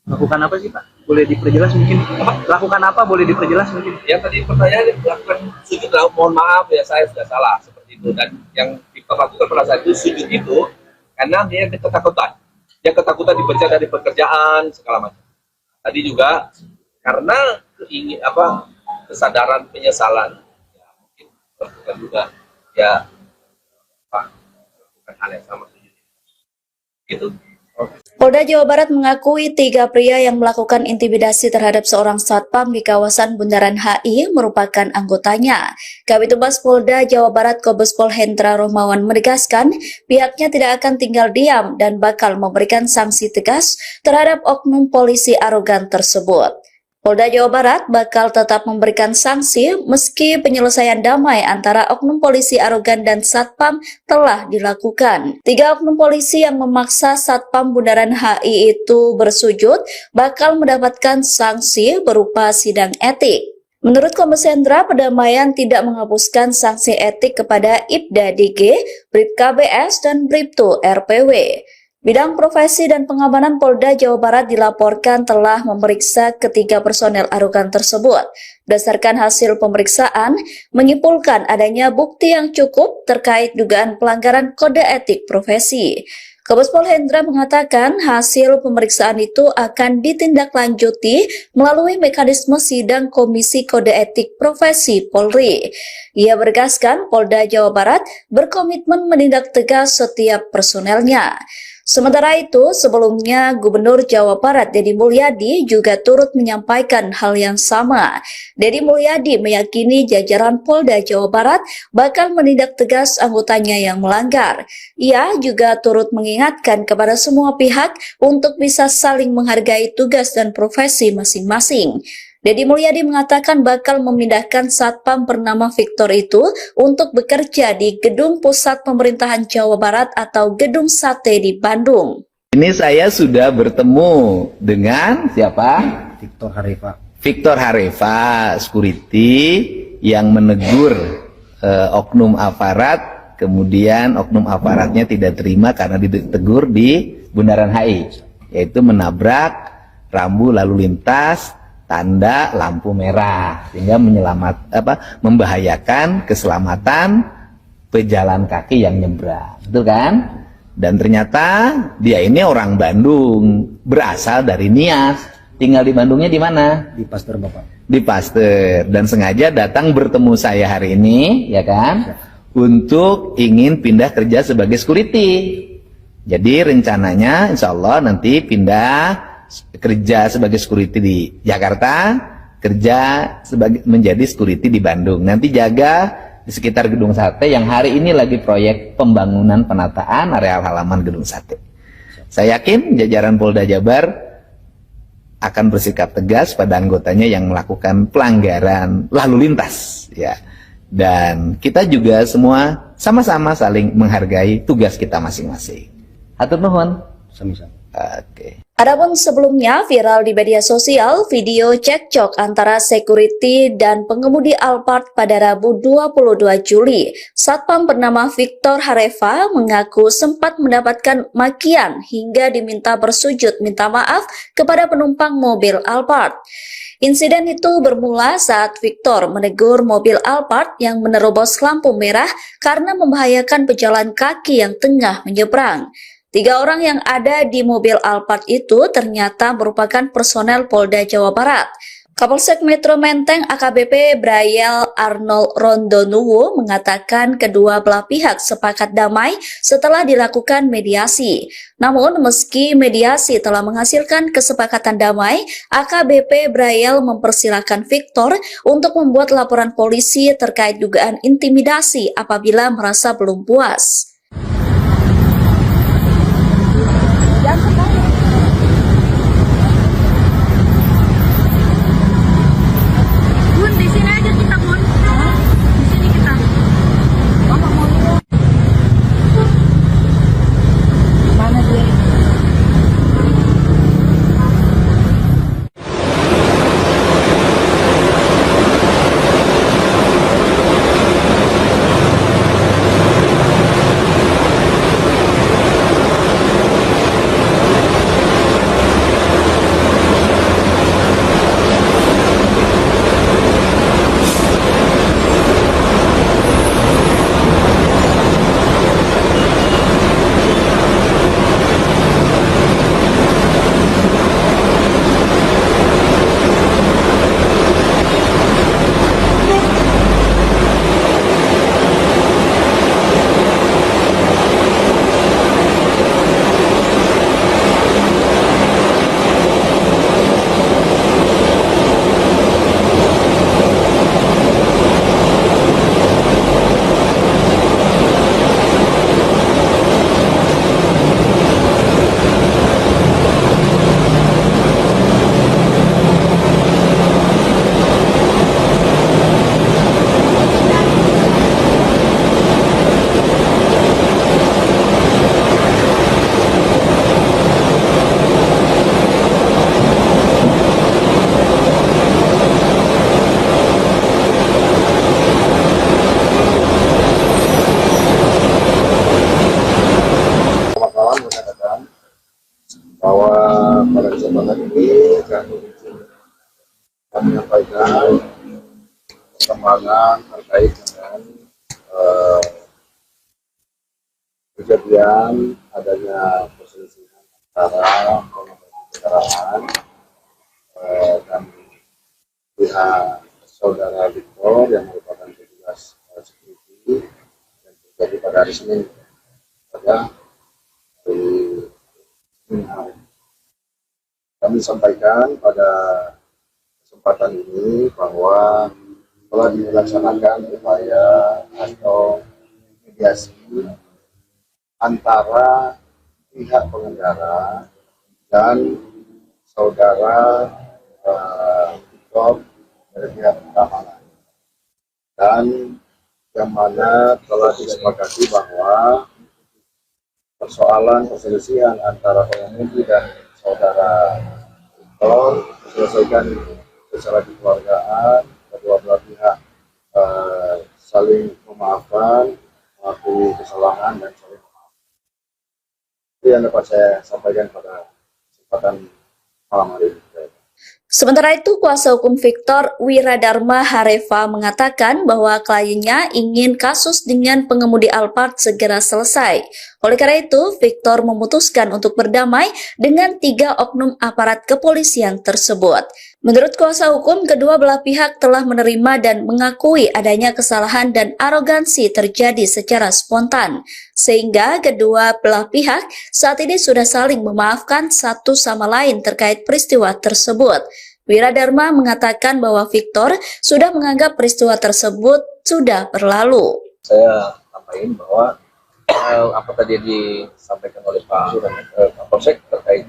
Lakukan apa sih Pak? Boleh diperjelas mungkin? Lakukan apa? Boleh diperjelas mungkin? yang tadi pertanyaan lakukan sujud, mohon maaf ya saya sudah salah seperti itu. Dan yang Victor lakukan pada saat itu sujud itu karena dia ketakutan. Dia ketakutan dipecat dari pekerjaan segala macam. Tadi juga karena kesadaran penyesalan, ya, mungkin lakukan juga ya lakukan hal yang sama sujud. Gitu. Polda Jawa Barat mengakui 3 pria yang melakukan intimidasi terhadap seorang satpam di kawasan Bundaran HI merupakan anggotanya. Kabid Humas Polda Jawa Barat Kombes Pol Hendra Rohmawan menegaskan pihaknya tidak akan tinggal diam dan bakal memberikan sanksi tegas terhadap oknum polisi arogan tersebut. Polda Jawa Barat bakal tetap memberikan sanksi meski penyelesaian damai antara oknum polisi arogan dan satpam telah dilakukan. 3 oknum polisi yang memaksa satpam Bundaran HI itu bersujud bakal mendapatkan sanksi berupa sidang etik. Menurut Kombes Hendra, perdamaian tidak menghapuskan sanksi etik kepada Ibda DG, Bribka BS, dan Bribtu RPW. Bidang Profesi dan Pengamanan Polda Jawa Barat dilaporkan telah memeriksa ketiga personel arogan tersebut. Berdasarkan hasil pemeriksaan, menyimpulkan adanya bukti yang cukup terkait dugaan pelanggaran kode etik profesi. Kombes Pol Hendra mengatakan hasil pemeriksaan itu akan ditindaklanjuti melalui mekanisme sidang Komisi Kode Etik Profesi Polri. Ia bergaskan Polda Jawa Barat berkomitmen menindak tegas setiap personelnya. Sementara itu, sebelumnya Gubernur Jawa Barat Deddy Mulyadi juga turut menyampaikan hal yang sama. Deddy Mulyadi meyakini jajaran Polda Jawa Barat bakal menindak tegas anggotanya yang melanggar. Ia juga turut mengingatkan kepada semua pihak untuk bisa saling menghargai tugas dan profesi masing-masing. Deddy Mulyadi mengatakan bakal memindahkan satpam bernama Victor itu untuk bekerja di Gedung Pusat Pemerintahan Jawa Barat atau Gedung Sate di Bandung. Ini saya sudah bertemu dengan siapa? Victor Harifa. Victor Harifa, security yang menegur oknum aparat, kemudian oknum aparatnya tidak terima karena ditegur di Bundaran HI, yaitu menabrak rambu lalu lintas tanda lampu merah sehingga membahayakan keselamatan pejalan kaki yang nyebrang, betul kan? Dan ternyata dia ini orang Bandung, berasal dari Nias, tinggal di Bandungnya di mana? Di Pasteur, Bapak. Di Pasteur, dan sengaja datang bertemu saya hari ini, ya kan? Untuk ingin pindah kerja sebagai security. Jadi rencananya insya Allah nanti pindah kerja sebagai security di Jakarta, kerja menjadi security di Bandung. Nanti jaga di sekitar Gedung Sate yang hari ini lagi proyek pembangunan penataan areal halaman Gedung Sate. Saya yakin jajaran Polda Jabar akan bersikap tegas pada anggotanya yang melakukan pelanggaran lalu lintas, ya. Dan kita juga semua sama-sama saling menghargai tugas kita masing-masing. Hatur nuhun. Sami-sami. Oke. Adapun sebelumnya viral di media sosial video cekcok antara security dan pengemudi Alphard pada Rabu 22 Juli. Satpam bernama Victor Harifa mengaku sempat mendapatkan makian hingga diminta bersujud minta maaf kepada penumpang mobil Alphard. Insiden itu bermula saat Victor menegur mobil Alphard yang menerobos lampu merah karena membahayakan pejalan kaki yang tengah menyeberang. 3 orang yang ada di mobil Alphard itu ternyata merupakan personel Polda Jawa Barat. Kapolsek Metro Menteng AKBP Brayel Arnold Rondonuwu mengatakan kedua belah pihak sepakat damai setelah dilakukan mediasi. Namun meski mediasi telah menghasilkan kesepakatan damai, AKBP Brayel mempersilahkan Victor untuk membuat laporan polisi terkait dugaan intimidasi apabila merasa belum puas. Bun, di sini aja kita, Bun. Di sini kita. Bapak mau lihat. Mana dia? bahwa pada kesempatan ini kami menyampaikan perkembangan terkait dengan kejadian adanya perselisihan antara kendaraan dan pihak saudara Victor yang merupakan petugas security dan terjadi pada hari Senin pada hari sampaikan pada kesempatan ini bahwa telah dilaksanakan upaya atau mediasi antara pihak pengendara dan saudara Victor dari pihak keamanan, dan yang mana telah disepakati bahwa persoalan perselisihan antara pengemudi dan saudara Victor diselesaikan secara kekeluargaan, kedua belah pihak saling memaafkan, mengakui kesalahan dan saling memaafkan. Itu yang dapat saya sampaikan pada kesempatan malam hari ini. Sementara itu, kuasa hukum Victor, Wiradharma Hareva, mengatakan bahwa kliennya ingin kasus dengan pengemudi Alphard segera selesai. Oleh karena itu, Victor memutuskan untuk berdamai dengan 3 oknum aparat kepolisian tersebut. Menurut kuasa hukum, kedua belah pihak telah menerima dan mengakui adanya kesalahan dan arogansi terjadi secara spontan, sehingga kedua belah pihak saat ini sudah saling memaafkan satu sama lain terkait peristiwa tersebut. Wiradharma mengatakan bahwa Victor sudah menganggap peristiwa tersebut sudah berlalu. Saya sampaikan bahwa apa tadi yang disampaikan oleh Pak Kapolsek terkait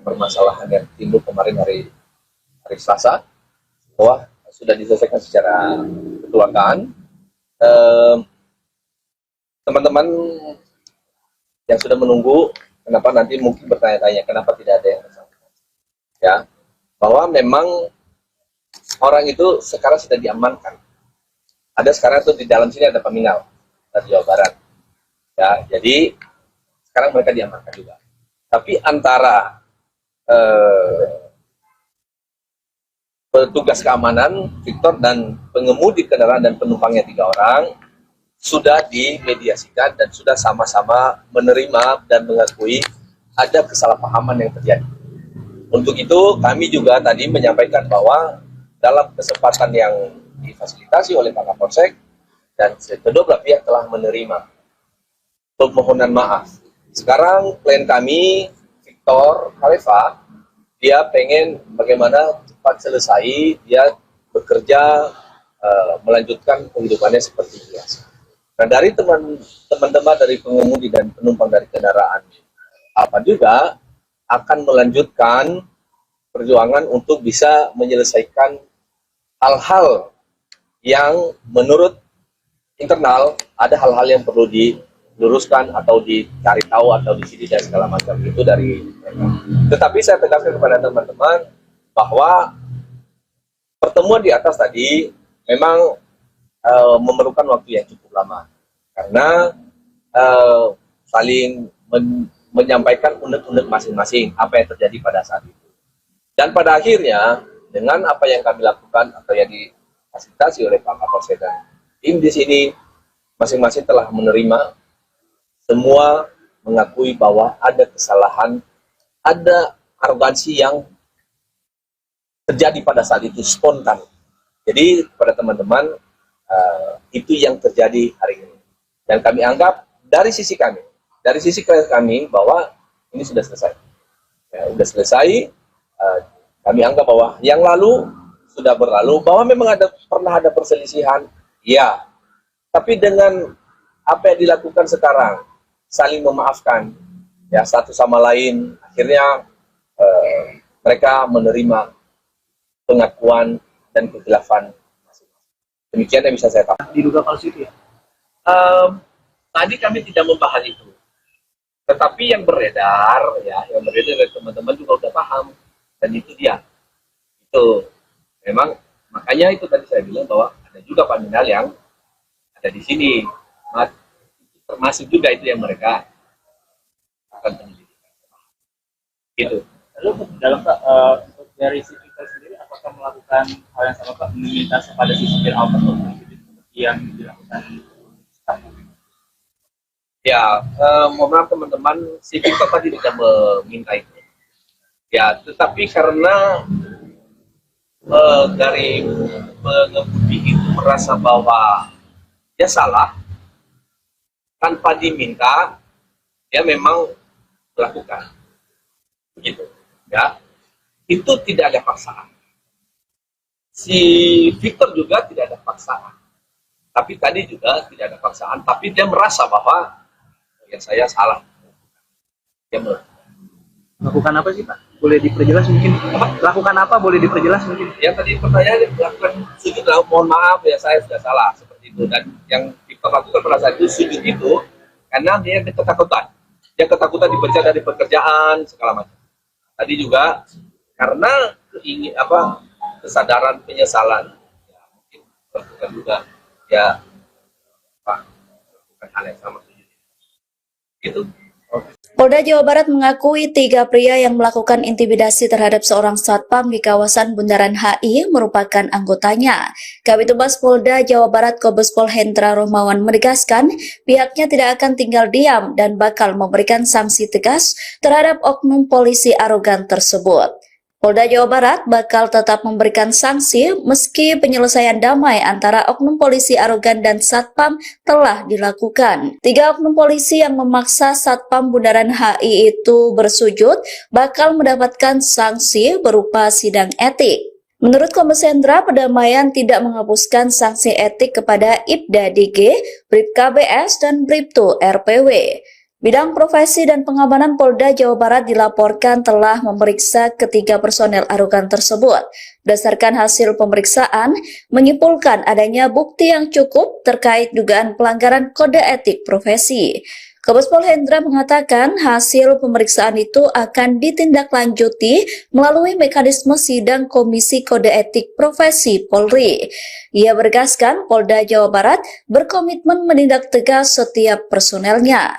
permasalahan yang timbul kemarin hari Selasa, bahwa sudah diselesaikan secara kekeluargaan. Teman-teman yang sudah menunggu, kenapa nanti mungkin bertanya-tanya kenapa tidak ada yang bersangkutan, ya, bahwa memang orang itu sekarang sudah diamankan. Ada sekarang itu di dalam sini ada peminal dari Jawa Barat, ya, jadi sekarang mereka diamankan juga. Tapi antara petugas keamanan Victor dan pengemudi kendaraan dan penumpangnya 3 orang sudah dimediasikan dan sudah sama-sama menerima dan mengakui ada kesalahpahaman yang terjadi. Untuk itu kami juga tadi menyampaikan bahwa dalam kesempatan yang difasilitasi oleh Pak Kapolsek dan kedua belah pihak telah menerima permohonan maaf. Sekarang klien kami Victor Hareva, dia pengen bagaimana cepat selesai, dia bekerja, melanjutkan kehidupannya seperti biasa. Nah, dari teman-teman dari pengemudi dan penumpang dari kendaraan apa juga akan melanjutkan perjuangan untuk bisa menyelesaikan hal-hal yang menurut internal ada hal-hal yang perlu diluruskan atau dicari tahu atau disini dan segala macam itu dari mereka. Tetapi saya tegaskan kepada teman-teman bahwa pertemuan di atas tadi memang memerlukan waktu yang cukup lama karena saling menyampaikan unek-unek masing-masing apa yang terjadi pada saat itu. Dan pada akhirnya dengan apa yang kami lakukan atau yang difasilitasi oleh Pak Kapolsek dan tim di sini masing-masing telah menerima, semua mengakui bahwa ada kesalahan, ada arogansi yang terjadi pada saat itu spontan. Jadi kepada teman-teman itu yang terjadi hari ini. Dan kami anggap dari sisi kami bahwa ini sudah selesai. Ya, sudah selesai. Kami anggap bahwa yang lalu sudah berlalu, bahwa memang pernah ada perselisihan, ya. Tapi dengan apa yang dilakukan sekarang, saling memaafkan, ya satu sama lain, akhirnya mereka menerima pengakuan dan kekhilafan masing-masing. Demikian yang bisa saya katakan. Diduga palsu itu ya? Tadi kami tidak membahas itu, tetapi yang beredar dari teman-teman juga sudah paham, dan itu dia. Itu memang makanya itu tadi saya bilang bahwa ada juga paminal yang ada di sini, termasuk juga itu yang mereka akan penyelidikan. Gitu. Lalu dalam dari si Victor sendiri, apakah melakukan hal yang sama Pak, meminta kepada si supir Alphard seperti yang dilakukan sekarang? Ya, mohon maaf teman-teman, si Victor tadi tidak meminta itu. Ya, tetapi karena dari pengemudi itu merasa bahwa dia salah, tanpa diminta, dia memang melakukan. Begitu. Ya. itu tidak ada paksaan. Si Victor juga tidak ada paksaan. Tapi tadi juga tidak ada paksaan, tapi dia merasa bahwa ya saya salah. Dia Lakukan apa sih Pak? Boleh diperjelas mungkin? Lakukan apa? Boleh diperjelas mungkin? yang tadi pertanyaan lakukan sujud, mohon maaf ya saya sudah salah seperti itu. Dan yang Victor lakukan pada saat itu sujud itu karena dia ketakutan. Dia ketakutan dipecat dari pekerjaan segala macam. Tadi juga karena kesadaran penyesalan, ya mungkin lakukan juga ya lakukan hal yang sama sujud itu. Polda Jawa Barat mengakui 3 pria yang melakukan intimidasi terhadap seorang satpam di kawasan Bundaran HI merupakan anggotanya. Kabid Humas Polda Jawa Barat Kombes Pol Hendra Rohmawan menegaskan pihaknya tidak akan tinggal diam dan bakal memberikan sanksi tegas terhadap oknum polisi arogan tersebut. Polda Jawa Barat bakal tetap memberikan sanksi meski penyelesaian damai antara oknum polisi arogan dan satpam telah dilakukan. 3 oknum polisi yang memaksa satpam Bundaran HI itu bersujud bakal mendapatkan sanksi berupa sidang etik. Menurut Kombes Hendra, perdamaian tidak menghapuskan sanksi etik kepada Ibda DG, Bribka BS, dan Bribtu RPW. Bidang Profesi dan Pengamanan Polda Jawa Barat dilaporkan telah memeriksa ketiga personel arogan tersebut. Berdasarkan hasil pemeriksaan, menyimpulkan adanya bukti yang cukup terkait dugaan pelanggaran kode etik profesi. Kombes Pol Hendra mengatakan hasil pemeriksaan itu akan ditindaklanjuti melalui mekanisme sidang Komisi Kode Etik Profesi Polri. Ia bergaskan Polda Jawa Barat berkomitmen menindak tegas setiap personelnya.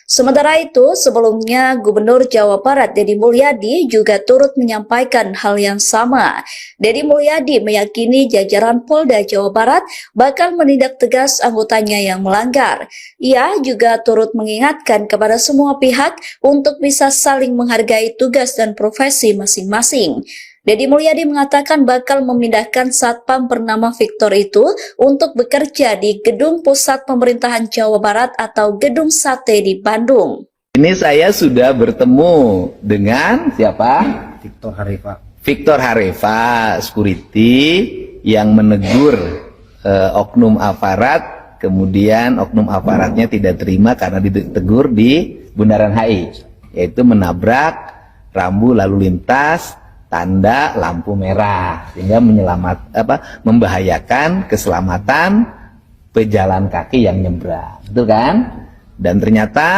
Sementara itu, sebelumnya Gubernur Jawa Barat Deddy Mulyadi juga turut menyampaikan hal yang sama. Deddy Mulyadi meyakini jajaran Polda Jawa Barat bakal menindak tegas anggotanya yang melanggar. Ia juga turut mengingatkan kepada semua pihak untuk bisa saling menghargai tugas dan profesi masing-masing. Deddy Mulyadi mengatakan bakal memindahkan satpam bernama Victor itu untuk bekerja di Gedung Pusat Pemerintahan Jawa Barat atau Gedung Sate di Bandung. Ini saya sudah bertemu dengan siapa? Victor Harifa. Victor Harifa, security yang menegur oknum aparat, kemudian oknum aparatnya tidak terima karena ditegur di Bundaran HI, yaitu menabrak rambu lalu lintas tanda lampu merah sehingga membahayakan keselamatan pejalan kaki yang nyebrang, betul kan? Dan ternyata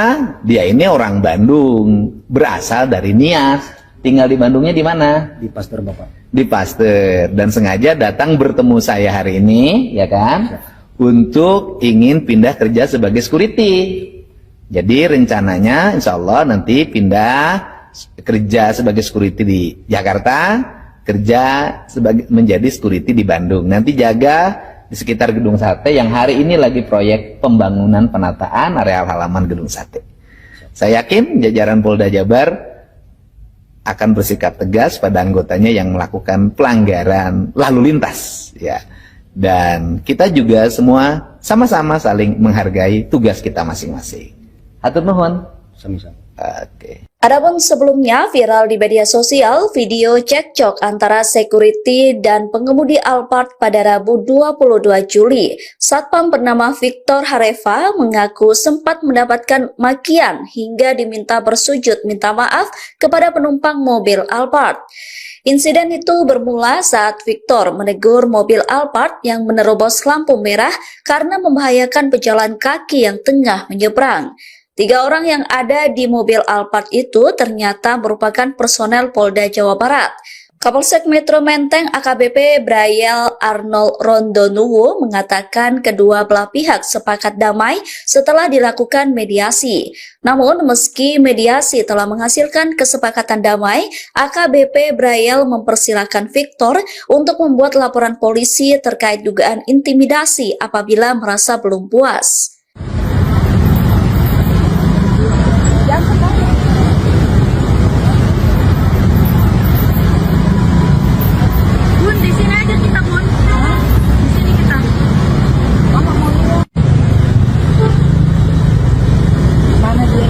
dia ini orang Bandung, berasal dari Nias, tinggal di Bandungnya di mana? Di Pasteur Bapak. Di Pasteur, dan sengaja datang bertemu saya hari ini, ya kan? Untuk ingin pindah kerja sebagai security. Jadi rencananya insya Allah nanti pindah kerja sebagai security di Jakarta, kerja menjadi security di Bandung. Nanti jaga di sekitar Gedung Sate yang hari ini lagi proyek pembangunan penataan areal halaman Gedung Sate. Saya yakin jajaran Polda Jabar akan bersikap tegas pada anggotanya yang melakukan pelanggaran lalu lintas, ya. Dan kita juga semua sama-sama saling menghargai tugas kita masing-masing. Hatur nuhun. Sama-sama. Oke. Adapun sebelumnya viral di media sosial video cekcok antara security dan pengemudi Alphard pada Rabu 22 Juli. Satpam bernama Victor Harifa mengaku sempat mendapatkan makian hingga diminta bersujud minta maaf kepada penumpang mobil Alphard. Insiden itu bermula saat Victor menegur mobil Alphard yang menerobos lampu merah karena membahayakan pejalan kaki yang tengah menyeberang. 3 orang yang ada di mobil Alphard itu ternyata merupakan personel Polda Jawa Barat. Kapolsek Metro Menteng AKBP Brayel Arnold Rondonuwu mengatakan kedua belah pihak sepakat damai setelah dilakukan mediasi. Namun meski mediasi telah menghasilkan kesepakatan damai, AKBP Brayel mempersilahkan Victor untuk membuat laporan polisi terkait dugaan intimidasi apabila merasa belum puas. Bun, di sini aja kita, Bun. Di sini kita. Mama mau lihat. Mana dia?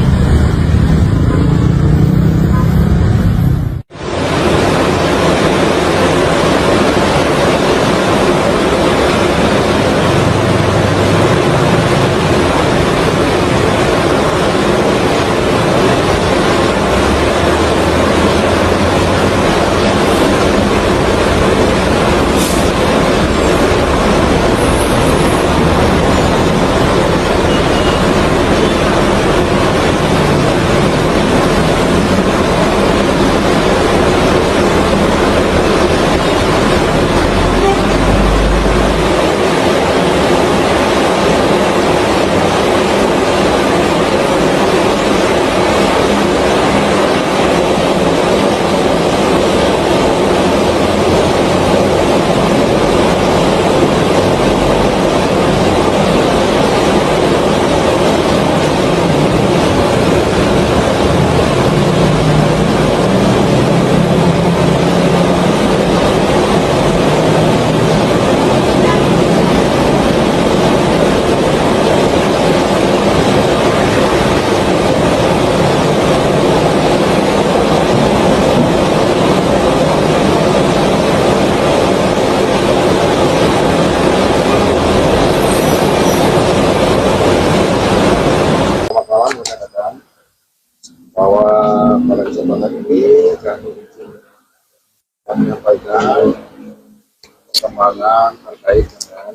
permohonan terkait dengan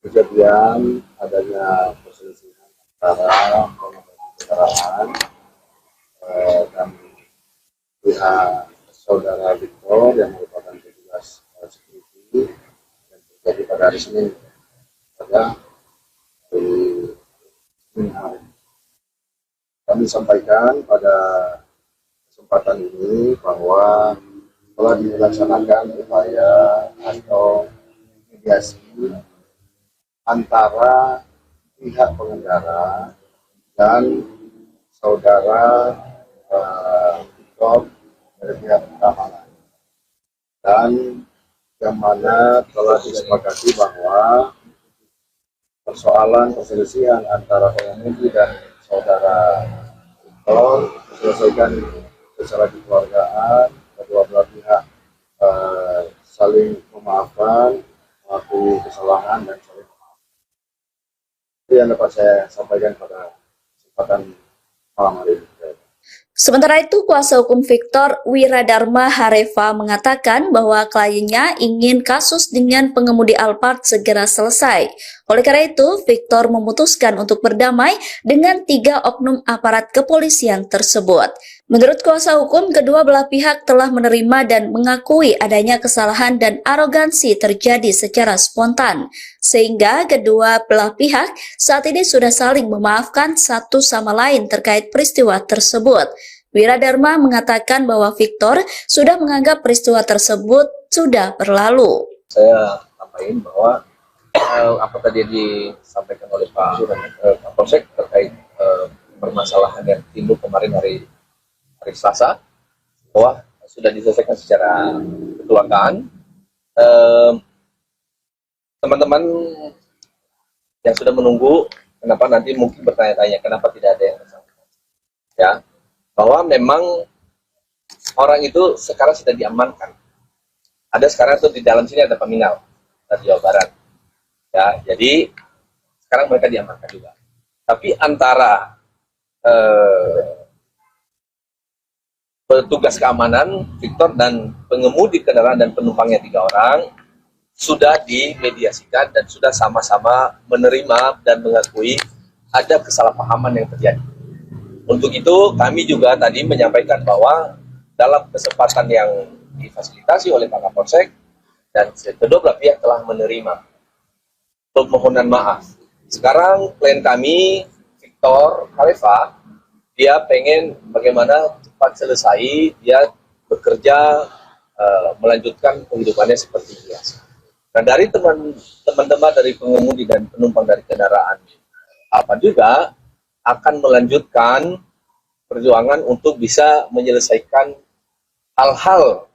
kejadian adanya perselisihan antara pengemudi kendaraan dan pihak saudara Victor yang merupakan petugas security yang terjadi pada hari Senin pada hari Senin hari. Kami sampaikan pada kesempatan ini bahwa telah dilaksanakan upaya atau mediasi antara pihak pengendara dan saudara Victor dari pihak keamanan, dan yang mana telah disepakati bahwa persoalan perselisihan antara pengemudi dan saudara Victor diselesaikan secara kekeluargaan, kedua belah pihak saling memaafkan, mengakui kesalahan dan saling memaafkan. Itu yang dapat saya sampaikan pada kesempatan malam hari ini. Sementara itu, kuasa hukum Victor, Wiradharma Hareva, mengatakan bahwa kliennya ingin kasus dengan pengemudi Alphard segera selesai. Oleh karena itu, Victor memutuskan untuk berdamai dengan 3 oknum aparat kepolisian tersebut. Menurut kuasa hukum, kedua belah pihak telah menerima dan mengakui adanya kesalahan dan arogansi terjadi secara spontan, sehingga kedua belah pihak saat ini sudah saling memaafkan satu sama lain terkait peristiwa tersebut. Wiradharma mengatakan bahwa Victor sudah menganggap peristiwa tersebut sudah berlalu. Saya sampaikan bahwa apa tadi disampaikan oleh Pak Kapolsek terkait permasalahan yang timbul kemarin hari Selasa, bahwa sudah diselesaikan secara kekeluargaan. Teman-teman yang sudah menunggu, kenapa nanti mungkin bertanya-tanya kenapa tidak ada yang bersangkutan, ya, bahwa memang orang itu sekarang sudah diamankan. Ada sekarang tuh di dalam sini ada peminal dari Jawa Barat, ya, jadi sekarang mereka diamankan juga. Tapi antara petugas keamanan Victor dan pengemudi kendaraan dan penumpangnya 3 orang sudah dimediasikan dan sudah sama-sama menerima dan mengakui ada kesalahpahaman yang terjadi. Untuk itu kami juga tadi menyampaikan bahwa dalam kesempatan yang difasilitasi oleh Pak Kapolsek dan kedua belah pihak telah menerima permohonan maaf. Sekarang klien kami Victor Hareva, dia pengen bagaimana cepat selesai, dia bekerja, melanjutkan kehidupannya seperti biasa. Nah, dari teman-teman dari pengemudi dan penumpang dari kendaraan apa juga akan melanjutkan perjuangan untuk bisa menyelesaikan hal-hal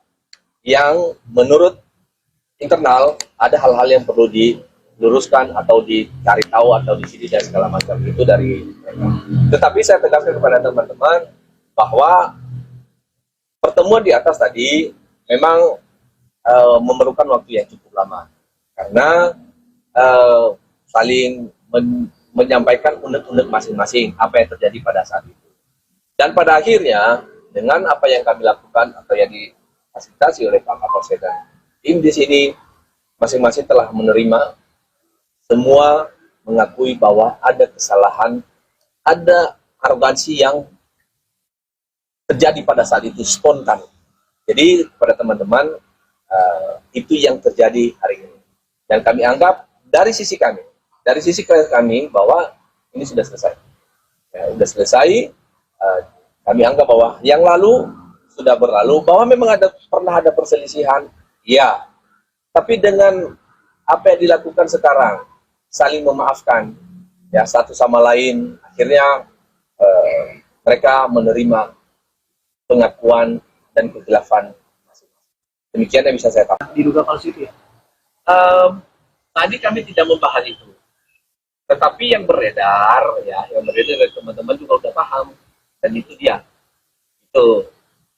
yang menurut internal ada hal-hal yang perlu diluruskan atau dicari tahu atau disini dan segala macam itu dari mereka. Tetapi saya tegaskan kepada teman-teman bahwa pertemuan di atas tadi memang memerlukan waktu yang cukup lama karena saling menyampaikan unek-unek masing-masing apa yang terjadi pada saat itu. Dan pada akhirnya dengan apa yang kami lakukan atau yang difasilitasi oleh Pak Kapolsek dan tim di sini masing-masing telah menerima, semua mengakui bahwa ada kesalahan, ada arogansi yang terjadi pada saat itu spontan. Jadi pada teman-teman itu yang terjadi hari ini. Dan kami anggap dari sisi kami bahwa ini sudah selesai. Ya, sudah selesai. Kami anggap bahwa yang lalu sudah berlalu, bahwa memang pernah ada perselisihan, ya. Tapi dengan apa yang dilakukan sekarang, saling memaafkan, ya satu sama lain, akhirnya mereka menerima pengakuan dan kekhilafan masing-masing. Demikian yang bisa saya katakan. Diduga falsi itu ya? Tadi kami tidak membahas itu. Tetapi yang beredar, ya, yang beredar dari teman-teman juga sudah paham. Dan itu dia. Itu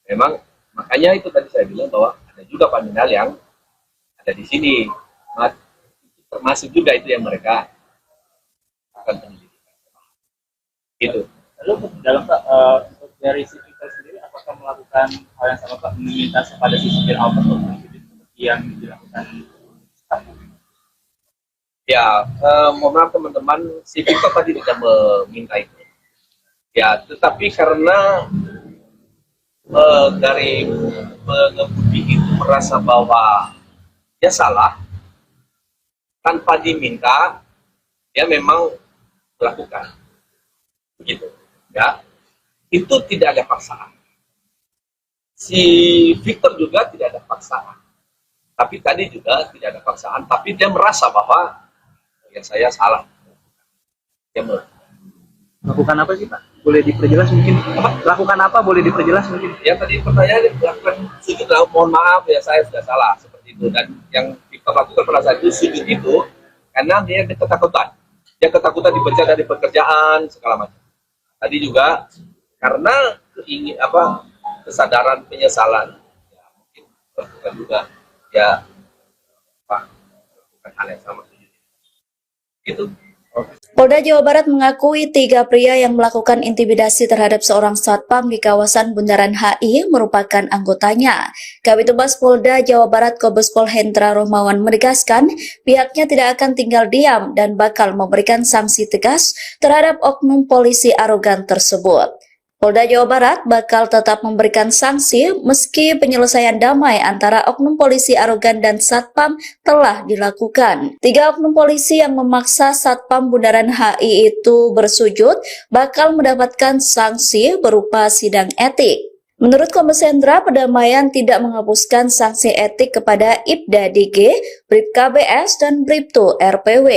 memang, makanya itu tadi saya bilang bahwa ada juga paminal yang ada di sini. Termasuk juga itu yang mereka akan penyelidikan. Gitu. Lalu dalam dari sisi kita sendiri, apakah melakukan hal yang sama Pak, meminta kepada si supir Alphard untuk mengikuti seperti yang dilakukan staff? Ya, mohon maaf teman-teman, si Victor tadi tidak meminta itu. Ya, tetapi karena dari pengemudi itu merasa bahwa dia salah, tanpa diminta, dia memang melakukan. Begitu. Ya, itu tidak ada paksaan. Si Victor juga tidak ada paksaan. Tapi tadi juga tidak ada paksaan, tapi dia merasa bahwa ya saya salah. Dia Lakukan apa sih Pak? Boleh diperjelas mungkin? Lakukan apa? Boleh diperjelas mungkin? ya tadi pertanyaan lakukan sujud, mohon maaf ya saya sudah salah seperti itu. Dan yang kita lakukan pada saat itu sujud itu karena dia ketakutan. Dia ketakutan dipecat dari pekerjaan segala macam. Tadi juga karena kesadaran penyesalan. Ya, mungkin lakukan juga ya Pak lakukan hal yang sama sujud. Itu. Polda Jawa Barat mengakui 3 pria yang melakukan intimidasi terhadap seorang satpam di kawasan Bundaran HI merupakan anggotanya. Kabid Humas Polda Jawa Barat Kombes Pol Hendra Rohmawan menegaskan pihaknya tidak akan tinggal diam dan bakal memberikan sanksi tegas terhadap oknum polisi arogan tersebut. Polda Jawa Barat bakal tetap memberikan sanksi meski penyelesaian damai antara oknum polisi arogan dan satpam telah dilakukan. 3 oknum polisi yang memaksa satpam Bundaran HI itu bersujud bakal mendapatkan sanksi berupa sidang etik. Menurut Kombes Hendra, pendamaian tidak menghapuskan sanksi etik kepada Ibda DG, Bribka BS, dan Bribtu RPW.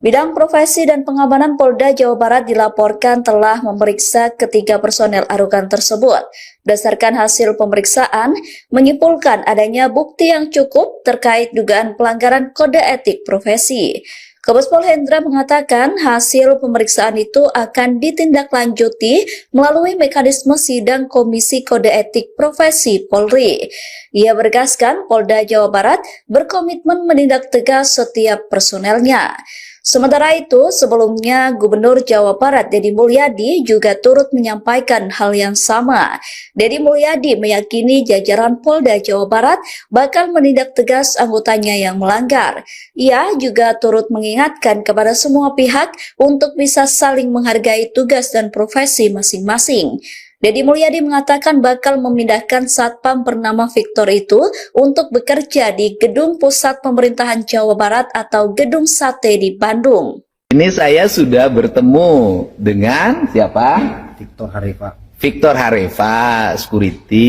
Bidang Profesi dan Pengamanan Polda Jawa Barat dilaporkan telah memeriksa ketiga personel arogan tersebut. Berdasarkan hasil pemeriksaan, menyimpulkan adanya bukti yang cukup terkait dugaan pelanggaran kode etik profesi. Kombes Pol Hendra mengatakan hasil pemeriksaan itu akan ditindaklanjuti melalui mekanisme sidang Komisi Kode Etik Profesi Polri. Ia menegaskan Polda Jawa Barat berkomitmen menindak tegas setiap personelnya. Sementara itu, sebelumnya Gubernur Jawa Barat Deddy Mulyadi juga turut menyampaikan hal yang sama. Deddy Mulyadi meyakini jajaran Polda Jawa Barat bakal menindak tegas anggotanya yang melanggar. Ia juga turut mengingatkan kepada semua pihak untuk bisa saling menghargai tugas dan profesi masing-masing. Deddy Mulyadi mengatakan bakal memindahkan satpam bernama Victor itu untuk bekerja di Gedung Pusat Pemerintahan Jawa Barat atau Gedung Sate di Bandung. Ini saya sudah bertemu dengan siapa? Victor Harifa. Victor Harifa, security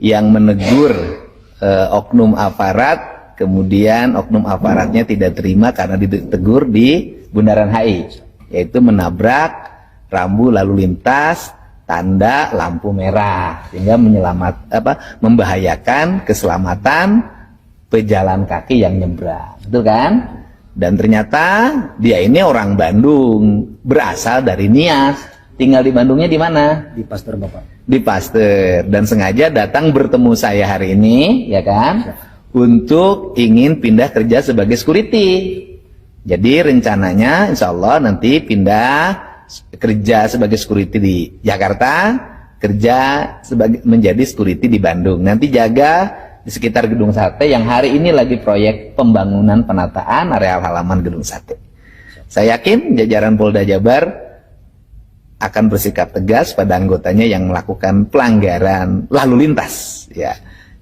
yang menegur oknum aparat, kemudian oknum aparatnya tidak terima karena ditegur di Bundaran HI, yaitu menabrak rambu lalu lintas tanda lampu merah sehingga membahayakan keselamatan pejalan kaki yang nyebrang, betul kan? Dan ternyata dia ini orang Bandung, berasal dari Nias, tinggal di Bandungnya di mana? Di Pasteur Bapak. Di Pasteur, dan sengaja datang bertemu saya hari ini, ya kan? Untuk ingin pindah kerja sebagai security. Jadi rencananya insya Allah nanti pindah kerja sebagai security di Jakarta, kerja menjadi security di Bandung. Nanti jaga di sekitar Gedung Sate yang hari ini lagi proyek pembangunan penataan areal halaman Gedung Sate. Saya yakin jajaran Polda Jabar akan bersikap tegas pada anggotanya yang melakukan pelanggaran lalu lintas, ya.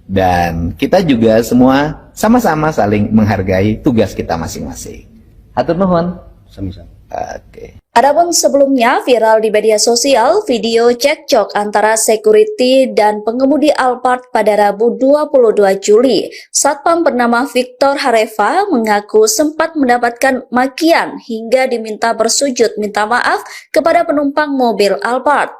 Dan kita juga semua sama-sama saling menghargai tugas kita masing-masing. Hatur nuhun. Sami-sami. Oke. Adapun sebelumnya viral di media sosial video cekcok antara security dan pengemudi Alphard pada Rabu 22 Juli. Satpam bernama Victor Harifa mengaku sempat mendapatkan makian hingga diminta bersujud minta maaf kepada penumpang mobil Alphard.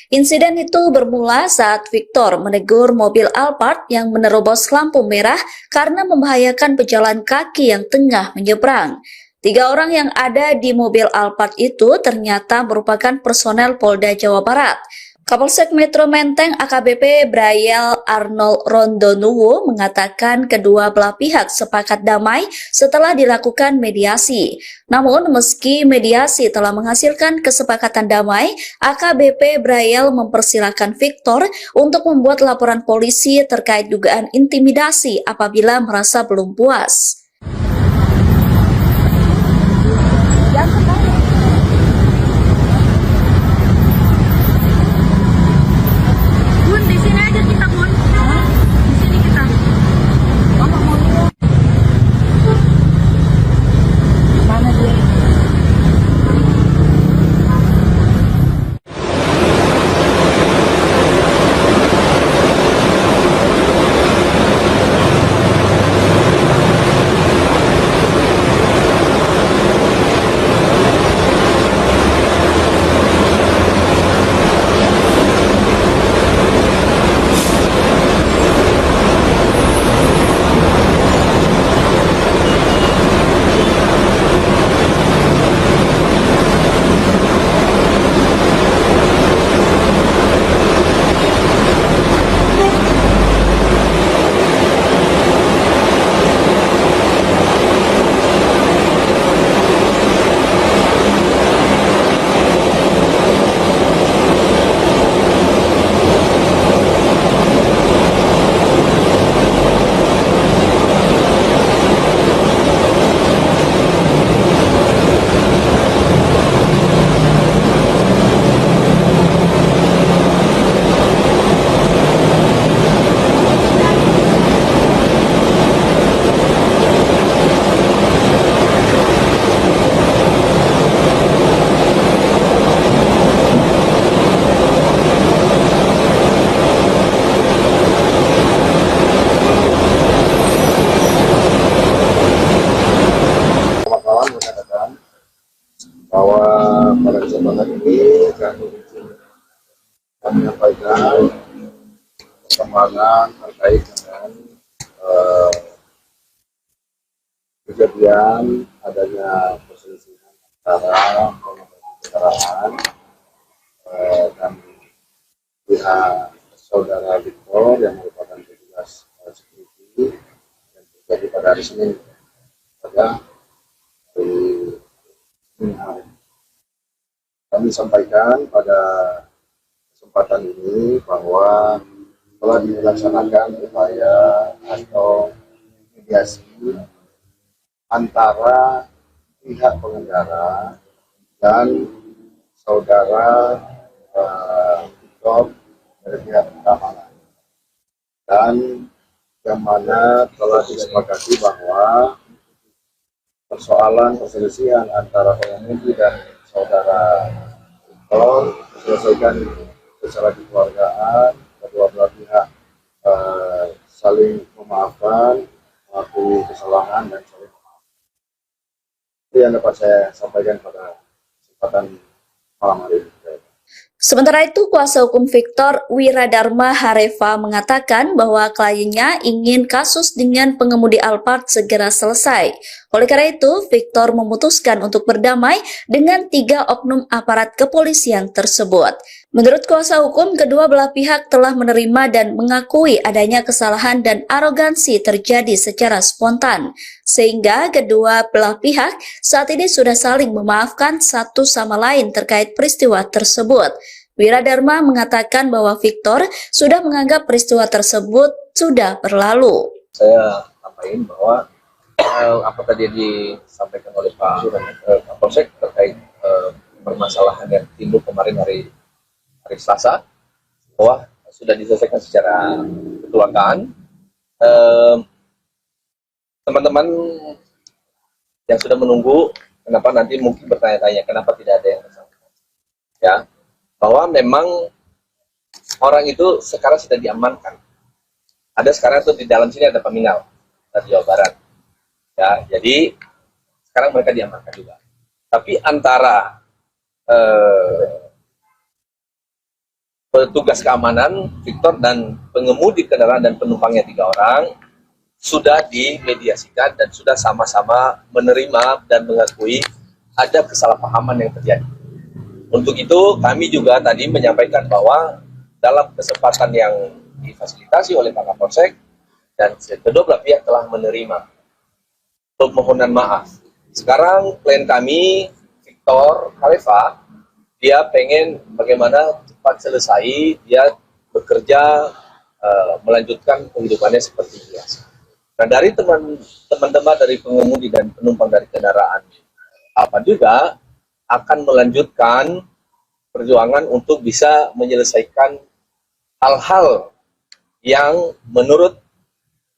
Insiden itu bermula saat Victor menegur mobil Alphard yang menerobos lampu merah karena membahayakan pejalan kaki yang tengah menyeberang. 3 orang yang ada di mobil Alphard itu ternyata merupakan personel Polda Jawa Barat. Kapolsek Metro Menteng AKBP Brayel Arnold Rondonuwu mengatakan kedua belah pihak sepakat damai setelah dilakukan mediasi. Namun meski mediasi telah menghasilkan kesepakatan damai, AKBP Brayel mempersilahkan Victor untuk membuat laporan polisi terkait dugaan intimidasi apabila merasa belum puas. Bun, di sini aja kita, Bun. Di sini kita. Mama mau lihat. Mana dia? Bahwa pada kesempatan ini kami menyampaikan perkembangan terkait dengan kejadian adanya perselisihan antara kendaraan dan pihak saudara Victor yang merupakan petugas security yang terjadi pada hari Senin pada hari hari. Kami sampaikan pada kesempatan ini bahwa telah dilaksanakan upaya atau mediasi antara pihak pengendara dan saudara Victor dari pihak keamanan, dan yang mana telah disepakati bahwa persoalan perselisihan antara pengemudi dan saudara Victor diselesaikan secara kekeluargaan, kedua belah pihak saling memaafkan, mengakui kesalahan dan saling memaafkan. Itu yang dapat saya sampaikan pada kesempatan malam hari ini. Sementara itu, kuasa hukum Victor Wiradharma Hareva mengatakan bahwa kliennya ingin kasus dengan pengemudi Alphard segera selesai. Oleh karena itu, Victor memutuskan untuk berdamai dengan 3 oknum aparat kepolisian tersebut. Menurut kuasa hukum, kedua belah pihak telah menerima dan mengakui adanya kesalahan dan arogansi terjadi secara spontan, sehingga kedua belah pihak saat ini sudah saling memaafkan satu sama lain terkait peristiwa tersebut. Wiradharma mengatakan bahwa Victor sudah menganggap peristiwa tersebut sudah berlalu. Saya sampaikan bahwa apa tadi yang disampaikan oleh Pak Kapolsek terkait permasalahan yang timbul kemarin hari Selasa, bahwa sudah diselesaikan secara kekeluargaan. Teman-teman yang sudah menunggu, kenapa nanti mungkin bertanya-tanya kenapa tidak ada yang bersangkutan, ya, bahwa memang orang itu sekarang sudah diamankan. Ada sekarang tuh di dalam sini ada peminal dari Jawa Barat, ya, jadi sekarang mereka diamankan juga. Tapi antara petugas keamanan Victor dan pengemudi kendaraan dan penumpangnya 3 orang sudah dimediasikan dan sudah sama-sama menerima dan mengakui ada kesalahpahaman yang terjadi. Untuk itu kami juga tadi menyampaikan bahwa dalam kesempatan yang difasilitasi oleh Pak Kapolsek dan kedua belah pihak telah menerima permohonan maaf. Sekarang klien kami, Victor Khalifa, dia pengen bagaimana cepat selesai, dia bekerja, melanjutkan kehidupannya seperti biasa. Nah, dari teman-teman dari pengemudi dan penumpang dari kendaraan apa juga akan melanjutkan perjuangan untuk bisa menyelesaikan hal-hal yang menurut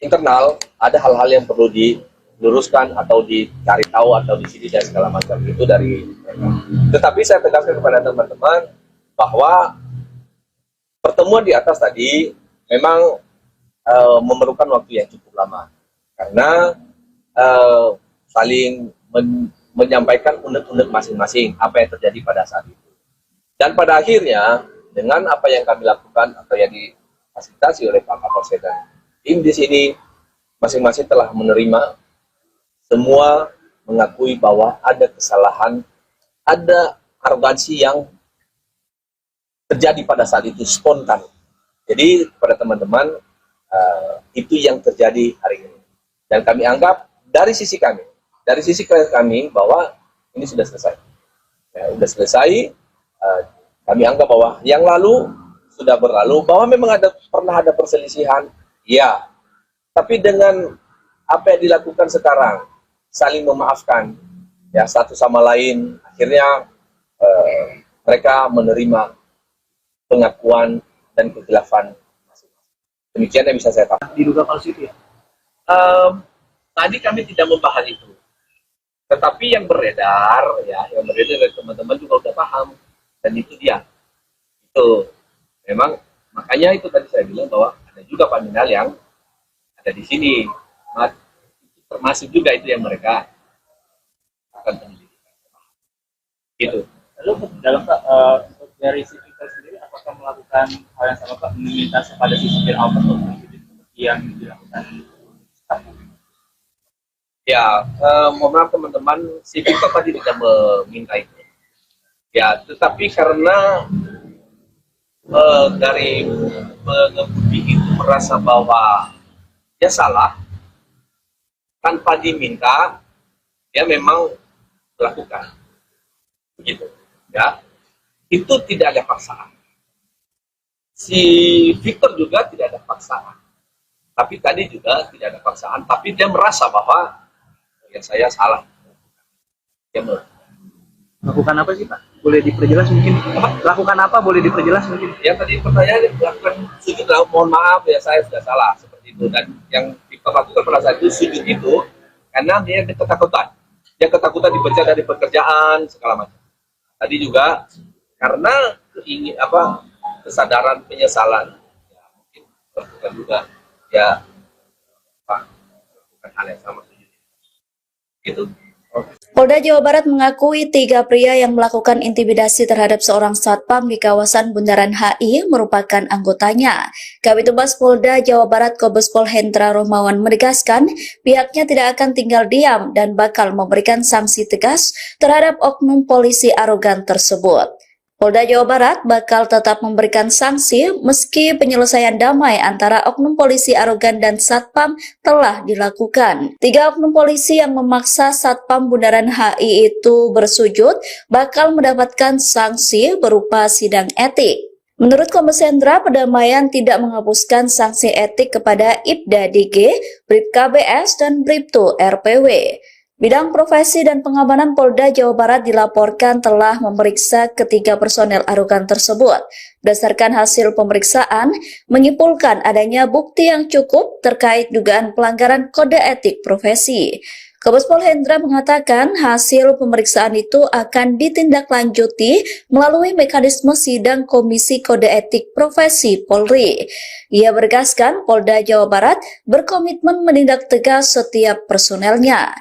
internal ada hal-hal yang perlu diluruskan atau dicari tahu atau disini dan segala macam itu dari mereka. Tetapi saya tegaskan kepada teman-teman bahwa pertemuan di atas tadi memang memerlukan waktu yang cukup lama karena saling menyampaikan unek-unek masing-masing apa yang terjadi pada saat itu. Dan pada akhirnya dengan apa yang kami lakukan atau yang difasilitasi oleh Pak Kapolsek dan tim di sini masing-masing telah menerima, semua mengakui bahwa ada kesalahan, ada arogansi yang terjadi pada saat itu spontan. Jadi kepada teman-teman itu yang terjadi hari ini. Dan kami anggap dari sisi kami, dari sisi klien kami bahwa ini sudah selesai. Ya, sudah selesai. Kami anggap bahwa yang lalu sudah berlalu, bahwa memang pernah ada perselisihan, ya. Tapi dengan apa yang dilakukan sekarang, saling memaafkan, ya satu sama lain, akhirnya mereka menerima pengakuan dan kekhilafan masing-masing. Demikian yang bisa saya tahu. Diduga palsu itu ya? Tadi kami tidak membahas itu. Tetapi yang beredar, ya, yang beredar dari teman-teman juga sudah paham. Dan itu dia. Itu memang, makanya itu tadi saya bilang bahwa ada juga paminal yang ada di sini. Termasuk juga itu yang mereka akan penyelidikan. Gitu. Lalu dalam untuk dari si Victor sendiri, apakah melakukan hal yang sama Pak, meminta kepada si supir Alphard yang dilakukan staff? Ya, mohon maaf teman-teman, si Victor tadi tidak meminta itu. Ya, tetapi karena dari pengemudi itu merasa bahwa dia salah, tanpa diminta, dia memang melakukan. Begitu. Ya, itu tidak ada paksaan. Si Victor juga tidak ada paksaan. Tapi tadi juga tidak ada paksaan, tapi dia merasa bahwa ya saya salah. Dia Lakukan apa sih Pak? Boleh diperjelas mungkin? Lakukan apa? Boleh diperjelas mungkin? ya tadi pertanyaan lakukan sujud, mohon maaf ya saya sudah salah seperti itu. Dan yang Victor lakukan pada saat itu sujud itu karena dia ketakutan. Dia ketakutan dipecat dari pekerjaan segala macam. Tadi juga karena kesadaran penyesalan, ya, mungkin lakukan juga ya lakukan hal yang sama. Gitu. Polda Jawa Barat mengakui 3 pria yang melakukan intimidasi terhadap seorang satpam di kawasan Bundaran HI merupakan anggotanya. Kabid Humas Polda Jawa Barat Kombes Pol Hendra Rohmawan menegaskan pihaknya tidak akan tinggal diam dan bakal memberikan sanksi tegas terhadap oknum polisi arogan tersebut. Polda Jawa Barat bakal tetap memberikan sanksi meski penyelesaian damai antara oknum polisi arogan dan satpam telah dilakukan. 3 oknum polisi yang memaksa satpam Bundaran HI itu bersujud bakal mendapatkan sanksi berupa sidang etik. Menurut Kombes Hendra, pendamaian tidak menghapuskan sanksi etik kepada Ibda DG, Bribka BS, dan Bribtu RPW. Bidang Profesi dan Pengamanan Polda Jawa Barat dilaporkan telah memeriksa ketiga personel arogan tersebut. Berdasarkan hasil pemeriksaan, menyimpulkan adanya bukti yang cukup terkait dugaan pelanggaran kode etik profesi. Kombes Pol Hendra mengatakan hasil pemeriksaan itu akan ditindaklanjuti melalui mekanisme sidang Komisi Kode Etik Profesi Polri. Ia bergaskan Polda Jawa Barat berkomitmen menindak tegas setiap personelnya.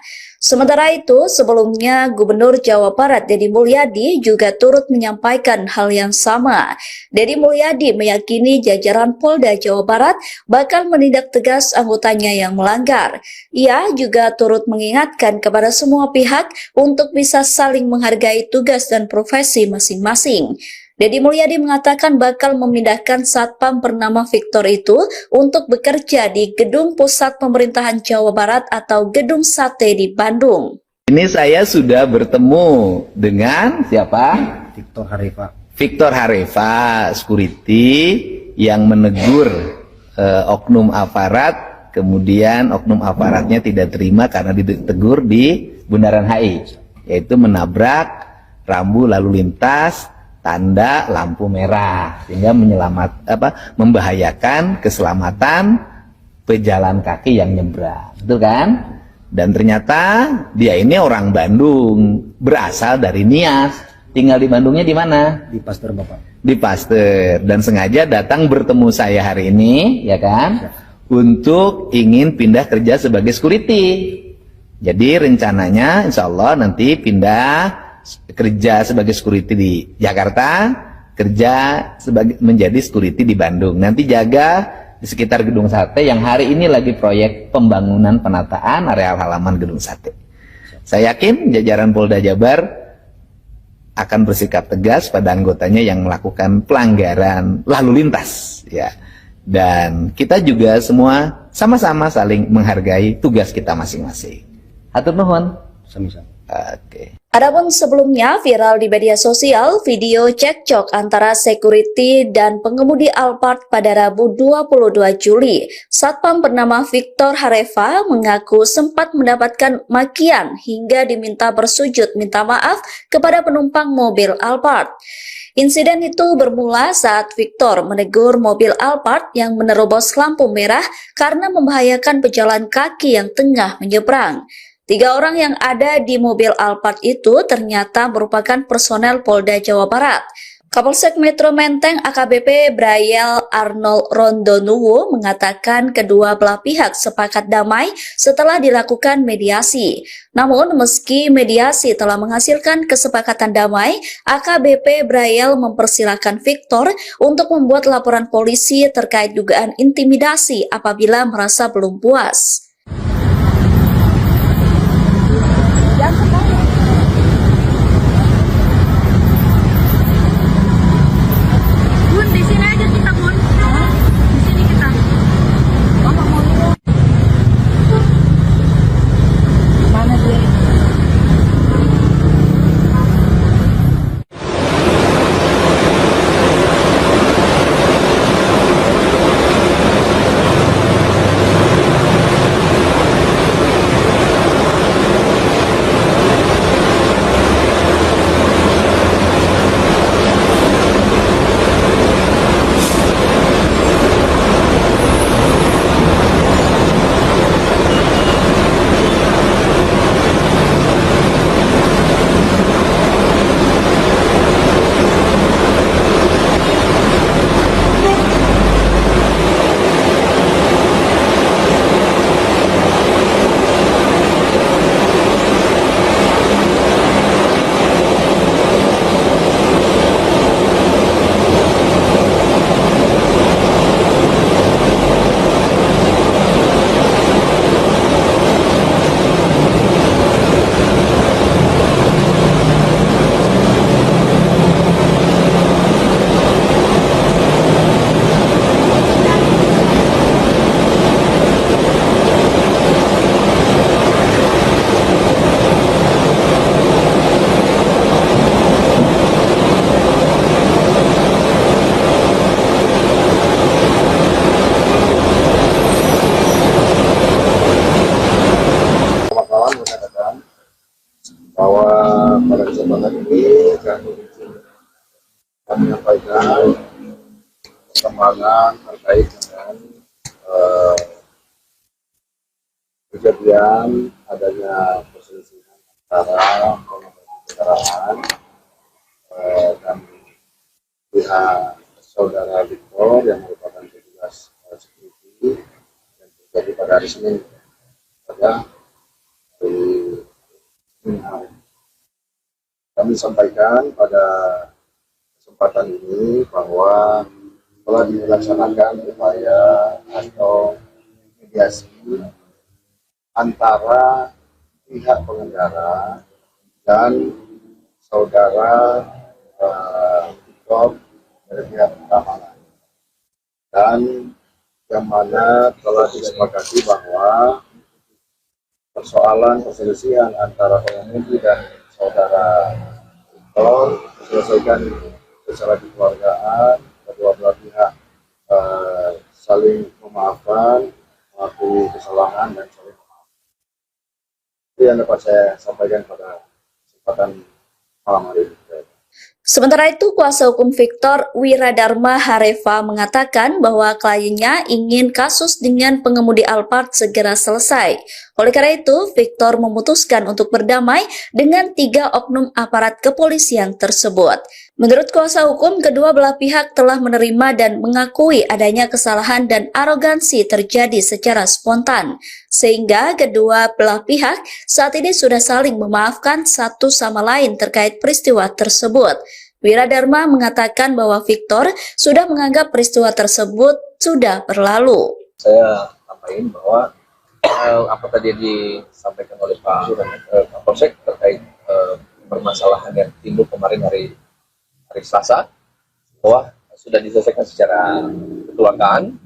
Sementara itu, sebelumnya Gubernur Jawa Barat Deddy Mulyadi juga turut menyampaikan hal yang sama. Deddy Mulyadi meyakini jajaran Polda Jawa Barat bakal menindak tegas anggotanya yang melanggar. Ia juga turut mengingatkan kepada semua pihak untuk bisa saling menghargai tugas dan profesi masing-masing. Deddy Mulyadi mengatakan bakal memindahkan Satpam bernama Victor itu untuk bekerja di Gedung Pusat Pemerintahan Jawa Barat atau Gedung Sate di Bandung. Ini saya sudah bertemu dengan siapa? Victor Harifa. Victor Harifa, security yang menegur oknum aparat, kemudian oknum aparatnya tidak terima karena ditegur di Bundaran HI, yaitu menabrak rambu lalu lintas tanda lampu merah sehingga membahayakan keselamatan pejalan kaki yang nyebrang, betul kan? Dan ternyata dia ini orang Bandung, berasal dari Nias, tinggal di Bandungnya di mana? Di Pasteur Bapak. Di Pasteur, dan sengaja datang bertemu saya hari ini, ya kan? Untuk ingin pindah kerja sebagai security. Jadi rencananya insya Allah nanti pindah kerja sebagai security di Jakarta, kerja menjadi security di Bandung. Nanti jaga di sekitar Gedung Sate yang hari ini lagi proyek pembangunan penataan areal halaman Gedung Sate. Saya yakin jajaran Polda Jabar akan bersikap tegas pada anggotanya yang melakukan pelanggaran lalu lintas, ya. Dan kita juga semua sama-sama saling menghargai tugas kita masing-masing. Hatur nuhun. Sami-sami. Oke. Adapun sebelumnya viral di media sosial video cekcok antara security dan pengemudi Alphard pada Rabu 22 Juli. Satpam bernama Victor Harifa mengaku sempat mendapatkan makian hingga diminta bersujud minta maaf kepada penumpang mobil Alphard. Insiden itu bermula saat Victor menegur mobil Alphard yang menerobos lampu merah karena membahayakan pejalan kaki yang tengah menyeberang. 3 orang yang ada di mobil Alphard itu ternyata merupakan personel Polda Jawa Barat. Kapolsek Metro Menteng AKBP Brayel Arnold Rondonuwu mengatakan kedua belah pihak sepakat damai setelah dilakukan mediasi. Namun meski mediasi telah menghasilkan kesepakatan damai, AKBP Brayel mempersilahkan Victor untuk membuat laporan polisi terkait dugaan intimidasi apabila merasa belum puas. Bun, di sini aja kita, Bun. Di sini kita. Bapak mau lihat. Mana dia? bahwa pada kesempatan ini kami menyampaikan perkembangan terkait dengan kejadian adanya perselisihan antara pengemudi kendaraan dan pihak saudara Victor yang merupakan petugas security yang terjadi pada hari Senin pada di Kami sampaikan pada kesempatan ini bahwa telah dilaksanakan upaya atau mediasi antara pihak pengendara dan saudara Victor dari pihak keamanan, dan yang mana telah disepakati bahwa persoalan perselisihan antara pengemudi dan saudara Victor diselesaikan secara kekeluargaan, kedua belah pihak saling memaafkan, mengakui kesalahan dan saling memaafkan. Itu yang dapat saya sampaikan pada kesempatan malam hari ini. Sementara itu, kuasa hukum Victor, Wiradharma Hareva, mengatakan bahwa kliennya ingin kasus dengan pengemudi Alphard segera selesai. Oleh karena itu, Victor memutuskan untuk berdamai dengan 3 oknum aparat kepolisian tersebut. Menurut kuasa hukum, kedua belah pihak telah menerima dan mengakui adanya kesalahan dan arogansi terjadi secara spontan, sehingga kedua belah pihak saat ini sudah saling memaafkan satu sama lain terkait peristiwa tersebut. Wiradharma mengatakan bahwa Victor sudah menganggap peristiwa tersebut sudah berlalu. Saya sampaikan bahwa apa tadi disampaikan oleh Pak Kapolsek terkait permasalahan yang timbul kemarin hari Selasa, bahwa sudah diselesaikan secara kekeluargaan.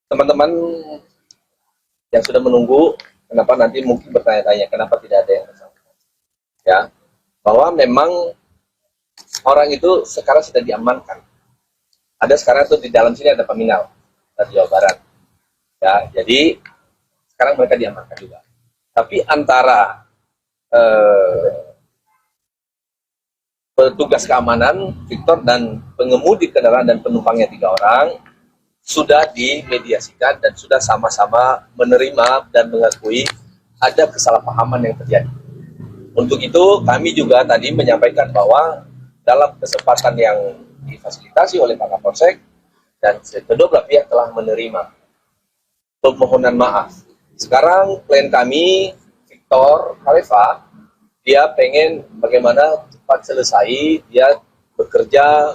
Teman-teman yang sudah menunggu, kenapa nanti mungkin bertanya-tanya kenapa tidak ada yang bersangkutan, ya, bahwa memang orang itu sekarang sudah diamankan. Ada sekarang tuh di dalam sini ada paminal dari Jawa Barat, ya, jadi sekarang mereka diamankan juga. Tapi antara petugas keamanan Victor dan pengemudi kendaraan dan penumpangnya 3 orang sudah dimediasikan dan sudah sama-sama menerima dan mengakui ada kesalahpahaman yang terjadi. Untuk itu kami juga tadi menyampaikan bahwa dalam kesempatan yang difasilitasi oleh Pak Kapolsek dan kedua belah pihak telah menerima permohonan maaf. Sekarang klien kami Victor Hareva, dia pengen bagaimana cepat selesai, dia bekerja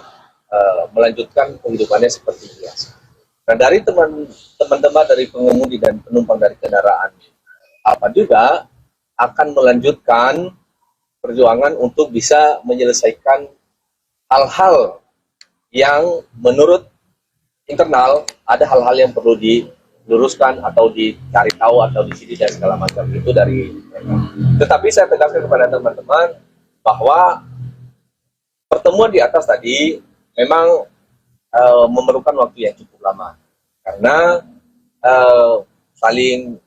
melanjutkan kehidupannya seperti biasa. Nah, dari teman-teman dari pengemudi dan penumpang dari kendaraan apa juga akan melanjutkan perjuangan untuk bisa menyelesaikan hal-hal yang menurut internal ada hal-hal yang perlu diluruskan atau dicari tahu atau disini dan segala macam itu dari mereka. Tetapi saya tegaskan kepada teman-teman bahwa pertemuan di atas tadi memang memerlukan waktu yang cukup lama karena saling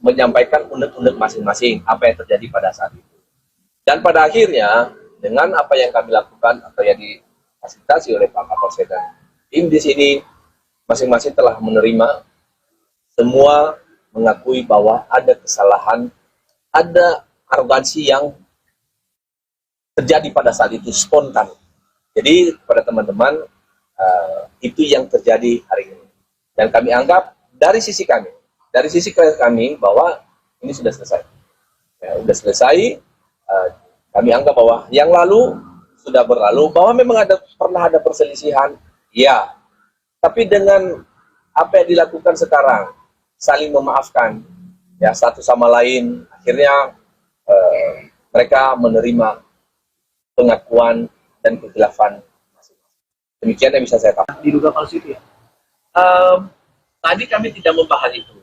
menyampaikan unek-unek masing-masing apa yang terjadi pada saat itu. Dan pada akhirnya dengan apa yang kami lakukan atau yang difasilitasi oleh Pak Kapolsek dan tim di sini masing-masing telah menerima, semua mengakui bahwa ada kesalahan, ada arogansi yang terjadi pada saat itu spontan. Jadi pada teman-teman itu yang terjadi hari ini. Dan kami anggap dari sisi kami bahwa ini sudah selesai. Ya, sudah selesai. Kami anggap bahwa yang lalu sudah berlalu, bahwa memang pernah ada perselisihan, ya. Tapi dengan apa yang dilakukan sekarang, saling memaafkan, ya, satu sama lain, akhirnya mereka menerima pengakuan dan kekhilafan masing-masing. Demikian yang bisa saya katakan. Diduga palsu itu ya? Tadi kami tidak membahas itu.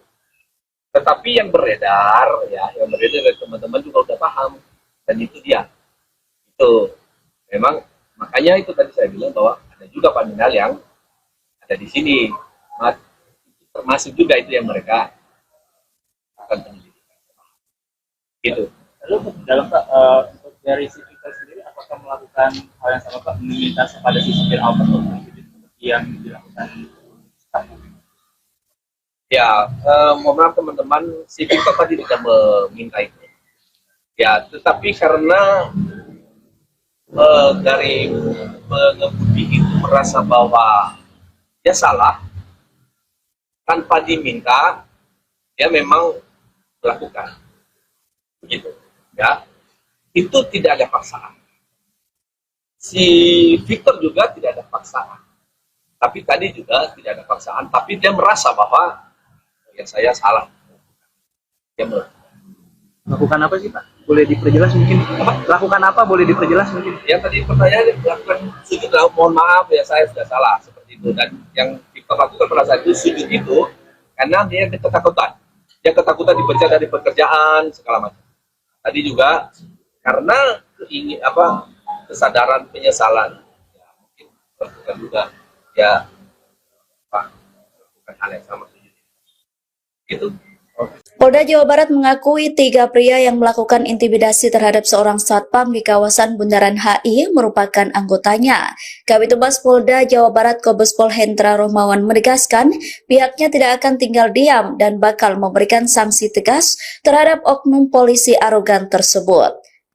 Tetapi yang beredar, ya, yang beredar dari teman-teman juga udah paham. Dan itu dia. Itu memang, makanya itu tadi saya bilang bahwa ada juga paminal yang ada di sini. Termasuk juga itu yang mereka akan penyelidikan. Gitu. Lalu dalam dari si Victor sendiri, apakah melakukan hal yang sama Pak, meminta kepada si supir Alphard seperti yang dilakukan sekarang? Ya, mohon maaf teman-teman, si Victor tadi tidak meminta itu. Ya, tetapi karena dari pengemudi itu merasa bahwa dia salah, tanpa diminta, dia memang melakukan. itu tidak ada paksaan. Si Victor juga tidak ada paksaan. Tapi tadi juga tidak ada paksaan, tapi dia merasa bahwa ya saya salah. Dia Lakukan apa sih Pak? Boleh diperjelas mungkin? Lakukan apa? Boleh diperjelas mungkin? yang tadi pertanyaan lakukan sujud lah, mohon maaf ya saya sudah salah seperti itu. Dan yang Victor lakukan pada saat itu sujud itu karena dia ketakutan. Dia ketakutan dipecat dari pekerjaan segala macam. Tadi juga karena kesadaran penyesalan, ya, mungkin lakukan juga ya lakukan hal yang sama sujud. Itu. Polda Jawa Barat mengakui 3 pria yang melakukan intimidasi terhadap seorang satpam di kawasan Bundaran HI merupakan anggotanya. Kabid Humas Polda Jawa Barat Kombes Pol Hendra Rohmawan menegaskan pihaknya tidak akan tinggal diam dan bakal memberikan sanksi tegas terhadap oknum polisi arogan tersebut.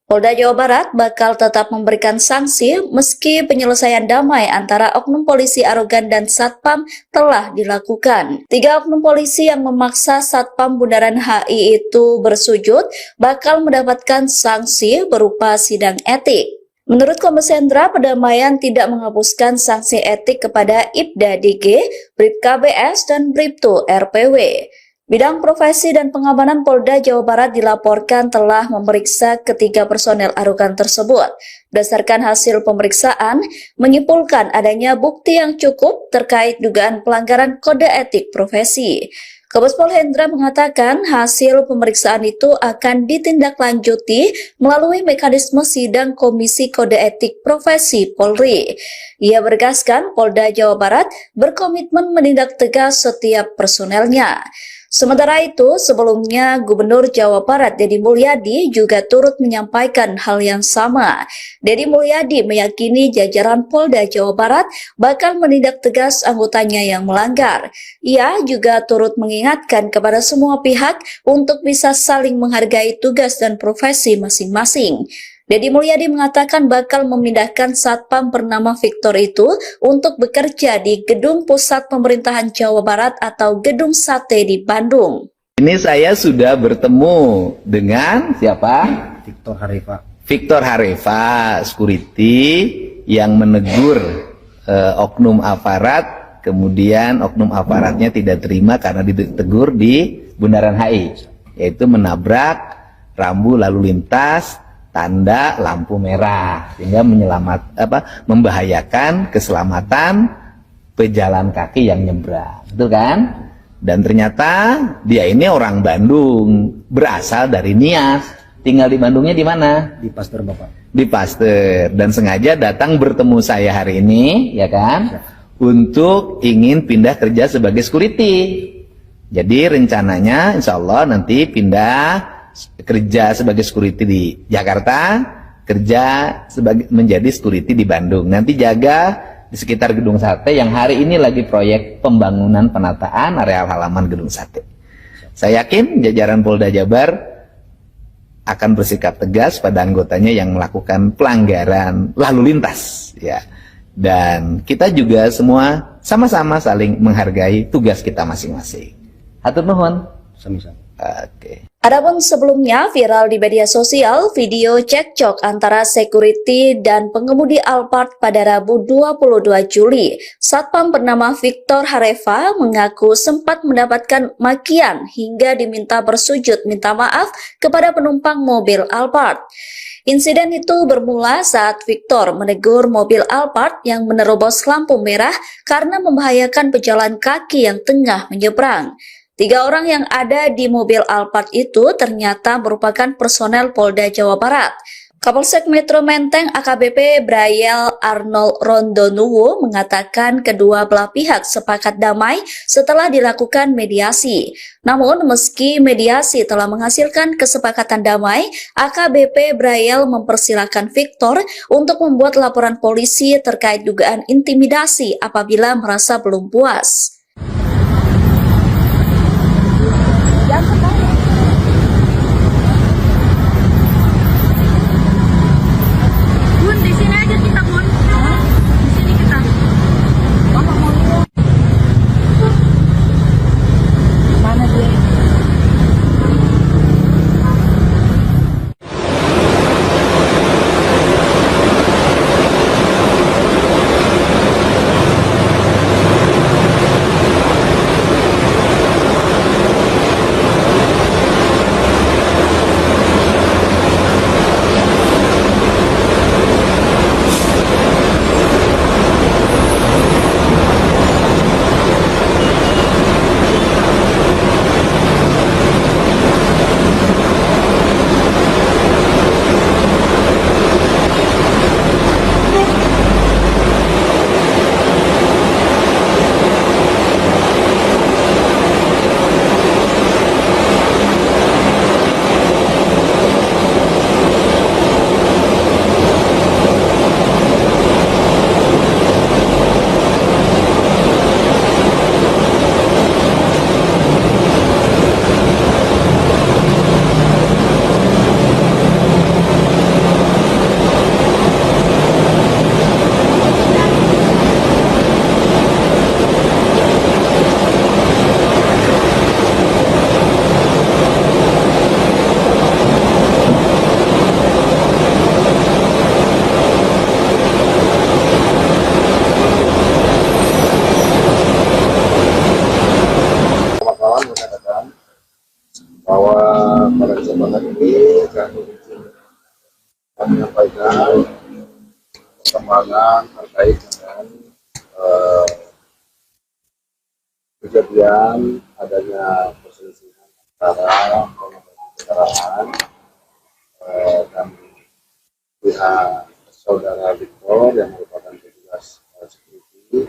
Polda Jawa Barat bakal tetap memberikan sanksi meski penyelesaian damai antara oknum polisi arogan dan satpam telah dilakukan. 3 oknum polisi yang memaksa satpam Bundaran HI itu bersujud bakal mendapatkan sanksi berupa sidang etik. Menurut Kombes Hendra, perdamaian tidak menghapuskan sanksi etik kepada Ibda DG, Bribka BS, dan Bribtu RPW. Bidang Profesi dan Pengamanan Polda Jawa Barat dilaporkan telah memeriksa ketiga personel arogan tersebut. Berdasarkan hasil pemeriksaan, menyimpulkan adanya bukti yang cukup terkait dugaan pelanggaran kode etik profesi. Kombes Pol Hendra mengatakan hasil pemeriksaan itu akan ditindaklanjuti melalui mekanisme sidang Komisi Kode Etik Profesi Polri. Ia bergaskan Polda Jawa Barat berkomitmen menindak tegas setiap personelnya. Sementara itu, sebelumnya Gubernur Jawa Barat Deddy Mulyadi juga turut menyampaikan hal yang sama. Deddy Mulyadi meyakini jajaran Polda Jawa Barat bakal menindak tegas anggotanya yang melanggar. Ia juga turut mengingatkan kepada semua pihak untuk bisa saling menghargai tugas dan profesi masing-masing. Deddy Mulyadi mengatakan bakal memindahkan satpam bernama Victor itu untuk bekerja di Gedung Pusat Pemerintahan Jawa Barat atau Gedung Sate di Bandung. Ini saya sudah bertemu dengan siapa? Victor Harifa. Victor Harifa, security yang menegur oknum aparat, kemudian oknum aparatnya tidak terima karena ditegur di Bundaran HI, yaitu menabrak rambu lalu lintas tanda lampu merah sehingga membahayakan keselamatan pejalan kaki yang nyebrang, betul kan? Dan ternyata dia ini orang Bandung, berasal dari Nias, tinggal di Bandungnya di mana? Di Pasteur Bapak. Di Pasteur, dan sengaja datang bertemu saya hari ini, ya kan? Untuk ingin pindah kerja sebagai security. Jadi rencananya insya Allah nanti pindah kerja sebagai security di Jakarta, kerja menjadi security di Bandung. Nanti jaga di sekitar Gedung Sate yang hari ini lagi proyek pembangunan penataan areal halaman Gedung Sate. Saya yakin jajaran Polda Jabar akan bersikap tegas pada anggotanya yang melakukan pelanggaran lalu lintas, ya. Dan kita juga semua sama-sama saling menghargai tugas kita masing-masing. Hatur nuhun. Sami-sami. Oke. Adapun sebelumnya viral di media sosial video cekcok antara security dan pengemudi Alphard pada Rabu 22 Juli. Satpam bernama Victor Harifa mengaku sempat mendapatkan makian hingga diminta bersujud minta maaf kepada penumpang mobil Alphard. Insiden itu bermula saat Victor menegur mobil Alphard yang menerobos lampu merah karena membahayakan pejalan kaki yang tengah menyeberang. 3 orang yang ada di mobil Alphard itu ternyata merupakan personel Polda Jawa Barat. Kapolsek Metro Menteng AKBP Brayel Arnold Rondonuwo mengatakan kedua belah pihak sepakat damai setelah dilakukan mediasi. Namun meski mediasi telah menghasilkan kesepakatan damai, AKBP Brayel mempersilahkan Victor untuk membuat laporan polisi terkait dugaan intimidasi apabila merasa belum puas. Bun, di sini aja kita, Bun. Di sini kita. Bapak mau lihat. Mana dia? kami izin menyampaikan perkembangan terkait dengan kejadian adanya perselisihan antara pengemudi kendaraan dan pihak saudara Victor yang merupakan petugas security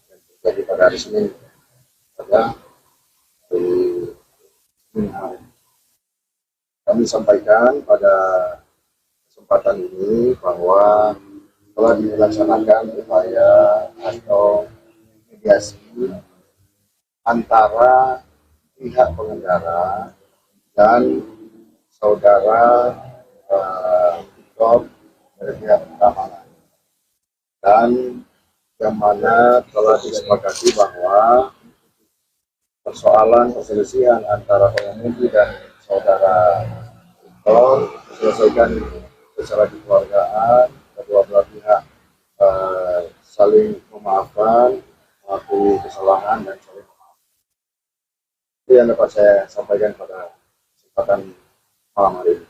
yang terjadi pada hari Senin pada hari Senin kemarin. Kami sampaikan pada kesempatan ini bahwa telah dilaksanakan upaya atau mediasi antara pihak pengendara dan saudara Victor dari pihak keamanan, dan yang mana telah disepakati bahwa persoalan perselisihan antara pengemudi dan saudara Victor diselesaikan secara kekeluargaan, kedua belah pihak saling memaafkan, mengakui kesalahan dan saling memaafkan. Itu yang dapat saya sampaikan pada kesempatan malam hari ini.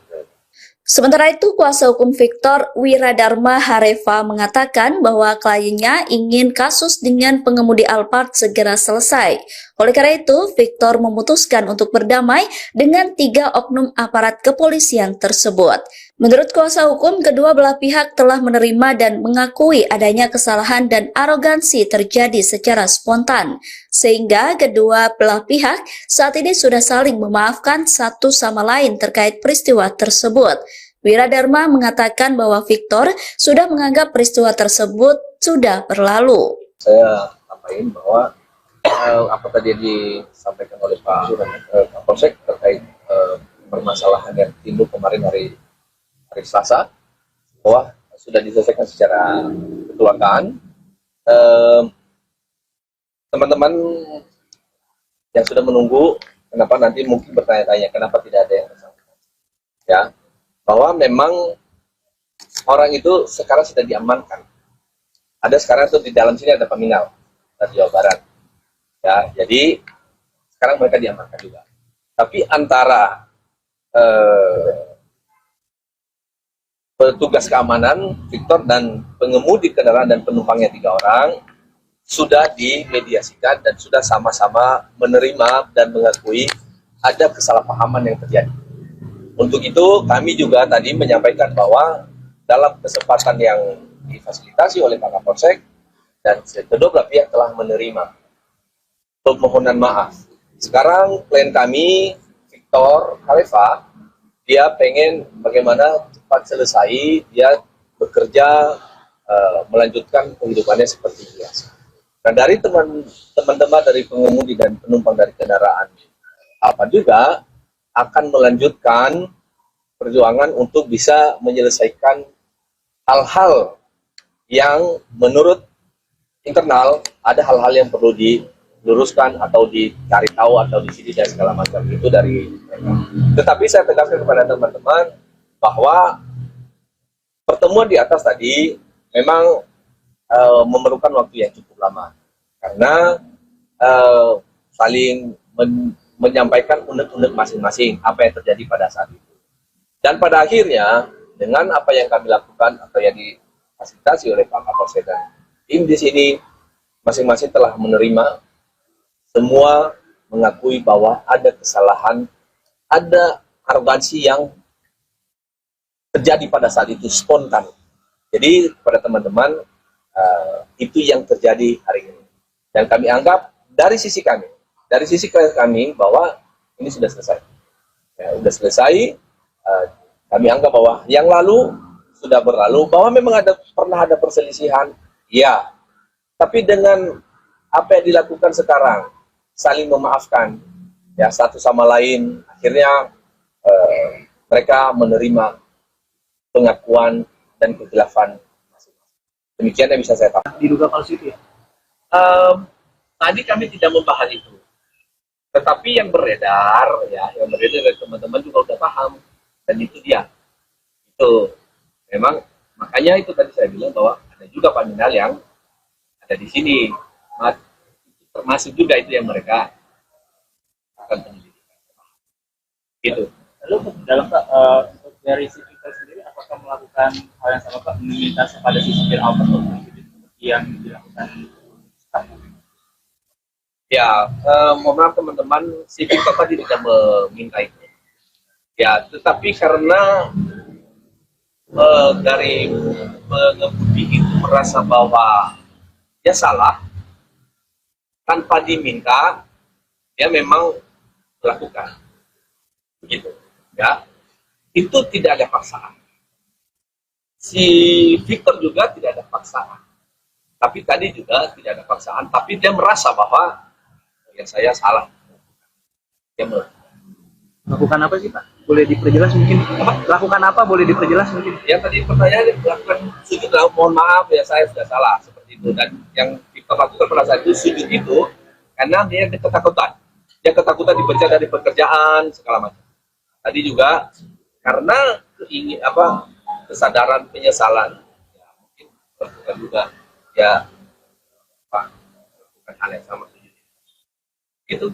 Sementara itu, kuasa hukum Victor, Wiradharma Hareva, mengatakan bahwa kliennya ingin kasus dengan pengemudi Alphard segera selesai. Oleh karena itu, Victor memutuskan untuk berdamai dengan 3 oknum aparat kepolisian tersebut. Menurut kuasa hukum, kedua belah pihak telah menerima dan mengakui adanya kesalahan dan arogansi terjadi secara spontan, sehingga kedua belah pihak saat ini sudah saling memaafkan satu sama lain terkait peristiwa tersebut. Wiradharma mengatakan bahwa Victor sudah menganggap peristiwa tersebut sudah berlalu. Saya sampaikan bahwa apa tadi yang disampaikan oleh Pak Kapolsek terkait permasalahan yang timbul kemarin hari Selasa, bahwa sudah diselesaikan secara kekeluargaan. Teman-teman yang sudah menunggu, kenapa nanti mungkin bertanya-tanya kenapa tidak ada yang bersangkutan, ya, bahwa memang orang itu sekarang sudah diamankan. Ada sekarang itu di dalam sini ada peminal dari Jawa Barat, ya, jadi sekarang mereka diamankan juga. Tapi antara petugas keamanan Victor dan pengemudi kendaraan dan penumpangnya 3 orang sudah dimediasikan dan sudah sama-sama menerima dan mengakui ada kesalahpahaman yang terjadi. Untuk itu kami juga tadi menyampaikan bahwa dalam kesempatan yang difasilitasi oleh Pak Kapolsek dan kedua belah pihak telah menerima permohonan maaf. Sekarang klien kami Victor Hareva, dia pengen bagaimana cepat selesai, dia bekerja, melanjutkan kehidupannya seperti biasa. Nah, dari teman-teman dari pengemudi dan penumpang dari kendaraan apa juga akan melanjutkan perjuangan untuk bisa menyelesaikan hal-hal yang menurut internal ada hal-hal yang perlu diluruskan atau dicari tahu atau disini dan segala macam itu dari mereka. Tetapi saya tegaskan kepada teman-teman bahwa pertemuan di atas tadi memang memerlukan waktu yang cukup lama karena saling menyampaikan unek-unek masing-masing apa yang terjadi pada saat itu. Dan pada akhirnya dengan apa yang kami lakukan atau yang difasilitasi oleh Pak Kapolsek dan tim di sini masing-masing telah menerima, semua mengakui bahwa ada kesalahan, ada arogansi yang terjadi pada saat itu spontan. Jadi kepada teman-teman itu yang terjadi hari ini. Dan kami anggap dari sisi kami bahwa ini sudah selesai. Ya, sudah selesai. Kami anggap bahwa yang lalu sudah berlalu, bahwa memang pernah ada perselisihan, ya. Tapi dengan apa yang dilakukan sekarang, saling memaafkan, ya satu sama lain, akhirnya mereka menerima pengakuan dan kekhilafan masing-masing. Demikian yang bisa saya tahu. Diduga palsu itu ya? Tadi kami tidak membahas itu, tetapi yang beredar dari teman-teman juga sudah paham, dan itu dia. Itu memang makanya itu tadi saya bilang bahwa ada juga paminal yang ada di sini, termasuk juga itu yang mereka akan penyelidikan. Gitu. Lalu dalam dari si Victor sendiri apakah melakukan hal yang sama Pak, meminta kepada si supir Alphard untuk mengikuti seperti yang dilakukan staffnya? Ya, mohon maaf teman-teman, si Victor tadi tidak meminta itu. Ya, tetapi karena dari pengemudi itu merasa bahwa dia salah, tanpa diminta, dia memang melakukan. Begitu, ya. Itu tidak ada paksaan. Si Victor juga tidak ada paksaan. Tapi tadi juga tidak ada paksaan, tapi dia merasa bahwa ya saya salah. Dia Lakukan apa sih Pak? Boleh diperjelas mungkin? Lakukan apa? Boleh diperjelas mungkin? ya tadi pertanyaan lakukan sujud, mohon maaf ya saya sudah salah seperti itu. Dan yang kita lakukan pada saat itu sujud itu karena dia ketakutan. Dia ketakutan dipecat dari pekerjaan segala macam. Tadi juga karena kesadaran penyesalan, ya mungkin lakukan juga ya lakukan hal yang sama sujud. Gitu.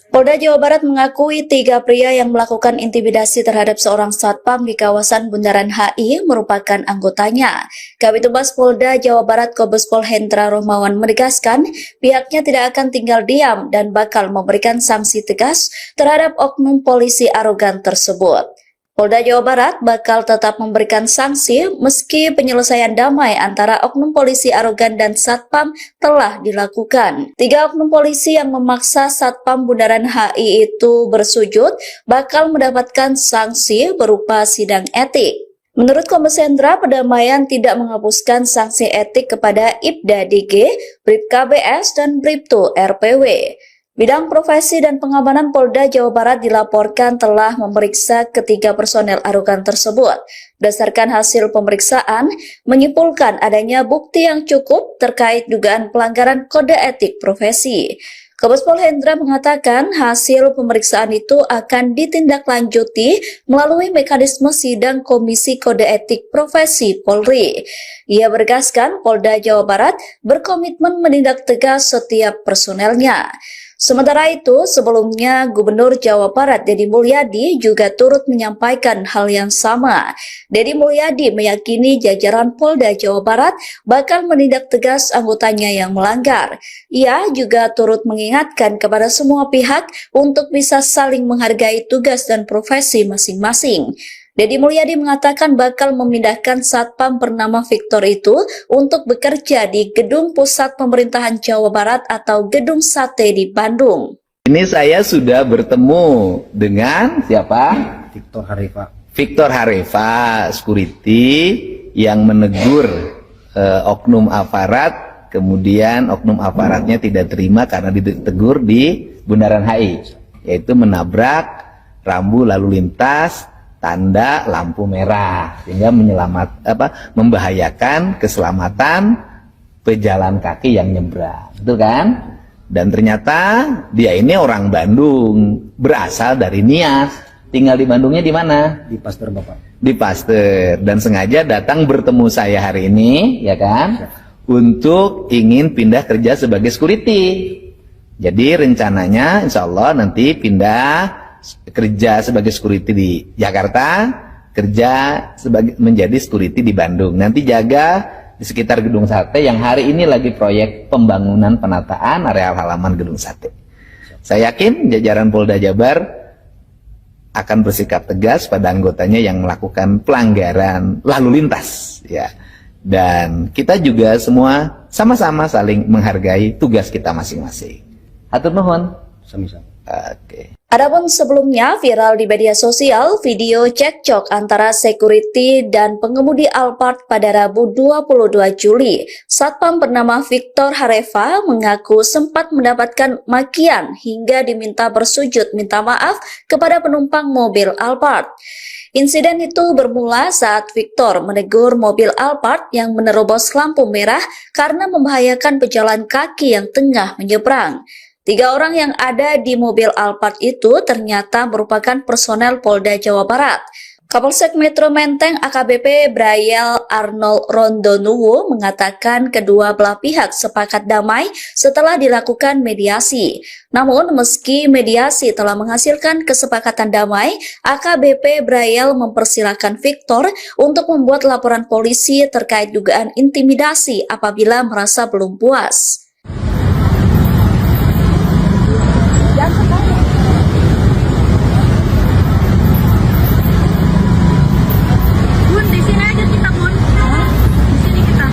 Polda Jawa Barat mengakui 3 pria yang melakukan intimidasi terhadap seorang satpam di kawasan Bundaran HI merupakan anggotanya. Kabitumas Polda Jawa Barat Kombes Pol Hendra Rohmawan menegaskan pihaknya tidak akan tinggal diam dan bakal memberikan sanksi tegas terhadap oknum polisi arogan tersebut. Polda Jawa Barat bakal tetap memberikan sanksi meski penyelesaian damai antara oknum polisi arogan dan satpam telah dilakukan. 3 oknum polisi yang memaksa satpam Bundaran HI itu bersujud bakal mendapatkan sanksi berupa sidang etik. Menurut Kombes Hendra, pendamaian tidak menghapuskan sanksi etik kepada Ibda DG, Bribka BS, dan Bribtu RPW. Bidang Profesi dan Pengamanan Polda Jawa Barat dilaporkan telah memeriksa ketiga personel arogan tersebut. Berdasarkan hasil pemeriksaan, menyimpulkan adanya bukti yang cukup terkait dugaan pelanggaran kode etik profesi. Kombes Pol Hendra mengatakan hasil pemeriksaan itu akan ditindaklanjuti melalui mekanisme sidang Komisi Kode Etik Profesi Polri. Ia menegaskan Polda Jawa Barat berkomitmen menindak tegas setiap personelnya. Sementara itu, sebelumnya Gubernur Jawa Barat Deddy Mulyadi juga turut menyampaikan hal yang sama. Deddy Mulyadi meyakini jajaran Polda Jawa Barat bakal menindak tegas anggotanya yang melanggar. Ia juga turut mengingatkan kepada semua pihak untuk bisa saling menghargai tugas dan profesi masing-masing. Deddy Mulyadi mengatakan bakal memindahkan satpam bernama Victor itu untuk bekerja di Gedung Pusat Pemerintahan Jawa Barat atau Gedung Sate di Bandung. Ini saya sudah bertemu dengan siapa? Victor Harifa. Victor Harifa, security yang menegur oknum aparat, kemudian oknum aparatnya tidak terima karena ditegur di Bundaran HI, yaitu menabrak rambu lalu lintas tanda lampu merah sehingga membahayakan keselamatan pejalan kaki yang nyebrang, betul kan? Dan ternyata dia ini orang Bandung, berasal dari Nias, tinggal di Bandungnya di mana? Di Pasteur Bapak. Di Pasteur, dan sengaja datang bertemu saya hari ini, ya kan? Untuk ingin pindah kerja sebagai security. Jadi rencananya insya Allah nanti pindah kerja sebagai security di Jakarta, kerja menjadi security di Bandung. Nanti jaga di sekitar Gedung Sate yang hari ini lagi proyek pembangunan penataan areal halaman Gedung Sate. Saya yakin jajaran Polda Jabar akan bersikap tegas pada anggotanya yang melakukan pelanggaran lalu lintas, ya. Dan kita juga semua sama-sama saling menghargai tugas kita masing-masing. Hatur nuhun. Sami-sami. Oke. Adapun sebelumnya viral di media sosial video cekcok antara security dan pengemudi Alphard pada Rabu 22 Juli. Satpam bernama Victor Harifa mengaku sempat mendapatkan makian hingga diminta bersujud minta maaf kepada penumpang mobil Alphard. Insiden itu bermula saat Victor menegur mobil Alphard yang menerobos lampu merah karena membahayakan pejalan kaki yang tengah menyeberang. 3 orang yang ada di mobil Alphard itu ternyata merupakan personel Polda Jawa Barat. Kapolsek Metro Menteng AKBP Brayel Arnold Rondonuwu mengatakan kedua belah pihak sepakat damai setelah dilakukan mediasi. Namun meski mediasi telah menghasilkan kesepakatan damai, AKBP Brayel mempersilahkan Victor untuk membuat laporan polisi terkait dugaan intimidasi apabila merasa belum puas. Bun, di sini aja kita, Bun. Di sini kita.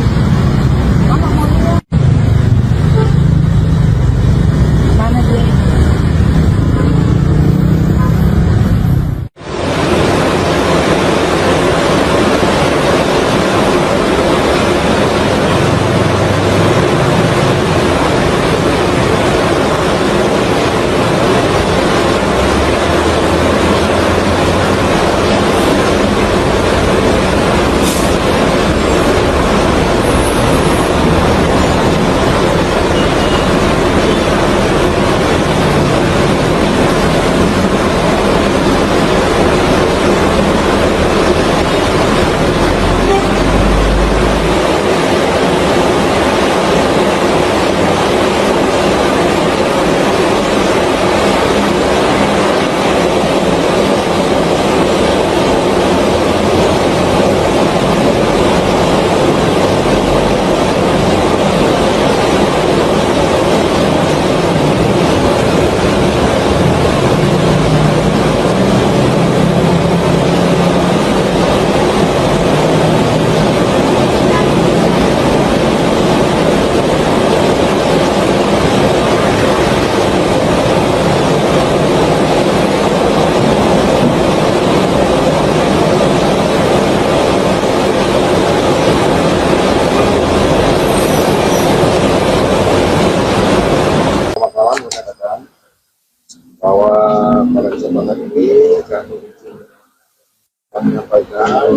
Mana dia? Bahwa pada kesempatan ini kami menyampaikan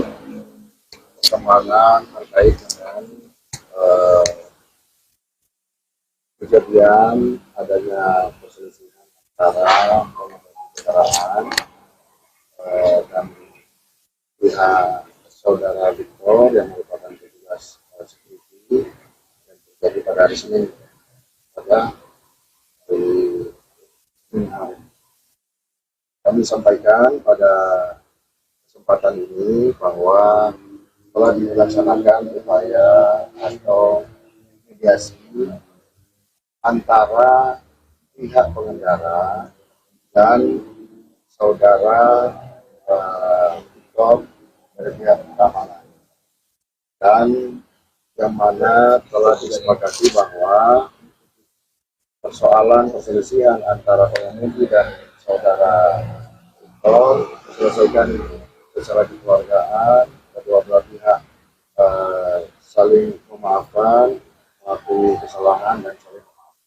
perkembangan terkait dengan kejadian adanya perselisihan antara kendaraan dan pihak saudara Victor yang merupakan petugas security yang terjadi pada hari Senin pada hari kami sampaikan pada kesempatan ini bahwa telah dilaksanakan upaya atau mediasi antara pihak pengendara dan saudara Victor dari pihak keamanan, dan yang mana telah disepakati bahwa persoalan perselisihan antara pengemudi dan saudara Victor diselesaikan secara kekeluargaan, kedua belah pihak saling memaafkan, mengakui kesalahan dan saling memaafkan.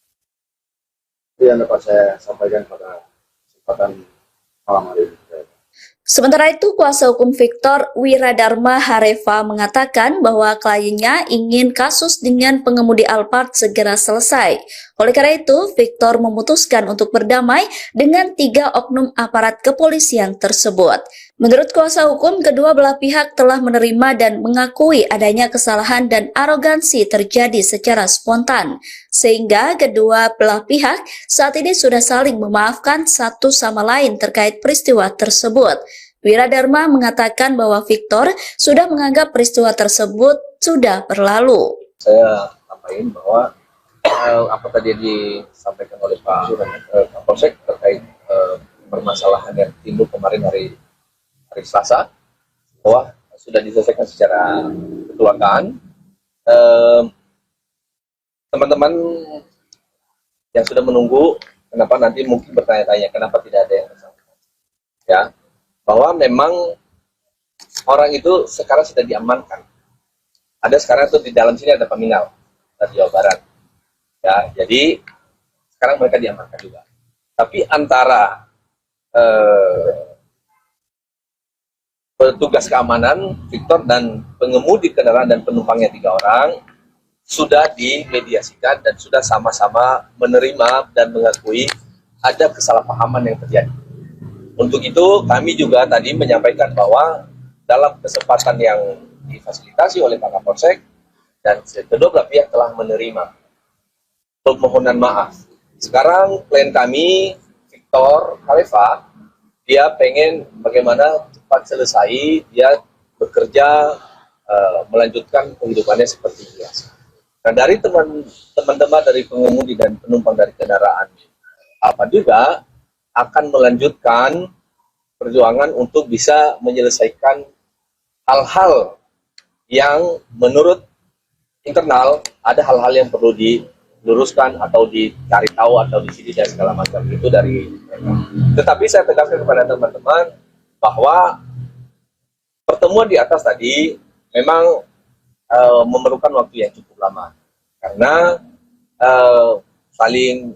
Itu yang dapat saya sampaikan pada kesempatan malam hari ini. Sementara itu, kuasa hukum Victor Wiradharma Hareva mengatakan bahwa kliennya ingin kasus dengan pengemudi Alphard segera selesai. Oleh karena itu, Victor memutuskan untuk berdamai dengan 3 oknum aparat kepolisian tersebut. Menurut kuasa hukum, kedua belah pihak telah menerima dan mengakui adanya kesalahan dan arogansi terjadi secara spontan, sehingga kedua belah pihak saat ini sudah saling memaafkan satu sama lain terkait peristiwa tersebut. Wiradharma mengatakan bahwa Victor sudah menganggap peristiwa tersebut sudah berlalu. Saya sampaikan bahwa apa tadi yang disampaikan oleh Pak Kapolsek terkait permasalahan yang timbul kemarin hari Selasa, bahwa sudah diselesaikan secara kekeluargaan. Teman-teman yang sudah menunggu, kenapa nanti mungkin bertanya-tanya kenapa tidak ada yang bersangkutan, ya, bahwa memang orang itu sekarang sudah diamankan. Ada sekarang itu di dalam sini ada peminal dari Jawa Barat, ya, jadi sekarang mereka diamankan juga. Tapi antara petugas keamanan Victor dan pengemudi kendaraan dan penumpangnya 3 orang sudah dimediasikan dan sudah sama-sama menerima dan mengakui ada kesalahpahaman yang terjadi. Untuk itu kami juga tadi menyampaikan bahwa dalam kesempatan yang difasilitasi oleh Pak Kapolsek dan kedua belah pihak telah menerima permohonan maaf. Sekarang klien kami Victor Khalifa, dia pengen bagaimana cepat selesai, dia bekerja melanjutkan kehidupannya seperti biasa. Nah, dari teman-teman dari pengemudi dan penumpang dari kendaraan apa juga akan melanjutkan perjuangan untuk bisa menyelesaikan hal-hal yang menurut internal ada hal-hal yang perlu diluruskan atau dicari tahu atau disini dan segala macam itu dari mereka. Tetapi saya tegaskan kepada teman-teman bahwa pertemuan di atas tadi memang memerlukan waktu yang cukup lama karena saling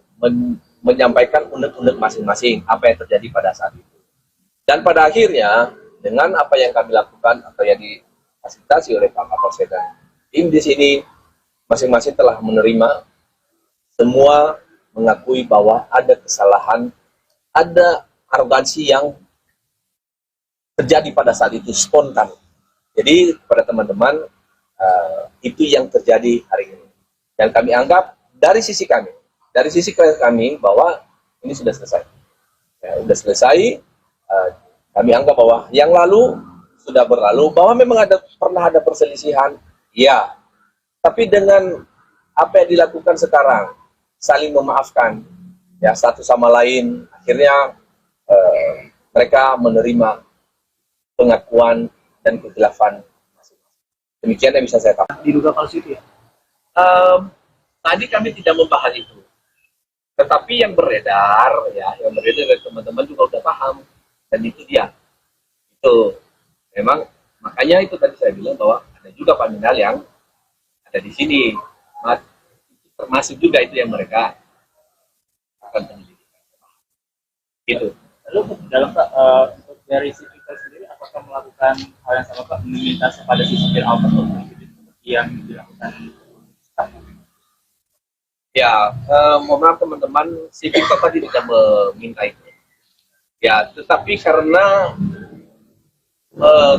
menyampaikan unek-unek masing-masing apa yang terjadi pada saat itu. Dan pada akhirnya dengan apa yang kami lakukan atau yang difasilitasi oleh Pak Kapolsek dan tim di sini masing-masing telah menerima, semua mengakui bahwa ada kesalahan, ada arogansi yang terjadi pada saat itu spontan. Jadi kepada teman-teman itu yang terjadi hari ini. Dan kami anggap dari sisi klien kami bahwa ini sudah selesai. Ya, sudah selesai. Kami anggap bahwa yang lalu sudah berlalu, bahwa memang pernah ada perselisihan, ya. Tapi dengan apa yang dilakukan sekarang, saling memaafkan, ya satu sama lain, akhirnya mereka menerima pengakuan dan kekhilafan masing-masing. Demikian yang bisa saya katakan. Diduga palsu itu ya? Tadi kami tidak membahas itu. Tetapi yang beredar dari teman-teman juga udah paham. Dan itu dia. Itu memang, makanya itu tadi saya bilang bahwa ada juga paminal yang ada di sini. Termasuk juga itu yang mereka akan penyelidikan. Gitu. Lalu dalam untuk dari si Victor sendiri, apakah melakukan hal yang sama Pak, meminta kepada si supir Alfa seperti yang dilakukan? Ya, mohon maaf teman-teman, si Victor tadi tidak meminta itu. Ya, tetapi karena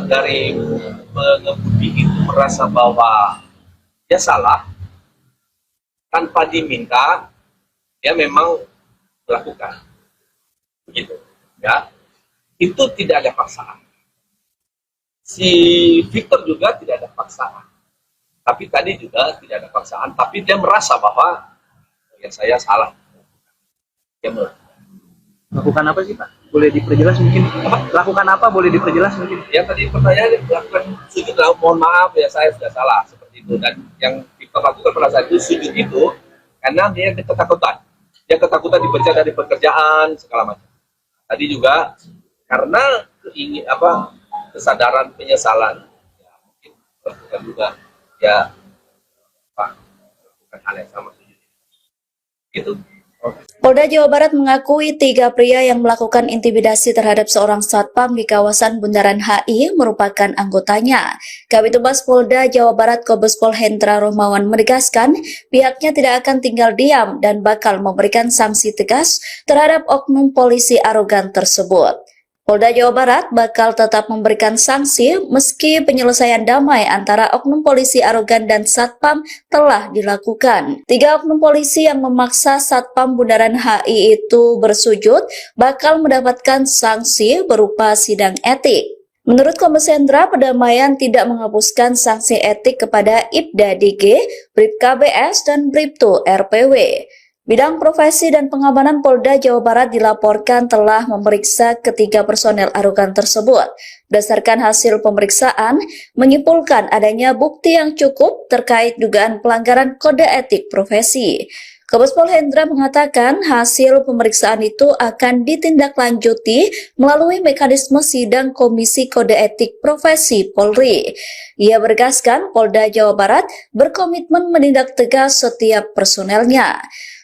dari pengemudi itu merasa bahwa dia salah, tanpa diminta, dia memang melakukan. Begitu. Ya, itu tidak ada paksaan. Si Victor juga tidak ada paksaan. Tapi tadi juga tidak ada paksaan, tapi dia merasa bahwa ya saya salah. Dia Lakukan apa sih Pak? Boleh diperjelas mungkin? Lakukan apa? Boleh diperjelas mungkin? Ya tadi pertanyaan lakukan sujud, mohon maaf ya saya sudah salah seperti itu. Dan yang Victor lakukan pada saat itu sujud itu karena dia ketakutan. Dia ketakutan dipecat dari pekerjaan segala macam. Tadi juga karena kesadaran penyesalan, ya mungkin lakukan juga ya lakukan hal yang sama sujud. Gitu. Polda Jawa Barat mengakui 3 pria yang melakukan intimidasi terhadap seorang satpam di kawasan Bundaran HI merupakan anggotanya. Kabid Humas Polda Jawa Barat Kombespol Hendra Rohmawan menegaskan pihaknya tidak akan tinggal diam dan bakal memberikan sanksi tegas terhadap oknum polisi arogan tersebut. Polda Jawa Barat bakal tetap memberikan sanksi meski penyelesaian damai antara oknum polisi arogan dan satpam telah dilakukan. 3 oknum polisi yang memaksa satpam Bundaran HI itu bersujud bakal mendapatkan sanksi berupa sidang etik. Menurut Kombes Hendra, perdamaian tidak menghapuskan sanksi etik kepada Ibda DG, Bribka BS, dan Bribtu RPW. Bidang Profesi dan Pengamanan Polda Jawa Barat dilaporkan telah memeriksa ketiga personel arogan tersebut. Berdasarkan hasil pemeriksaan, menyimpulkan adanya bukti yang cukup terkait dugaan pelanggaran kode etik profesi. Kombespol Hendra mengatakan hasil pemeriksaan itu akan ditindaklanjuti melalui mekanisme sidang Komisi Kode Etik Profesi Polri. Ia menegaskan Polda Jawa Barat berkomitmen menindak tegas setiap personelnya.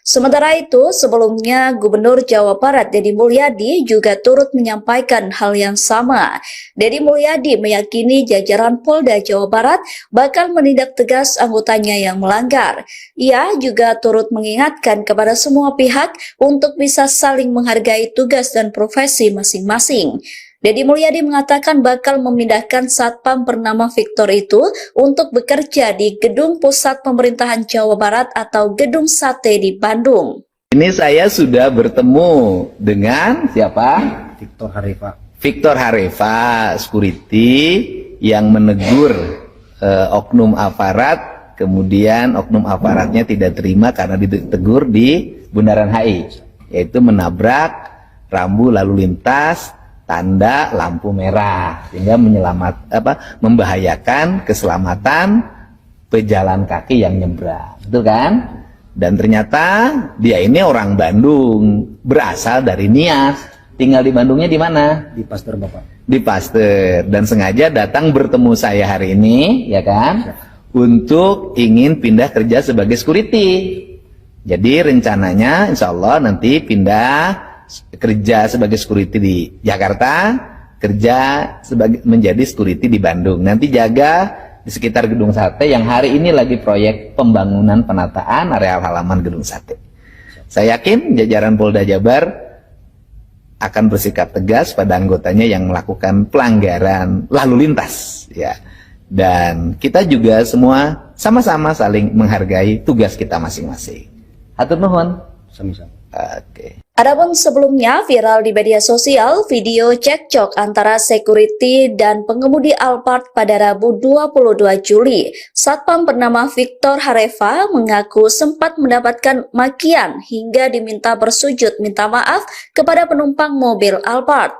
Sementara itu, sebelumnya Gubernur Jawa Barat Deddy Mulyadi juga turut menyampaikan hal yang sama. Deddy Mulyadi meyakini jajaran Polda Jawa Barat bakal menindak tegas anggotanya yang melanggar. Ia juga turut mengingatkan kepada semua pihak untuk bisa saling menghargai tugas dan profesi masing-masing. Deddy Mulyadi mengatakan bakal memindahkan satpam bernama Victor itu untuk bekerja di Gedung Pusat Pemerintahan Jawa Barat atau Gedung Sate di Bandung. Ini saya sudah bertemu dengan siapa? Victor Harifa. Victor Harifa, security yang menegur oknum aparat, kemudian oknum aparatnya tidak terima karena ditegur di Bundaran HI, yaitu menabrak rambu lalu lintas tanda lampu merah sehingga membahayakan keselamatan pejalan kaki yang nyebrang, betul kan? Dan ternyata dia ini orang Bandung, berasal dari Nias, tinggal di Bandungnya di mana? Di Pasteur Bapak. Di Pasteur, dan sengaja datang bertemu saya hari ini, ya kan? Untuk ingin pindah kerja sebagai security. Jadi rencananya insya Allah nanti pindah kerja sebagai security di Jakarta, kerja menjadi security di Bandung. Nanti jaga di sekitar Gedung Sate yang hari ini lagi proyek pembangunan penataan areal halaman Gedung Sate. Saya yakin jajaran Polda Jabar akan bersikap tegas pada anggotanya yang melakukan pelanggaran lalu lintas, ya. Dan kita juga semua sama-sama saling menghargai tugas kita masing-masing. Hatur nuhun. Sami-sami. Oke. Adapun sebelumnya viral di media sosial video cekcok antara security dan pengemudi Alphard pada Rabu 22 Juli. Satpam bernama Victor Harifa mengaku sempat mendapatkan makian hingga diminta bersujud minta maaf kepada penumpang mobil Alphard.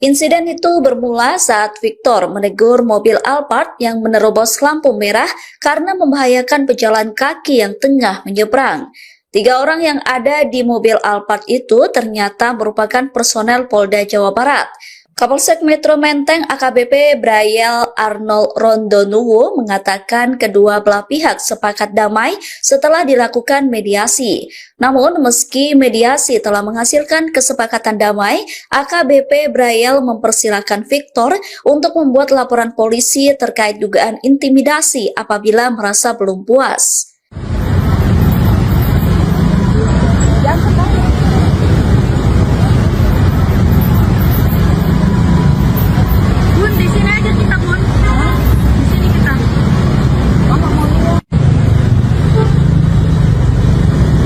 Insiden itu bermula saat Victor menegur mobil Alphard yang menerobos lampu merah karena membahayakan pejalan kaki yang tengah menyeberang. 3 orang yang ada di mobil Alphard itu ternyata merupakan personel Polda Jawa Barat. Kapolsek Metro Menteng AKBP Brayel Arnold Rondonuwo mengatakan kedua belah pihak sepakat damai setelah dilakukan mediasi. Namun meski mediasi telah menghasilkan kesepakatan damai, AKBP Brayel mempersilahkan Victor untuk membuat laporan polisi terkait dugaan intimidasi apabila merasa belum puas. Bun, di sini aja kita, Bun. Di sini kita. Bapak mau lihat.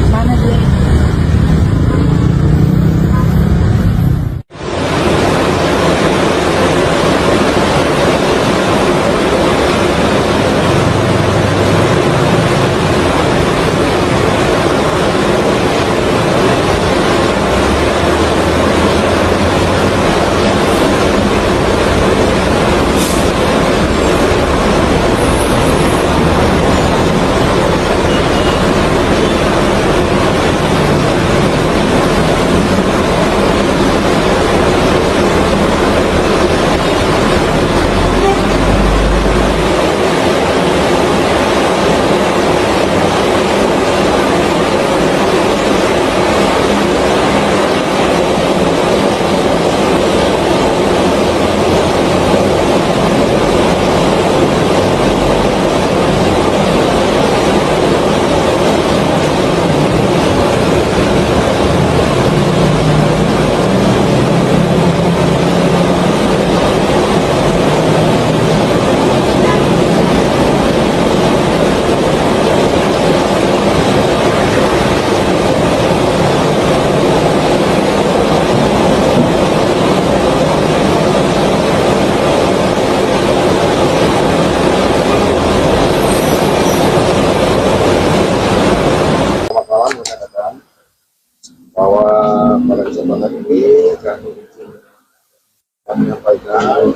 Mana dia? bahwa pada kesempatan ini kami menyampaikan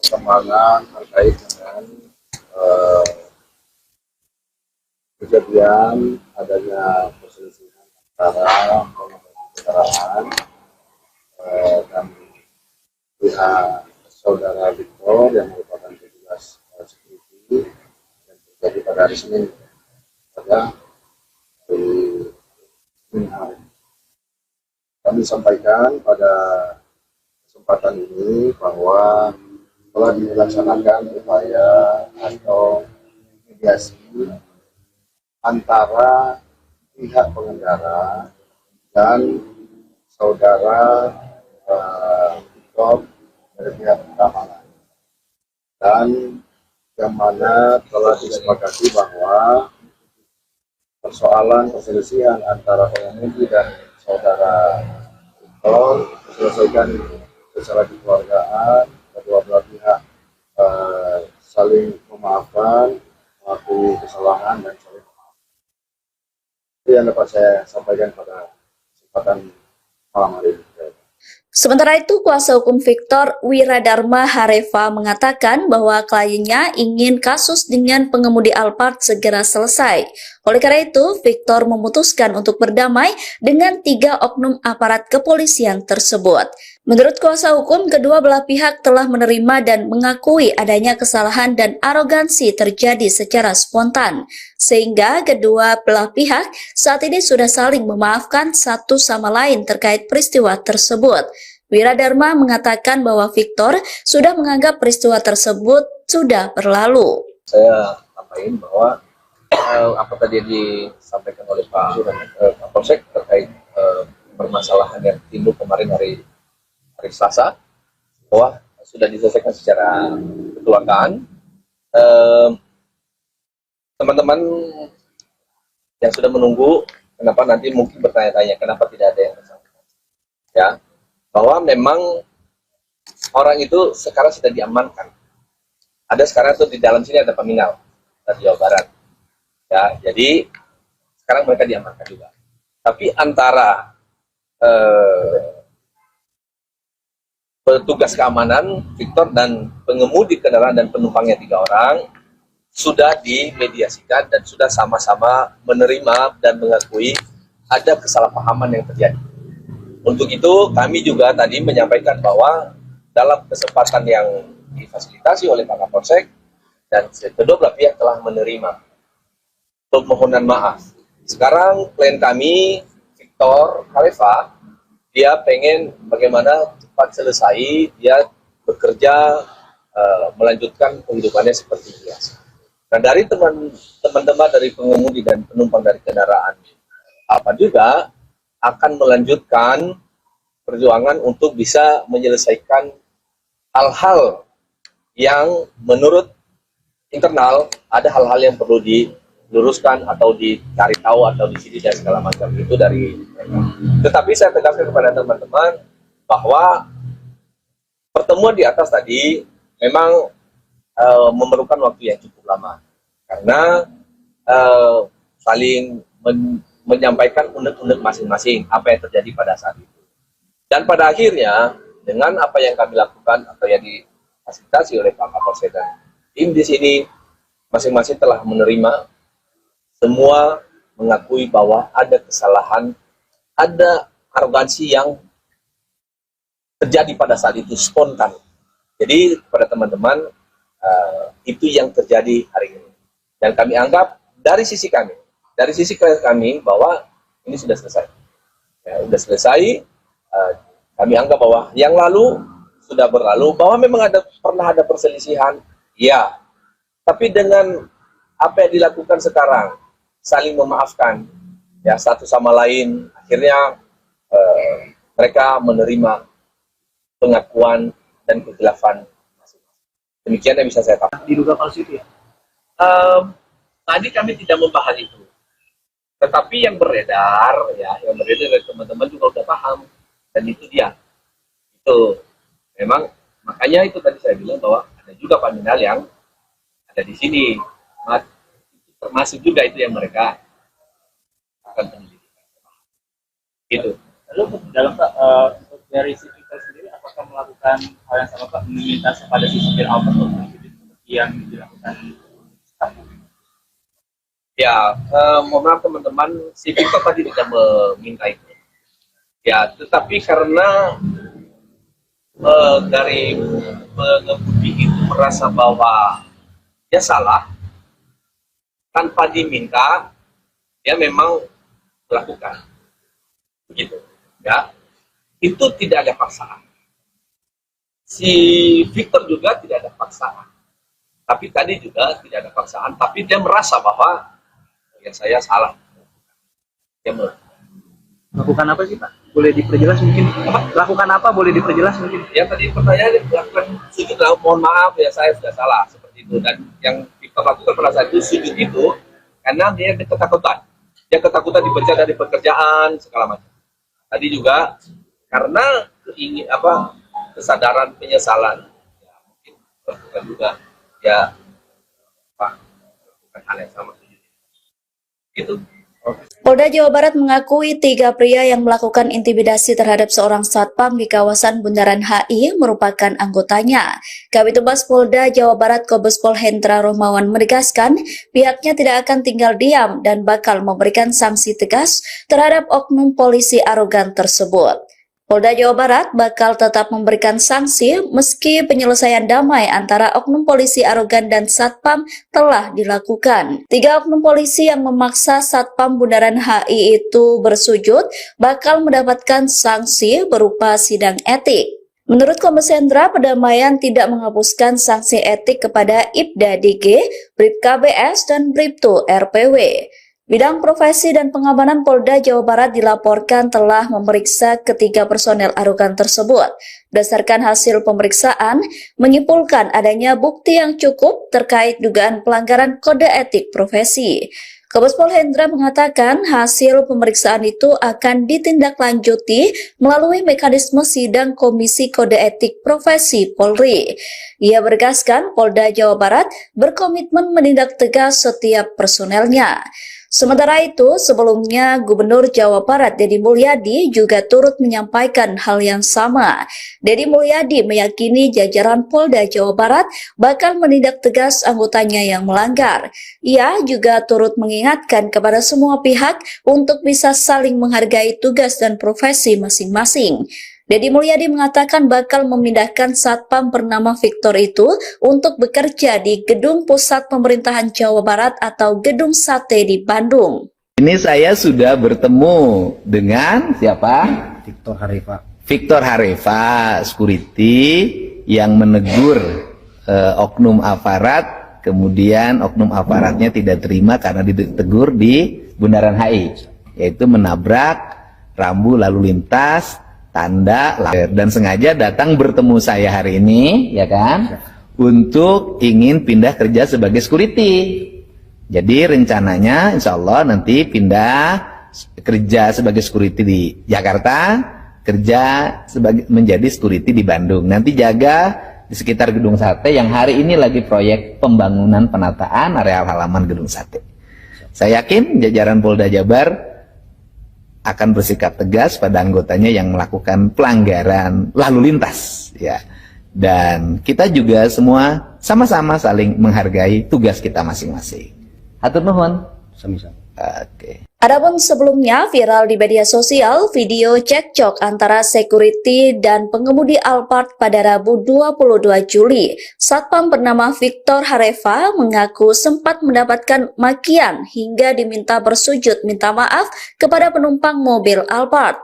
perkembangan terkait dengan kejadian adanya perselisihan antara pengemudi kendaraan dan pihak saudara Victor yang merupakan petugas security yang terjadi pada hari Senin pada hari dini hari. Kami sampaikan pada kesempatan ini bahwa telah dilaksanakan upaya atau mediasi antara pihak pengendara dan saudara Victor dari pihak keamanan, dan yang mana telah disepakati bahwa perselisihan antara pengemudi dan saudara Victor diselesaikan secara kekeluargaan, kedua belah pihak saling memaafkan, mengakui kesalahan dan saling memaafkan. Itu yang dapat saya sampaikan pada kesempatan malam hari ini. Sementara itu, kuasa hukum Victor, Wiradharma Hareva, mengatakan bahwa kliennya ingin kasus dengan pengemudi Alphard segera selesai. Oleh karena itu, Victor memutuskan untuk berdamai dengan 3 oknum aparat kepolisian tersebut. Menurut kuasa hukum, kedua belah pihak telah menerima dan mengakui adanya kesalahan dan arogansi terjadi secara spontan, sehingga kedua belah pihak saat ini sudah saling memaafkan satu sama lain terkait peristiwa tersebut. Wiradharma mengatakan bahwa Victor sudah menganggap peristiwa tersebut sudah berlalu. Saya sampaikan bahwa apa tadi disampaikan oleh Pak Kapolsek terkait permasalahan yang timbul kemarin hari Selasa, bahwa sudah diselesaikan secara kekeluargaan. Teman-teman yang sudah menunggu, kenapa nanti mungkin bertanya-tanya kenapa tidak ada yang bersangkutan, ya, bahwa memang orang itu sekarang sudah diamankan. Ada sekarang tuh di dalam sini ada peminal dari Jawa Barat, ya, jadi sekarang mereka diamankan juga. Tapi antara petugas keamanan Victor dan pengemudi kendaraan dan penumpangnya 3 orang sudah dimediasikan dan sudah sama-sama menerima dan mengakui ada kesalahpahaman yang terjadi. Untuk itu kami juga tadi menyampaikan bahwa dalam kesempatan yang difasilitasi oleh Pak Kapolsek dan kedua belah pihak telah menerima permohonan maaf. Sekarang klien kami Victor Hareva, dia pengen bagaimana cepat selesai, dia bekerja, melanjutkan kehidupannya seperti biasa. Nah, dari teman-teman dari pengemudi dan penumpang dari kendaraan apa juga akan melanjutkan perjuangan untuk bisa menyelesaikan hal-hal yang menurut internal ada hal-hal yang perlu diluruskan atau dicari tahu atau disini dan segala macam itu dari mereka. Tetapi saya tegaskan kepada teman-teman bahwa pertemuan di atas tadi memang memerlukan waktu yang cukup lama karena saling menyampaikan unek-unek masing-masing apa yang terjadi pada saat itu. Dan pada akhirnya dengan apa yang kami lakukan atau yang difasilitasi oleh Pak Kapolsek dan tim di sini masing-masing telah menerima, semua mengakui bahwa ada kesalahan, ada arogansi yang terjadi pada saat itu spontan. Jadi pada teman-teman itu yang terjadi hari ini. Dan kami anggap dari sisi kami bahwa ini sudah selesai. Ya, sudah selesai. Kami anggap bahwa yang lalu sudah berlalu, bahwa memang pernah ada perselisihan, ya. Tapi dengan apa yang dilakukan sekarang, saling memaafkan, ya, satu sama lain, akhirnya mereka menerima pengakuan dan kekhilafan masing-masing. Demikian yang bisa saya katakan. Diduga palsu itu ya? Tadi kami tidak membahas itu, tetapi yang beredar dari teman-teman juga udah paham, dan itu dia. Itu memang makanya itu tadi saya bilang bahwa ada juga peminal yang ada di sini, termasuk juga itu yang mereka akan penyelidikan. Gitu. Lalu dalam dari sisi kita sendiri, apakah melakukan hal yang sama Pak, meminta kepada si supir Alphard seperti yang dilakukan staff? Ya, mohon maaf teman-teman, si Victor tadi tidak meminta itu. Ya, tetapi karena dari pengemudi itu merasa bahwa dia salah, tanpa diminta, dia memang melakukan. begitu ya. Itu tidak ada paksaan. Si Victor juga tidak ada paksaan, tapi tadi juga tidak ada paksaan, tapi dia merasa bahwa ya saya salah. Dia Lakukan apa sih Pak? Boleh diperjelas mungkin? Lakukan apa? Boleh diperjelas mungkin? ya tadi pertanyaannya lakukan sujud lah, mohon maaf ya saya sudah salah seperti itu. Dan yang Victor lakukan pada saat itu sujud itu karena dia ketakutan. Dia ketakutan dipecat dari pekerjaan segala macam. Tadi juga karena kesadaran penyesalan, ya, mungkin lakukan juga ya lakukan hal yang sama sujud. Gitu. Polda Jawa Barat mengakui 3 pria yang melakukan intimidasi terhadap seorang satpam di kawasan Bundaran HI merupakan anggotanya. Kabid Humas Polda Jawa Barat Kombes Pol Hendra Rohmawan menegaskan pihaknya tidak akan tinggal diam dan bakal memberikan sanksi tegas terhadap oknum polisi arogan tersebut. Polda Jawa Barat bakal tetap memberikan sanksi meski penyelesaian damai antara oknum polisi arogan dan satpam telah dilakukan. 3 oknum polisi yang memaksa satpam Bundaran HI itu bersujud bakal mendapatkan sanksi berupa sidang etik. Menurut Kombes Hendra, pendamaian tidak menghapuskan sanksi etik kepada Ibda DG, Bribka BS, dan Bribtu RPW. Bidang Profesi dan Pengamanan Polda Jawa Barat dilaporkan telah memeriksa ketiga personel arogan tersebut. Berdasarkan hasil pemeriksaan, menyimpulkan adanya bukti yang cukup terkait dugaan pelanggaran kode etik profesi. Kombes Pol Hendra mengatakan hasil pemeriksaan itu akan ditindaklanjuti melalui mekanisme sidang Komisi Kode Etik Profesi Polri. Ia menegaskan Polda Jawa Barat berkomitmen menindak tegas setiap personelnya. Sementara itu, sebelumnya Gubernur Jawa Barat Deddy Mulyadi juga turut menyampaikan hal yang sama. Deddy Mulyadi meyakini jajaran Polda Jawa Barat bakal menindak tegas anggotanya yang melanggar. Ia juga turut mengingatkan kepada semua pihak untuk bisa saling menghargai tugas dan profesi masing-masing. Deddy Mulyadi mengatakan bakal memindahkan satpam bernama Victor itu untuk bekerja di Gedung Pusat Pemerintahan Jawa Barat atau Gedung Sate di Bandung. Ini saya sudah bertemu dengan siapa? Victor Harifa. Victor Harifa, security yang menegur oknum aparat, kemudian oknum aparatnya tidak terima karena ditegur di Bundaran HI, yaitu menabrak rambu lalu lintas, tanda dan sengaja datang bertemu saya hari ini, ya kan, untuk ingin pindah kerja sebagai security. Jadi rencananya insya Allah nanti pindah kerja sebagai security di Jakarta, kerja menjadi security di Bandung. Nanti jaga di sekitar Gedung Sate yang hari ini lagi proyek pembangunan penataan areal halaman Gedung Sate. Saya yakin jajaran Polda Jabar akan bersikap tegas pada anggotanya yang melakukan pelanggaran lalu lintas, ya. Dan kita juga semua sama-sama saling menghargai tugas kita masing-masing. Hatur nuhun. Sami-sami. Oke. Adapun sebelumnya viral di media sosial video cekcok antara security dan pengemudi Alphard pada Rabu 22 Juli. Satpam bernama Victor Harifa mengaku sempat mendapatkan makian hingga diminta bersujud minta maaf kepada penumpang mobil Alphard.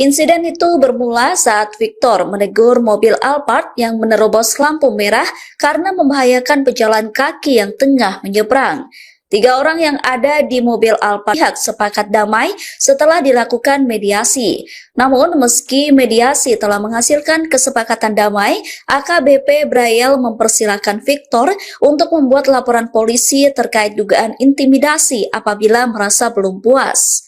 Insiden itu bermula saat Victor menegur mobil Alphard yang menerobos lampu merah karena membahayakan pejalan kaki yang tengah menyeberang. 3 orang yang ada di mobil Alphard pihak sepakat damai setelah dilakukan mediasi. Namun meski mediasi telah menghasilkan kesepakatan damai, AKBP Braille mempersilahkan Victor untuk membuat laporan polisi terkait dugaan intimidasi apabila merasa belum puas.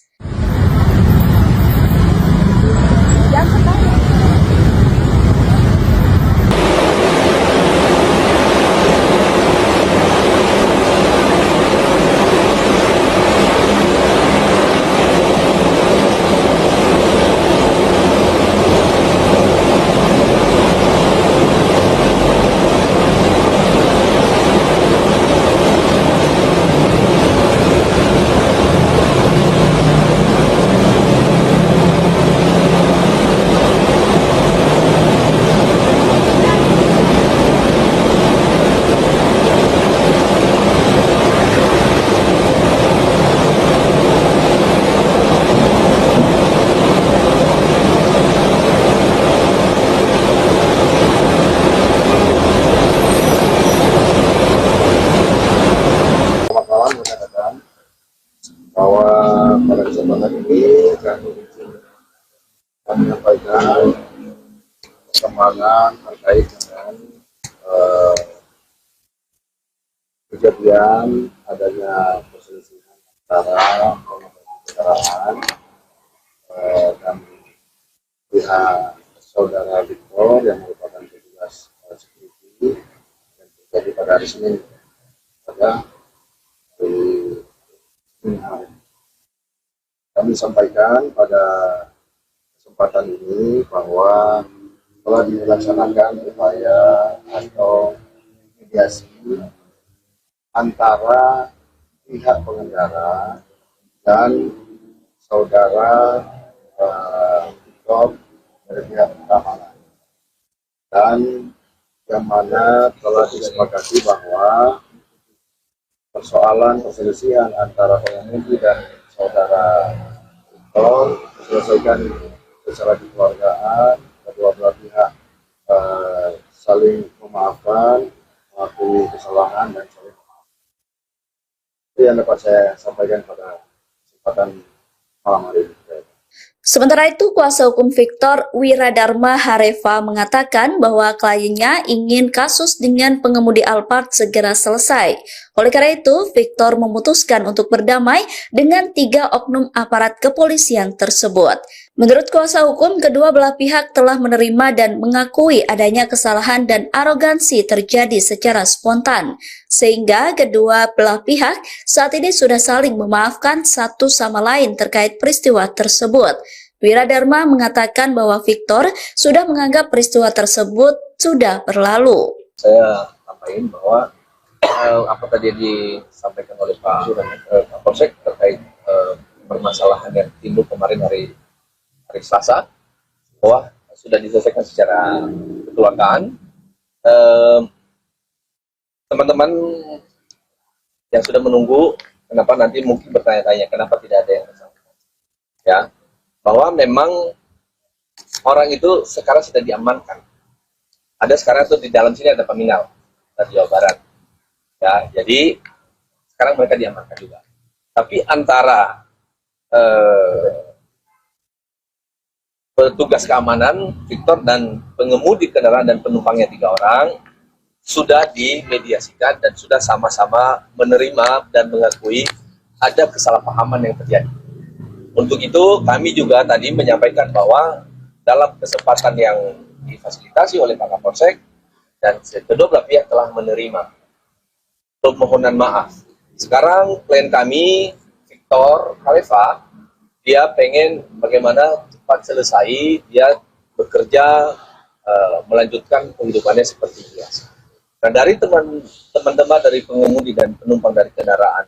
pemahaman terkait dengan kejadian adanya perselisihan antara pengemudi kendaraan dan pihak saudara Victor yang merupakan petugas security yang terjadi pada hari Senin pada hari Senin kemarin. Kami sampaikan pada kesempatan ini bahwa telah dilaksanakan upaya atau mediasi antara pihak pengendara dan saudara Victor dari pihak keamanan, dan yang mana telah disepakati bahwa persoalan perselisihan antara pengemudi dan saudara Victor diselesaikan secara kekeluargaan, kedua belah pihak saling memaafkan, mengakui kesalahan dan saling memaafkan. Itu yang dapat saya sampaikan pada kesempatan malam hari ini. Sementara itu, kuasa hukum Victor, Wiradharma Hareva, mengatakan bahwa kliennya ingin kasus dengan pengemudi Alphard segera selesai. Oleh karena itu, Victor memutuskan untuk berdamai dengan 3 oknum aparat kepolisian tersebut. Menurut kuasa hukum, kedua belah pihak telah menerima dan mengakui adanya kesalahan dan arogansi terjadi secara spontan, sehingga kedua belah pihak saat ini sudah saling memaafkan satu sama lain terkait peristiwa tersebut. Wiradharma mengatakan bahwa Victor sudah menganggap peristiwa tersebut sudah berlalu. Saya sampaikan bahwa apa tadi disampaikan oleh Pak Kapolsek terkait permasalahan yang timbul kemarin hari Selasa, bahwa sudah diselesaikan secara kekeluargaan. Teman-teman yang sudah menunggu, kenapa nanti mungkin bertanya-tanya kenapa tidak ada yang bersangkutan, ya, bahwa memang orang itu sekarang sudah diamankan. Ada sekarang tuh di dalam sini ada peminal dari Jawa Barat, ya, jadi sekarang mereka diamankan juga. Tapi antara petugas keamanan Victor dan pengemudi kendaraan dan penumpangnya 3 orang sudah dimediasikan dan sudah sama-sama menerima dan mengakui ada kesalahpahaman yang terjadi. Untuk itu kami juga tadi menyampaikan bahwa dalam kesempatan yang difasilitasi oleh Pak Kapolsek dan kedua belah pihak telah menerima permohonan maaf. Sekarang klien kami Victor Hareva, dia pengen bagaimana cepat selesai, dia bekerja, melanjutkan kehidupannya seperti biasa. Nah, dari teman-teman dari pengemudi dan penumpang dari kendaraan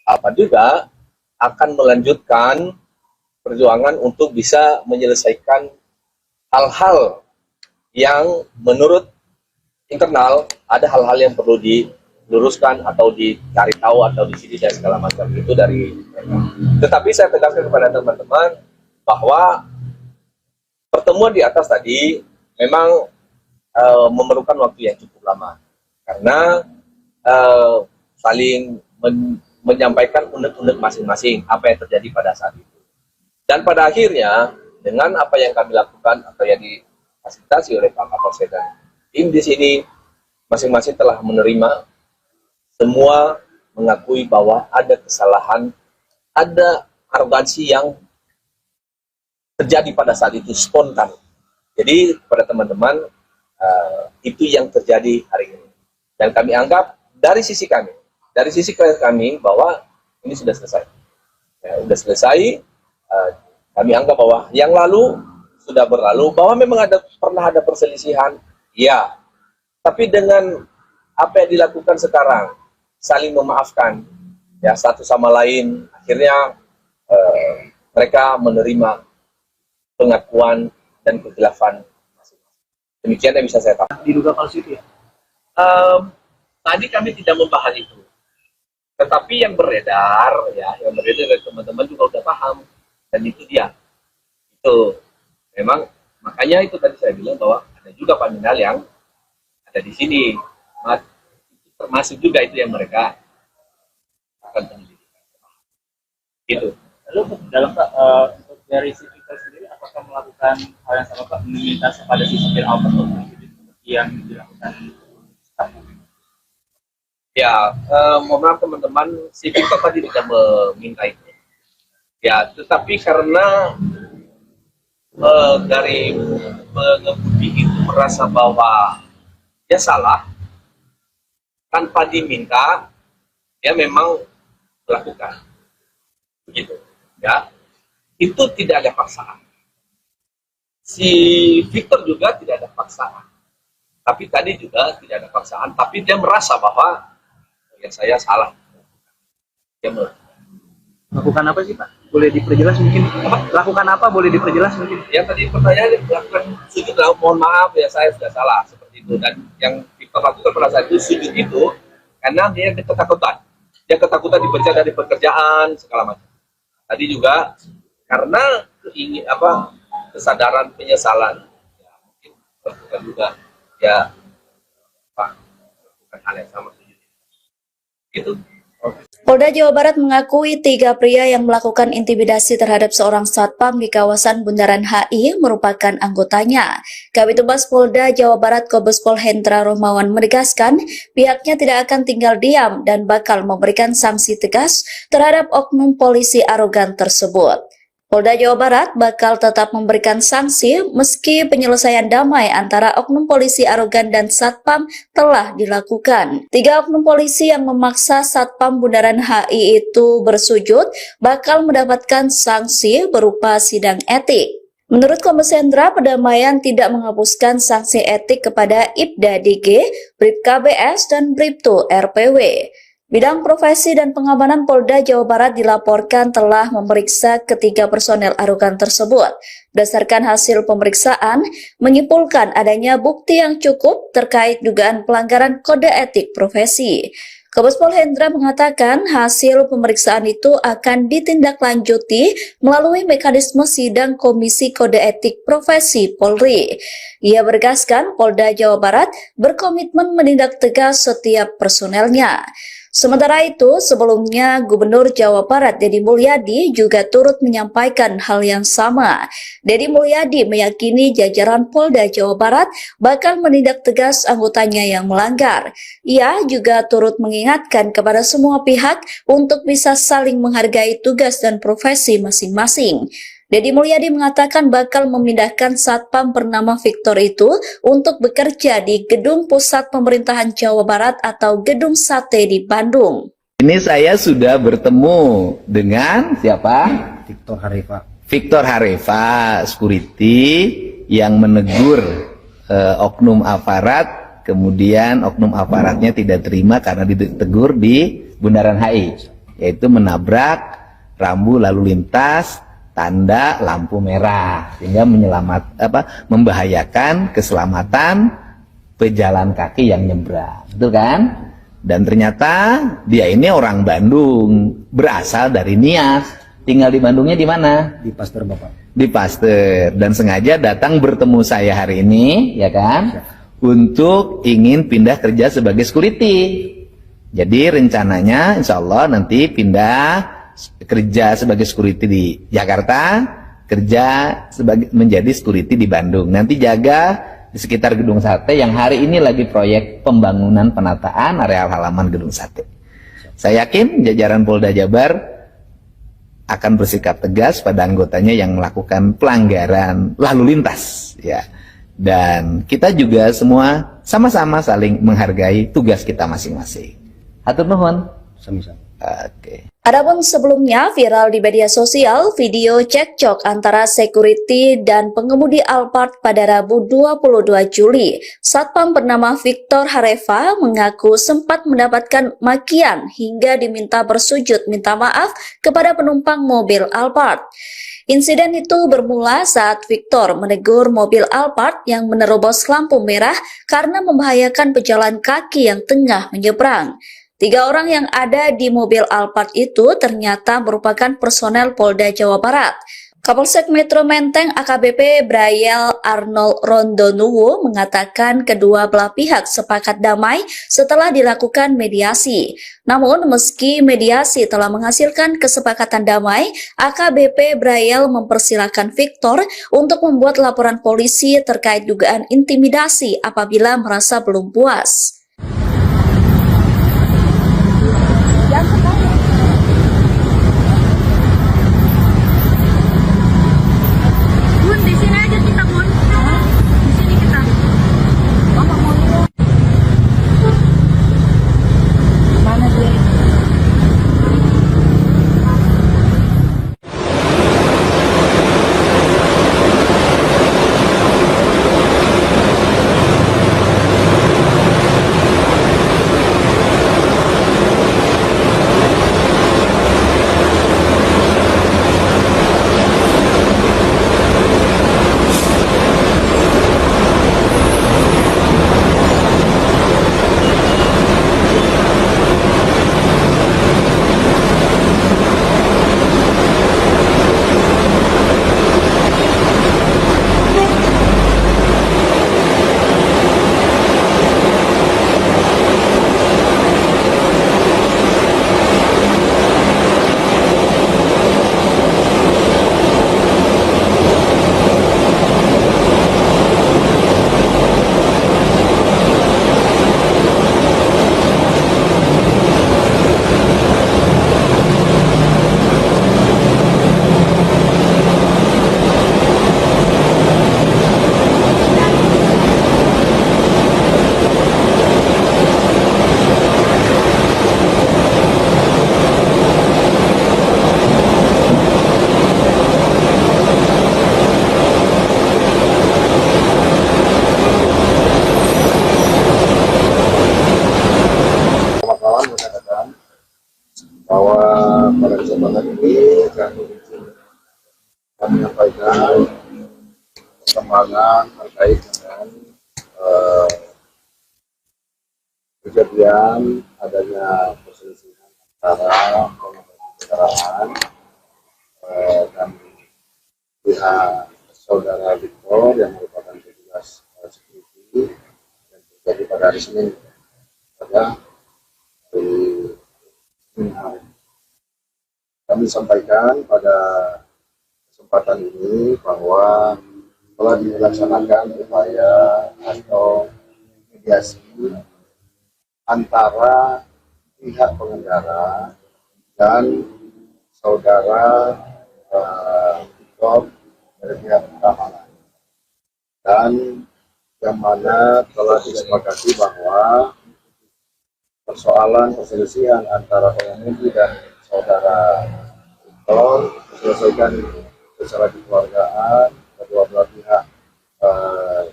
apa juga akan melanjutkan perjuangan untuk bisa menyelesaikan hal-hal yang menurut internal ada hal-hal yang perlu diluruskan atau dicari tahu atau disini dan segala macam itu dari mereka. Tetapi saya tegaskan kepada teman-teman bahwa pertemuan di atas tadi memang memerlukan waktu yang cukup lama karena saling menyampaikan unek-unek masing-masing apa yang terjadi pada saat itu. Dan pada akhirnya dengan apa yang kami lakukan atau yang difasilitasi oleh Pak Kapolsek dan tim di sini masing-masing telah menerima, semua mengakui bahwa ada kesalahan, ada arogansi yang terjadi pada saat itu spontan. Jadi kepada teman-teman itu yang terjadi hari ini. Dan kami anggap dari sisi kami bahwa ini sudah selesai. Ya, sudah selesai. Kami anggap bahwa yang lalu sudah berlalu, bahwa memang pernah ada perselisihan, ya. Tapi dengan apa yang dilakukan sekarang, saling memaafkan, ya, satu sama lain, akhirnya mereka menerima pengakuan dan kekhilafan masing-masing. Demikian yang bisa saya katakan. Diduga palsu itu ya? Tadi kami tidak membahas itu, tetapi yang beredar dari teman-teman juga udah paham, dan itu dia. Itu memang makanya itu tadi saya bilang bahwa ada juga paminal yang ada di sini, termasuk juga itu yang mereka akan penyelidikan. Itu. Lalu dalam dari si Victor sendiri, apakah melakukan hal yang sama Pak, meminta kepada si supir Alphard untuk yang dilakukan staff? Ya, mohon maaf teman-teman, si Victor tadi tidak meminta itu. Ya, tetapi karena dari pengemudi itu merasa bahwa dia salah, tanpa diminta, dia memang melakukan. Begitu. Ya, itu tidak ada paksaan. Si Victor juga tidak ada paksaan. Tapi tadi juga tidak ada paksaan, tapi dia merasa bahwa ya saya salah. Dia Lakukan apa sih Pak? Boleh diperjelas mungkin? Lakukan apa? Boleh diperjelas mungkin? ya tadi pertanyaan lakukan sujud lah, mohon maaf ya saya sudah salah seperti itu. Dan yang Victor lakukan pada saat itu sujud itu karena dia ketakutan. Dia ketakutan dipecat dari pekerjaan segala macam. Tadi juga karena kesadaran penyesalan, ya, mungkin lakukan juga ya lakukan hal yang sama sujud itu. Polda Jawa Barat mengakui 3 pria yang melakukan intimidasi terhadap seorang satpam di kawasan Bundaran HI merupakan anggotanya. Kabid Humas Polda Jawa Barat Kombes Pol Hendra Rohmawan menegaskan pihaknya tidak akan tinggal diam dan bakal memberikan sanksi tegas terhadap oknum polisi arogan tersebut. Polda Jawa Barat bakal tetap memberikan sanksi meski penyelesaian damai antara oknum polisi arogan dan satpam telah dilakukan. 3 oknum polisi yang memaksa satpam Bundaran HI itu bersujud bakal mendapatkan sanksi berupa sidang etik. Menurut Kombes Hendra, perdamaian tidak menghapuskan sanksi etik kepada Ibda DG, Bribka BS, dan Bribtu RPW. Bidang Profesi dan Pengamanan Polda Jawa Barat dilaporkan telah memeriksa ketiga personel arogan tersebut. Berdasarkan hasil pemeriksaan, menyimpulkan adanya bukti yang cukup terkait dugaan pelanggaran kode etik profesi. Kombes Pol Hendra mengatakan hasil pemeriksaan itu akan ditindaklanjuti melalui mekanisme sidang Komisi Kode Etik Profesi Polri. Ia bergaskan Polda Jawa Barat berkomitmen menindak tegas setiap personelnya. Sementara itu, sebelumnya Gubernur Jawa Barat Deddy Mulyadi juga turut menyampaikan hal yang sama. Deddy Mulyadi meyakini jajaran Polda Jawa Barat bakal menindak tegas anggotanya yang melanggar. Ia juga turut mengingatkan kepada semua pihak untuk bisa saling menghargai tugas dan profesi masing-masing. Deddy Mulyadi mengatakan bakal memindahkan satpam bernama Victor itu untuk bekerja di Gedung Pusat Pemerintahan Jawa Barat atau Gedung Sate di Bandung. Ini saya sudah bertemu dengan siapa? Victor Harifa. Victor Harifa, security yang menegur oknum aparat, kemudian oknum aparatnya tidak terima karena ditegur di Bundaran HI, yaitu menabrak rambu lalu lintas tanda lampu merah sehingga membahayakan keselamatan pejalan kaki yang nyebrang, betul kan? Dan ternyata dia ini orang Bandung, berasal dari Nias, tinggal di Bandungnya di mana? Di Pasteur Bapak. Di Pasteur, dan sengaja datang bertemu saya hari ini, ya kan? Untuk ingin pindah kerja sebagai security. Jadi rencananya insya Allah nanti pindah kerja sebagai security di Jakarta, kerja menjadi security di Bandung. Nanti jaga di sekitar Gedung Sate yang hari ini lagi proyek pembangunan penataan areal halaman Gedung Sate. Saya yakin jajaran Polda Jabar akan bersikap tegas pada anggotanya yang melakukan pelanggaran lalu lintas, ya. Dan kita juga semua sama-sama saling menghargai tugas kita masing-masing. Hatur nuhun. Sami-sami. Oke. Adapun sebelumnya viral di media sosial video cekcok antara security dan pengemudi Alphard pada Rabu 22 Juli. Satpam bernama Victor Harifa mengaku sempat mendapatkan makian hingga diminta bersujud minta maaf kepada penumpang mobil Alphard. Insiden itu bermula saat Victor menegur mobil Alphard yang menerobos lampu merah karena membahayakan pejalan kaki yang tengah menyeberang. 3 orang yang ada di mobil Alphard itu ternyata merupakan personel Polda Jawa Barat. Kapolsek Metro Menteng AKBP Brayel Arnold Rondonuwu mengatakan kedua belah pihak sepakat damai setelah dilakukan mediasi. Namun meski mediasi telah menghasilkan kesepakatan damai, AKBP Brayel mempersilahkan Victor untuk membuat laporan polisi terkait dugaan intimidasi apabila merasa belum puas. Bun, di sini aja kita, Bun. Di sini kita. Bapak mau lihat. Mana dia? Kawan-kawan mengatakan bahwa pada kesempatan ini kami menyampaikan perkembangan terkait dengan kejadian adanya perselisihan antara pengemudi kendaraan dan pihak saudara Victor yang merupakan petugas security dan terjadi pada hari Senin pada hari. Kami sampaikan pada kesempatan ini bahwa telah dilaksanakan upaya atau mediasi antara pihak pengendara dan saudara Victor dari pihak keamanan, dan yang mana telah disepakati bahwa persoalan perselisihan antara pengemudi dan saudara Victor diselesaikan secara kekeluargaan, kedua belah pihak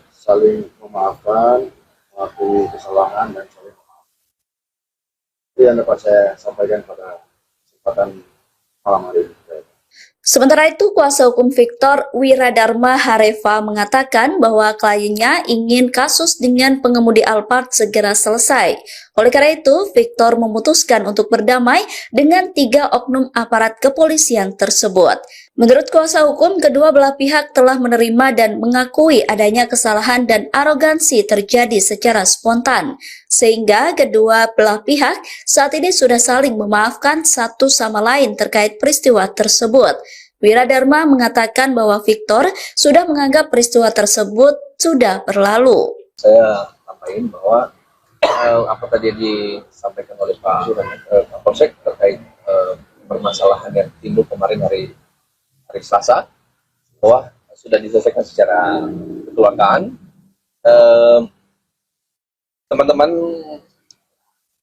saling memaafkan, mengakui kesalahan dan saling memaafkan. Itu yang dapat saya sampaikan pada kesempatan malam hari ini. Sementara itu, kuasa hukum Victor Wiradharma Hareva mengatakan bahwa kliennya ingin kasus dengan pengemudi Alphard segera selesai. Oleh karena itu, Victor memutuskan untuk berdamai dengan 3 oknum aparat kepolisian tersebut. Menurut kuasa hukum, kedua belah pihak telah menerima dan mengakui adanya kesalahan dan arogansi terjadi secara spontan, sehingga kedua belah pihak saat ini sudah saling memaafkan satu sama lain terkait peristiwa tersebut. Wiradharma mengatakan bahwa Victor sudah menganggap peristiwa tersebut sudah berlalu. Saya sampaikan bahwa apa tadi yang disampaikan oleh Pak Kapolsek terkait permasalahan yang timbul kemarin hari Selasa, bahwa sudah diselesaikan secara kekeluargaan. Teman-teman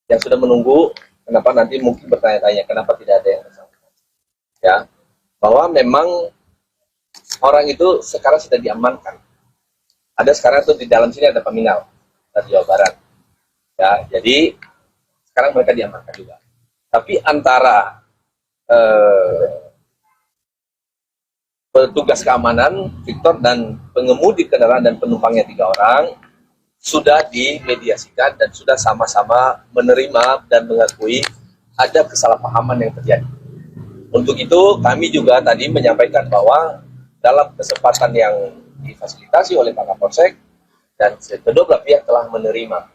yang sudah menunggu, kenapa nanti mungkin bertanya-tanya kenapa tidak ada yang bersangkutan, ya, bahwa memang orang itu sekarang sudah diamankan. Ada sekarang tuh di dalam sini ada peminal dari Jawa Barat, ya, jadi sekarang mereka diamankan juga. Tapi antara petugas keamanan Victor dan pengemudi kendaraan dan penumpangnya 3 orang sudah dimediasikan dan sudah sama-sama menerima dan mengakui ada kesalahpahaman yang terjadi. Untuk itu kami juga tadi menyampaikan bahwa dalam kesempatan yang difasilitasi oleh Pak Kapolsek dan kedua belah pihak telah menerima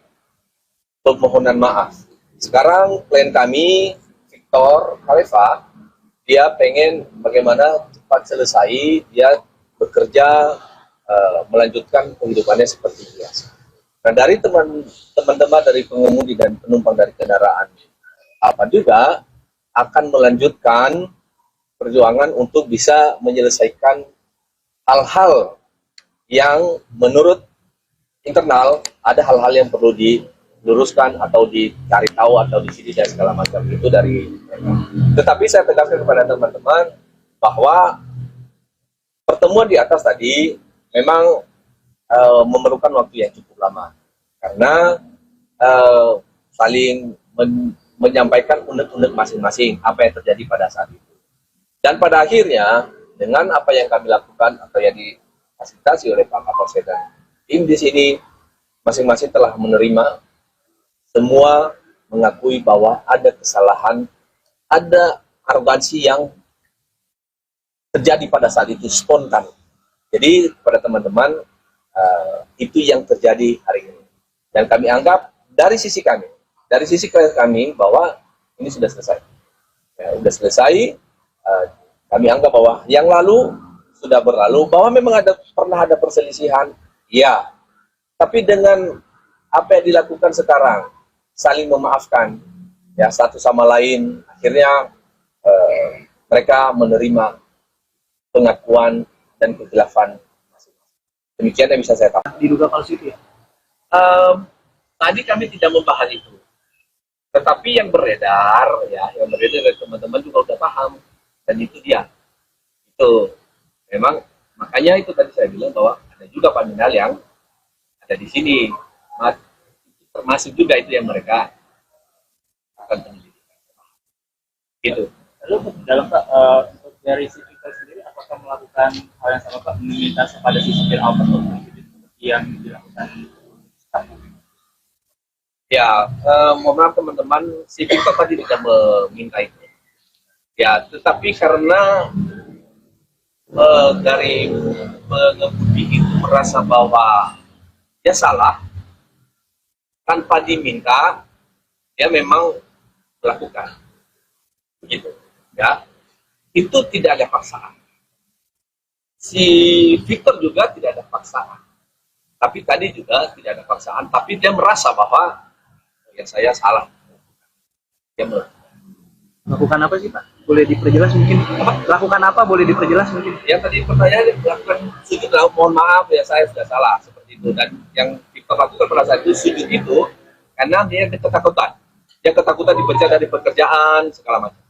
permohonan maaf. Sekarang klien kami, Victor Hareva, dia pengen bagaimana cepat selesai, dia bekerja, melanjutkan kehidupannya seperti biasa. Nah, dari teman-teman dari pengemudi dan penumpang dari kendaraan apa juga akan melanjutkan perjuangan untuk bisa menyelesaikan hal-hal yang menurut internal ada hal-hal yang perlu diluruskan atau dicari tahu atau disini dan segala macam itu dari mereka. Tetapi saya tegaskan kepada teman-teman bahwa pertemuan di atas tadi memang memerlukan waktu yang cukup lama karena saling menyampaikan unek-unek masing-masing apa yang terjadi pada saat itu. Dan pada akhirnya dengan apa yang kami lakukan atau yang difasilitasi oleh Pak Kapolsek dan tim di sini masing-masing telah menerima, semua mengakui bahwa ada kesalahan, ada arogansi yang terjadi pada saat itu spontan. Jadi kepada teman-teman itu yang terjadi hari ini. Dan kami anggap dari sisi kami bahwa ini sudah selesai. Ya, sudah selesai. Kami anggap bahwa yang lalu sudah berlalu, bahwa memang pernah ada perselisihan, ya. Tapi dengan apa yang dilakukan sekarang, saling memaafkan, ya satu sama lain, akhirnya mereka menerima pengakuan dan kekhilafan masing-masing. Demikian yang bisa saya katakan. Diduga palsu itu ya? Tadi kami tidak membahas itu, tetapi yang beredar dari teman-teman juga sudah paham, dan itu dia. Itu memang makanya itu tadi saya bilang bahwa ada juga paminal yang ada di sini, termasuk juga itu yang mereka akan penyelidikan. Gitu. Lalu dalam dari sisi kita sendiri, apakah melakukan hal yang sama Pak, meminta kepada si supir Alphard seperti yang dilakukan sekarang? Ya, mohon maaf teman-teman, si Victor tadi tidak meminta itu. Ya, tetapi karena dari pengemudi itu merasa bahwa dia salah, tanpa diminta, dia memang melakukan. Begitu. Ya, itu tidak ada paksaan. Si Victor juga tidak ada paksaan. Tapi tadi juga tidak ada paksaan, tapi dia merasa bahwa ya saya salah. Dia Lakukan apa sih Pak? Boleh diperjelas mungkin? Lakukan apa? Boleh diperjelas mungkin? yang tadi pertanyaan lakukan sujud, mohon maaf ya saya sudah salah seperti itu. Dan yang Victor lakukan pada saat itu sujud itu karena dia ketakutan. Dia ketakutan dipecat dari pekerjaan segala macam.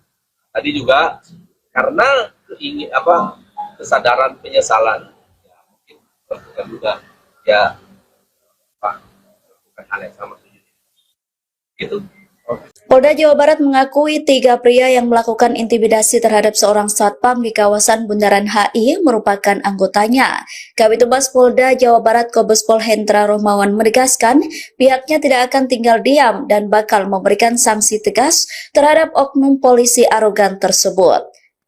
Tadi juga karena kesadaran penyesalan, ya, mungkin lakukan juga ya lakukan hal yang sama sujud. Itu. Polda Jawa Barat mengakui 3 pria yang melakukan intimidasi terhadap seorang satpam di kawasan Bundaran HI merupakan anggotanya. Kabitumas Polda Jawa Barat Kombespol Hendra Rohmawan menegaskan pihaknya tidak akan tinggal diam dan bakal memberikan sanksi tegas terhadap oknum polisi arogan tersebut.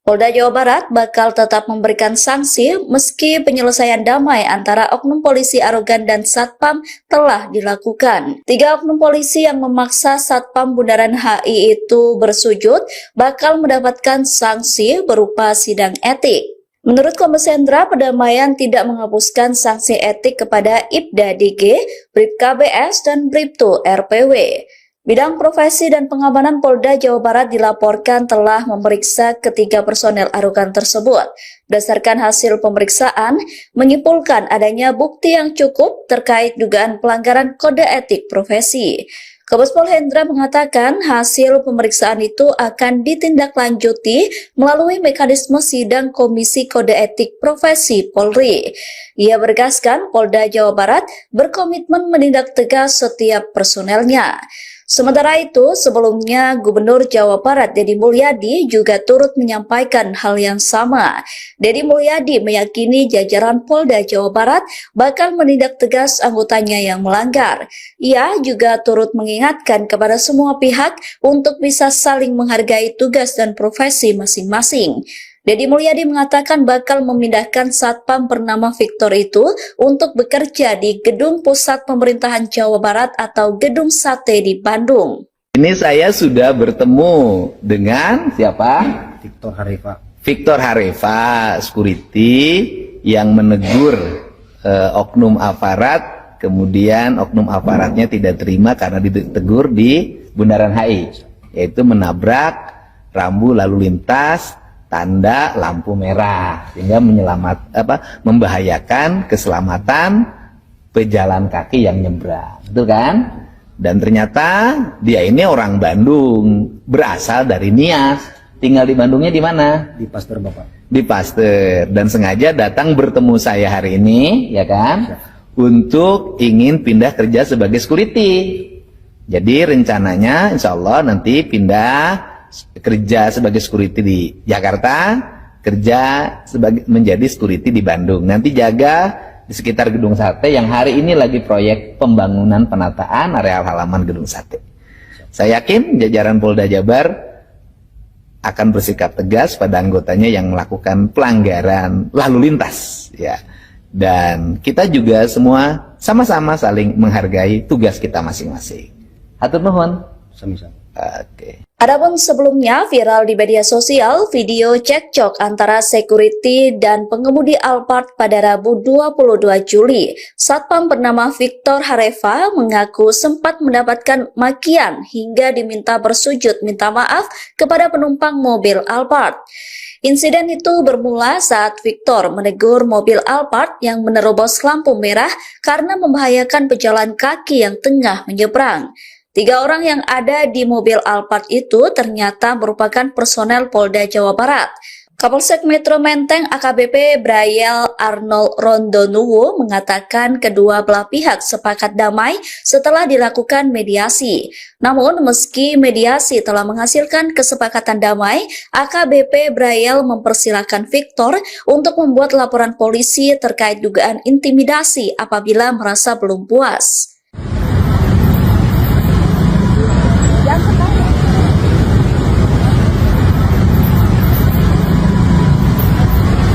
Polda Jawa Barat bakal tetap memberikan sanksi meski penyelesaian damai antara oknum polisi arogan dan satpam telah dilakukan. 3 oknum polisi yang memaksa satpam Bundaran HI itu bersujud bakal mendapatkan sanksi berupa sidang etik. Menurut Kombes Hendra, perdamaian tidak menghapuskan sanksi etik kepada Ibda DG, Bribka BS, dan Bribtu RPW. Bidang Profesi dan Pengamanan Polda Jawa Barat dilaporkan telah memeriksa ketiga personel arogan tersebut. Berdasarkan hasil pemeriksaan, menyimpulkan adanya bukti yang cukup terkait dugaan pelanggaran kode etik profesi. Kombespol Hendra mengatakan hasil pemeriksaan itu akan ditindaklanjuti melalui mekanisme sidang Komisi Kode Etik Profesi Polri. Ia bergaskan Polda Jawa Barat berkomitmen menindak tegas setiap personelnya. Sementara itu, sebelumnya Gubernur Jawa Barat Deddy Mulyadi juga turut menyampaikan hal yang sama. Deddy Mulyadi meyakini jajaran Polda Jawa Barat bakal menindak tegas anggotanya yang melanggar. Ia juga turut mengingatkan kepada semua pihak untuk bisa saling menghargai tugas dan profesi masing-masing. Deddy Mulyadi mengatakan bakal memindahkan satpam bernama Victor itu untuk bekerja di Gedung Pusat Pemerintahan Jawa Barat atau Gedung Sate di Bandung. Ini saya sudah bertemu dengan siapa? Victor Harifa. Victor Harifa, security yang menegur oknum aparat, kemudian oknum aparatnya tidak terima karena ditegur di Bundaran HI, yaitu menabrak rambu lalu lintas tanda lampu merah sehingga membahayakan keselamatan pejalan kaki yang nyebrang, betul kan? Dan ternyata dia ini orang Bandung, berasal dari Nias, tinggal di Bandungnya di mana? Di Pasteur, Bapak. Di Pasteur, dan sengaja datang bertemu saya hari ini, ya kan? Untuk ingin pindah kerja sebagai security. Jadi rencananya insya Allah nanti pindah kerja sebagai security di Jakarta, kerja menjadi security di Bandung. Nanti jaga di sekitar Gedung Sate yang hari ini lagi proyek pembangunan penataan areal halaman Gedung Sate. Saya yakin jajaran Polda Jabar akan bersikap tegas pada anggotanya yang melakukan pelanggaran lalu lintas, ya. Dan kita juga semua sama-sama saling menghargai tugas kita masing-masing. Hatur nuhun. Sami-sami. Oke. Adapun sebelumnya viral di media sosial video cekcok antara security dan pengemudi Alphard pada Rabu 22 Juli. Satpam bernama Victor Harifa mengaku sempat mendapatkan makian hingga diminta bersujud minta maaf kepada penumpang mobil Alphard. Insiden itu bermula saat Victor menegur mobil Alphard yang menerobos lampu merah karena membahayakan pejalan kaki yang tengah menyeberang. 3 orang yang ada di mobil Alphard itu ternyata merupakan personel Polda Jawa Barat. Kapolsek Metro Menteng AKBP Brayel Arnold Rondonuwo mengatakan kedua belah pihak sepakat damai setelah dilakukan mediasi. Namun meski mediasi telah menghasilkan kesepakatan damai, AKBP Brayel mempersilahkan Victor untuk membuat laporan polisi terkait dugaan intimidasi apabila merasa belum puas.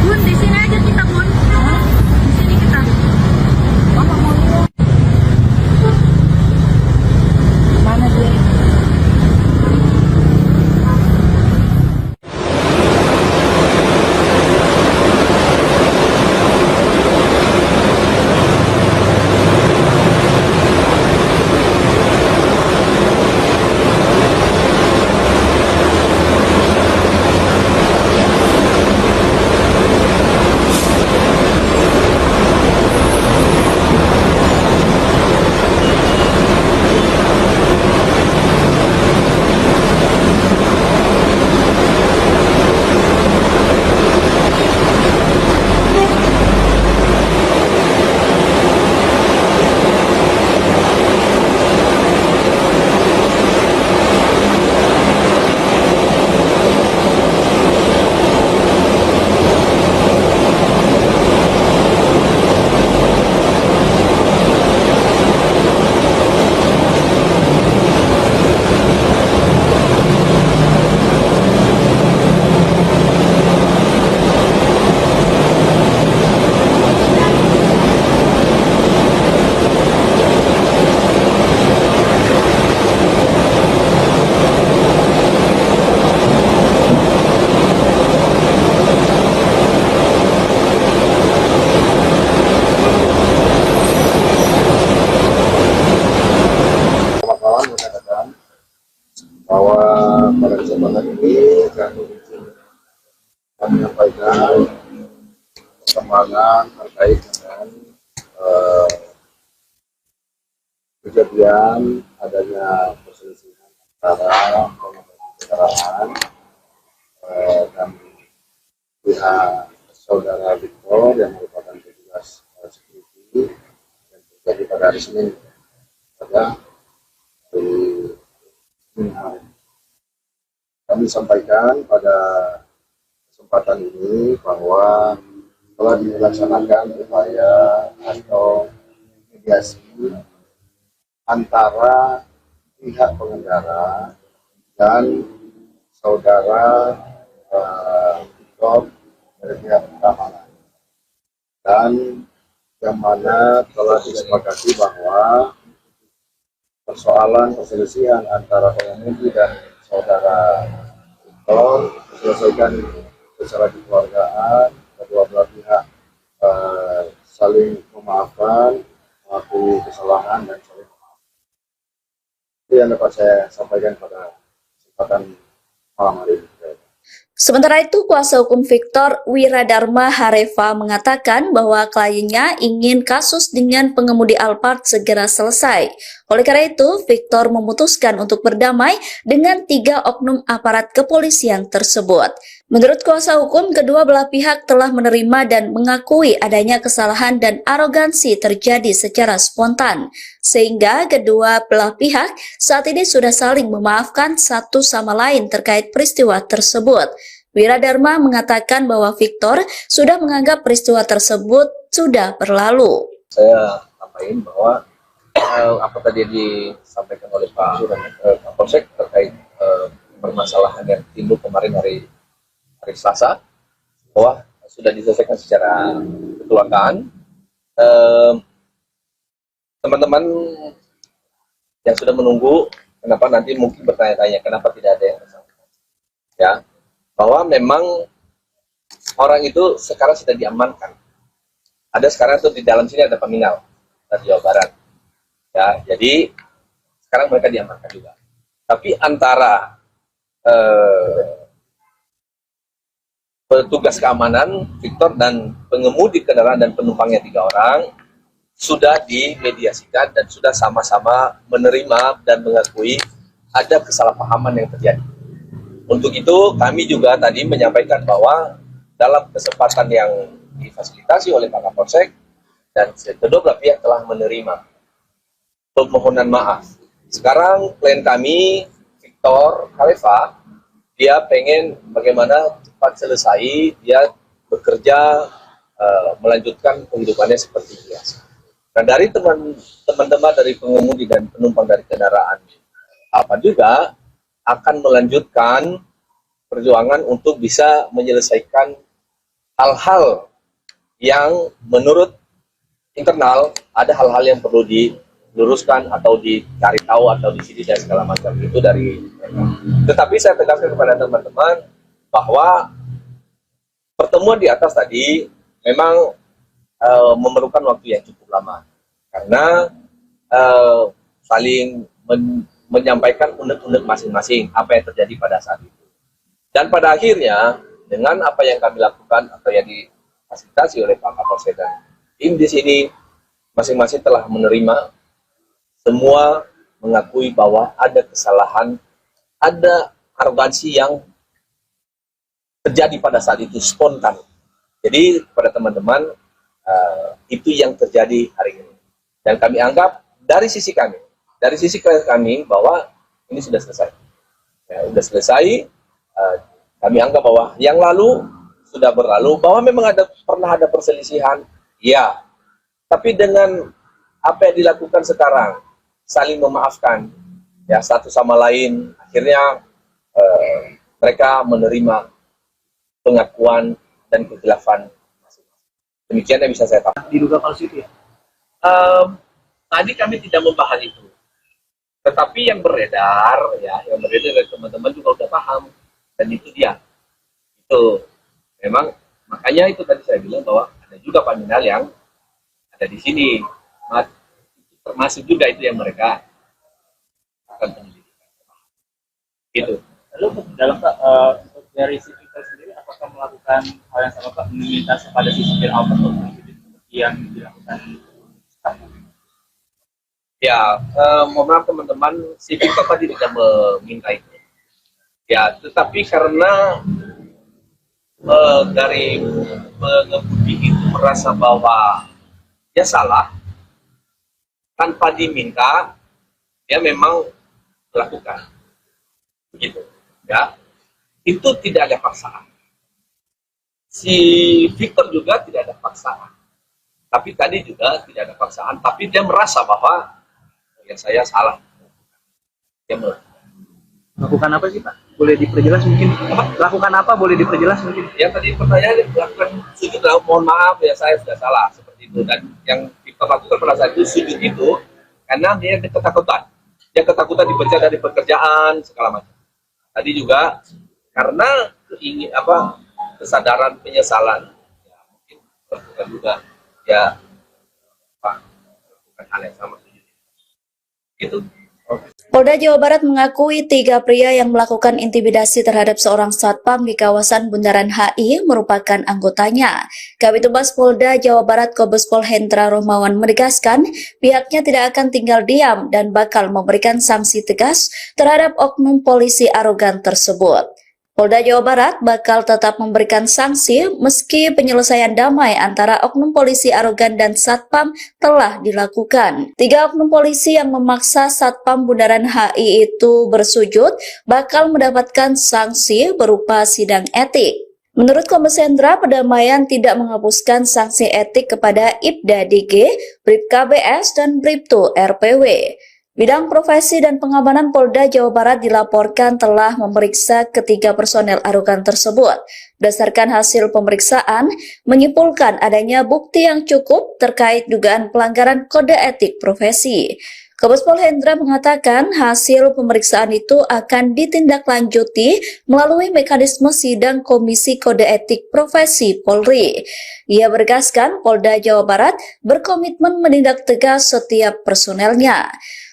Bun, di sini aja kita, Bun. Di sini kita. Bapak mau lihat. Mana dia? bahwa pada kesempatan ini kami menyampaikan perkembangan terkait dengan kejadian adanya perselisihan antara pengemudi kendaraan dan pihak saudara Victor yang merupakan petugas security yang terjadi pada hari Senin pada hari Senin hari. Kami sampaikan pada kesempatan ini bahwa telah dilaksanakan upaya atau mediasi antara pihak pengendara dan saudara Victor dari pihak keamanan, dan yang mana telah disepakati bahwa perselisihan antara pengemudi dan saudara Victor diselesaikan secara kekeluargaan, kedua belah pihak saling memaafkan, mengakui kesalahan dan saling memaafkan. Itu yang dapat saya sampaikan pada kesempatan malam hari ini. Sementara itu, kuasa hukum Victor, Wiradharma Hareva, mengatakan bahwa kliennya ingin kasus dengan pengemudi Alphard segera selesai. Oleh karena itu, Victor memutuskan untuk berdamai dengan 3 oknum aparat kepolisian tersebut. Menurut kuasa hukum, kedua belah pihak telah menerima dan mengakui adanya kesalahan dan arogansi terjadi secara spontan, sehingga kedua belah pihak saat ini sudah saling memaafkan satu sama lain terkait peristiwa tersebut. Wiradharma mengatakan bahwa Victor sudah menganggap peristiwa tersebut sudah berlalu. Saya sampaikan bahwa apa tadi disampaikan oleh Pak Kapolsek terkait permasalahan yang timbul kemarin hari Selasa, bahwa sudah diselesaikan secara kekeluargaan. Teman-teman yang sudah menunggu, kenapa nanti mungkin bertanya-tanya kenapa tidak ada yang bersangkutan, ya, bahwa memang orang itu sekarang sudah diamankan. Ada sekarang itu di dalam sini ada peminal dari Jawa Barat, ya, jadi sekarang mereka diamankan juga. Tapi antara petugas keamanan Victor dan pengemudi kendaraan dan penumpangnya 3 orang sudah dimediasikan dan sudah sama-sama menerima dan mengakui ada kesalahpahaman yang terjadi. Untuk itu kami juga tadi menyampaikan bahwa dalam kesempatan yang difasilitasi oleh Pak Kapolsek dan kedua belah pihak telah menerima permohonan maaf. Sekarang klien kami Victor Hareva, dia pengen bagaimana cepat selesai, dia bekerja, melanjutkan kehidupannya seperti biasa. Nah, dari teman-teman dari pengemudi dan penumpang dari kendaraan apa juga akan melanjutkan perjuangan untuk bisa menyelesaikan hal-hal yang menurut internal ada hal-hal yang perlu diluruskan atau dicari tahu atau disini dan segala macam itu dari mereka. Tetapi saya tegaskan kepada teman-teman bahwa pertemuan di atas tadi memang memerlukan waktu yang cukup lama karena saling menyampaikan unek-unek masing-masing apa yang terjadi pada saat itu. Dan pada akhirnya dengan apa yang kami lakukan atau yang difasilitasi oleh Pak Kapolsek dan tim di sini masing-masing telah menerima, semua mengakui bahwa ada kesalahan, ada arogansi yang terjadi pada saat itu spontan. Jadi kepada teman-teman itu yang terjadi hari ini. Dan kami anggap dari sisi kami bahwa ini sudah selesai. Ya, sudah selesai. Kami anggap bahwa yang lalu sudah berlalu, bahwa memang pernah ada perselisihan, ya. Tapi dengan apa yang dilakukan sekarang, saling memaafkan, ya satu sama lain, akhirnya mereka menerima pengakuan dan kekhilafan masing-masing. Demikian yang bisa saya tahu. Diduga palsu itu ya? Tadi kami tidak membahas itu, tetapi yang beredar dari teman-teman juga sudah paham, dan itu dia. Itu memang makanya itu tadi saya bilang bahwa ada juga paminal yang ada di sini, termasuk juga itu yang mereka akan penyelidikan. Gitu. Lalu dalam dari si Victor sendiri, apakah melakukan hal yang sama Pak, meminta kepada si supir Alphard seperti yang dilakukan? Ya, mohon maaf teman-teman, si Victor tadi tidak meminta itu. Ya, tetapi karena dari pengemudi itu merasa bahwa dia salah, tanpa diminta, dia memang melakukan. ya, itu tidak ada paksaan. Si Victor juga tidak ada paksaan. Tapi tadi juga tidak ada paksaan, tapi dia merasa bahwa ya saya salah. Dia Lakukan apa sih Pak? Boleh diperjelas mungkin? Lakukan apa? Boleh diperjelas mungkin? ya tadi pertanyaan lakukan sujud, mohon maaf ya saya sudah salah seperti itu. Dan yang Victor lakukan pada saat itu sujud itu karena dia ketakutan. Dia ketakutan dipecat dari pekerjaan segala macam. Tadi juga karena kesadaran penyesalan, ya, mungkin lakukan juga ya bukan hal yang sama sujud itu. Polda Jawa Barat mengakui 3 pria yang melakukan intimidasi terhadap seorang satpam di kawasan Bundaran HI merupakan anggotanya. Kabid Humas Polda Jawa Barat Kombes Pol Hendra Rohmawan menegaskan pihaknya tidak akan tinggal diam dan bakal memberikan sanksi tegas terhadap oknum polisi arogan tersebut. Polda Jawa Barat bakal tetap memberikan sanksi meski penyelesaian damai antara oknum polisi arogan dan satpam telah dilakukan. 3 oknum polisi yang memaksa satpam Bundaran HI itu bersujud bakal mendapatkan sanksi berupa sidang etik. Menurut Kombes Hendra, perdamaian tidak menghapuskan sanksi etik kepada Ibda DG, Bribka BS, dan Bribtu RPW. Bidang Profesi dan Pengamanan Polda Jawa Barat dilaporkan telah memeriksa ketiga personel arogan tersebut. Berdasarkan hasil pemeriksaan, menyimpulkan adanya bukti yang cukup terkait dugaan pelanggaran kode etik profesi. Kombes Pol Hendra mengatakan hasil pemeriksaan itu akan ditindaklanjuti melalui mekanisme sidang Komisi Kode Etik Profesi Polri. Ia menegaskan Polda Jawa Barat berkomitmen menindak tegas setiap personelnya.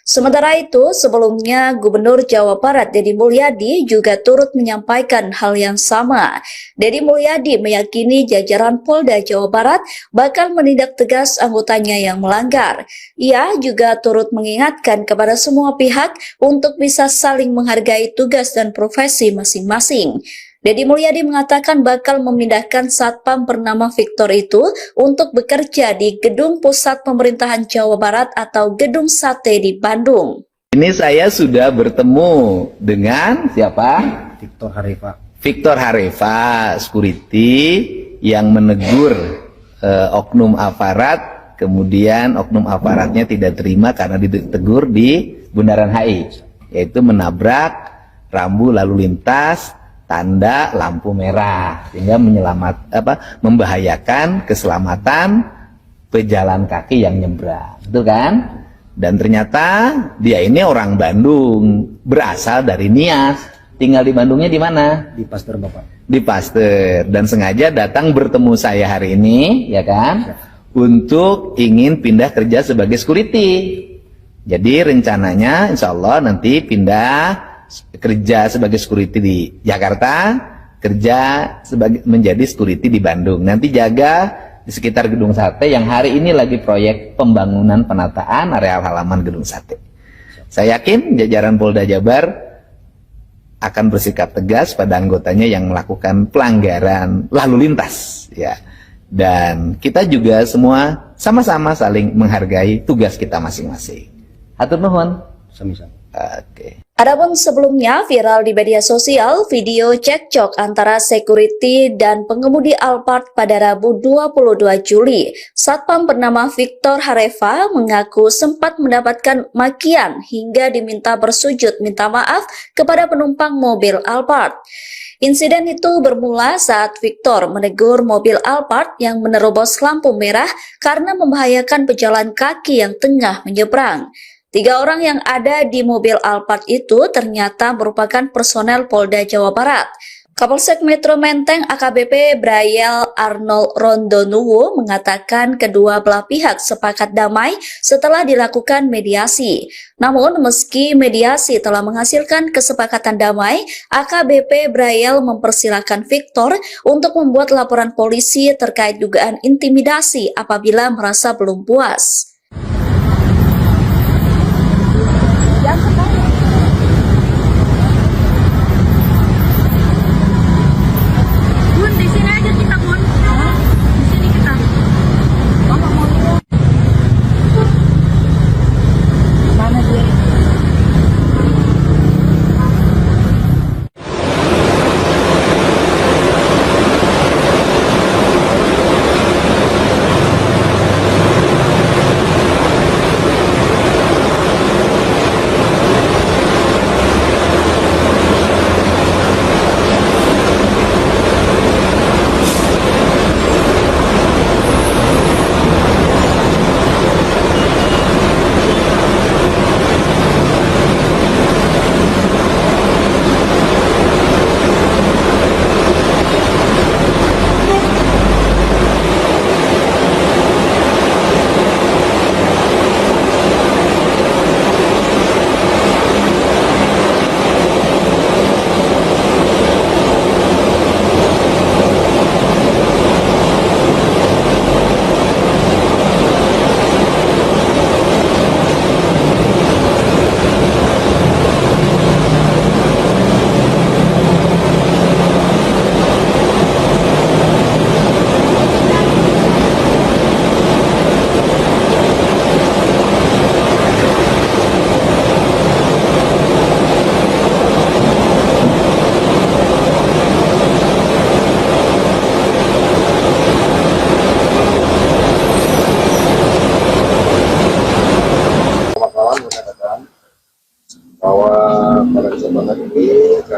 Sementara itu, sebelumnya Gubernur Jawa Barat Deddy Mulyadi juga turut menyampaikan hal yang sama. Deddy Mulyadi meyakini jajaran Polda Jawa Barat bakal menindak tegas anggotanya yang melanggar. Ia juga turut mengingatkan kepada semua pihak untuk bisa saling menghargai tugas dan profesi masing-masing. Deddy Mulyadi mengatakan bakal memindahkan satpam bernama Victor itu untuk bekerja di Gedung Pusat Pemerintahan Jawa Barat atau Gedung Sate di Bandung. Ini saya sudah bertemu dengan siapa? Victor Harifa. Victor Harifa, security yang menegur oknum aparat, kemudian oknum aparatnya tidak terima karena ditegur di Bundaran HI, yaitu menabrak rambu lalu lintas tanda lampu merah sehingga membahayakan keselamatan pejalan kaki yang nyebrang, betul kan? Dan ternyata dia ini orang Bandung, berasal dari Nias, tinggal di Bandungnya di mana? Di Pasteur Bapak. Di Pasteur, dan sengaja datang bertemu saya hari ini, ya kan? Untuk ingin pindah kerja sebagai security. Jadi rencananya insya Allah nanti pindah kerja sebagai security di Jakarta, kerja menjadi security di Bandung. Nanti jaga di sekitar Gedung Sate yang hari ini lagi proyek pembangunan penataan areal halaman Gedung Sate. Saya yakin jajaran Polda Jabar akan bersikap tegas pada anggotanya yang melakukan pelanggaran lalu lintas, ya. Dan kita juga semua sama-sama saling menghargai tugas kita masing-masing. Hatur nuhun. Sami-sami. Oke. Adapun sebelumnya viral di media sosial video cekcok antara security dan pengemudi Alphard pada Rabu 22 Juli. Satpam bernama Victor Harifa mengaku sempat mendapatkan makian hingga diminta bersujud minta maaf kepada penumpang mobil Alphard. Insiden itu bermula saat Victor menegur mobil Alphard yang menerobos lampu merah karena membahayakan pejalan kaki yang tengah menyeberang. 3 orang yang ada di mobil Alphard itu ternyata merupakan personel Polda Jawa Barat. Kapolsek Metro Menteng AKBP Brayel Arnold Rondonuwo mengatakan kedua belah pihak sepakat damai setelah dilakukan mediasi. Namun meski mediasi telah menghasilkan kesepakatan damai, AKBP Brayel mempersilahkan Victor untuk membuat laporan polisi terkait dugaan intimidasi apabila merasa belum puas. Bun, di sini aja kita, Bun. Di sini kita. Bapak mau lihat. Mana dia?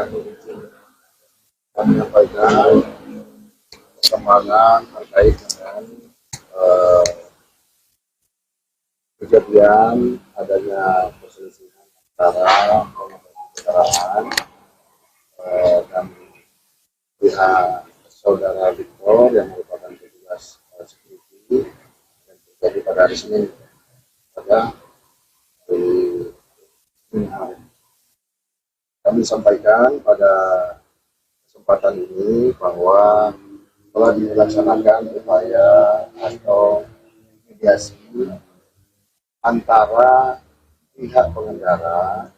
kami menyampaikan perkembangan terkait dengan kejadian adanya perselisihan antara pengemudi kendaraan dan pihak saudara Victor yang merupakan petugas security yang terjadi pada hari Senin pada hari Senin hari. Kami sampaikan pada kesempatan ini bahwa telah dilaksanakan upaya atau mediasi antara pihak pengendara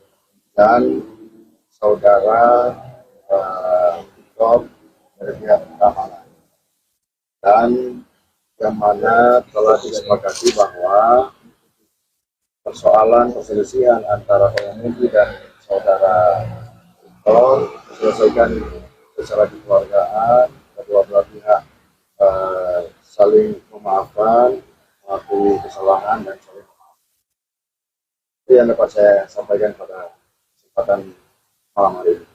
dan saudara Victor dari pihak keamanan, dan yang mana telah disepakati bahwa persoalan perselisihan antara pengemudi dan saudara Victor diselesaikan secara kekeluargaan, kedua belah pihak saling memaafkan, mengakui kesalahan dan saling memaafkan. Itu yang dapat saya sampaikan pada kesempatan malam hari ini.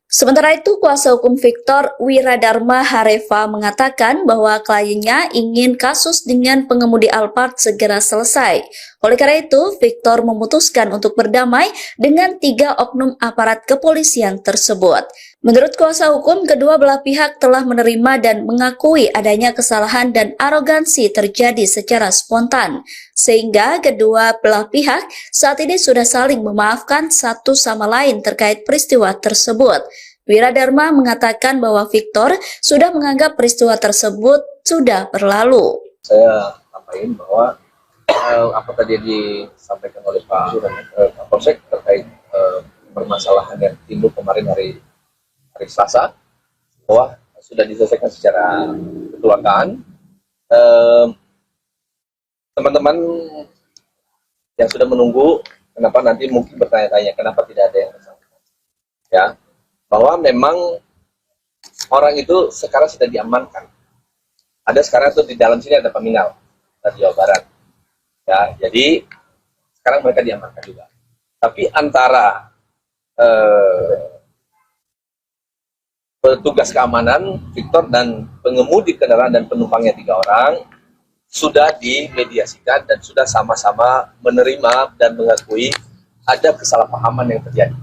Sementara itu, kuasa hukum Victor, Wiradharma Hareva, mengatakan bahwa kliennya ingin kasus dengan pengemudi Alphard segera selesai. Oleh karena itu, Victor memutuskan untuk berdamai dengan 3 oknum aparat kepolisian tersebut. Menurut kuasa hukum, kedua belah pihak telah menerima dan mengakui adanya kesalahan dan arogansi terjadi secara spontan, sehingga kedua belah pihak saat ini sudah saling memaafkan satu sama lain terkait peristiwa tersebut. Wiradharma mengatakan bahwa Victor sudah menganggap peristiwa tersebut sudah berlalu. Saya sampaikan bahwa apa tadi disampaikan oleh Pak Kapolsek terkait permasalahan yang timbul kemarin hari Selasa, bahwa sudah diselesaikan secara kekeluargaan. Teman-teman yang sudah menunggu, kenapa nanti mungkin bertanya-tanya kenapa tidak ada yang bersangkutan, ya, bahwa memang orang itu sekarang sudah diamankan. Ada sekarang tuh di dalam sini ada peminal dari Jawa Barat, ya, jadi sekarang mereka diamankan juga. Tapi antara petugas keamanan Victor dan pengemudi kendaraan dan penumpangnya 3 orang sudah dimediasikan dan sudah sama-sama menerima dan mengakui ada kesalahpahaman yang terjadi.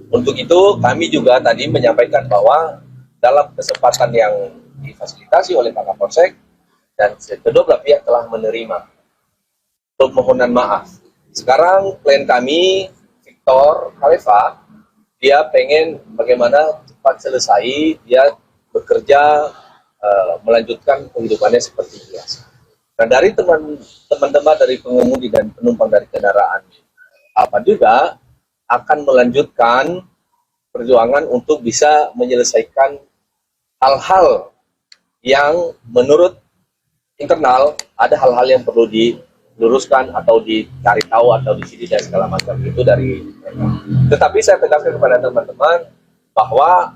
Untuk itu kami juga tadi menyampaikan bahwa dalam kesempatan yang difasilitasi oleh Pak Kapolsek dan kedua belah pihak telah menerima permohonan maaf. Sekarang klien kami Victor Hareva, dia pengen bagaimana cepat selesai, dia bekerja, melanjutkan kehidupannya seperti biasa. Nah, dari teman-teman dari pengemudi dan penumpang dari kendaraan apa juga akan melanjutkan perjuangan untuk bisa menyelesaikan hal-hal yang menurut internal ada hal-hal yang perlu diluruskan atau dicari tahu atau disini dan segala macam itu dari mereka. Tetapi saya tegaskan kepada teman-teman bahwa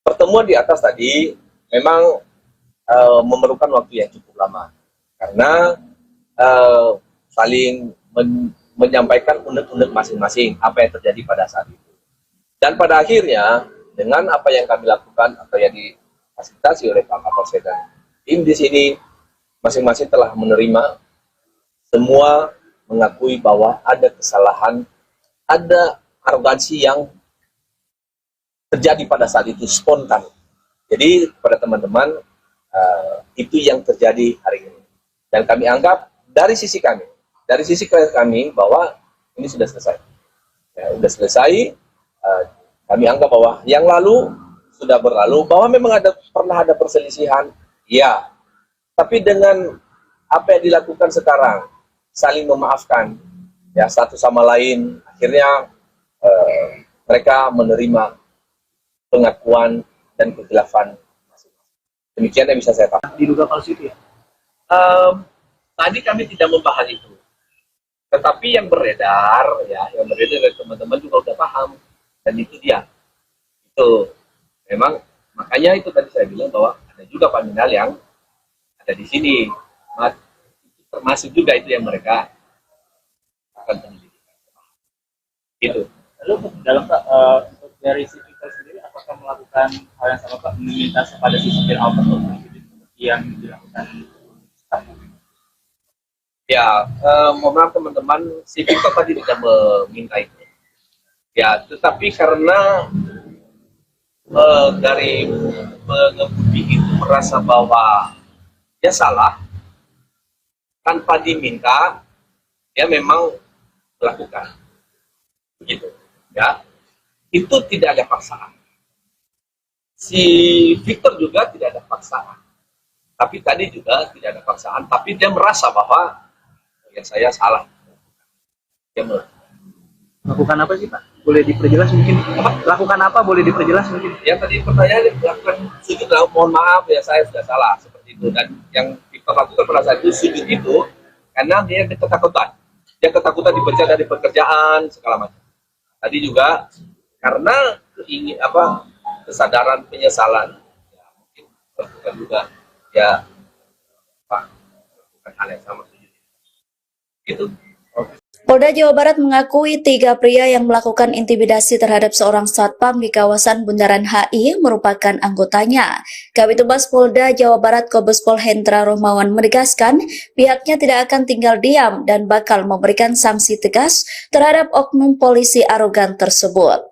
pertemuan di atas tadi memang memerlukan waktu yang cukup lama karena saling menyampaikan unek-unek masing-masing apa yang terjadi pada saat itu. Dan pada akhirnya dengan apa yang kami lakukan atau yang difasilitasi oleh Pak Kapolsek dan tim di sini masing-masing telah menerima, semua mengakui bahwa ada kesalahan, ada arogansi yang terjadi pada saat itu spontan. Jadi pada teman-teman itu yang terjadi hari ini. Dan kami anggap dari sisi kami bahwa ini sudah selesai. Ya, sudah selesai. Kami anggap bahwa yang lalu sudah berlalu, bahwa memang pernah ada perselisihan, ya. Tapi dengan apa yang dilakukan sekarang, saling memaafkan, ya satu sama lain, akhirnya mereka menerima pengakuan dan kekhilafan masing-masing. Demikian yang bisa saya tahu. Diduga palsu itu ya? Tadi kami tidak membahas itu, tetapi yang beredar dari teman-teman juga udah paham, dan itu dia. Itu memang makanya itu tadi saya bilang bahwa ada juga paminal yang ada di sini, termasuk juga itu yang mereka akan penyelidikan. Itu. Lalu dalam dari si Victor sendiri apakah melakukan hal yang sama Pak, meminta kepada si supir Alphard seperti yang dilakukan staff? Ya, mohon maaf teman-teman, si Victor tadi tidak meminta itu. Ya, tetapi karena dari pengemudi itu merasa bahwa dia salah, tanpa diminta, dia memang melakukan. Begitu, ya. Itu tidak ada paksaan. Si Victor juga tidak ada paksaan. Tapi tadi juga tidak ada paksaan, tapi dia merasa bahwa ya saya salah. Dia Lakukan apa sih Pak? Boleh diperjelas mungkin? Lakukan apa? Boleh diperjelas mungkin? yang tadi pertanyaannya lakukan sujud lah, mohon maaf ya saya sudah salah seperti itu. Dan yang Victor lakukan pada saat itu sujud itu karena dia ketakutan. Dia ketakutan dipecat dari pekerjaan segala macam. Tadi juga karena kesadaran penyesalan, ya, mungkin lakukan juga ya Pak lakukan hal yang sama sujud itu. Polda Jawa Barat mengakui 3 pria yang melakukan intimidasi terhadap seorang satpam di kawasan Bundaran HI merupakan anggotanya. Kabid Humas Polda Jawa Barat Kombes Pol Hendra Rohmawan menegaskan pihaknya tidak akan tinggal diam dan bakal memberikan sanksi tegas terhadap oknum polisi arogan tersebut.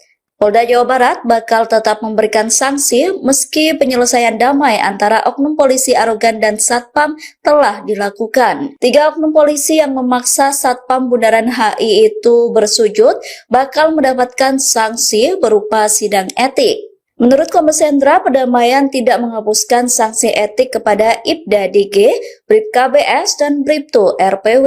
Polda Jawa Barat bakal tetap memberikan sanksi meski penyelesaian damai antara oknum polisi arogan dan satpam telah dilakukan. 3 oknum polisi yang memaksa satpam Bundaran HI itu bersujud bakal mendapatkan sanksi berupa sidang etik. Menurut Kombes Hendra, perdamaian tidak menghapuskan sanksi etik kepada Ibda DG, Bribka BS, dan Bribtu RPW.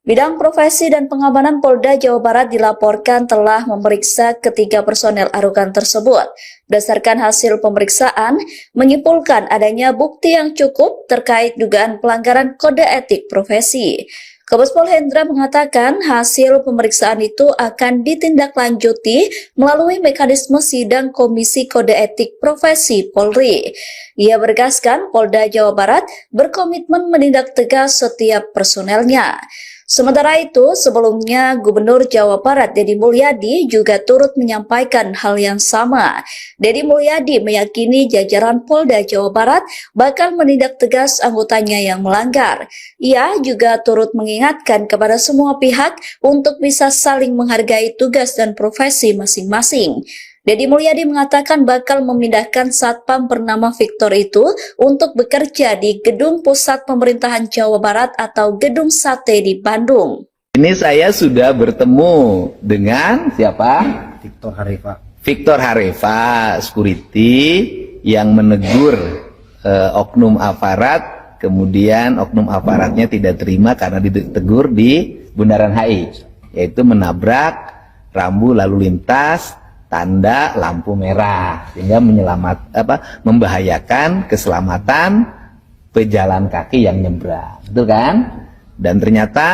Bidang Profesi dan Pengamanan Polda Jawa Barat dilaporkan telah memeriksa ketiga personel arogan tersebut. Berdasarkan hasil pemeriksaan, menyimpulkan adanya bukti yang cukup terkait dugaan pelanggaran kode etik profesi. Kombes Pol Hendra mengatakan hasil pemeriksaan itu akan ditindaklanjuti melalui mekanisme sidang Komisi Kode Etik Profesi Polri. Ia bergaskan Polda Jawa Barat berkomitmen menindak tegas setiap personelnya. Sementara itu, sebelumnya Gubernur Jawa Barat Deddy Mulyadi juga turut menyampaikan hal yang sama. Deddy Mulyadi meyakini jajaran Polda Jawa Barat bakal menindak tegas anggotanya yang melanggar. Ia juga turut mengingatkan kepada semua pihak untuk bisa saling menghargai tugas dan profesi masing-masing. Deddy Mulyadi mengatakan bakal memindahkan satpam bernama Victor itu untuk bekerja di Gedung Pusat Pemerintahan Jawa Barat atau Gedung Sate di Bandung. Ini saya sudah bertemu dengan siapa? Victor Harifa. Victor Harifa, security yang menegur oknum aparat, kemudian oknum aparatnya tidak terima karena ditegur di Bundaran HI, yaitu menabrak rambu lalu lintas tanda lampu merah sehingga membahayakan keselamatan pejalan kaki yang nyebrang, betul kan? Dan ternyata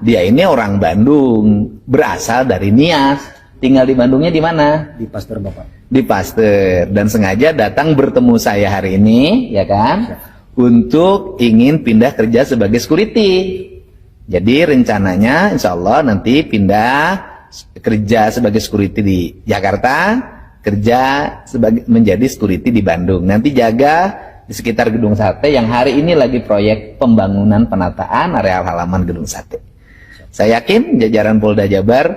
dia ini orang Bandung, berasal dari Nias, tinggal di Bandungnya di mana? Di Pasteur Bapak. Di Pasteur, dan sengaja datang bertemu saya hari ini, ya kan? Untuk ingin pindah kerja sebagai security. Jadi rencananya insya Allah nanti pindah kerja sebagai security di Jakarta, kerja menjadi security di Bandung. Nanti jaga di sekitar Gedung Sate yang hari ini lagi proyek pembangunan penataan areal halaman Gedung Sate. Saya yakin jajaran Polda Jabar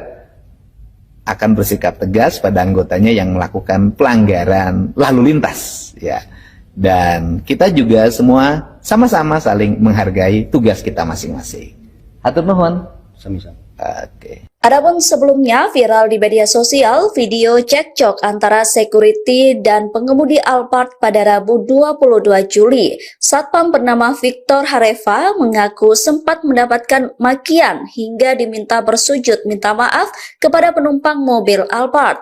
akan bersikap tegas pada anggotanya yang melakukan pelanggaran lalu lintas, ya. Dan kita juga semua sama-sama saling menghargai tugas kita masing-masing. Hatur nuhun. Sami-sami. Oke. Adapun sebelumnya viral di media sosial video cekcok antara security dan pengemudi Alphard pada Rabu 22 Juli. Satpam bernama Victor Harifa mengaku sempat mendapatkan makian hingga diminta bersujud minta maaf kepada penumpang mobil Alphard.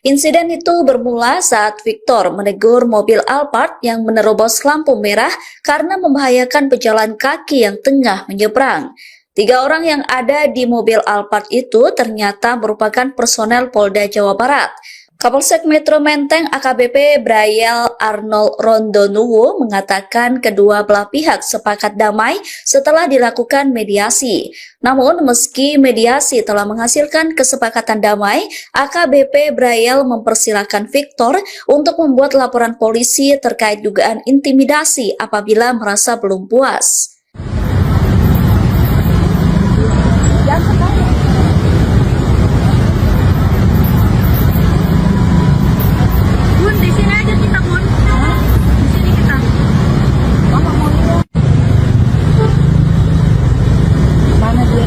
Insiden itu bermula saat Victor menegur mobil Alphard yang menerobos lampu merah karena membahayakan pejalan kaki yang tengah menyeberang. 3 orang yang ada di mobil Alphard itu ternyata merupakan personel Polda Jawa Barat. Kapolsek Metro Menteng AKBP Brayel Arnold Rondonuwo mengatakan kedua belah pihak sepakat damai setelah dilakukan mediasi. Namun meski mediasi telah menghasilkan kesepakatan damai, AKBP Brayel mempersilahkan Victor untuk membuat laporan polisi terkait dugaan intimidasi apabila merasa belum puas. Bun, di sini aja kita, Bun. Di sini kita. Mama mau lihat. Mana dia?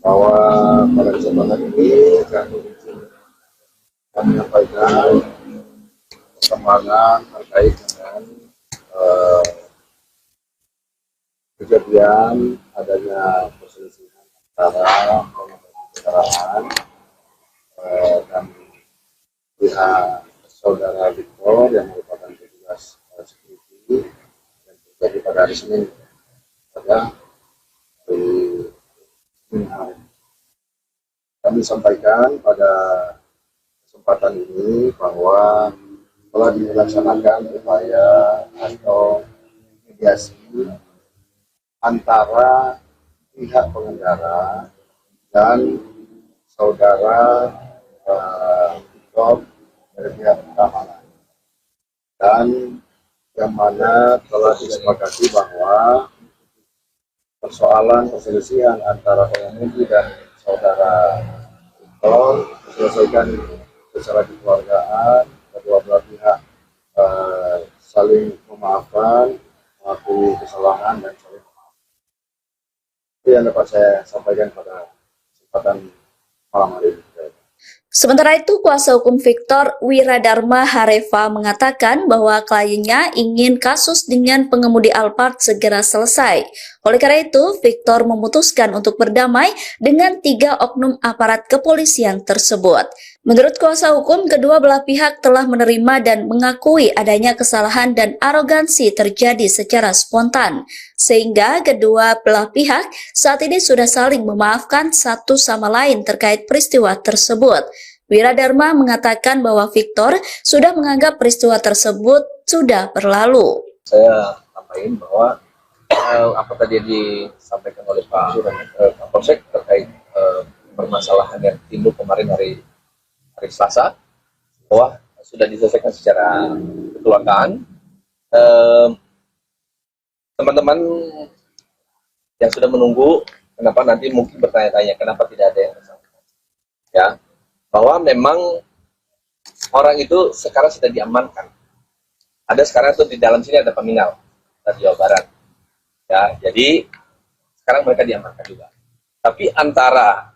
Bahwa pada kesempatan ini kami menyampaikan perkembangan terkait dengan kejadian adanya perselisihan antara keterangan dan pihak saudara Victor yang merupakan petugas security dan terjadi pada hari Senin pada kami sampaikan pada kesempatan ini bahwa telah dilaksanakan upaya atau mediasi antara pihak pengendara dan saudara Victor dari pihak keamanan, dan yang mana telah disepakati bahwa persoalan perselisihan antara pengemudi dan saudara Victor diselesaikan secara kekeluargaan, kedua belah pihak saling memaafkan, mengakui kesalahan dan saling memaafkan. Itu yang dapat saya sampaikan pada kesempatan malam hari ini. Sementara itu, kuasa hukum Victor Wiradharma Hareva mengatakan bahwa kliennya ingin kasus dengan pengemudi Alphard segera selesai. Oleh karena itu, Victor memutuskan untuk berdamai dengan 3 oknum aparat kepolisian tersebut. Menurut kuasa hukum, kedua belah pihak telah menerima dan mengakui adanya kesalahan dan arogansi terjadi secara spontan, sehingga kedua belah pihak saat ini sudah saling memaafkan satu sama lain terkait peristiwa tersebut. Wiradharma mengatakan bahwa Victor sudah menganggap peristiwa tersebut sudah berlalu. Saya sampaikan bahwa apa tadi yang disampaikan oleh Pak Kapolsek terkait permasalahan yang timbul kemarin hari Selasa, bahwa sudah diselesaikan secara kekeluargaan. Teman-teman yang sudah menunggu, kenapa nanti mungkin bertanya-tanya kenapa tidak ada yang bersangkutan, ya, bahwa memang orang itu sekarang sudah diamankan. Ada sekarang itu di dalam sini ada peminal dari Jawa Barat, ya, jadi sekarang mereka diamankan juga. Tapi antara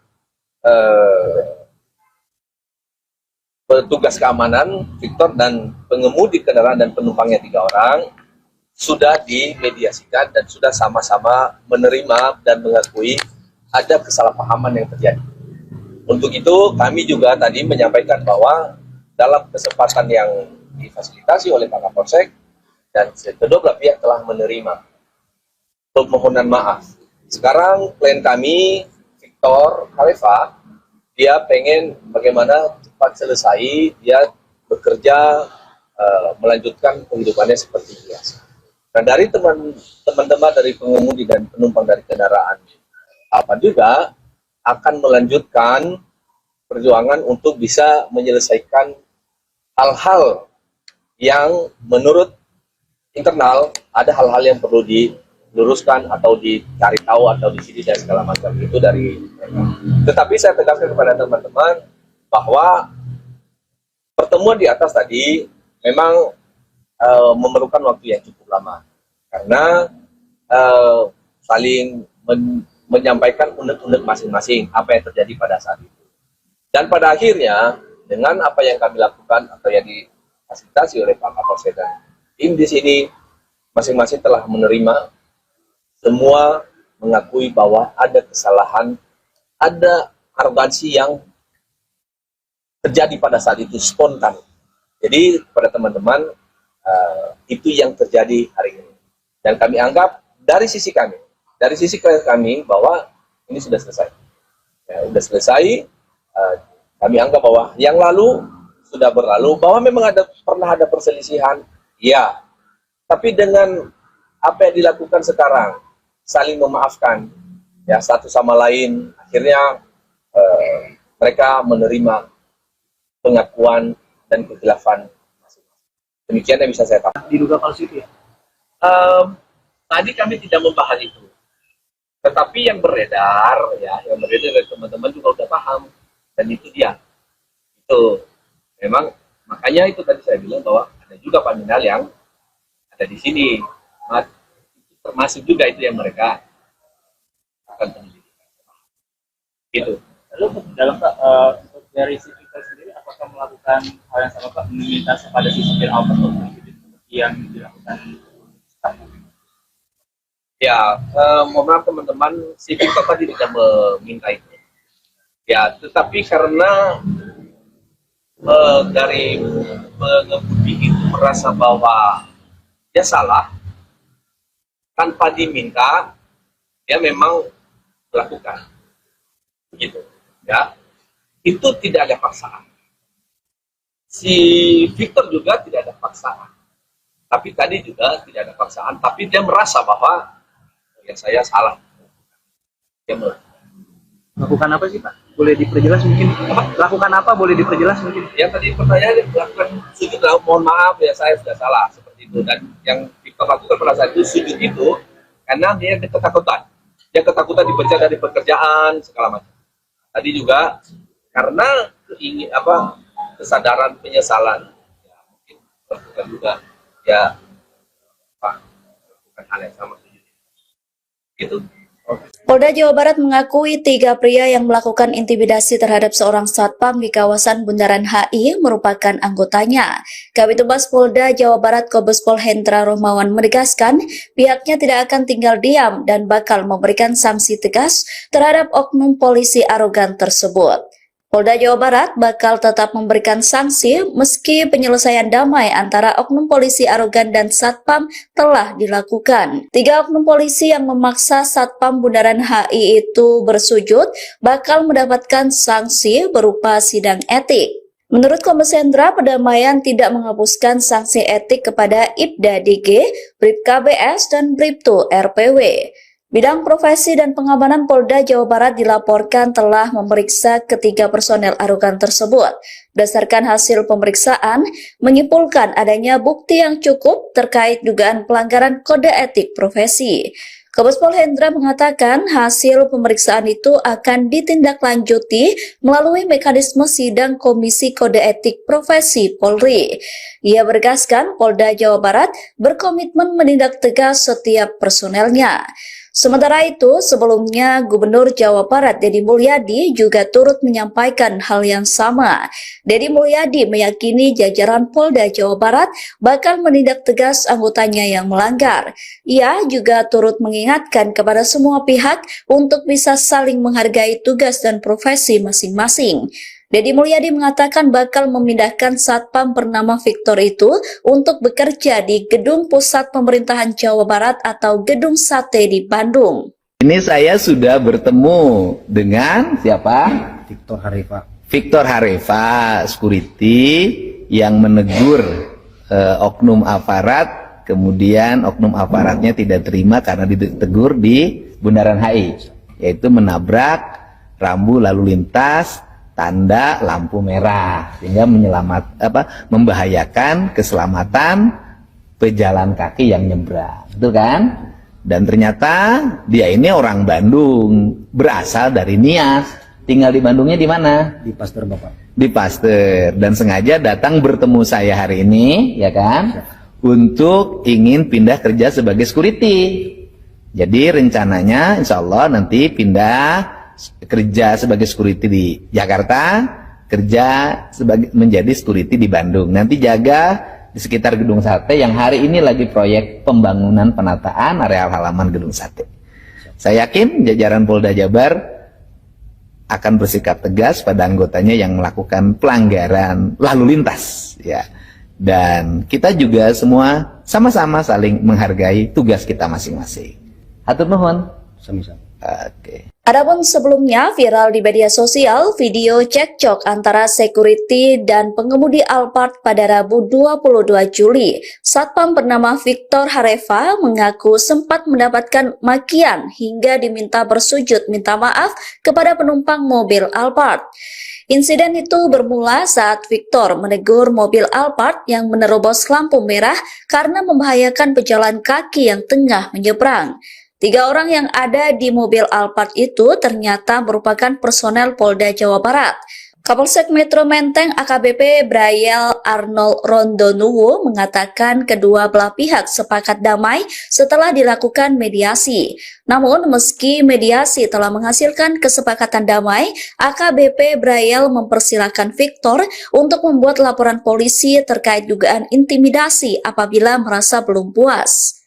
petugas keamanan Victor dan pengemudi kendaraan dan penumpangnya 3 orang sudah dimediasikan dan sudah sama-sama menerima dan mengakui ada kesalahpahaman yang terjadi. Untuk itu kami juga tadi menyampaikan bahwa dalam kesempatan yang difasilitasi oleh Pak Kapolsek dan kedua belah pihak telah menerima permohonan maaf. Sekarang klien kami, Victor Harifa, dia pengen bagaimana cepat selesai, dia bekerja, melanjutkan kehidupannya seperti biasa. Nah, dari teman-teman dari pengemudi dan penumpang dari kendaraan apa juga akan melanjutkan perjuangan untuk bisa menyelesaikan hal-hal yang menurut internal ada hal-hal yang perlu diluruskan atau dicari tahu atau disini dan segala macam itu dari mereka. Tetapi saya tegaskan kepada teman-teman bahwa pertemuan di atas tadi memang memerlukan waktu yang cukup lama karena saling menyampaikan unek-unek masing-masing apa yang terjadi pada saat itu. Dan pada akhirnya dengan apa yang kami lakukan atau yang difasilitasi oleh Pak Kapolsek dan tim di sini masing-masing telah menerima, semua mengakui bahwa ada kesalahan, ada arogansi yang terjadi pada saat itu spontan. Jadi kepada teman-teman itu yang terjadi hari ini. Dan kami anggap dari sisi kami bahwa ini sudah selesai. Ya, sudah selesai. Kami anggap bahwa yang lalu sudah berlalu, bahwa memang pernah ada perselisihan, ya. Tapi dengan apa yang dilakukan sekarang, saling memaafkan, ya satu sama lain, akhirnya mereka menerima pengakuan dan kekhilafan masing-masing. Demikian yang bisa saya katakan. Diduga palsu itu ya? Tadi kami tidak membahas itu, tetapi yang beredar dari teman-teman juga sudah paham, dan itu dia. Itu memang makanya itu tadi saya bilang bahwa ada juga paminal yang ada di sini, termasuk juga itu yang mereka akan penyelidikan. Itu. Lalu dalam dari si Victor sendiri, apakah melakukan hal yang sama Pak, meminta kepada si supir Alphard seperti yang dilakukan? Ya, mohon maaf teman-teman, si Victor tadi tidak meminta itu. Ya, tetapi karena dari pengemudi itu merasa bahwa dia salah, tanpa diminta, dia memang melakukan. Begitu. Ya, itu tidak ada paksaan. Si Victor juga tidak ada paksaan. Tapi tadi juga tidak ada paksaan, tapi dia merasa bahwa ya saya salah. Dia Lakukan apa sih Pak? Boleh diperjelas mungkin? Lakukan apa? Boleh diperjelas mungkin? yang tadi pertanyaan lakukan sujud, mohon maaf ya saya sudah salah seperti itu. Dan yang Victor lakukan pada saat itu sujud itu karena dia ketakutan. Dia ketakutan dipecat dari pekerjaan segala macam. Tadi juga karena kesadaran penyesalan, ya, mungkin lakukan juga ya bukan hal yang sama sujud. Gitu. Polda Jawa Barat mengakui 3 pria yang melakukan intimidasi terhadap seorang satpam di kawasan Bundaran HI merupakan anggotanya. Kabid Humas Polda Jawa Barat Kombes Pol Hendra Rohmawan menegaskan pihaknya tidak akan tinggal diam dan bakal memberikan sanksi tegas terhadap oknum polisi arogan tersebut. Polda Jawa Barat bakal tetap memberikan sanksi meski penyelesaian damai antara oknum polisi arogan dan satpam telah dilakukan. 3 oknum polisi yang memaksa satpam Bundaran HI itu bersujud bakal mendapatkan sanksi berupa sidang etik. Menurut Kombes Hendra, perdamaian tidak menghapuskan sanksi etik kepada Ibda DG, Brib KBS, dan Bribtu RPW. Bidang Profesi dan Pengamanan Polda Jawa Barat dilaporkan telah memeriksa ketiga personel arogan tersebut. Berdasarkan hasil pemeriksaan, menyimpulkan adanya bukti yang cukup terkait dugaan pelanggaran kode etik profesi. Kombes Pol Hendra mengatakan hasil pemeriksaan itu akan ditindaklanjuti melalui mekanisme sidang Komisi Kode Etik Profesi Polri. Ia bergaskan Polda Jawa Barat berkomitmen menindak tegas setiap personelnya. Sementara itu, sebelumnya Gubernur Jawa Barat Deddy Mulyadi juga turut menyampaikan hal yang sama. Deddy Mulyadi meyakini jajaran Polda Jawa Barat bakal menindak tegas anggotanya yang melanggar. Ia juga turut mengingatkan kepada semua pihak untuk bisa saling menghargai tugas dan profesi masing-masing. Deddy Mulyadi mengatakan bakal memindahkan satpam bernama Victor itu untuk bekerja di Gedung Pusat Pemerintahan Jawa Barat atau Gedung Sate di Bandung. Ini saya sudah bertemu dengan siapa? Victor Harifa. Victor Harifa, security yang menegur oknum aparat, kemudian oknum aparatnya tidak terima karena ditegur di Bundaran HI, yaitu menabrak rambu lalu lintas tanda lampu merah sehingga membahayakan keselamatan pejalan kaki yang nyebrang, betul kan? Dan ternyata dia ini orang Bandung, berasal dari Nias, tinggal di Bandungnya di mana? Di Pasteur Bapak. Di Pasteur, dan sengaja datang bertemu saya hari ini, ya kan? Untuk ingin pindah kerja sebagai security. Jadi rencananya insya Allah nanti pindah kerja sebagai security di Jakarta, kerja menjadi security di Bandung. Nanti jaga di sekitar Gedung Sate yang hari ini lagi proyek pembangunan penataan areal halaman Gedung Sate. Saya yakin jajaran Polda Jabar akan bersikap tegas pada anggotanya yang melakukan pelanggaran lalu lintas, ya. Dan kita juga semua sama-sama saling menghargai tugas kita masing-masing. Hatur nuhun. Sami-sami. Oke. Adapun sebelumnya viral di media sosial video cekcok antara security dan pengemudi Alphard pada Rabu 22 Juli. Satpam bernama Victor Harifa mengaku sempat mendapatkan makian hingga diminta bersujud minta maaf kepada penumpang mobil Alphard. Insiden itu bermula saat Victor menegur mobil Alphard yang menerobos lampu merah karena membahayakan pejalan kaki yang tengah menyeberang. 3 orang yang ada di mobil Alphard itu ternyata merupakan personel Polda Jawa Barat. Kapolsek Metro Menteng AKBP Brayel Arnold Rondonuwu mengatakan kedua belah pihak sepakat damai setelah dilakukan mediasi. Namun meski mediasi telah menghasilkan kesepakatan damai, AKBP Brayel mempersilahkan Victor untuk membuat laporan polisi terkait dugaan intimidasi apabila merasa belum puas.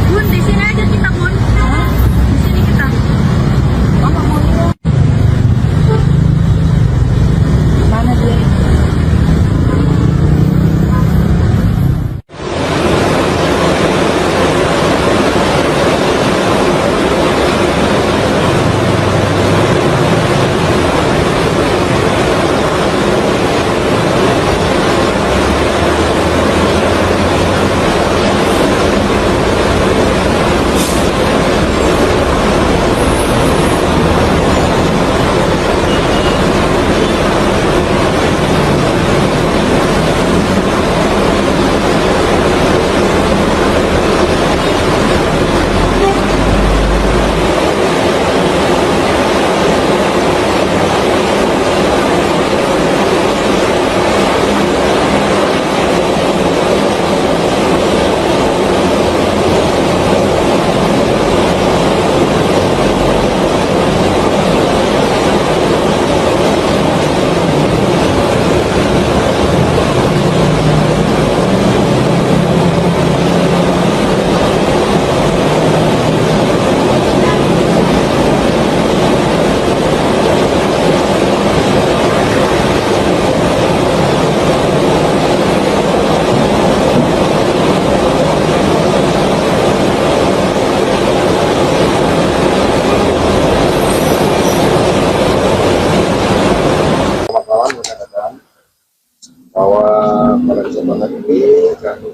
Bun, di sini aja kita, Bun. Di sini kita. Bapak mau lihat. Mana dia? bahwa pada kesempatan ini kami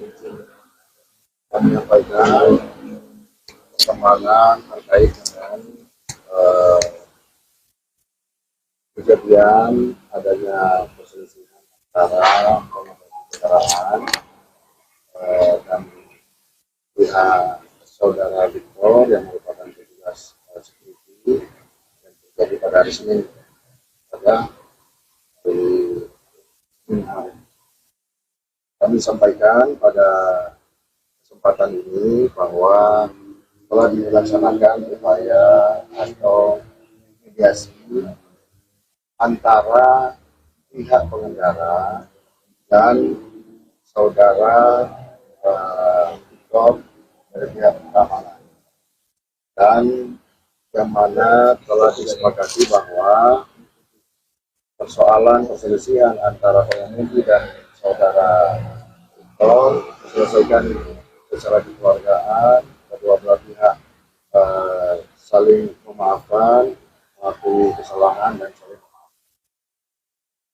menyampaikan perkembangan terkait dengan kejadian adanya perselisihan antara kendaraan dan pihak saudara Victor yang merupakan petugas security yang terjadi pada hari Senin pada hari kami sampaikan pada kesempatan ini bahwa telah dilaksanakan upaya atau mediasi antara pihak pengendara dan saudara Victor dari pihak keamanan, dan yang mana telah disepakati bahwa persoalan perselisihan antara pengemudi dan saudara Victor diselesaikan secara kekeluargaan, kedua belah pihak saling memaafkan, mengakui kesalahan dan saling memaafkan.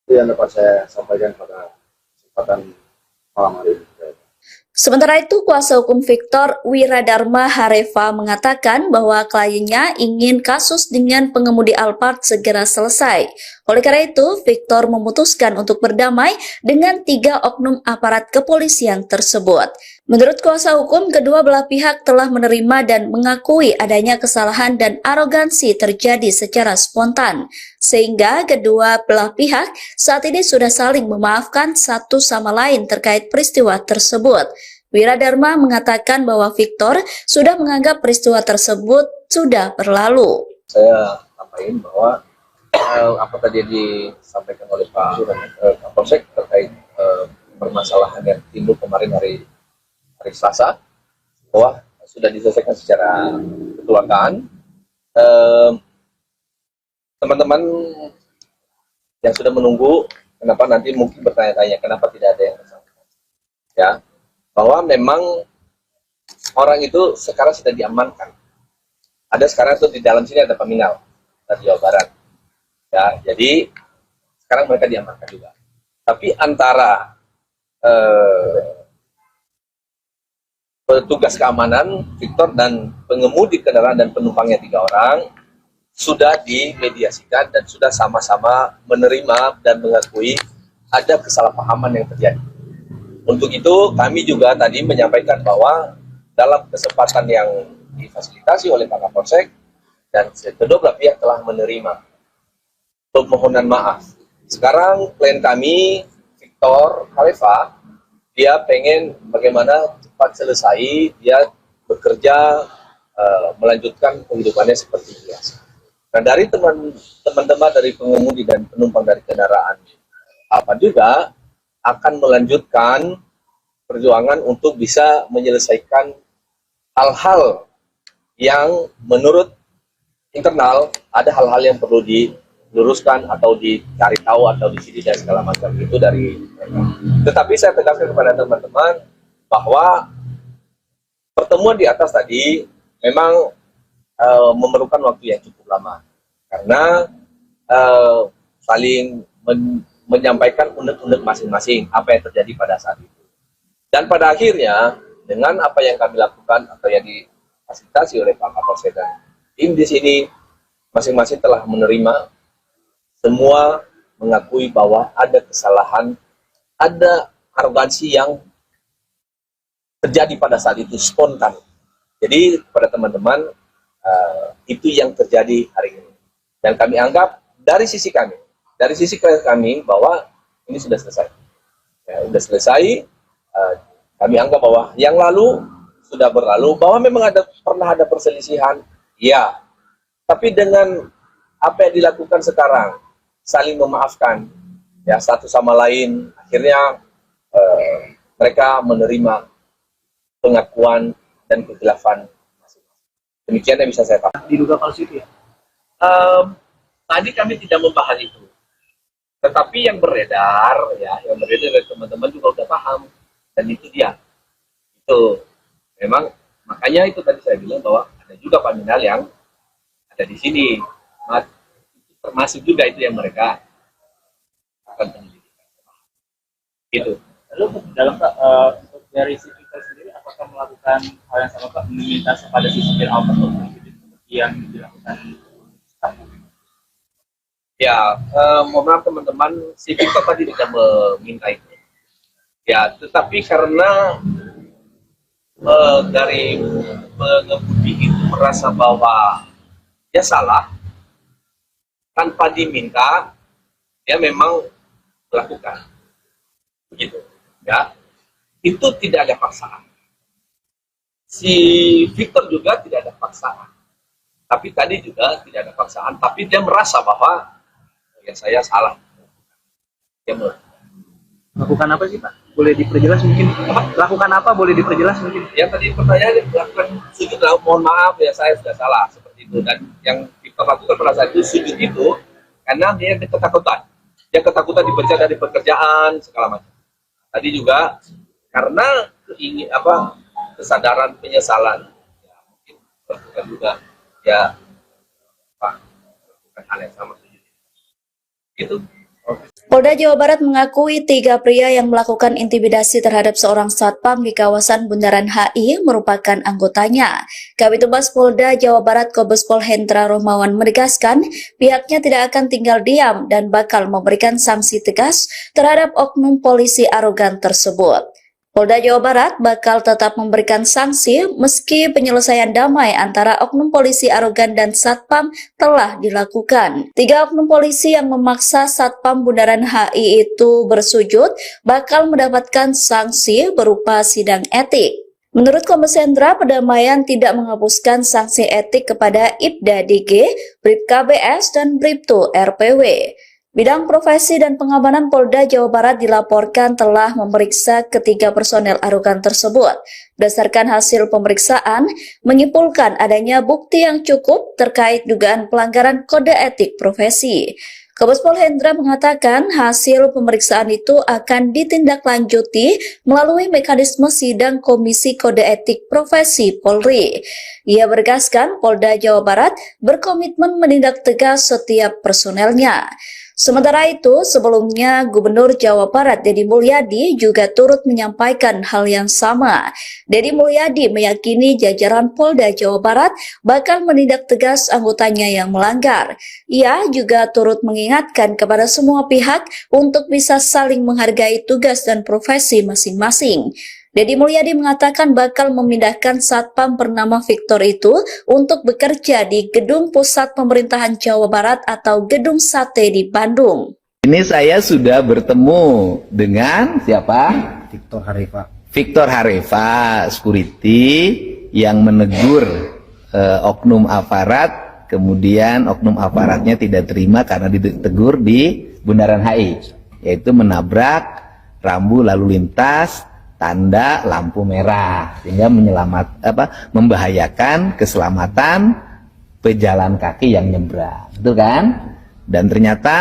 Itu yang dapat saya sampaikan pada kesempatan malam hari ini. Sementara itu, kuasa hukum Victor Wiradharma Hareva mengatakan bahwa kliennya ingin kasus dengan pengemudi Alphard segera selesai. Oleh karena itu, Victor memutuskan untuk berdamai dengan 3 oknum aparat kepolisian tersebut. Menurut kuasa hukum, kedua belah pihak telah menerima dan mengakui adanya kesalahan dan arogansi terjadi secara spontan, sehingga kedua belah pihak saat ini sudah saling memaafkan satu sama lain terkait peristiwa tersebut. Wiradharma mengatakan bahwa Victor sudah menganggap peristiwa tersebut sudah berlalu. Saya sampaikan bahwa apa tadi yang disampaikan oleh Pak Kapolsek terkait permasalahan yang timbul kemarin hari Selasa, bahwa sudah diselesaikan secara kekeluargaan. Teman-teman yang sudah menunggu, kenapa nanti mungkin bertanya-tanya kenapa tidak ada yang bersangkutan, ya, bahwa memang orang itu sekarang sudah diamankan. Ada sekarang itu di dalam sini ada peminal dari Jawa Barat, ya, jadi sekarang mereka diamankan juga. Tapi antara petugas keamanan Victor dan pengemudi kendaraan dan penumpangnya 3 orang sudah dimediasikan dan sudah sama-sama menerima dan mengakui ada kesalahpahaman yang terjadi. Untuk itu kami juga tadi menyampaikan bahwa dalam kesempatan yang difasilitasi oleh Pak Kapolsek dan kedua belah pihak telah menerima permohonan maaf. Sekarang klien kami Victor Hareva, dia pengen bagaimana cepat selesai, dia bekerja, melanjutkan kehidupannya seperti biasa. Nah, dari teman-teman dari pengemudi dan penumpang dari kendaraan apa juga akan melanjutkan perjuangan untuk bisa menyelesaikan hal-hal yang menurut internal ada hal-hal yang perlu diluruskan atau dicari tahu atau disini dan segala macam itu dari mereka. Tetapi saya tegaskan kepada teman-teman bahwa pertemuan di atas tadi memang memerlukan waktu yang cukup lama karena saling menyampaikan unek-unek masing-masing apa yang terjadi pada saat itu. Dan pada akhirnya dengan apa yang kami lakukan atau yang difasilitasi oleh Pak Kapolsek dan tim di sini masing-masing telah menerima, semua mengakui bahwa ada kesalahan, ada arogansi yang terjadi pada saat itu spontan. Jadi kepada teman-teman itu yang terjadi hari ini. Dan kami anggap dari sisi kami bahwa ini sudah selesai. Ya, sudah selesai. Kami anggap bahwa yang lalu sudah berlalu, bahwa memang pernah ada perselisihan, ya. Tapi dengan apa yang dilakukan sekarang, saling memaafkan, ya, satu sama lain, akhirnya mereka menerima pengakuan dan kekhilafan masing-masing. Demikian yang bisa saya katakan. Diduga palsu itu ya? Tadi kami tidak membahas itu, tetapi yang beredar dari teman-teman juga sudah paham, dan itu dia. Itu memang makanya itu tadi saya bilang bahwa ada juga paminal yang ada di sini, termasuk juga itu yang mereka akan penyelidikan. Gitu. Lalu dalam dari si Victor sendiri, apakah melakukan hal yang sama Pak, meminta kepada si supir Alphard seperti yang dilakukan staff? Ya, mohon maaf teman-teman, si Victor tadi tidak meminta itu. Ya, tetapi karena dari pengemudi itu merasa bahwa dia salah, tanpa diminta, dia memang melakukan. Begitu. Ya. itu tidak ada paksaan. Si Victor juga tidak ada paksaan. Tapi tadi juga tidak ada paksaan, tapi dia merasa bahwa ya saya salah. Dia Lakukan apa sih Pak? Boleh diperjelas mungkin? Lakukan apa? Boleh diperjelas mungkin? ya tadi pertanyaan lakukan sujud, mohon maaf ya saya sudah salah seperti itu. Dan yang Victor lakukan pada saat itu sujud itu karena dia ketakutan. Dia ketakutan dipecat dari pekerjaan segala macam. Tadi juga karena kesadaran penyesalan, ya mungkin lakukan juga ya lakukan hal yang sama sujud itu. Polda Jawa Barat mengakui 3 pria yang melakukan intimidasi terhadap seorang satpam di kawasan Bundaran HI merupakan anggotanya. Kabid Humas Polda Jawa Barat Kombes Pol Hendra Rohmawan menegaskan pihaknya tidak akan tinggal diam dan bakal memberikan sanksi tegas terhadap oknum polisi arogan tersebut. Polda Jawa Barat bakal tetap memberikan sanksi meski penyelesaian damai antara oknum polisi arogan dan satpam telah dilakukan. 3 oknum polisi yang memaksa satpam Bundaran HI itu bersujud bakal mendapatkan sanksi berupa sidang etik. Menurut Kombes Hendra, pendamaian tidak menghapuskan sanksi etik kepada Ibda DG, Bribka BS, dan Bribtu RPW. Bidang Profesi dan Pengamanan Polda Jawa Barat dilaporkan telah memeriksa ketiga personel arogan tersebut. Berdasarkan hasil pemeriksaan, menyimpulkan adanya bukti yang cukup terkait dugaan pelanggaran kode etik profesi. Kombes Pol Hendra mengatakan hasil pemeriksaan itu akan ditindaklanjuti melalui mekanisme sidang Komisi Kode Etik Profesi Polri. Ia bergaskan Polda Jawa Barat berkomitmen menindak tegas setiap personelnya. Sementara itu, sebelumnya Gubernur Jawa Barat Deddy Mulyadi juga turut menyampaikan hal yang sama. Deddy Mulyadi meyakini jajaran Polda Jawa Barat bakal menindak tegas anggotanya yang melanggar. Ia juga turut mengingatkan kepada semua pihak untuk bisa saling menghargai tugas dan profesi masing-masing. Deddy Mulyadi mengatakan bakal memindahkan satpam bernama Victor itu untuk bekerja di Gedung Pusat Pemerintahan Jawa Barat atau Gedung Sate di Bandung. Ini saya sudah bertemu dengan siapa? Victor Harifa. Victor Harifa, security yang menegur oknum aparat, kemudian oknum aparatnya tidak terima karena ditegur di Bundaran HI, yaitu menabrak rambu lalu lintas tanda lampu merah sehingga membahayakan keselamatan pejalan kaki yang nyebrang, betul kan? Dan ternyata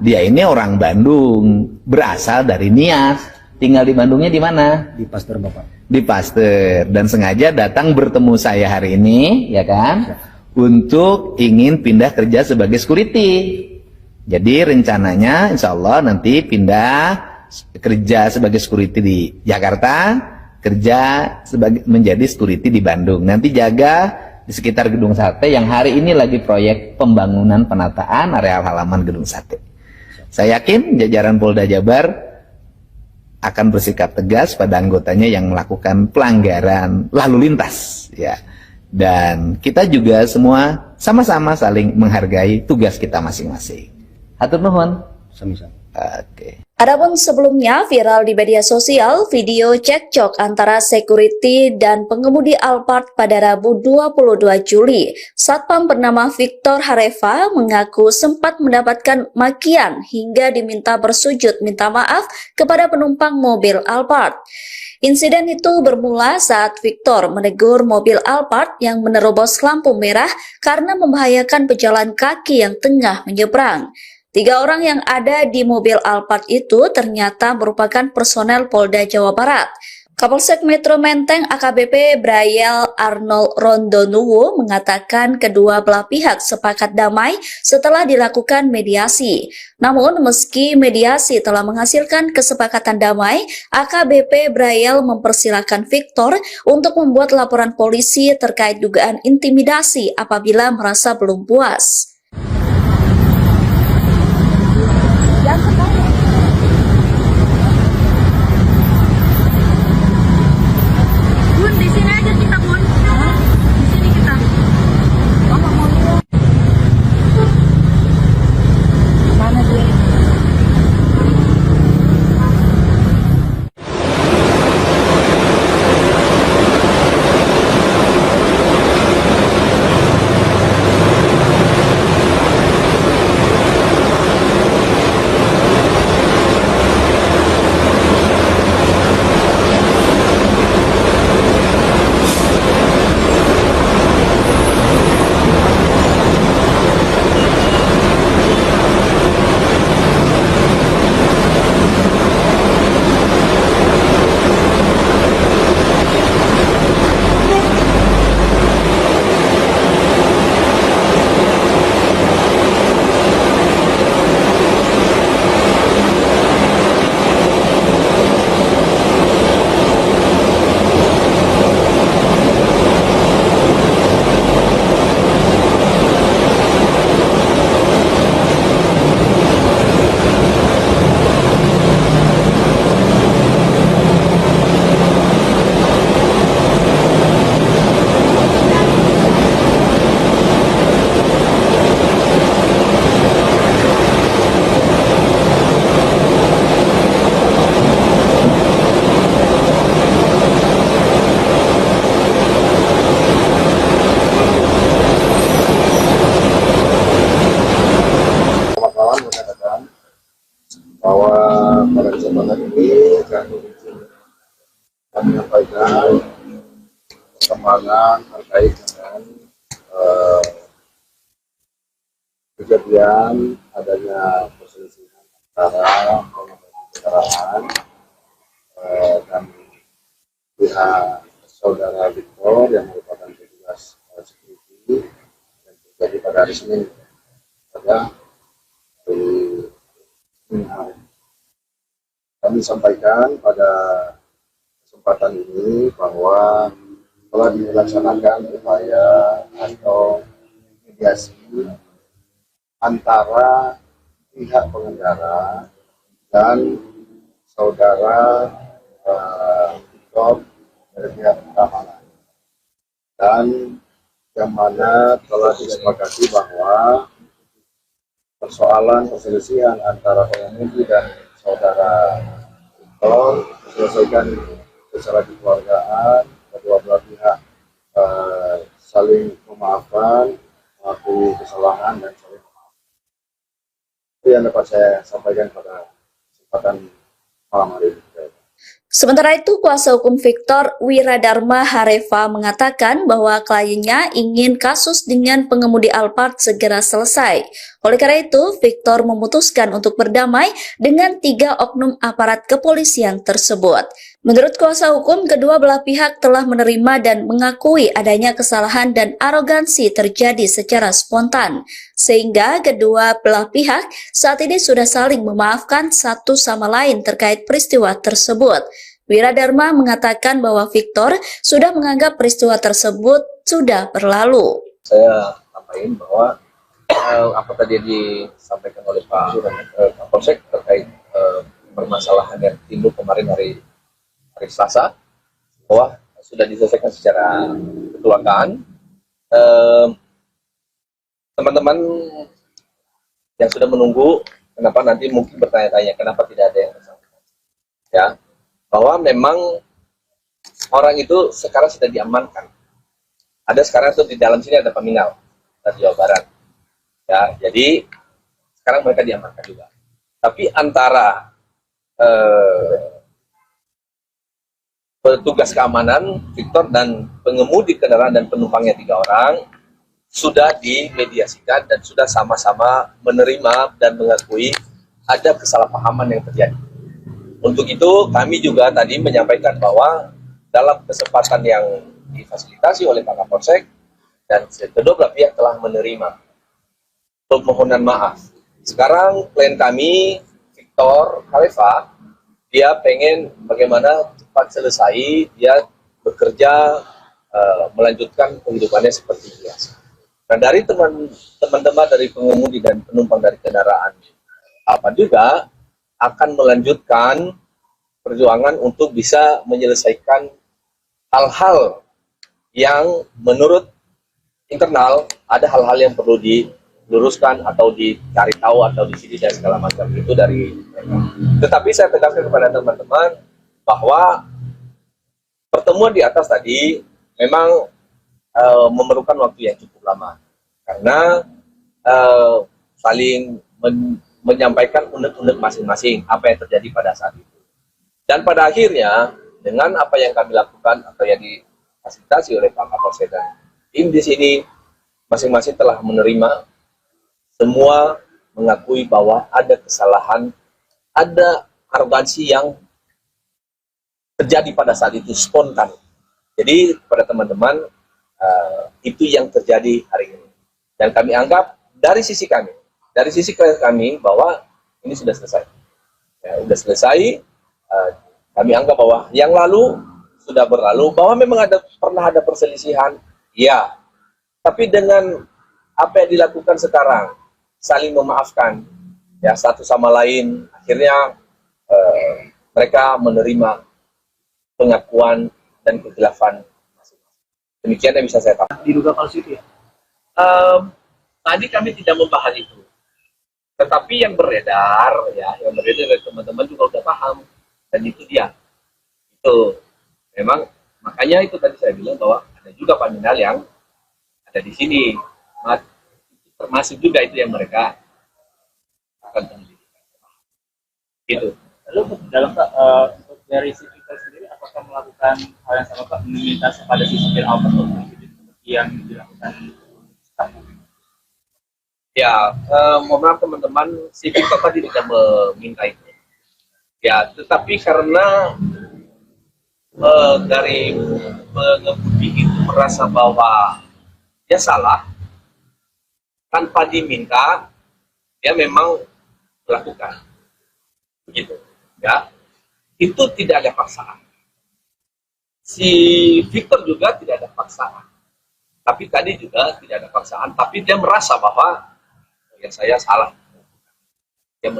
dia ini orang Bandung, berasal dari Nias, tinggal di Bandungnya di mana? Di Pasteur Bapak. Di Pasteur, dan sengaja datang bertemu saya hari ini, ya kan? Untuk ingin pindah kerja sebagai security. Jadi rencananya insya Allah nanti pindah kerja sebagai security di Jakarta, kerja menjadi security di Bandung. Nanti jaga di sekitar Gedung Sate yang hari ini lagi proyek pembangunan penataan areal halaman Gedung Sate. Saya yakin jajaran Polda Jabar akan bersikap tegas pada anggotanya yang melakukan pelanggaran lalu lintas, ya. Dan kita juga semua sama-sama saling menghargai tugas kita masing-masing. Hatur nuhun. Sama-sama. Oke. Adapun sebelumnya viral di media sosial video cekcok antara security dan pengemudi Alphard pada Rabu 22 Juli. Satpam bernama Victor Harifa mengaku sempat mendapatkan makian hingga diminta bersujud minta maaf kepada penumpang mobil Alphard. Insiden itu bermula saat Victor menegur mobil Alphard yang menerobos lampu merah karena membahayakan pejalan kaki yang tengah menyeberang. 3 orang yang ada di mobil Alphard itu ternyata merupakan personel Polda Jawa Barat. Kapolsek Metro Menteng AKBP Brayel Arnold Rondonuwu mengatakan kedua belah pihak sepakat damai setelah dilakukan mediasi. Namun meski mediasi telah menghasilkan kesepakatan damai, AKBP Brayel mempersilahkan Victor untuk membuat laporan polisi terkait dugaan intimidasi apabila merasa belum puas. Bun, di sini aja kita, Bun. Di sini kita. Bapak mau lihat. Mana dia? permohonan terkait dengan kejadian adanya perselisihan antara pengemudi kendaraan dan pihak saudara Victor yang merupakan petugas security yang terjadi pada hari Senin pada hari Senin hari. Kami sampaikan pada kesempatan ini bahwa telah dilaksanakan upaya atau mediasi antara pihak pengendara dan saudara Victor dari pihak keamanan, dan yang mana telah disepakati bahwa persoalan perselisihan antara pengemudi dan saudara Victor diselesaikan secara kekeluargaan, kedua belah pihak saling memaafkan, mengakui kesalahan dan saling memaafkan. Itu yang dapat saya sampaikan pada kesempatan malam hari ini. Sementara itu, kuasa hukum Victor, Wiradharma Hareva, mengatakan bahwa kliennya ingin kasus dengan pengemudi Alphard segera selesai. Oleh karena itu, Victor memutuskan untuk berdamai dengan 3 oknum aparat kepolisian tersebut. Menurut kuasa hukum, kedua belah pihak telah menerima dan mengakui adanya kesalahan dan arogansi terjadi secara spontan, sehingga kedua belah pihak saat ini sudah saling memaafkan satu sama lain terkait peristiwa tersebut. Wiradharma mengatakan bahwa Victor sudah menganggap peristiwa tersebut sudah berlalu. Saya sampaikan bahwa apa tadi yang disampaikan oleh Pak Kapolsek terkait permasalahan yang timbul kemarin hari Selasa, bahwa sudah diselesaikan secara kekeluargaan. Teman-teman yang sudah menunggu, kenapa nanti mungkin bertanya-tanya kenapa tidak ada yang bersangkutan, ya, bahwa memang orang itu sekarang sudah diamankan. Ada sekarang tuh di dalam sini ada paminal dari Jawa Barat, ya, jadi sekarang mereka diamankan juga. Tapi antara petugas keamanan Victor dan pengemudi kendaraan dan penumpangnya 3 orang sudah dimediasikan dan sudah sama-sama menerima dan mengakui ada kesalahpahaman yang terjadi. Untuk itu kami juga tadi menyampaikan bahwa dalam kesempatan yang difasilitasi oleh Pak Kapolsek dan kedua belah pihak telah menerima permohonan maaf. Sekarang klien kami Victor Hareva, dia pengen bagaimana cepat selesai, dia bekerja, melanjutkan kehidupannya seperti biasa. Nah, dari teman-teman dari pengemudi dan penumpang dari kendaraan apa juga akan melanjutkan perjuangan untuk bisa menyelesaikan hal-hal yang menurut internal ada hal-hal yang perlu diluruskan atau dicari tahu atau di sini dan segala macam itu dari mereka. Tetapi saya tegaskan kepada teman-teman bahwa pertemuan di atas tadi memang memerlukan waktu yang cukup lama karena saling menyampaikan unek-unek masing-masing apa yang terjadi pada saat itu. Dan pada akhirnya dengan apa yang kami lakukan atau yang difasilitasi oleh Pak Kapolsek dan tim di sini masing-masing telah menerima, semua mengakui bahwa ada kesalahan, ada arogansi yang terjadi pada saat itu spontan. Jadi pada teman-teman itu yang terjadi hari ini. Dan kami anggap dari sisi kami bahwa ini sudah selesai. Ya, sudah selesai. Kami anggap bahwa yang lalu sudah berlalu, bahwa memang pernah ada perselisihan, ya. Tapi dengan apa yang dilakukan sekarang, saling memaafkan, ya satu sama lain, akhirnya mereka menerima pengakuan dan kekhilafan masing-masing. Demikian yang bisa saya katakan. Diduga palsu itu ya? Tadi kami tidak membahas itu. Tetapi yang beredar dari teman-teman juga udah paham. Dan itu dia. Itu memang, makanya itu tadi saya bilang bahwa ada juga paminal yang ada di sini. Termasuk juga itu yang mereka akan penyelidikan. Gitu. Lalu dalam dari sisi kita sendiri, apakah apakah melakukan hal yang sama Pak, meminta kepada si supir Alphard untuk mengikuti seperti yang dilakukan staff? Ya, mohon maaf teman-teman, si Victor tadi tidak meminta itu. Ya, tetapi karena dari pengemudi itu merasa bahwa dia salah, tanpa diminta, dia memang melakukan. Begitu. Ya, itu tidak ada paksaan. Si Victor juga tidak ada paksaan. Tapi tadi juga tidak ada paksaan, tapi dia merasa bahwa ya saya salah. Dia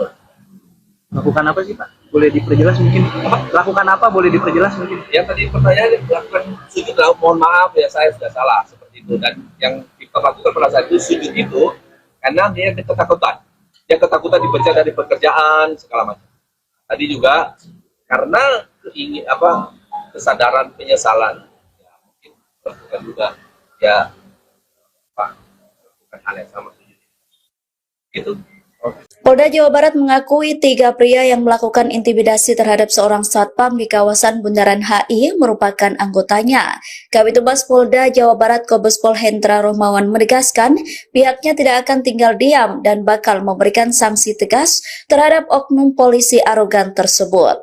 Lakukan apa sih Pak? Boleh diperjelas mungkin? Lakukan apa? Boleh diperjelas mungkin? yang tadi pertanyaan lakukan sujud lah, mohon maaf ya saya sudah salah seperti itu. Dan yang kita lakukan pada saat itu sujud itu karena dia ketakutan. Dia ketakutan dipecat dari pekerjaan segala macam. Tadi juga karena kesadaran penyesalan. Ya, mungkin lakukan juga ya Pak, lakukan hal yang sama sujud. Gitu. Polda Jawa Barat mengakui 3 pria yang melakukan intimidasi terhadap seorang satpam di kawasan Bundaran HI merupakan anggotanya. Kabid Humas Polda Jawa Barat Kombes Pol Hendra Rohmawan menegaskan pihaknya tidak akan tinggal diam dan bakal memberikan sanksi tegas terhadap oknum polisi arogan tersebut.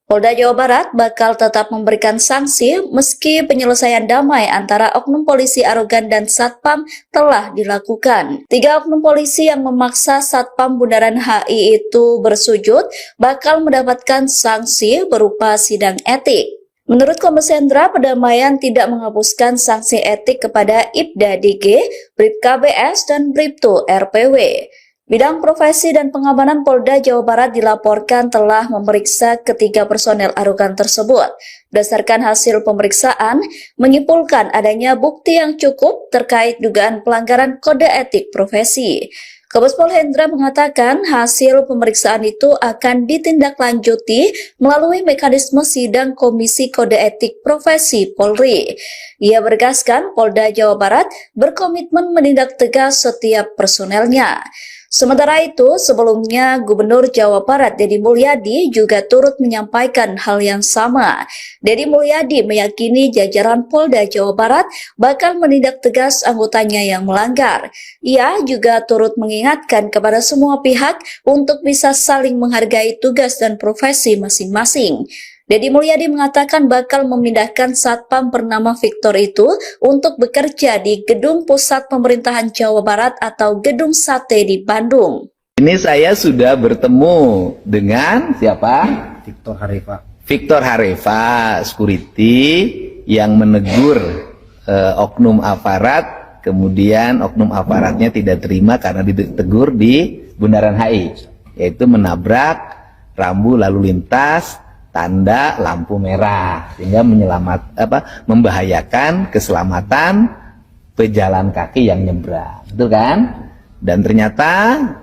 Polda Jawa Barat bakal tetap memberikan sanksi meski penyelesaian damai antara oknum polisi arogan dan satpam telah dilakukan. 3 oknum polisi yang memaksa satpam Bundaran HI itu bersujud bakal mendapatkan sanksi berupa sidang etik. Menurut Kombes Hendra, perdamaian tidak menghapuskan sanksi etik kepada Ibda DG, Bribka BS, dan Bribtu RPW. Bidang Profesi dan Pengamanan Polda Jawa Barat dilaporkan telah memeriksa ketiga personel arogan tersebut. Berdasarkan hasil pemeriksaan, menyimpulkan adanya bukti yang cukup terkait dugaan pelanggaran kode etik profesi. Kombes Pol Hendra mengatakan hasil pemeriksaan itu akan ditindaklanjuti melalui mekanisme sidang Komisi Kode Etik Profesi Polri. Ia menegaskan Polda Jawa Barat berkomitmen menindak tegas setiap personelnya. Sementara itu, sebelumnya Gubernur Jawa Barat Deddy Mulyadi juga turut menyampaikan hal yang sama. Deddy Mulyadi meyakini jajaran Polda Jawa Barat bakal menindak tegas anggotanya yang melanggar. Ia juga turut mengingatkan kepada semua pihak untuk bisa saling menghargai tugas dan profesi masing-masing. Deddy Mulyadi mengatakan bakal memindahkan satpam bernama Victor itu untuk bekerja di Gedung Pusat Pemerintahan Jawa Barat atau Gedung Sate di Bandung. Ini saya sudah bertemu dengan siapa? Victor Harifa. Victor Harifa, security yang menegur oknum aparat, kemudian oknum aparatnya tidak terima karena ditegur di Bundaran HI, yaitu menabrak rambu lalu lintas tanda lampu merah sehingga membahayakan keselamatan pejalan kaki yang nyebrang, betul kan? Dan ternyata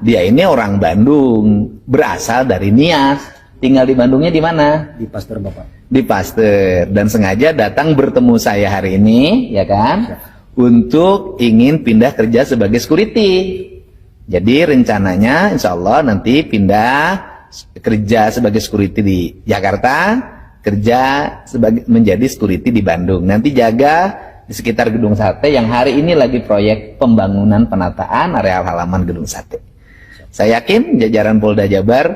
dia ini orang Bandung, berasal dari Nias, tinggal di Bandungnya di mana? Di Pasteur Bapak. Di Pasteur, dan sengaja datang bertemu saya hari ini, ya kan? Untuk ingin pindah kerja sebagai security. Jadi rencananya insya Allah nanti pindah kerja sebagai security di Jakarta, kerja menjadi security di Bandung. Nanti jaga di sekitar Gedung Sate yang hari ini lagi proyek pembangunan penataan areal halaman Gedung Sate. Saya yakin jajaran Polda Jabar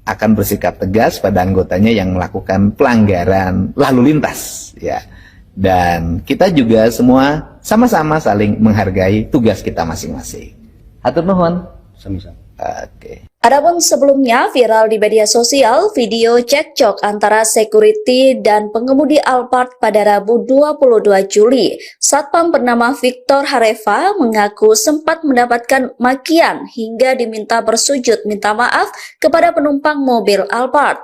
akan bersikap tegas pada anggotanya yang melakukan pelanggaran lalu lintas, ya. Dan kita juga semua sama-sama saling menghargai tugas kita masing-masing. Hatur nuhun. Sama-sama. Oke. Adapun sebelumnya viral di media sosial video cekcok antara security dan pengemudi Alphard pada Rabu 22 Juli. Satpam bernama Victor Harifa mengaku sempat mendapatkan makian hingga diminta bersujud minta maaf kepada penumpang mobil Alphard.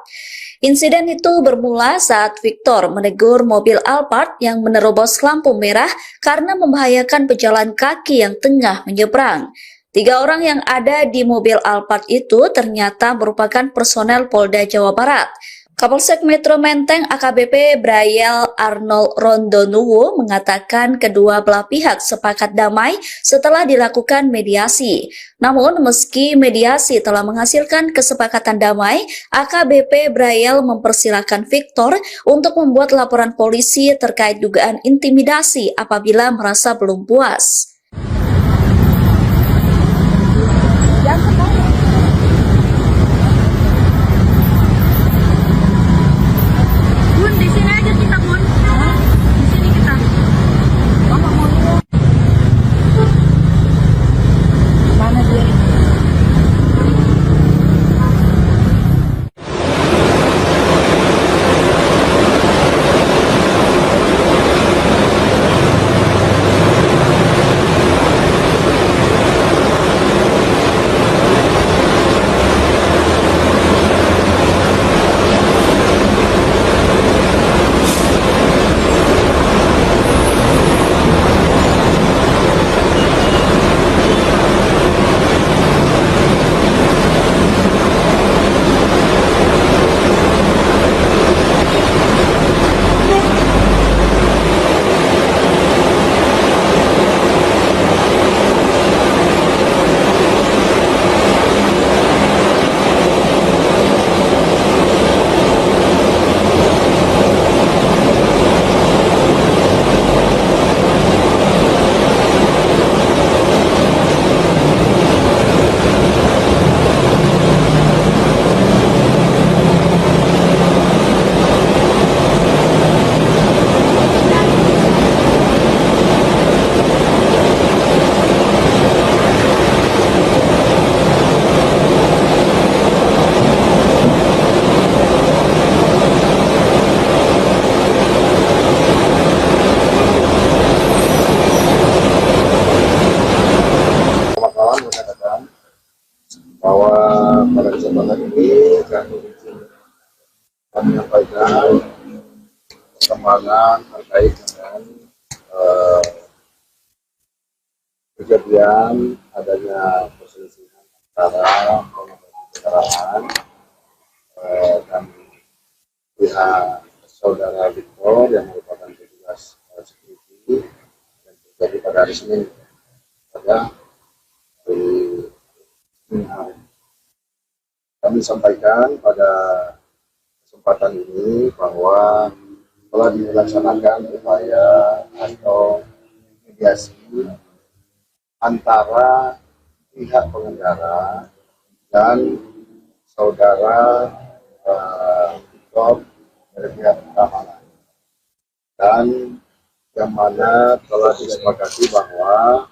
Insiden itu bermula saat Victor menegur mobil Alphard yang menerobos lampu merah karena membahayakan pejalan kaki yang tengah menyeberang. 3 orang yang ada di mobil Alphard itu ternyata merupakan personel Polda Jawa Barat. Kapolsek Metro Menteng AKBP Brayel Arnold Rondonuwo mengatakan kedua belah pihak sepakat damai setelah dilakukan mediasi. Namun meski mediasi telah menghasilkan kesepakatan damai, AKBP Brayel mempersilahkan Victor untuk membuat laporan polisi terkait dugaan intimidasi apabila merasa belum puas. Bun, di sini aja kita, Bun. Di sini kita. Bapak mau lihat. Mana dia? Bahwa pada kesempatan ini kami menyampaikan perkembangan terkait dengan kejadian adanya perselisihan antara keterangan dan pihak saudara Victor yang merupakan petugas security dan terjadi pada hari Senin pada hari Senin. Kami sampaikan pada kesempatan ini bahwa telah dilaksanakan upaya atau mediasi antara pihak pengendara dan saudara Victor dari pihak keamanan, dan yang mana telah disepakati bahwa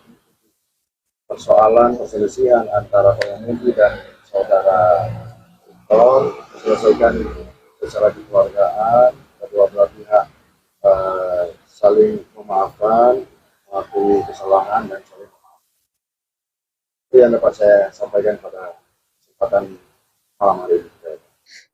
persoalan perselisihan antara pengemudi dan saudara Victor diselesaikan secara kekeluargaan, kedua belah pihak saling memaafkan, mengakui kesalahan dan saling memaafkan. Itu yang dapat saya sampaikan pada kesempatan malam hari ini.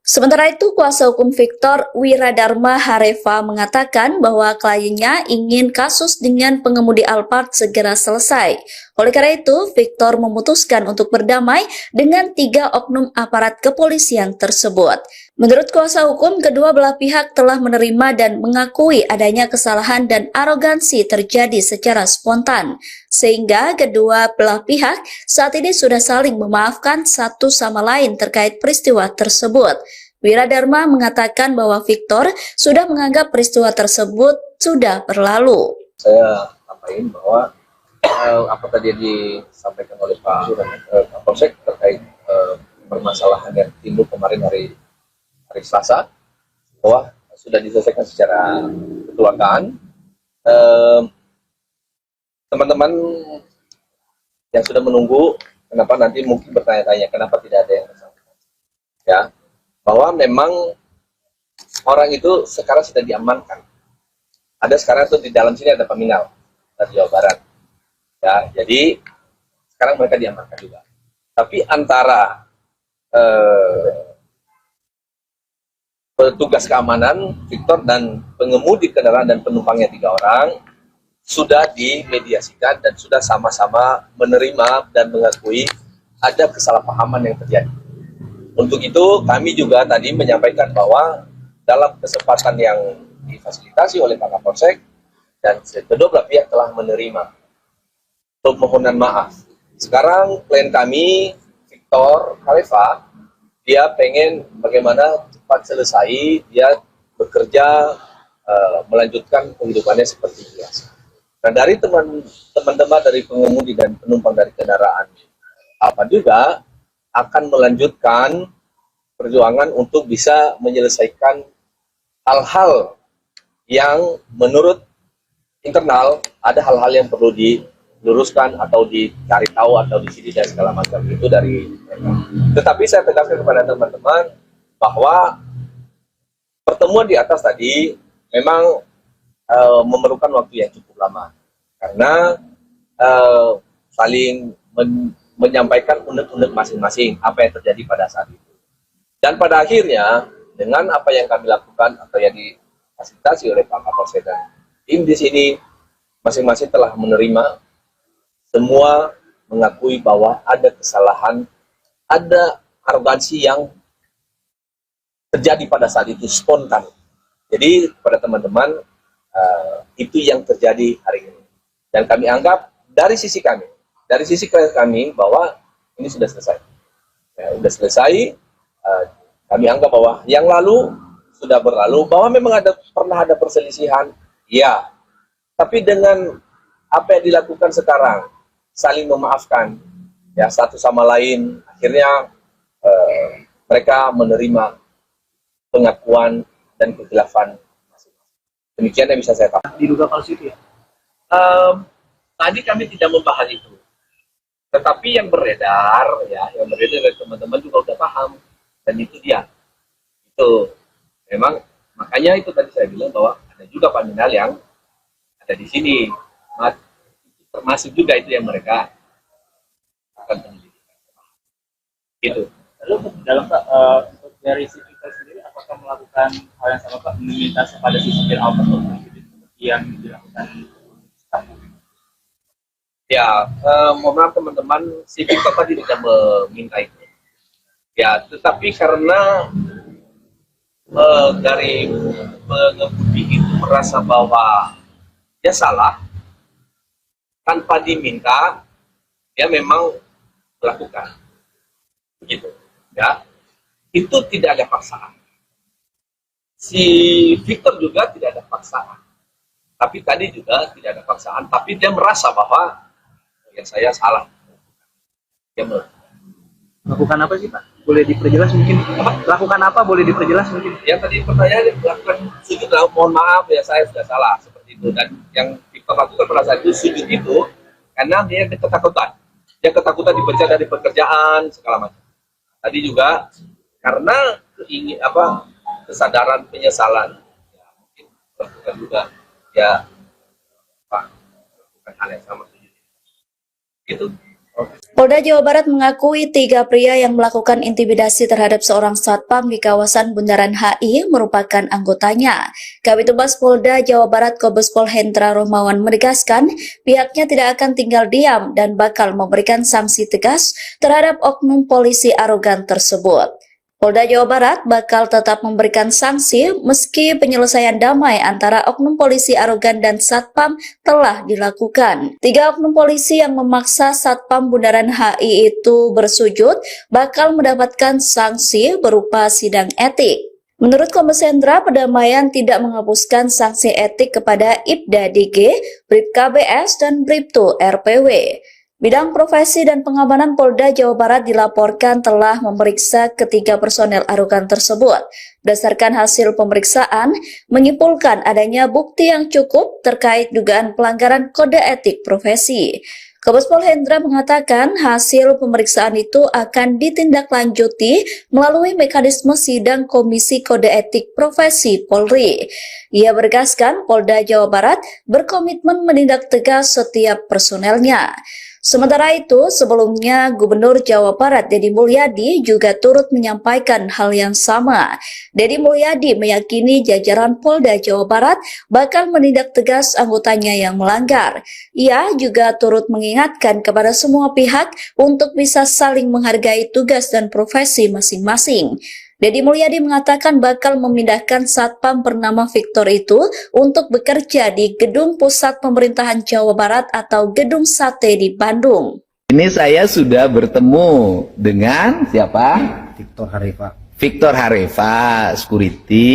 Sementara itu, kuasa hukum Victor Wiradharma Hareva mengatakan bahwa kliennya ingin kasus dengan pengemudi Alphard segera selesai. Oleh karena itu, Victor memutuskan untuk berdamai dengan 3 oknum aparat kepolisian tersebut. Menurut kuasa hukum, kedua belah pihak telah menerima dan mengakui adanya kesalahan dan arogansi terjadi secara spontan, sehingga kedua belah pihak saat ini sudah saling memaafkan satu sama lain terkait peristiwa tersebut. Wiradharma mengatakan bahwa Victor sudah menganggap peristiwa tersebut sudah berlalu. Saya sampaikan bahwa apa tadi yang disampaikan oleh Pak Kapolsek terkait permasalahan yang timbul kemarin hari Selasa, bahwa sudah diselesaikan secara kekeluargaan. Teman-teman yang sudah menunggu, kenapa nanti mungkin bertanya-tanya kenapa tidak ada yang bersangkutan, ya, bahwa memang orang itu sekarang sudah diamankan. Ada sekarang itu di dalam sini ada peminal dari Jawa Barat, ya, jadi sekarang mereka diamankan juga. Tapi antara petugas keamanan Victor dan pengemudi kendaraan dan penumpangnya 3 orang sudah dimediasikan dan sudah sama-sama menerima dan mengakui ada kesalahpahaman yang terjadi. Untuk itu kami juga tadi menyampaikan bahwa dalam kesempatan yang difasilitasi oleh Pak Kapolsek dan kedua belah pihak telah menerima permohonan maaf. Sekarang klien kami Victor Khalifa, dia pengen bagaimana cepat selesai, dia bekerja melanjutkan kehidupannya seperti biasa. Nah, dari teman-teman dari pengemudi dan penumpang dari kendaraan apa juga akan melanjutkan perjuangan untuk bisa menyelesaikan hal-hal yang menurut internal ada hal-hal yang perlu diluruskan atau dicari tahu atau di sini dan segala macam itu dari mereka. Tetapi saya tegaskan kepada teman-teman bahwa pertemuan di atas tadi memang memerlukan waktu yang cukup lama karena saling menyampaikan unek-unek masing-masing apa yang terjadi pada saat itu. Dan pada akhirnya dengan apa yang kami lakukan atau yang difasilitasi oleh Pak Kapolsek dan tim di sini masing-masing telah menerima, semua mengakui bahwa ada kesalahan, ada arogansi yang terjadi pada saat itu spontan. Jadi kepada teman-teman itu yang terjadi hari ini. Dan kami anggap dari sisi kami bahwa ini sudah selesai. Ya, sudah selesai. Kami anggap bahwa yang lalu sudah berlalu, bahwa memang pernah ada perselisihan, ya. Tapi dengan apa yang dilakukan sekarang, saling memaafkan, ya satu sama lain, akhirnya mereka menerima pengakuan dan kekhilafan masing-masing. Demikian yang bisa saya katakan. Diduga palsu itu ya? Tadi kami tidak membahas itu, tetapi yang beredar dari teman-teman juga sudah paham, dan itu dia. Itu memang makanya itu tadi saya bilang bahwa ada juga paminal yang ada di sini, termasuk juga itu yang mereka akan penyelidikan. Itu. Lalu dalam dari si Victor sendiri, apakah melakukan hal yang sama Pak, meminta kepada si supir Alfa seperti yang dilakukan staff? Ya, mohon maaf teman-teman, si Victor tadi tidak meminta itu. Ya, tetapi karena dari pengemudi itu merasa bahwa dia salah, tanpa diminta, dia memang melakukan. Begitu. Ya, itu tidak ada paksaan. Si Victor juga tidak ada paksaan. Tapi tadi juga tidak ada paksaan, tapi dia merasa bahwa ya saya salah. Dia Lakukan apa sih Pak? Boleh diperjelas mungkin? Lakukan apa? Boleh diperjelas mungkin? Ya tadi pertanyaan melakukan sujud, mohon maaf ya saya sudah salah seperti itu. Dan yang Victor lakukan pada saat itu sujud itu karena dia ketakutan. Dia ketakutan dipecat dari pekerjaan segala macam. Tadi juga karena kesadaran penyesalan, ya, mungkin lakukan juga ya lakukan hal yang sama. Itu. Polda Jawa Barat mengakui 3 pria yang melakukan intimidasi terhadap seorang satpam di kawasan Bundaran HI merupakan anggotanya. Kabid Humas Polda Jawa Barat Kombes Pol Hendra Rohmawan menegaskan pihaknya tidak akan tinggal diam dan bakal memberikan sanksi tegas terhadap oknum polisi arogan tersebut. Polda Jawa Barat bakal tetap memberikan sanksi meski penyelesaian damai antara oknum polisi arogan dan satpam telah dilakukan. 3 oknum polisi yang memaksa satpam Bundaran HI itu bersujud bakal mendapatkan sanksi berupa sidang etik. Menurut Kombes Hendra, perdamaian tidak menghapuskan sanksi etik kepada Ibda DG, Bribka BS, dan Bribtu RPW. Bidang Profesi dan Pengamanan Polda Jawa Barat dilaporkan telah memeriksa ketiga personel arogan tersebut. Berdasarkan hasil pemeriksaan, menyimpulkan adanya bukti yang cukup terkait dugaan pelanggaran kode etik profesi. Kombes Pol Hendra mengatakan hasil pemeriksaan itu akan ditindaklanjuti melalui mekanisme sidang Komisi Kode Etik Profesi Polri. Ia menegaskan Polda Jawa Barat berkomitmen menindak tegas setiap personelnya. Sementara itu, sebelumnya Gubernur Jawa Barat Deddy Mulyadi juga turut menyampaikan hal yang sama. Deddy Mulyadi meyakini jajaran Polda Jawa Barat bakal menindak tegas anggotanya yang melanggar. Ia juga turut mengingatkan kepada semua pihak untuk bisa saling menghargai tugas dan profesi masing-masing. Deddy Mulyadi mengatakan bakal memindahkan satpam bernama Victor itu untuk bekerja di Gedung Pusat Pemerintahan Jawa Barat atau Gedung Sate di Bandung. Ini saya sudah bertemu dengan siapa? Victor Harifa. Victor Harifa, security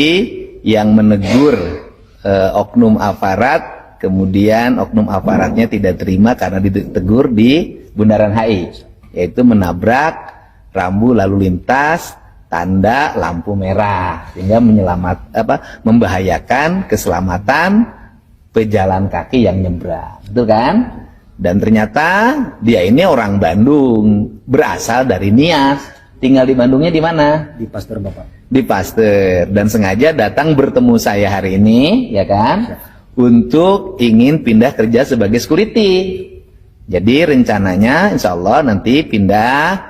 yang menegur oknum aparat, kemudian oknum aparatnya tidak terima karena ditegur di Bundaran HI, yaitu menabrak rambu lalu lintas tanda lampu merah sehingga membahayakan keselamatan pejalan kaki yang nyebrang, betul kan? Dan ternyata dia ini orang Bandung, berasal dari Nias, tinggal di Bandungnya di mana? Di Pasteur, Bapak. Di Pasteur, dan sengaja datang bertemu saya hari ini, ya kan? Untuk ingin pindah kerja sebagai security. Jadi rencananya insya Allah nanti pindah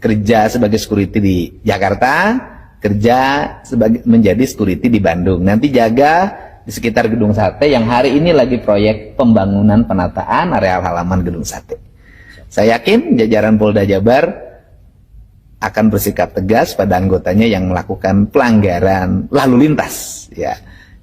kerja sebagai security di Jakarta, kerja menjadi security di Bandung. Nanti jaga di sekitar Gedung Sate yang hari ini lagi proyek pembangunan penataan areal halaman Gedung Sate. Saya yakin jajaran Polda Jabar akan bersikap tegas pada anggotanya yang melakukan pelanggaran lalu lintas, ya.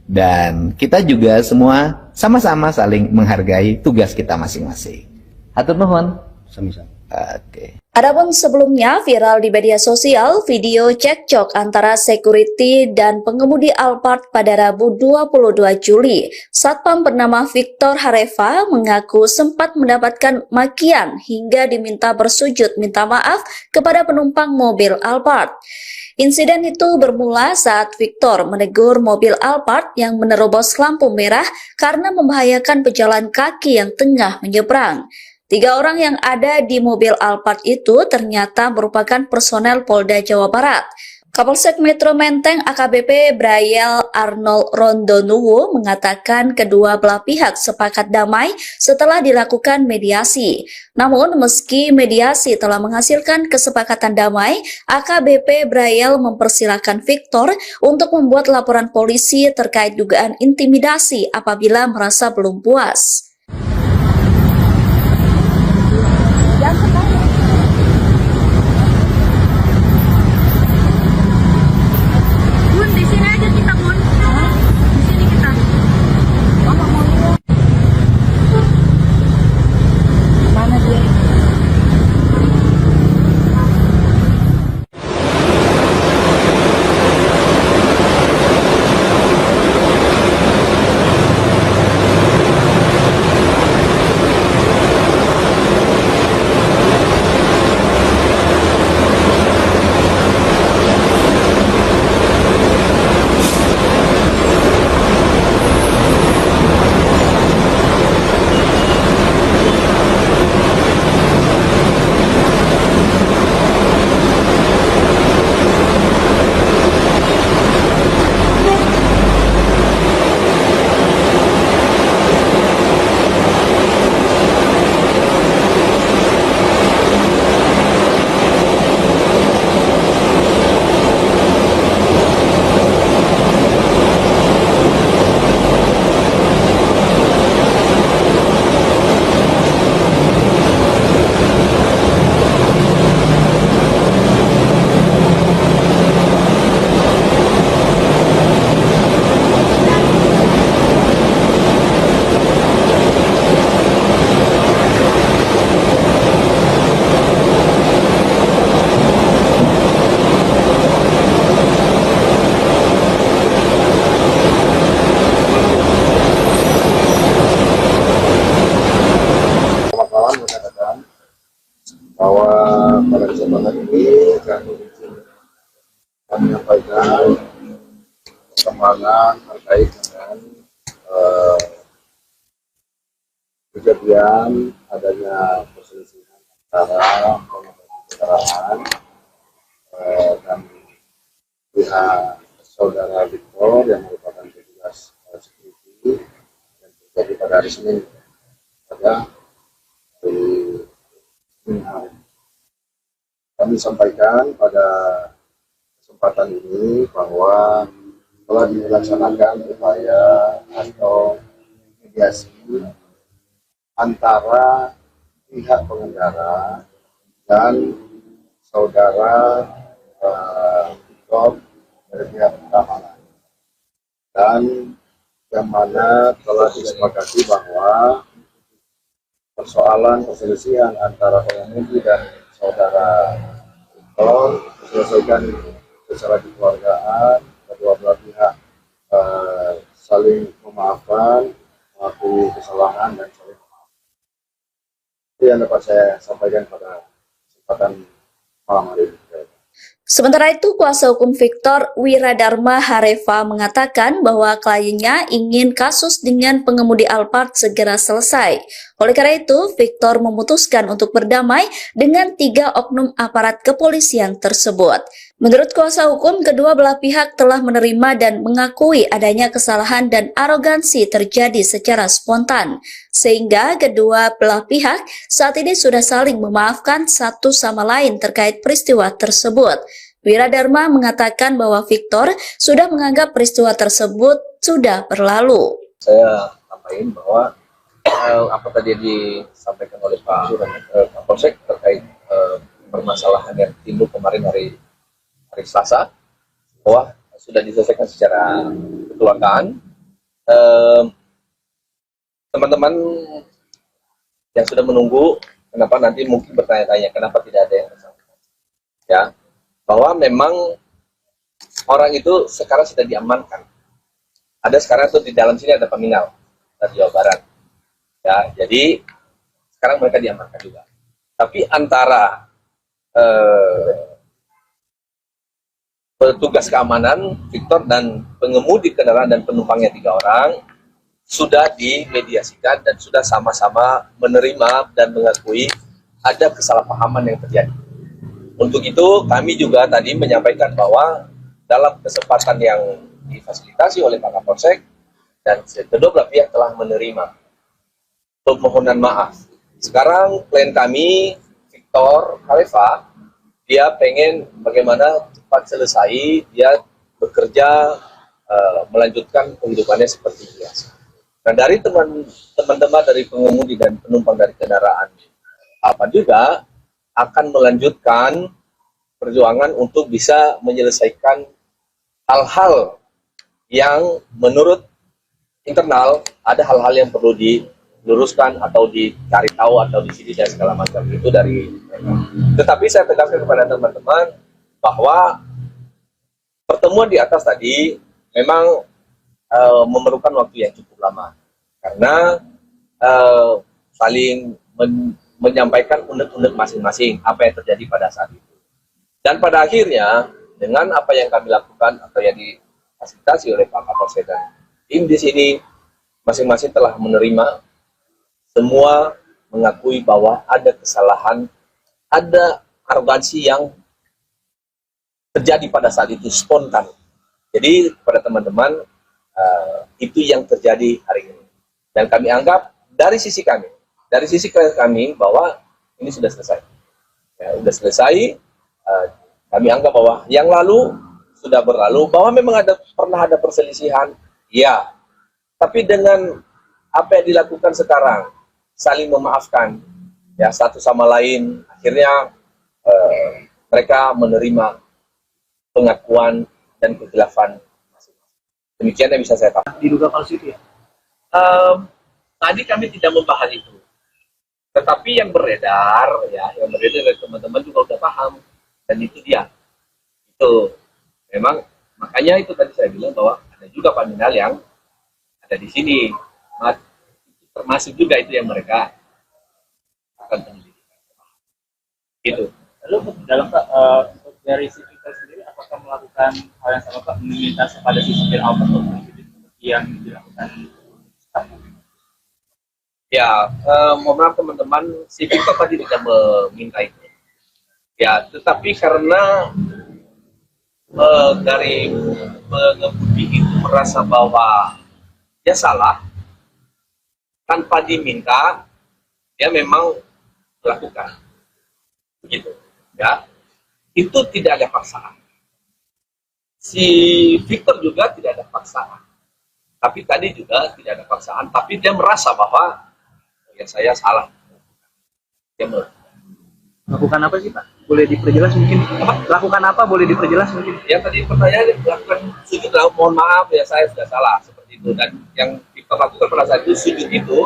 Dan kita juga semua sama-sama saling menghargai tugas kita masing-masing. Hatur nuhun. Sami-sami. Oke. Adapun sebelumnya viral di media sosial video cekcok antara security dan pengemudi Alphard pada Rabu 22 Juli. Satpam bernama Victor Harifa mengaku sempat mendapatkan makian hingga diminta bersujud minta maaf kepada penumpang mobil Alphard. Insiden itu bermula saat Victor menegur mobil Alphard yang menerobos lampu merah karena membahayakan pejalan kaki yang tengah menyeberang. 3 orang yang ada di mobil Alphard itu ternyata merupakan personel Polda Jawa Barat. Kapolsek Metro Menteng AKBP Brayel Arnold Rondonuwu mengatakan kedua belah pihak sepakat damai setelah dilakukan mediasi. Namun meski mediasi telah menghasilkan kesepakatan damai, AKBP Brayel mempersilahkan Victor untuk membuat laporan polisi terkait dugaan intimidasi apabila merasa belum puas. Bun, di sini aja kita, Bun. Di sini kita. Mama mau lihat. Mana dia? bahwa pada kesempatan ini kami menyampaikan perkembangan terkait dengan kejadian adanya perselisihan antara pengemudi kendaraan dan pihak saudara Victor yang merupakan petugas security yang terjadi pada hari Senin pada hari Senin hari. Kami sampaikan pada kesempatan ini bahwa telah dilaksanakan upaya atau mediasi antara pihak pengendara dan saudara Victor dari pihak keamanan, dan yang mana telah disepakati bahwa persoalan perselisihan antara pengemudi dan saudara Victor diselesaikan secara kekeluargaan, kedua belah pihak saling memaafkan, mengakui kesalahan dan saling memaafkan. Itu yang dapat saya sampaikan pada kesempatan malam hari ini. Sementara itu, kuasa hukum Victor Wiradharma Hareva mengatakan bahwa kliennya ingin kasus dengan pengemudi Alphard segera selesai. Oleh karena itu, Victor memutuskan untuk berdamai dengan 3 oknum aparat kepolisian tersebut. Menurut kuasa hukum, kedua belah pihak telah menerima dan mengakui adanya kesalahan dan arogansi terjadi secara spontan, sehingga kedua belah pihak saat ini sudah saling memaafkan satu sama lain terkait peristiwa tersebut. Wiradharma mengatakan bahwa Victor sudah menganggap peristiwa tersebut sudah berlalu. Saya sampaikan bahwa apa tadi disampaikan oleh Pak Kapolsek terkait permasalahan yang timbul kemarin hari Selasa, bahwa sudah diselesaikan secara kekeluargaan. Teman-teman yang sudah menunggu, kenapa nanti mungkin bertanya-tanya kenapa tidak ada yang bersangkutan, ya, bahwa memang orang itu sekarang sudah diamankan. Ada sekarang tuh di dalam sini ada peminal dari Jawa Barat, ya, jadi sekarang mereka diamankan juga. Tapi antara petugas keamanan Victor dan pengemudi kendaraan dan penumpangnya 3 orang sudah dimediasikan dan sudah sama-sama menerima dan mengakui ada kesalahpahaman yang terjadi. Untuk itu kami juga tadi menyampaikan bahwa dalam kesempatan yang difasilitasi oleh Pak Kapolsek dan kedua belah pihak telah menerima permohonan maaf. Sekarang klien kami Victor Hareva, dia pengen bagaimana cepat selesai, dia bekerja, melanjutkan kehidupannya seperti biasa. Nah, dari teman-teman dari pengemudi dan penumpang dari kendaraan apa juga akan melanjutkan perjuangan untuk bisa menyelesaikan hal-hal yang menurut internal ada hal-hal yang perlu diluruskan atau dicari tahu atau disini dan segala macam itu dari mereka. Tetapi saya tegaskan kepada teman-teman bahwa pertemuan di atas tadi memang memerlukan waktu yang cukup lama karena saling menyampaikan unek-unek masing-masing apa yang terjadi pada saat itu. Dan pada akhirnya dengan apa yang kami lakukan atau yang difasilitasi oleh Pak Kapolsek dan tim di sini masing-masing telah menerima, semua mengakui bahwa ada kesalahan, ada arogansi yang terjadi pada saat itu spontan. Jadi kepada teman-teman itu yang terjadi hari ini. Dan kami anggap dari sisi kami bahwa ini sudah selesai. Ya, sudah selesai. Kami anggap bahwa yang lalu sudah berlalu, bahwa memang pernah ada perselisihan, ya. Tapi dengan apa yang dilakukan sekarang, saling memaafkan, ya satu sama lain, akhirnya mereka menerima pengakuan dan kekhilafan masing-masing. Demikian yang bisa saya katakan. Diduga palsu itu ya? Tadi kami tidak membahas itu. Tetapi yang beredar dari teman-teman juga sudah paham. Dan itu dia. Itu memang, makanya itu tadi saya bilang bahwa ada juga peminal yang ada di sini. Termasuk juga itu yang mereka akan penyelidikan. Gitu. Lalu dalam dari si Victor sendiri, apakah melakukan hal yang sama Pak, meminta kepada si supir Alphard seperti yang dilakukan staff? Ya, mohon maaf teman-teman, si Victor tadi tidak meminta itu. Ya, tetapi karena dari pengemudi itu merasa bahwa dia salah, tanpa diminta, dia memang melakukan. gitu ya. Itu tidak ada paksaan. Si Victor juga tidak ada paksaan, tapi tadi juga tidak ada paksaan, tapi dia merasa bahwa ya saya salah. Dia Lakukan apa sih Pak? Boleh diperjelas mungkin? Lakukan apa? Boleh diperjelas mungkin? ya tadi pertanyaan lakukan sujud lah, mohon maaf ya saya sudah salah seperti itu. Dan yang Victor lakukan pada saat itu sujud itu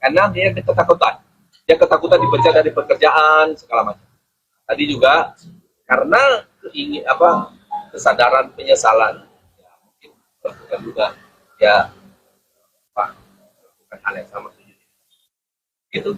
karena dia ketakutan. Dia ketakutan dipecat dari pekerjaan segala macam. Tadi juga karena kesadaran penyesalan, ya, mungkin lakukan juga ya lakukan hal yang sama sujud itu.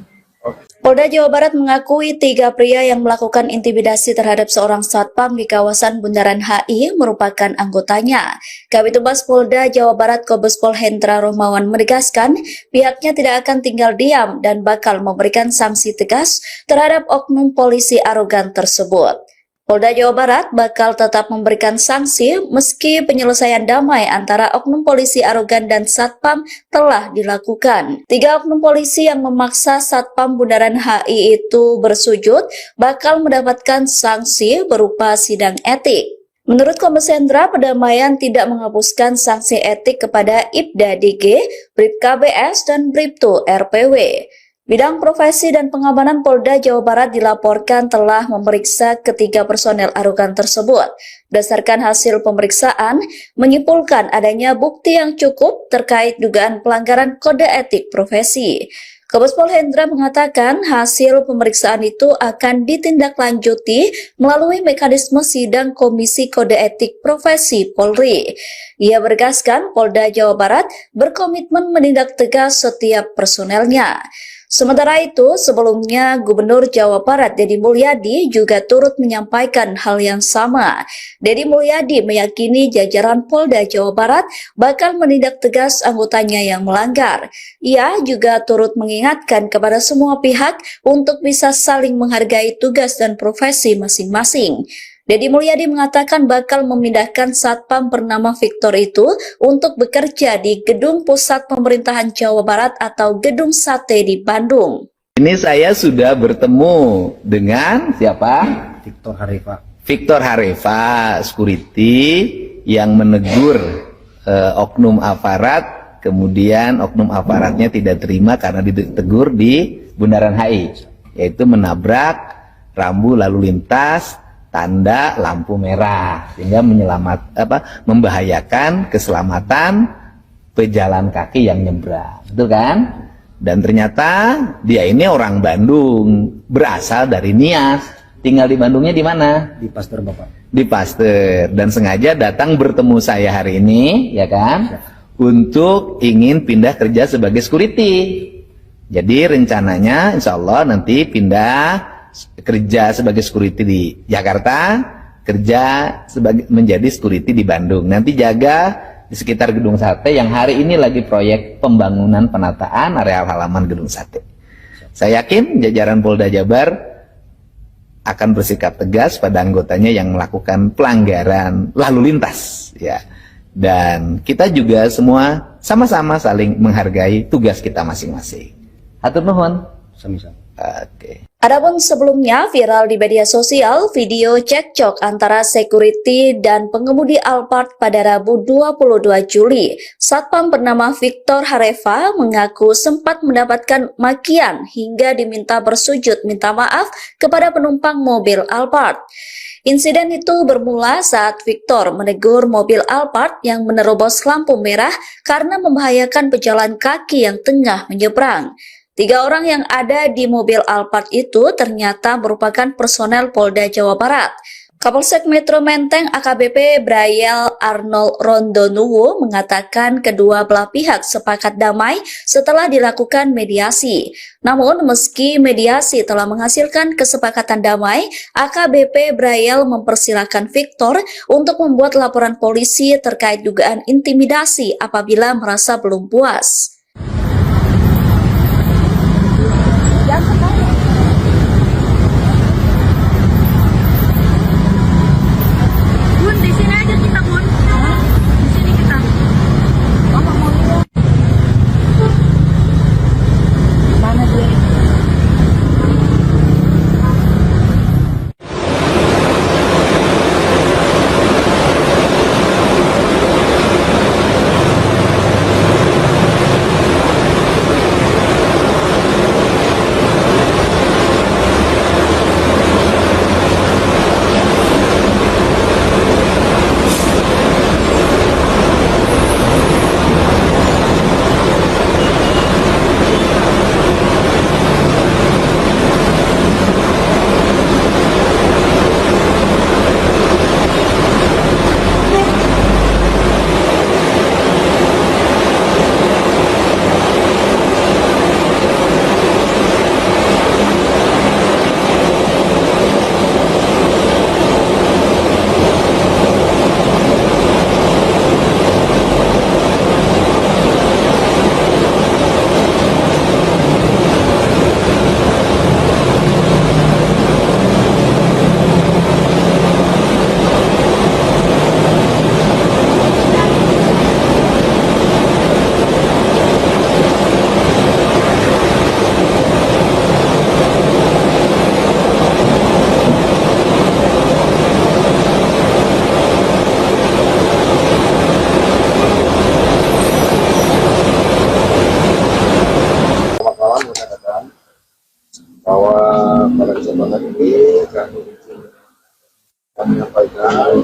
Polda Jawa Barat mengakui 3 pria yang melakukan intimidasi terhadap seorang satpam di kawasan Bundaran HI merupakan anggotanya. Kabid Humas Polda Jawa Barat Kombes Pol Hendra Rohmawan menegaskan pihaknya tidak akan tinggal diam dan bakal memberikan sanksi tegas terhadap oknum polisi arogan tersebut. Polda Jawa Barat bakal tetap memberikan sanksi meski penyelesaian damai antara oknum polisi arogan dan satpam telah dilakukan. 3 oknum polisi yang memaksa satpam Bundaran HI itu bersujud bakal mendapatkan sanksi berupa sidang etik. Menurut Kombes Hendra, pendamaian tidak menghapuskan sanksi etik kepada Ibda DG, Bribka BS, dan Bribtu RPW. Bidang Profesi dan Pengamanan Polda Jawa Barat dilaporkan telah memeriksa ketiga personel arogan tersebut. Berdasarkan hasil pemeriksaan, menyimpulkan adanya bukti yang cukup terkait dugaan pelanggaran kode etik profesi. Kombes Pol Hendra mengatakan hasil pemeriksaan itu akan ditindaklanjuti melalui mekanisme sidang Komisi Kode Etik Profesi Polri. Ia menegaskan Polda Jawa Barat berkomitmen menindak tegas setiap personelnya. Sementara itu, sebelumnya Gubernur Jawa Barat Deddy Mulyadi juga turut menyampaikan hal yang sama. Deddy Mulyadi meyakini jajaran Polda Jawa Barat bakal menindak tegas anggotanya yang melanggar. Ia juga turut mengingatkan kepada semua pihak untuk bisa saling menghargai tugas dan profesi masing-masing. Deddy Mulyadi mengatakan bakal memindahkan satpam bernama Victor itu untuk bekerja di Gedung Pusat Pemerintahan Jawa Barat atau Gedung Sate di Bandung. Ini saya sudah bertemu dengan siapa? Victor Harifa. Victor Harifa, security yang menegur oknum aparat, kemudian oknum aparatnya tidak terima karena ditegur di Bundaran HI, yaitu menabrak rambu lalu lintas tanda lampu merah sehingga membahayakan keselamatan pejalan kaki yang nyebrang, betul kan? Dan ternyata dia ini orang Bandung, berasal dari Nias, tinggal di Bandungnya di mana? Di Pasteur Bapak. Di Pasteur, dan sengaja datang bertemu saya hari ini, ya kan? Untuk ingin pindah kerja sebagai security. Jadi rencananya insya Allah nanti pindah kerja sebagai security di Jakarta, kerja menjadi security di Bandung. Nanti jaga di sekitar Gedung Sate yang hari ini lagi proyek pembangunan penataan areal halaman Gedung Sate. Saya yakin jajaran Polda Jabar akan bersikap tegas pada anggotanya yang melakukan pelanggaran lalu lintas, ya. Dan kita juga semua sama-sama saling menghargai tugas kita masing-masing. Hatur nuhun. Sami-sami. Oke. Adapun sebelumnya viral di media sosial video cekcok antara security dan pengemudi Alphard pada Rabu 22 Juli. Satpam bernama Victor Harifa mengaku sempat mendapatkan makian hingga diminta bersujud minta maaf kepada penumpang mobil Alphard. Insiden itu bermula saat Victor menegur mobil Alphard yang menerobos lampu merah karena membahayakan pejalan kaki yang tengah menyeberang. 3 orang yang ada di mobil Alphard itu ternyata merupakan personel Polda Jawa Barat. Kapolsek Metro Menteng AKBP Brayel Arnold Rondonuwo mengatakan kedua belah pihak sepakat damai setelah dilakukan mediasi. Namun meski mediasi telah menghasilkan kesepakatan damai, AKBP Brayel mempersilahkan Victor untuk membuat laporan polisi terkait dugaan intimidasi apabila merasa belum puas. Bun, di sini aja kita, Bun. Di sini kita. Bapak mau lihat. Mana dia? pada kesempatan ini kami menyampaikan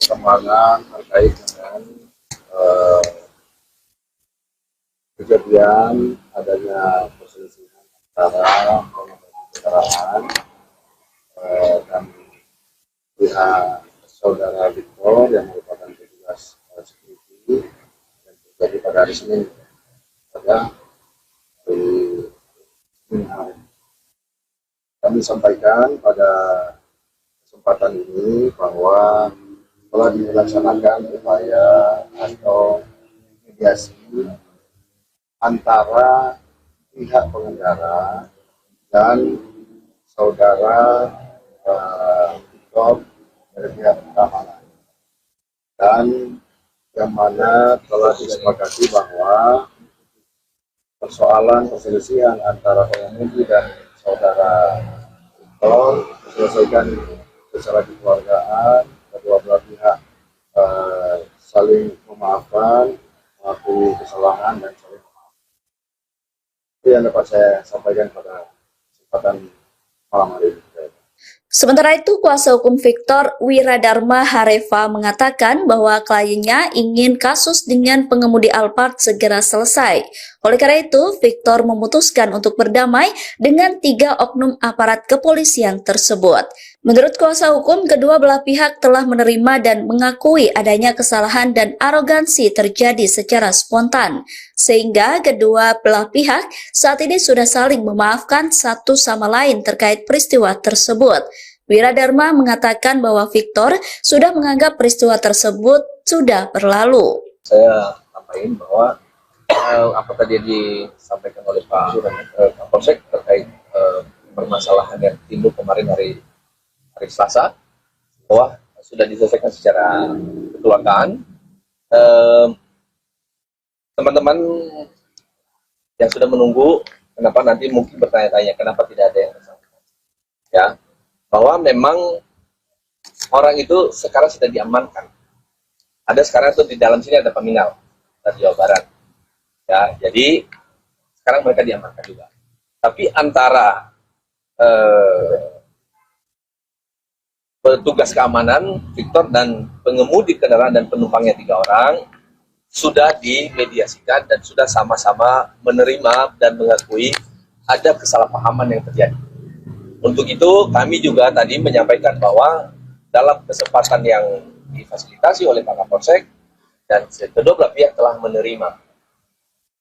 perkembangan terkait dengan kejadian adanya perselisihan antara pengemudi kendaraan dan pihak saudara Victor yang merupakan petugas security yang terjadi pada hari Senin pada hari Senin hari. Kami sampaikan pada kesempatan ini bahwa telah dilaksanakan upaya atau mediasi antara pihak pengendara dan saudara Victor dari pihak keamanan, dan yang mana telah disepakati bahwa persoalan perselisihan antara pengemudi dan saudara Victor diselesaikan secara kekeluargaan, kedua belah pihak saling memaafkan, mengakui kesalahan dan saling memaafkan. Itu yang dapat saya sampaikan pada kesempatan malam hari ini. Sementara itu, kuasa hukum Victor, Wiradharma Hareva, mengatakan bahwa kliennya ingin kasus dengan pengemudi Alphard segera selesai. Oleh karena itu, Victor memutuskan untuk berdamai dengan 3 oknum aparat kepolisian tersebut. Menurut kuasa hukum, kedua belah pihak telah menerima dan mengakui adanya kesalahan dan arogansi terjadi secara spontan, sehingga kedua belah pihak saat ini sudah saling memaafkan satu sama lain terkait peristiwa tersebut. Wiradharma mengatakan bahwa Victor sudah menganggap peristiwa tersebut sudah berlalu. Saya sampaikan bahwa apa tadi disampaikan oleh Pak Kapolsek terkait permasalahan yang timbul kemarin hari Selasa, bahwa sudah diselesaikan secara kekeluargaan. Teman-teman yang sudah menunggu, kenapa nanti mungkin bertanya-tanya kenapa tidak ada yang bersangkutan, ya, bahwa memang orang itu sekarang sudah diamankan. Ada sekarang itu di dalam sini ada peminal dari Jawa Barat, ya, jadi sekarang mereka diamankan juga. Tapi antara petugas keamanan Victor dan pengemudi kendaraan dan penumpangnya 3 orang sudah dimediasikan dan sudah sama-sama menerima dan mengakui ada kesalahpahaman yang terjadi. Untuk itu kami juga tadi menyampaikan bahwa dalam kesempatan yang difasilitasi oleh Pak Kapolsek dan kedua belah pihak telah menerima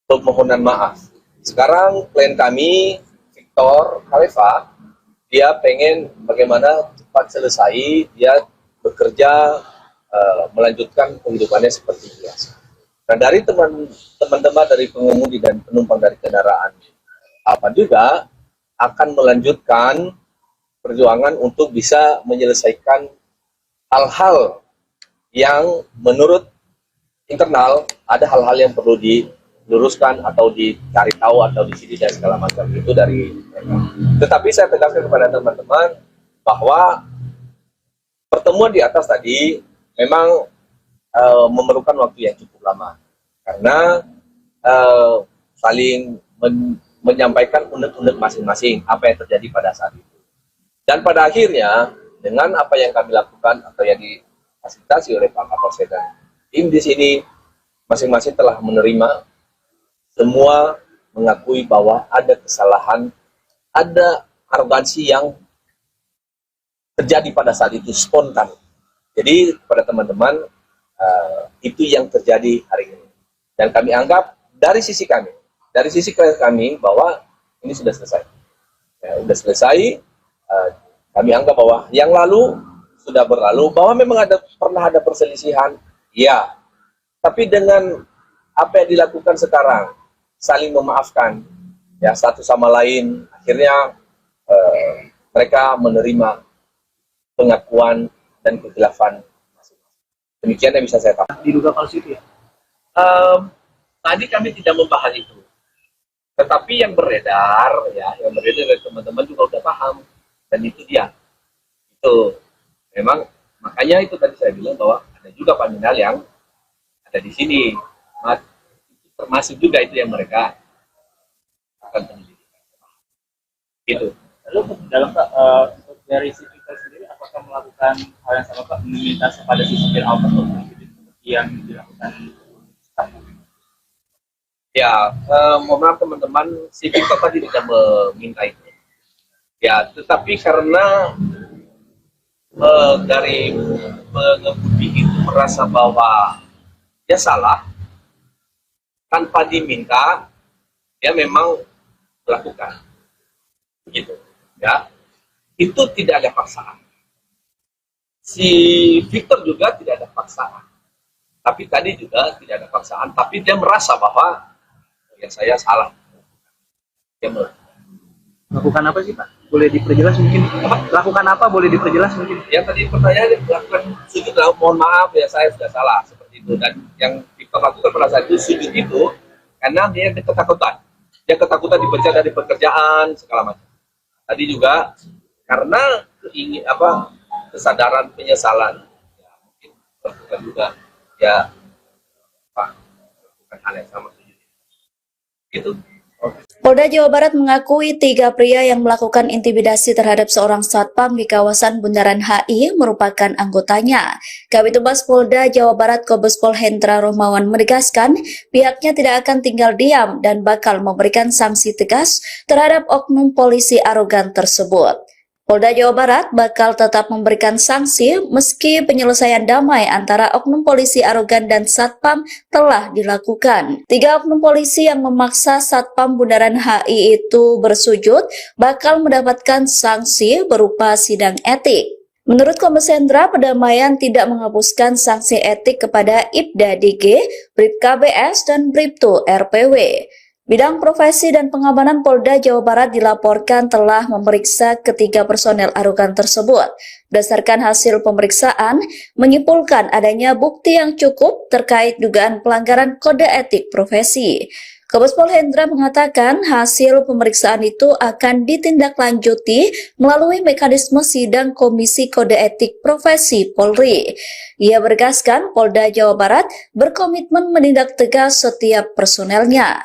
permohonan maaf. Sekarang klien kami Victor Hareva, dia pengen bagaimana cepat selesai, dia bekerja, melanjutkan kehidupannya seperti biasa. Nah, dari teman-teman dari pengemudi dan penumpang dari kendaraan apa juga akan melanjutkan perjuangan untuk bisa menyelesaikan hal-hal yang menurut internal ada hal-hal yang perlu diluruskan atau dicari tahu atau disini dan segala macam itu dari mereka. Tetapi saya tegaskan kepada teman-teman bahwa pertemuan di atas tadi memang memerlukan waktu yang cukup lama karena saling menyampaikan unek-unek masing-masing apa yang terjadi pada saat itu. Dan pada akhirnya dengan apa yang kami lakukan atau yang difasilitasi oleh Pak Kapolsek dan tim di sini masing-masing telah menerima, semua mengakui bahwa ada kesalahan, ada arogansi yang terjadi pada saat itu spontan. Jadi pada teman-teman itu yang terjadi hari ini. Dan kami anggap dari sisi kami bahwa ini sudah selesai. Ya, sudah selesai. Kami anggap bahwa yang lalu sudah berlalu, bahwa memang pernah ada perselisihan, ya. Tapi dengan apa yang dilakukan sekarang, saling memaafkan, ya satu sama lain, akhirnya mereka menerima pengakuan dan kekhilafan masing-masing. Demikian yang bisa saya tambahkan. Diduga palsu itu ya? Tadi kami tidak membahas itu, tetapi yang beredar dari teman-teman juga udah paham, dan itu dia. Itu memang makanya itu tadi saya bilang bahwa ada juga paminal yang ada di sini, termasuk juga itu yang mereka akan penyelidikan. Itu. Lalu dalam Pak, untuk dari si Victor sendiri, apakah melakukan hal yang sama Pak, meminta kepada si supir Alphard untuk mengikuti seperti yang dilakukan staff? Ya, mohon maaf teman-teman, si Victor tadi tidak meminta itu. Ya, tetapi karena dari pengemudi itu merasa bahwa dia salah, tanpa diminta, dia memang melakukan. Gitu, ya. Itu tidak ada paksaan. Si Victor juga tidak ada paksaan. Tapi tadi juga tidak ada paksaan, tapi dia merasa bahwa ya saya salah. Dia Lakukan apa sih Pak? Boleh diperjelas mungkin? Lakukan apa? Boleh diperjelas mungkin? yang tadi pertanyaannya lakukan sujud lah, mohon maaf ya saya sudah salah seperti itu. Dan yang Victor lakukan pada saat itu sujud itu karena dia ketakutan. Dia ketakutan dipecat dari pekerjaan segala macam. Tadi juga karena kesadaran penyesalan, ya, mungkin lakukan juga ya lakukan hal yang sama sujud. Itu. Polda Jawa Barat mengakui 3 pria yang melakukan intimidasi terhadap seorang satpam di kawasan Bundaran HI merupakan anggotanya. Kabitumas Polda Jawa Barat Kombes Pol Hendra Rohmawan menegaskan pihaknya tidak akan tinggal diam dan bakal memberikan sanksi tegas terhadap oknum polisi arogan tersebut. Polda Jawa Barat bakal tetap memberikan sanksi meski penyelesaian damai antara oknum polisi arogan dan satpam telah dilakukan. 3 oknum polisi yang memaksa satpam Bundaran HI itu bersujud bakal mendapatkan sanksi berupa sidang etik. Menurut Kombes Hendra, pendamaian tidak menghapuskan sanksi etik kepada Ibda DG, Bribka BS, dan Bribtu RPW. Bidang Profesi dan Pengamanan Polda Jawa Barat dilaporkan telah memeriksa ketiga personel arogan tersebut. Berdasarkan hasil pemeriksaan, menyimpulkan adanya bukti yang cukup terkait dugaan pelanggaran kode etik profesi. Kombes Pol Hendra mengatakan hasil pemeriksaan itu akan ditindaklanjuti melalui mekanisme sidang Komisi Kode Etik Profesi Polri. Ia bergaskan Polda Jawa Barat berkomitmen menindak tegas setiap personelnya.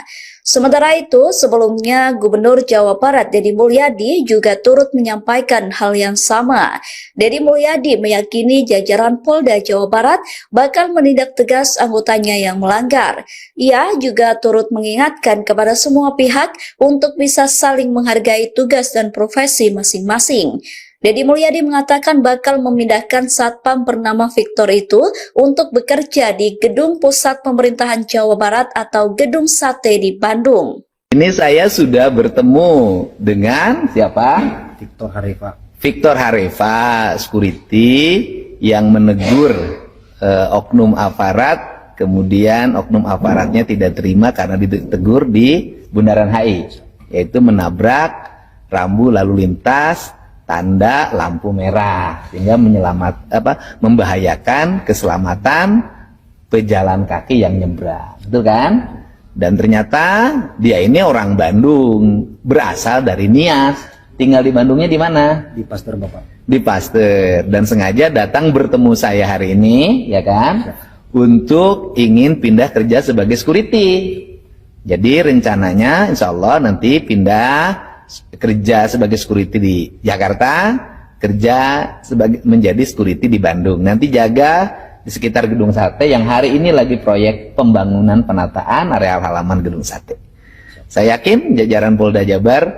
Sementara itu, sebelumnya Gubernur Jawa Barat Deddy Mulyadi juga turut menyampaikan hal yang sama. Deddy Mulyadi meyakini jajaran Polda Jawa Barat bakal menindak tegas anggotanya yang melanggar. Ia juga turut mengingatkan kepada semua pihak untuk bisa saling menghargai tugas dan profesi masing-masing. Deddy Mulyadi mengatakan bakal memindahkan satpam bernama Victor itu untuk bekerja di Gedung Pusat Pemerintahan Jawa Barat atau Gedung Sate di Bandung. Ini saya sudah bertemu dengan siapa? Victor Harefa. Victor Harefa, security yang menegur oknum aparat, kemudian oknum aparatnya tidak terima karena ditegur di Bundaran HI, yaitu menabrak rambu lalu lintas tanda lampu merah sehingga membahayakan keselamatan pejalan kaki yang nyebrang, betul kan? Dan ternyata dia ini orang Bandung, berasal dari Nias, tinggal di Bandungnya di mana? Di Pasteur Bapak. Di Pasteur, dan sengaja datang bertemu saya hari ini, ya kan? Untuk ingin pindah kerja sebagai security. Jadi rencananya insya Allah nanti pindah kerja sebagai security di Jakarta, kerja menjadi security di Bandung. Nanti jaga di sekitar Gedung Sate yang hari ini lagi proyek pembangunan penataan areal halaman Gedung Sate. Saya yakin jajaran Polda Jabar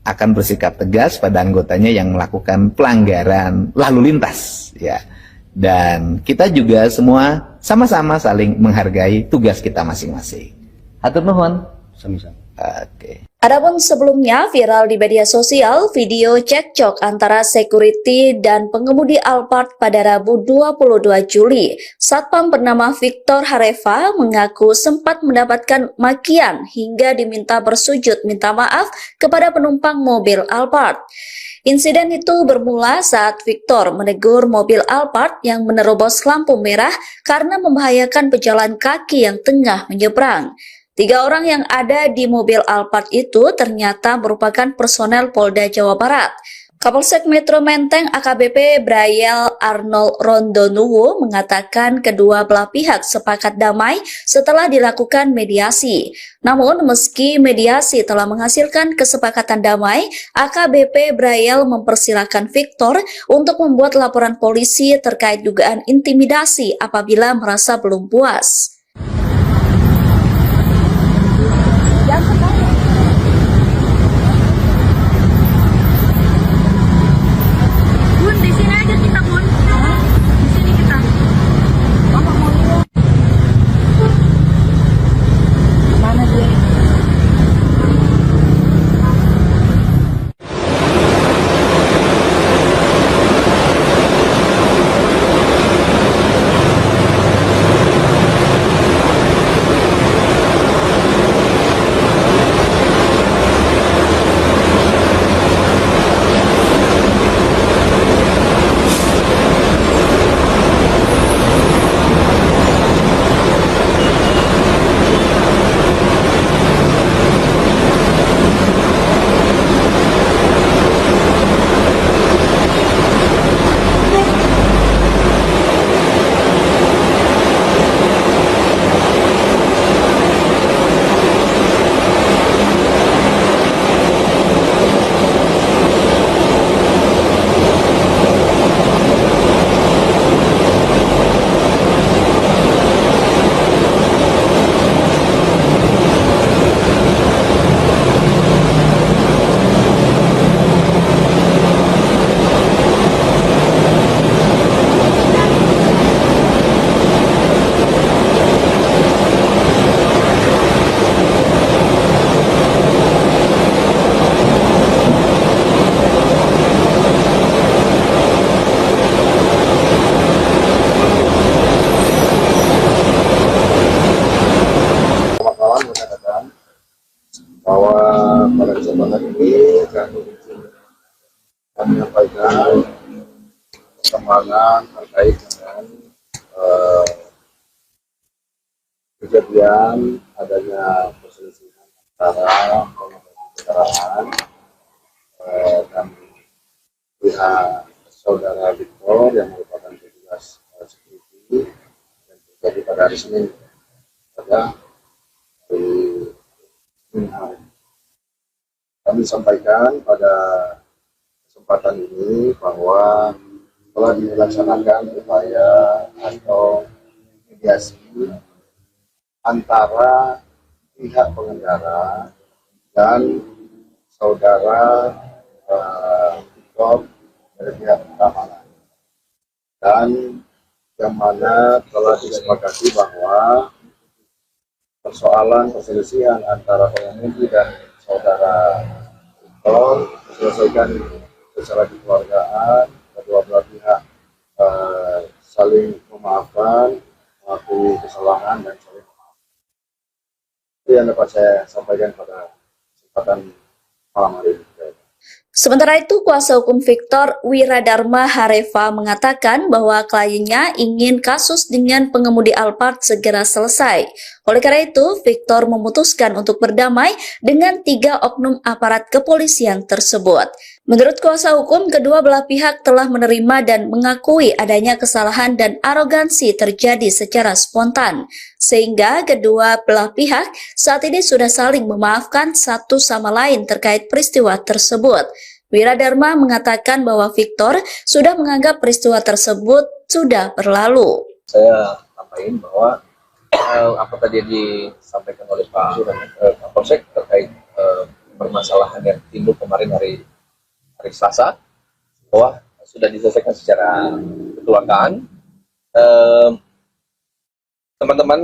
akan bersikap tegas pada anggotanya yang melakukan pelanggaran lalu lintas, ya. Dan kita juga semua sama-sama saling menghargai tugas kita masing-masing. Hatur nuhun. Sami-sami. Oke. Adapun sebelumnya viral di media sosial video cekcok antara security dan pengemudi Alphard pada Rabu 22 Juli. Satpam bernama Victor Harefa mengaku sempat mendapatkan makian hingga diminta bersujud minta maaf kepada penumpang mobil Alphard. Insiden itu bermula saat Victor menegur mobil Alphard yang menerobos lampu merah karena membahayakan pejalan kaki yang tengah menyeberang. 3 orang yang ada di mobil Alphard itu ternyata merupakan personel Polda Jawa Barat. Kapolsek Metro Menteng AKBP Brayel Arnold Rondonuwo mengatakan kedua belah pihak sepakat damai setelah dilakukan mediasi. Namun meski mediasi telah menghasilkan kesepakatan damai, AKBP Brayel mempersilahkan Victor untuk membuat laporan polisi terkait dugaan intimidasi apabila merasa belum puas. Bun, di sini aja kita, Bun. Di sini kita. Bapak mau lihat. Mana dia? Kawan-kawan mengatakan bahwa pada kesempatan ini kami menyampaikan perkembangan terkait dengan kejadian adanya perselisihan antara keterangan dan pihak saudara Victor yang merupakan petugas security dan terjadi pada hari Senin pada kami sampaikan pada kesempatan ini bahwa telah dilaksanakan upaya atau mediasi antara pihak pengendara dan saudara Victor dari pihak keamanan, dan yang mana telah disepakati bahwa persoalan perselisihan antara pengemudi dan saudara Victor diselesaikan secara kekeluargaan, kedua belah pihak saling memaafkan, mengakui kesalahan dan saling memaafkan. Itu yang dapat saya sampaikan pada kesempatan malam hari ini. Sementara itu, kuasa hukum Victor Wiradharma Hareva mengatakan bahwa kliennya ingin kasus dengan pengemudi Alphard segera selesai. Oleh karena itu, Victor memutuskan untuk berdamai dengan 3 oknum aparat kepolisian tersebut. Menurut kuasa hukum, kedua belah pihak telah menerima dan mengakui adanya kesalahan dan arogansi terjadi secara spontan, sehingga kedua belah pihak saat ini sudah saling memaafkan satu sama lain terkait peristiwa tersebut. Wiradharma mengatakan bahwa Victor sudah menganggap peristiwa tersebut sudah berlalu. Saya sampaikan bahwa apa tadi yang disampaikan oleh Pak Kapolsek terkait permasalahan yang timbul kemarin hari Selasa, bahwa sudah diselesaikan secara kekeluargaan. Teman-teman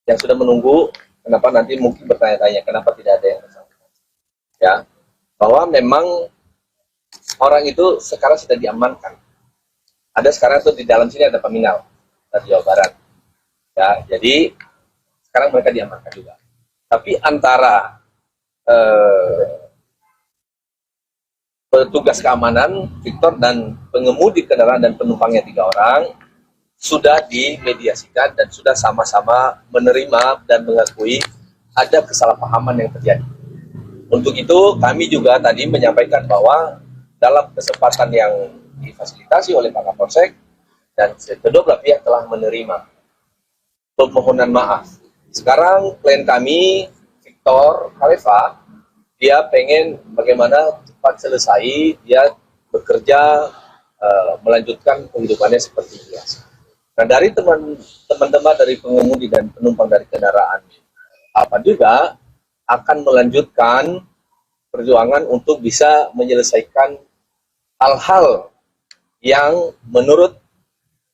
yang sudah menunggu, kenapa nanti mungkin bertanya-tanya kenapa tidak ada yang bersangkutan, ya, bahwa memang orang itu sekarang sudah diamankan. Ada sekarang tuh di dalam sini ada peminal dari Jawa Barat, ya, jadi sekarang mereka diamankan juga. Tapi antara petugas keamanan Victor dan pengemudi kendaraan dan penumpangnya 3 orang sudah dimediasikan dan sudah sama-sama menerima dan mengakui ada kesalahpahaman yang terjadi. Untuk itu kami juga tadi menyampaikan bahwa dalam kesempatan yang difasilitasi oleh Pak Kapolsek, dan kedua belah pihak telah menerima permohonan maaf. Sekarang klien kami, Victor Khalifa, dia pengen bagaimana cepat selesai, dia bekerja, melanjutkan kehidupannya seperti biasa. Nah, dari teman-teman dari pengemudi dan penumpang dari kendaraan apa juga akan melanjutkan perjuangan untuk bisa menyelesaikan hal-hal yang menurut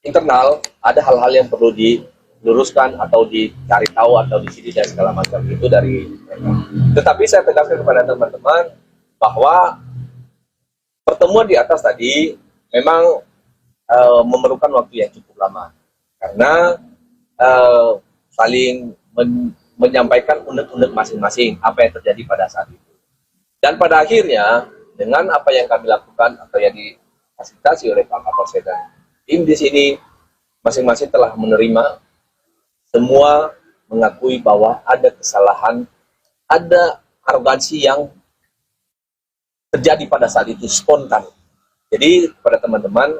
internal ada hal-hal yang perlu diluruskan atau dicari tahu atau disini dan segala macam itu dari mereka. Tetapi saya tegaskan kepada teman-teman bahwa pertemuan di atas tadi memang memerlukan waktu yang cukup lama karena saling menyampaikan unek-unek masing-masing apa yang terjadi pada saat itu. Dan pada akhirnya dengan apa yang kami lakukan atau yang difasilitasi oleh Pak Kapolsek dan tim di sini masing-masing telah menerima, semua mengakui bahwa ada kesalahan, ada arogansi yang terjadi pada saat itu spontan. Jadi kepada teman-teman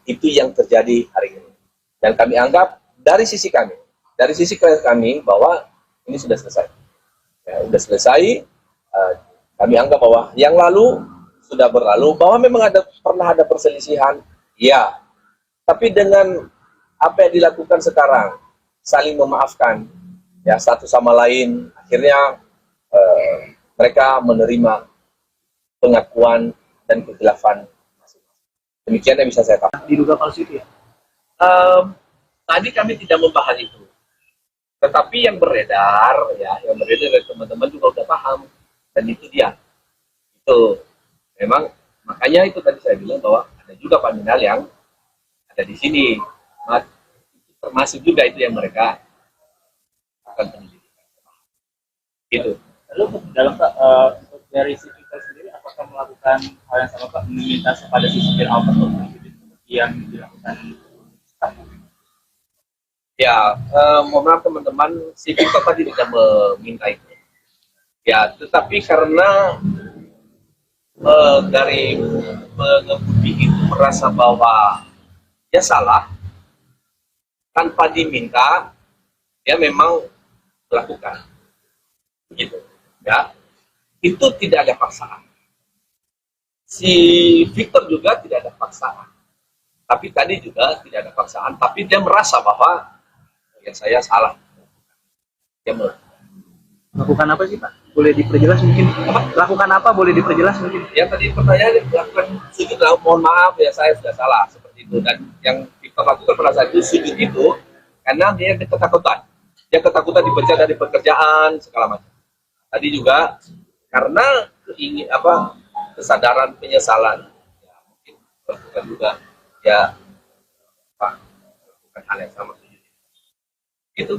itu yang terjadi hari ini. Dan kami anggap dari sisi kami bahwa ini sudah selesai. Ya, sudah selesai. Kami anggap bahwa yang lalu sudah berlalu, bahwa memang pernah ada perselisihan, ya. Tapi dengan apa yang dilakukan sekarang, saling memaafkan, ya satu sama lain, akhirnya mereka menerima pengakuan dan kekhilafan masing-masing. Demikian yang bisa saya katakan. Diduga palsu itu ya? Tadi kami tidak membahas itu, tetapi yang beredar dari teman-teman juga udah paham, dan itu dia. Itu memang makanya itu tadi saya bilang bahwa ada juga paminal yang ada di sini, termasuk juga itu yang mereka akan penyelidikan. Itu. Lalu dalam untuk dari si Victor sendiri, apakah melakukan hal yang sama Pak, meminta kepada si supir Alphard seperti yang dilakukan staff? Ya, mohon maaf teman-teman, si Victor tadi tidak meminta itu. Ya, tetapi karena dari pengemudi itu merasa bahwa dia salah, tanpa diminta, dia memang melakukan. Begitu. Ya, itu tidak ada paksaan. Si Victor juga tidak ada paksaan. Tapi tadi juga tidak ada paksaan, tapi dia merasa bahwa ya saya salah. Dia Lakukan apa sih Pak? Boleh diperjelas mungkin? Lakukan apa? Boleh diperjelas mungkin? Ya tadi pertanyaan lakukan sujud, mohon maaf ya saya sudah salah seperti itu. Dan yang kita lakukan pada saat itu sujud itu karena dia ketakutan. Dia ketakutan dipecat dari pekerjaan segala macam. Tadi juga karena kesadaran penyesalan, ya mungkin lakukan juga ya Pak lakukan hal yang sama sujud itu.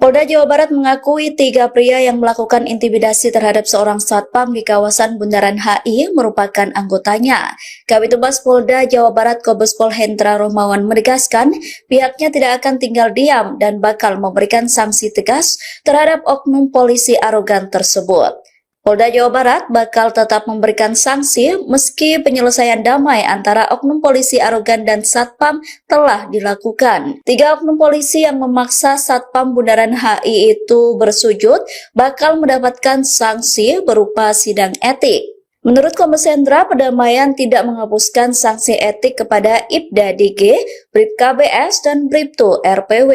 Polda Jawa Barat mengakui 3 pria yang melakukan intimidasi terhadap seorang satpam di kawasan Bundaran HI merupakan anggotanya. Kabid Humas Polda Jawa Barat Kombespol Hendra Rohmawan menegaskan pihaknya tidak akan tinggal diam dan bakal memberikan sanksi tegas terhadap oknum polisi arogan tersebut. Polda Jawa Barat bakal tetap memberikan sanksi meski penyelesaian damai antara oknum polisi arogan dan satpam telah dilakukan. 3 oknum polisi yang memaksa satpam Bundaran HI itu bersujud bakal mendapatkan sanksi berupa sidang etik. Menurut Kombes Hendra, perdamaian tidak menghapuskan sanksi etik kepada Ibda DG, Bribka BS, dan Bribtu RPW.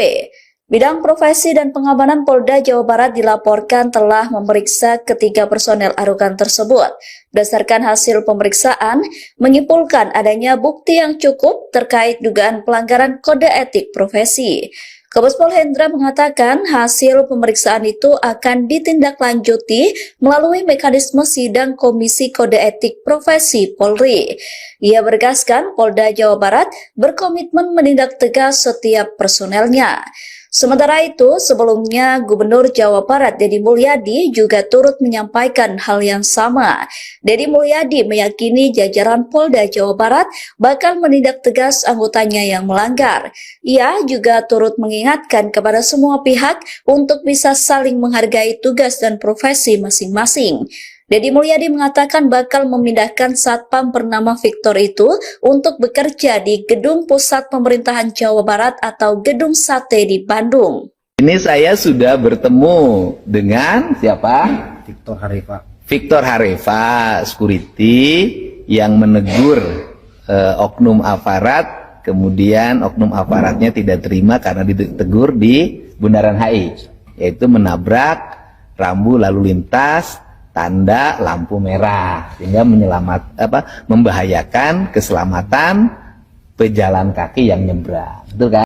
Bidang Profesi dan Pengamanan Polda Jawa Barat dilaporkan telah memeriksa ketiga personel arogan tersebut. Berdasarkan hasil pemeriksaan, menyimpulkan adanya bukti yang cukup terkait dugaan pelanggaran kode etik profesi. Kombespol Hendra mengatakan hasil pemeriksaan itu akan ditindaklanjuti melalui mekanisme sidang Komisi Kode Etik Profesi Polri. Ia menegaskan Polda Jawa Barat berkomitmen menindak tegas setiap personelnya. Sementara itu, sebelumnya Gubernur Jawa Barat Deddy Mulyadi juga turut menyampaikan hal yang sama. Deddy Mulyadi meyakini jajaran Polda Jawa Barat bakal menindak tegas anggotanya yang melanggar. Ia juga turut mengingatkan kepada semua pihak untuk bisa saling menghargai tugas dan profesi masing-masing. Deddy Mulyadi mengatakan bakal memindahkan satpam bernama Victor itu untuk bekerja di Gedung Pusat Pemerintahan Jawa Barat atau Gedung Sate di Bandung. Ini saya sudah bertemu dengan siapa? Victor Harifa. Victor Harifa, security yang menegur oknum aparat, kemudian oknum aparatnya tidak terima karena ditegur di Bundaran HI, yaitu menabrak rambu lalu lintas tanda lampu merah sehingga membahayakan keselamatan pejalan kaki yang nyebrang. Betul kan?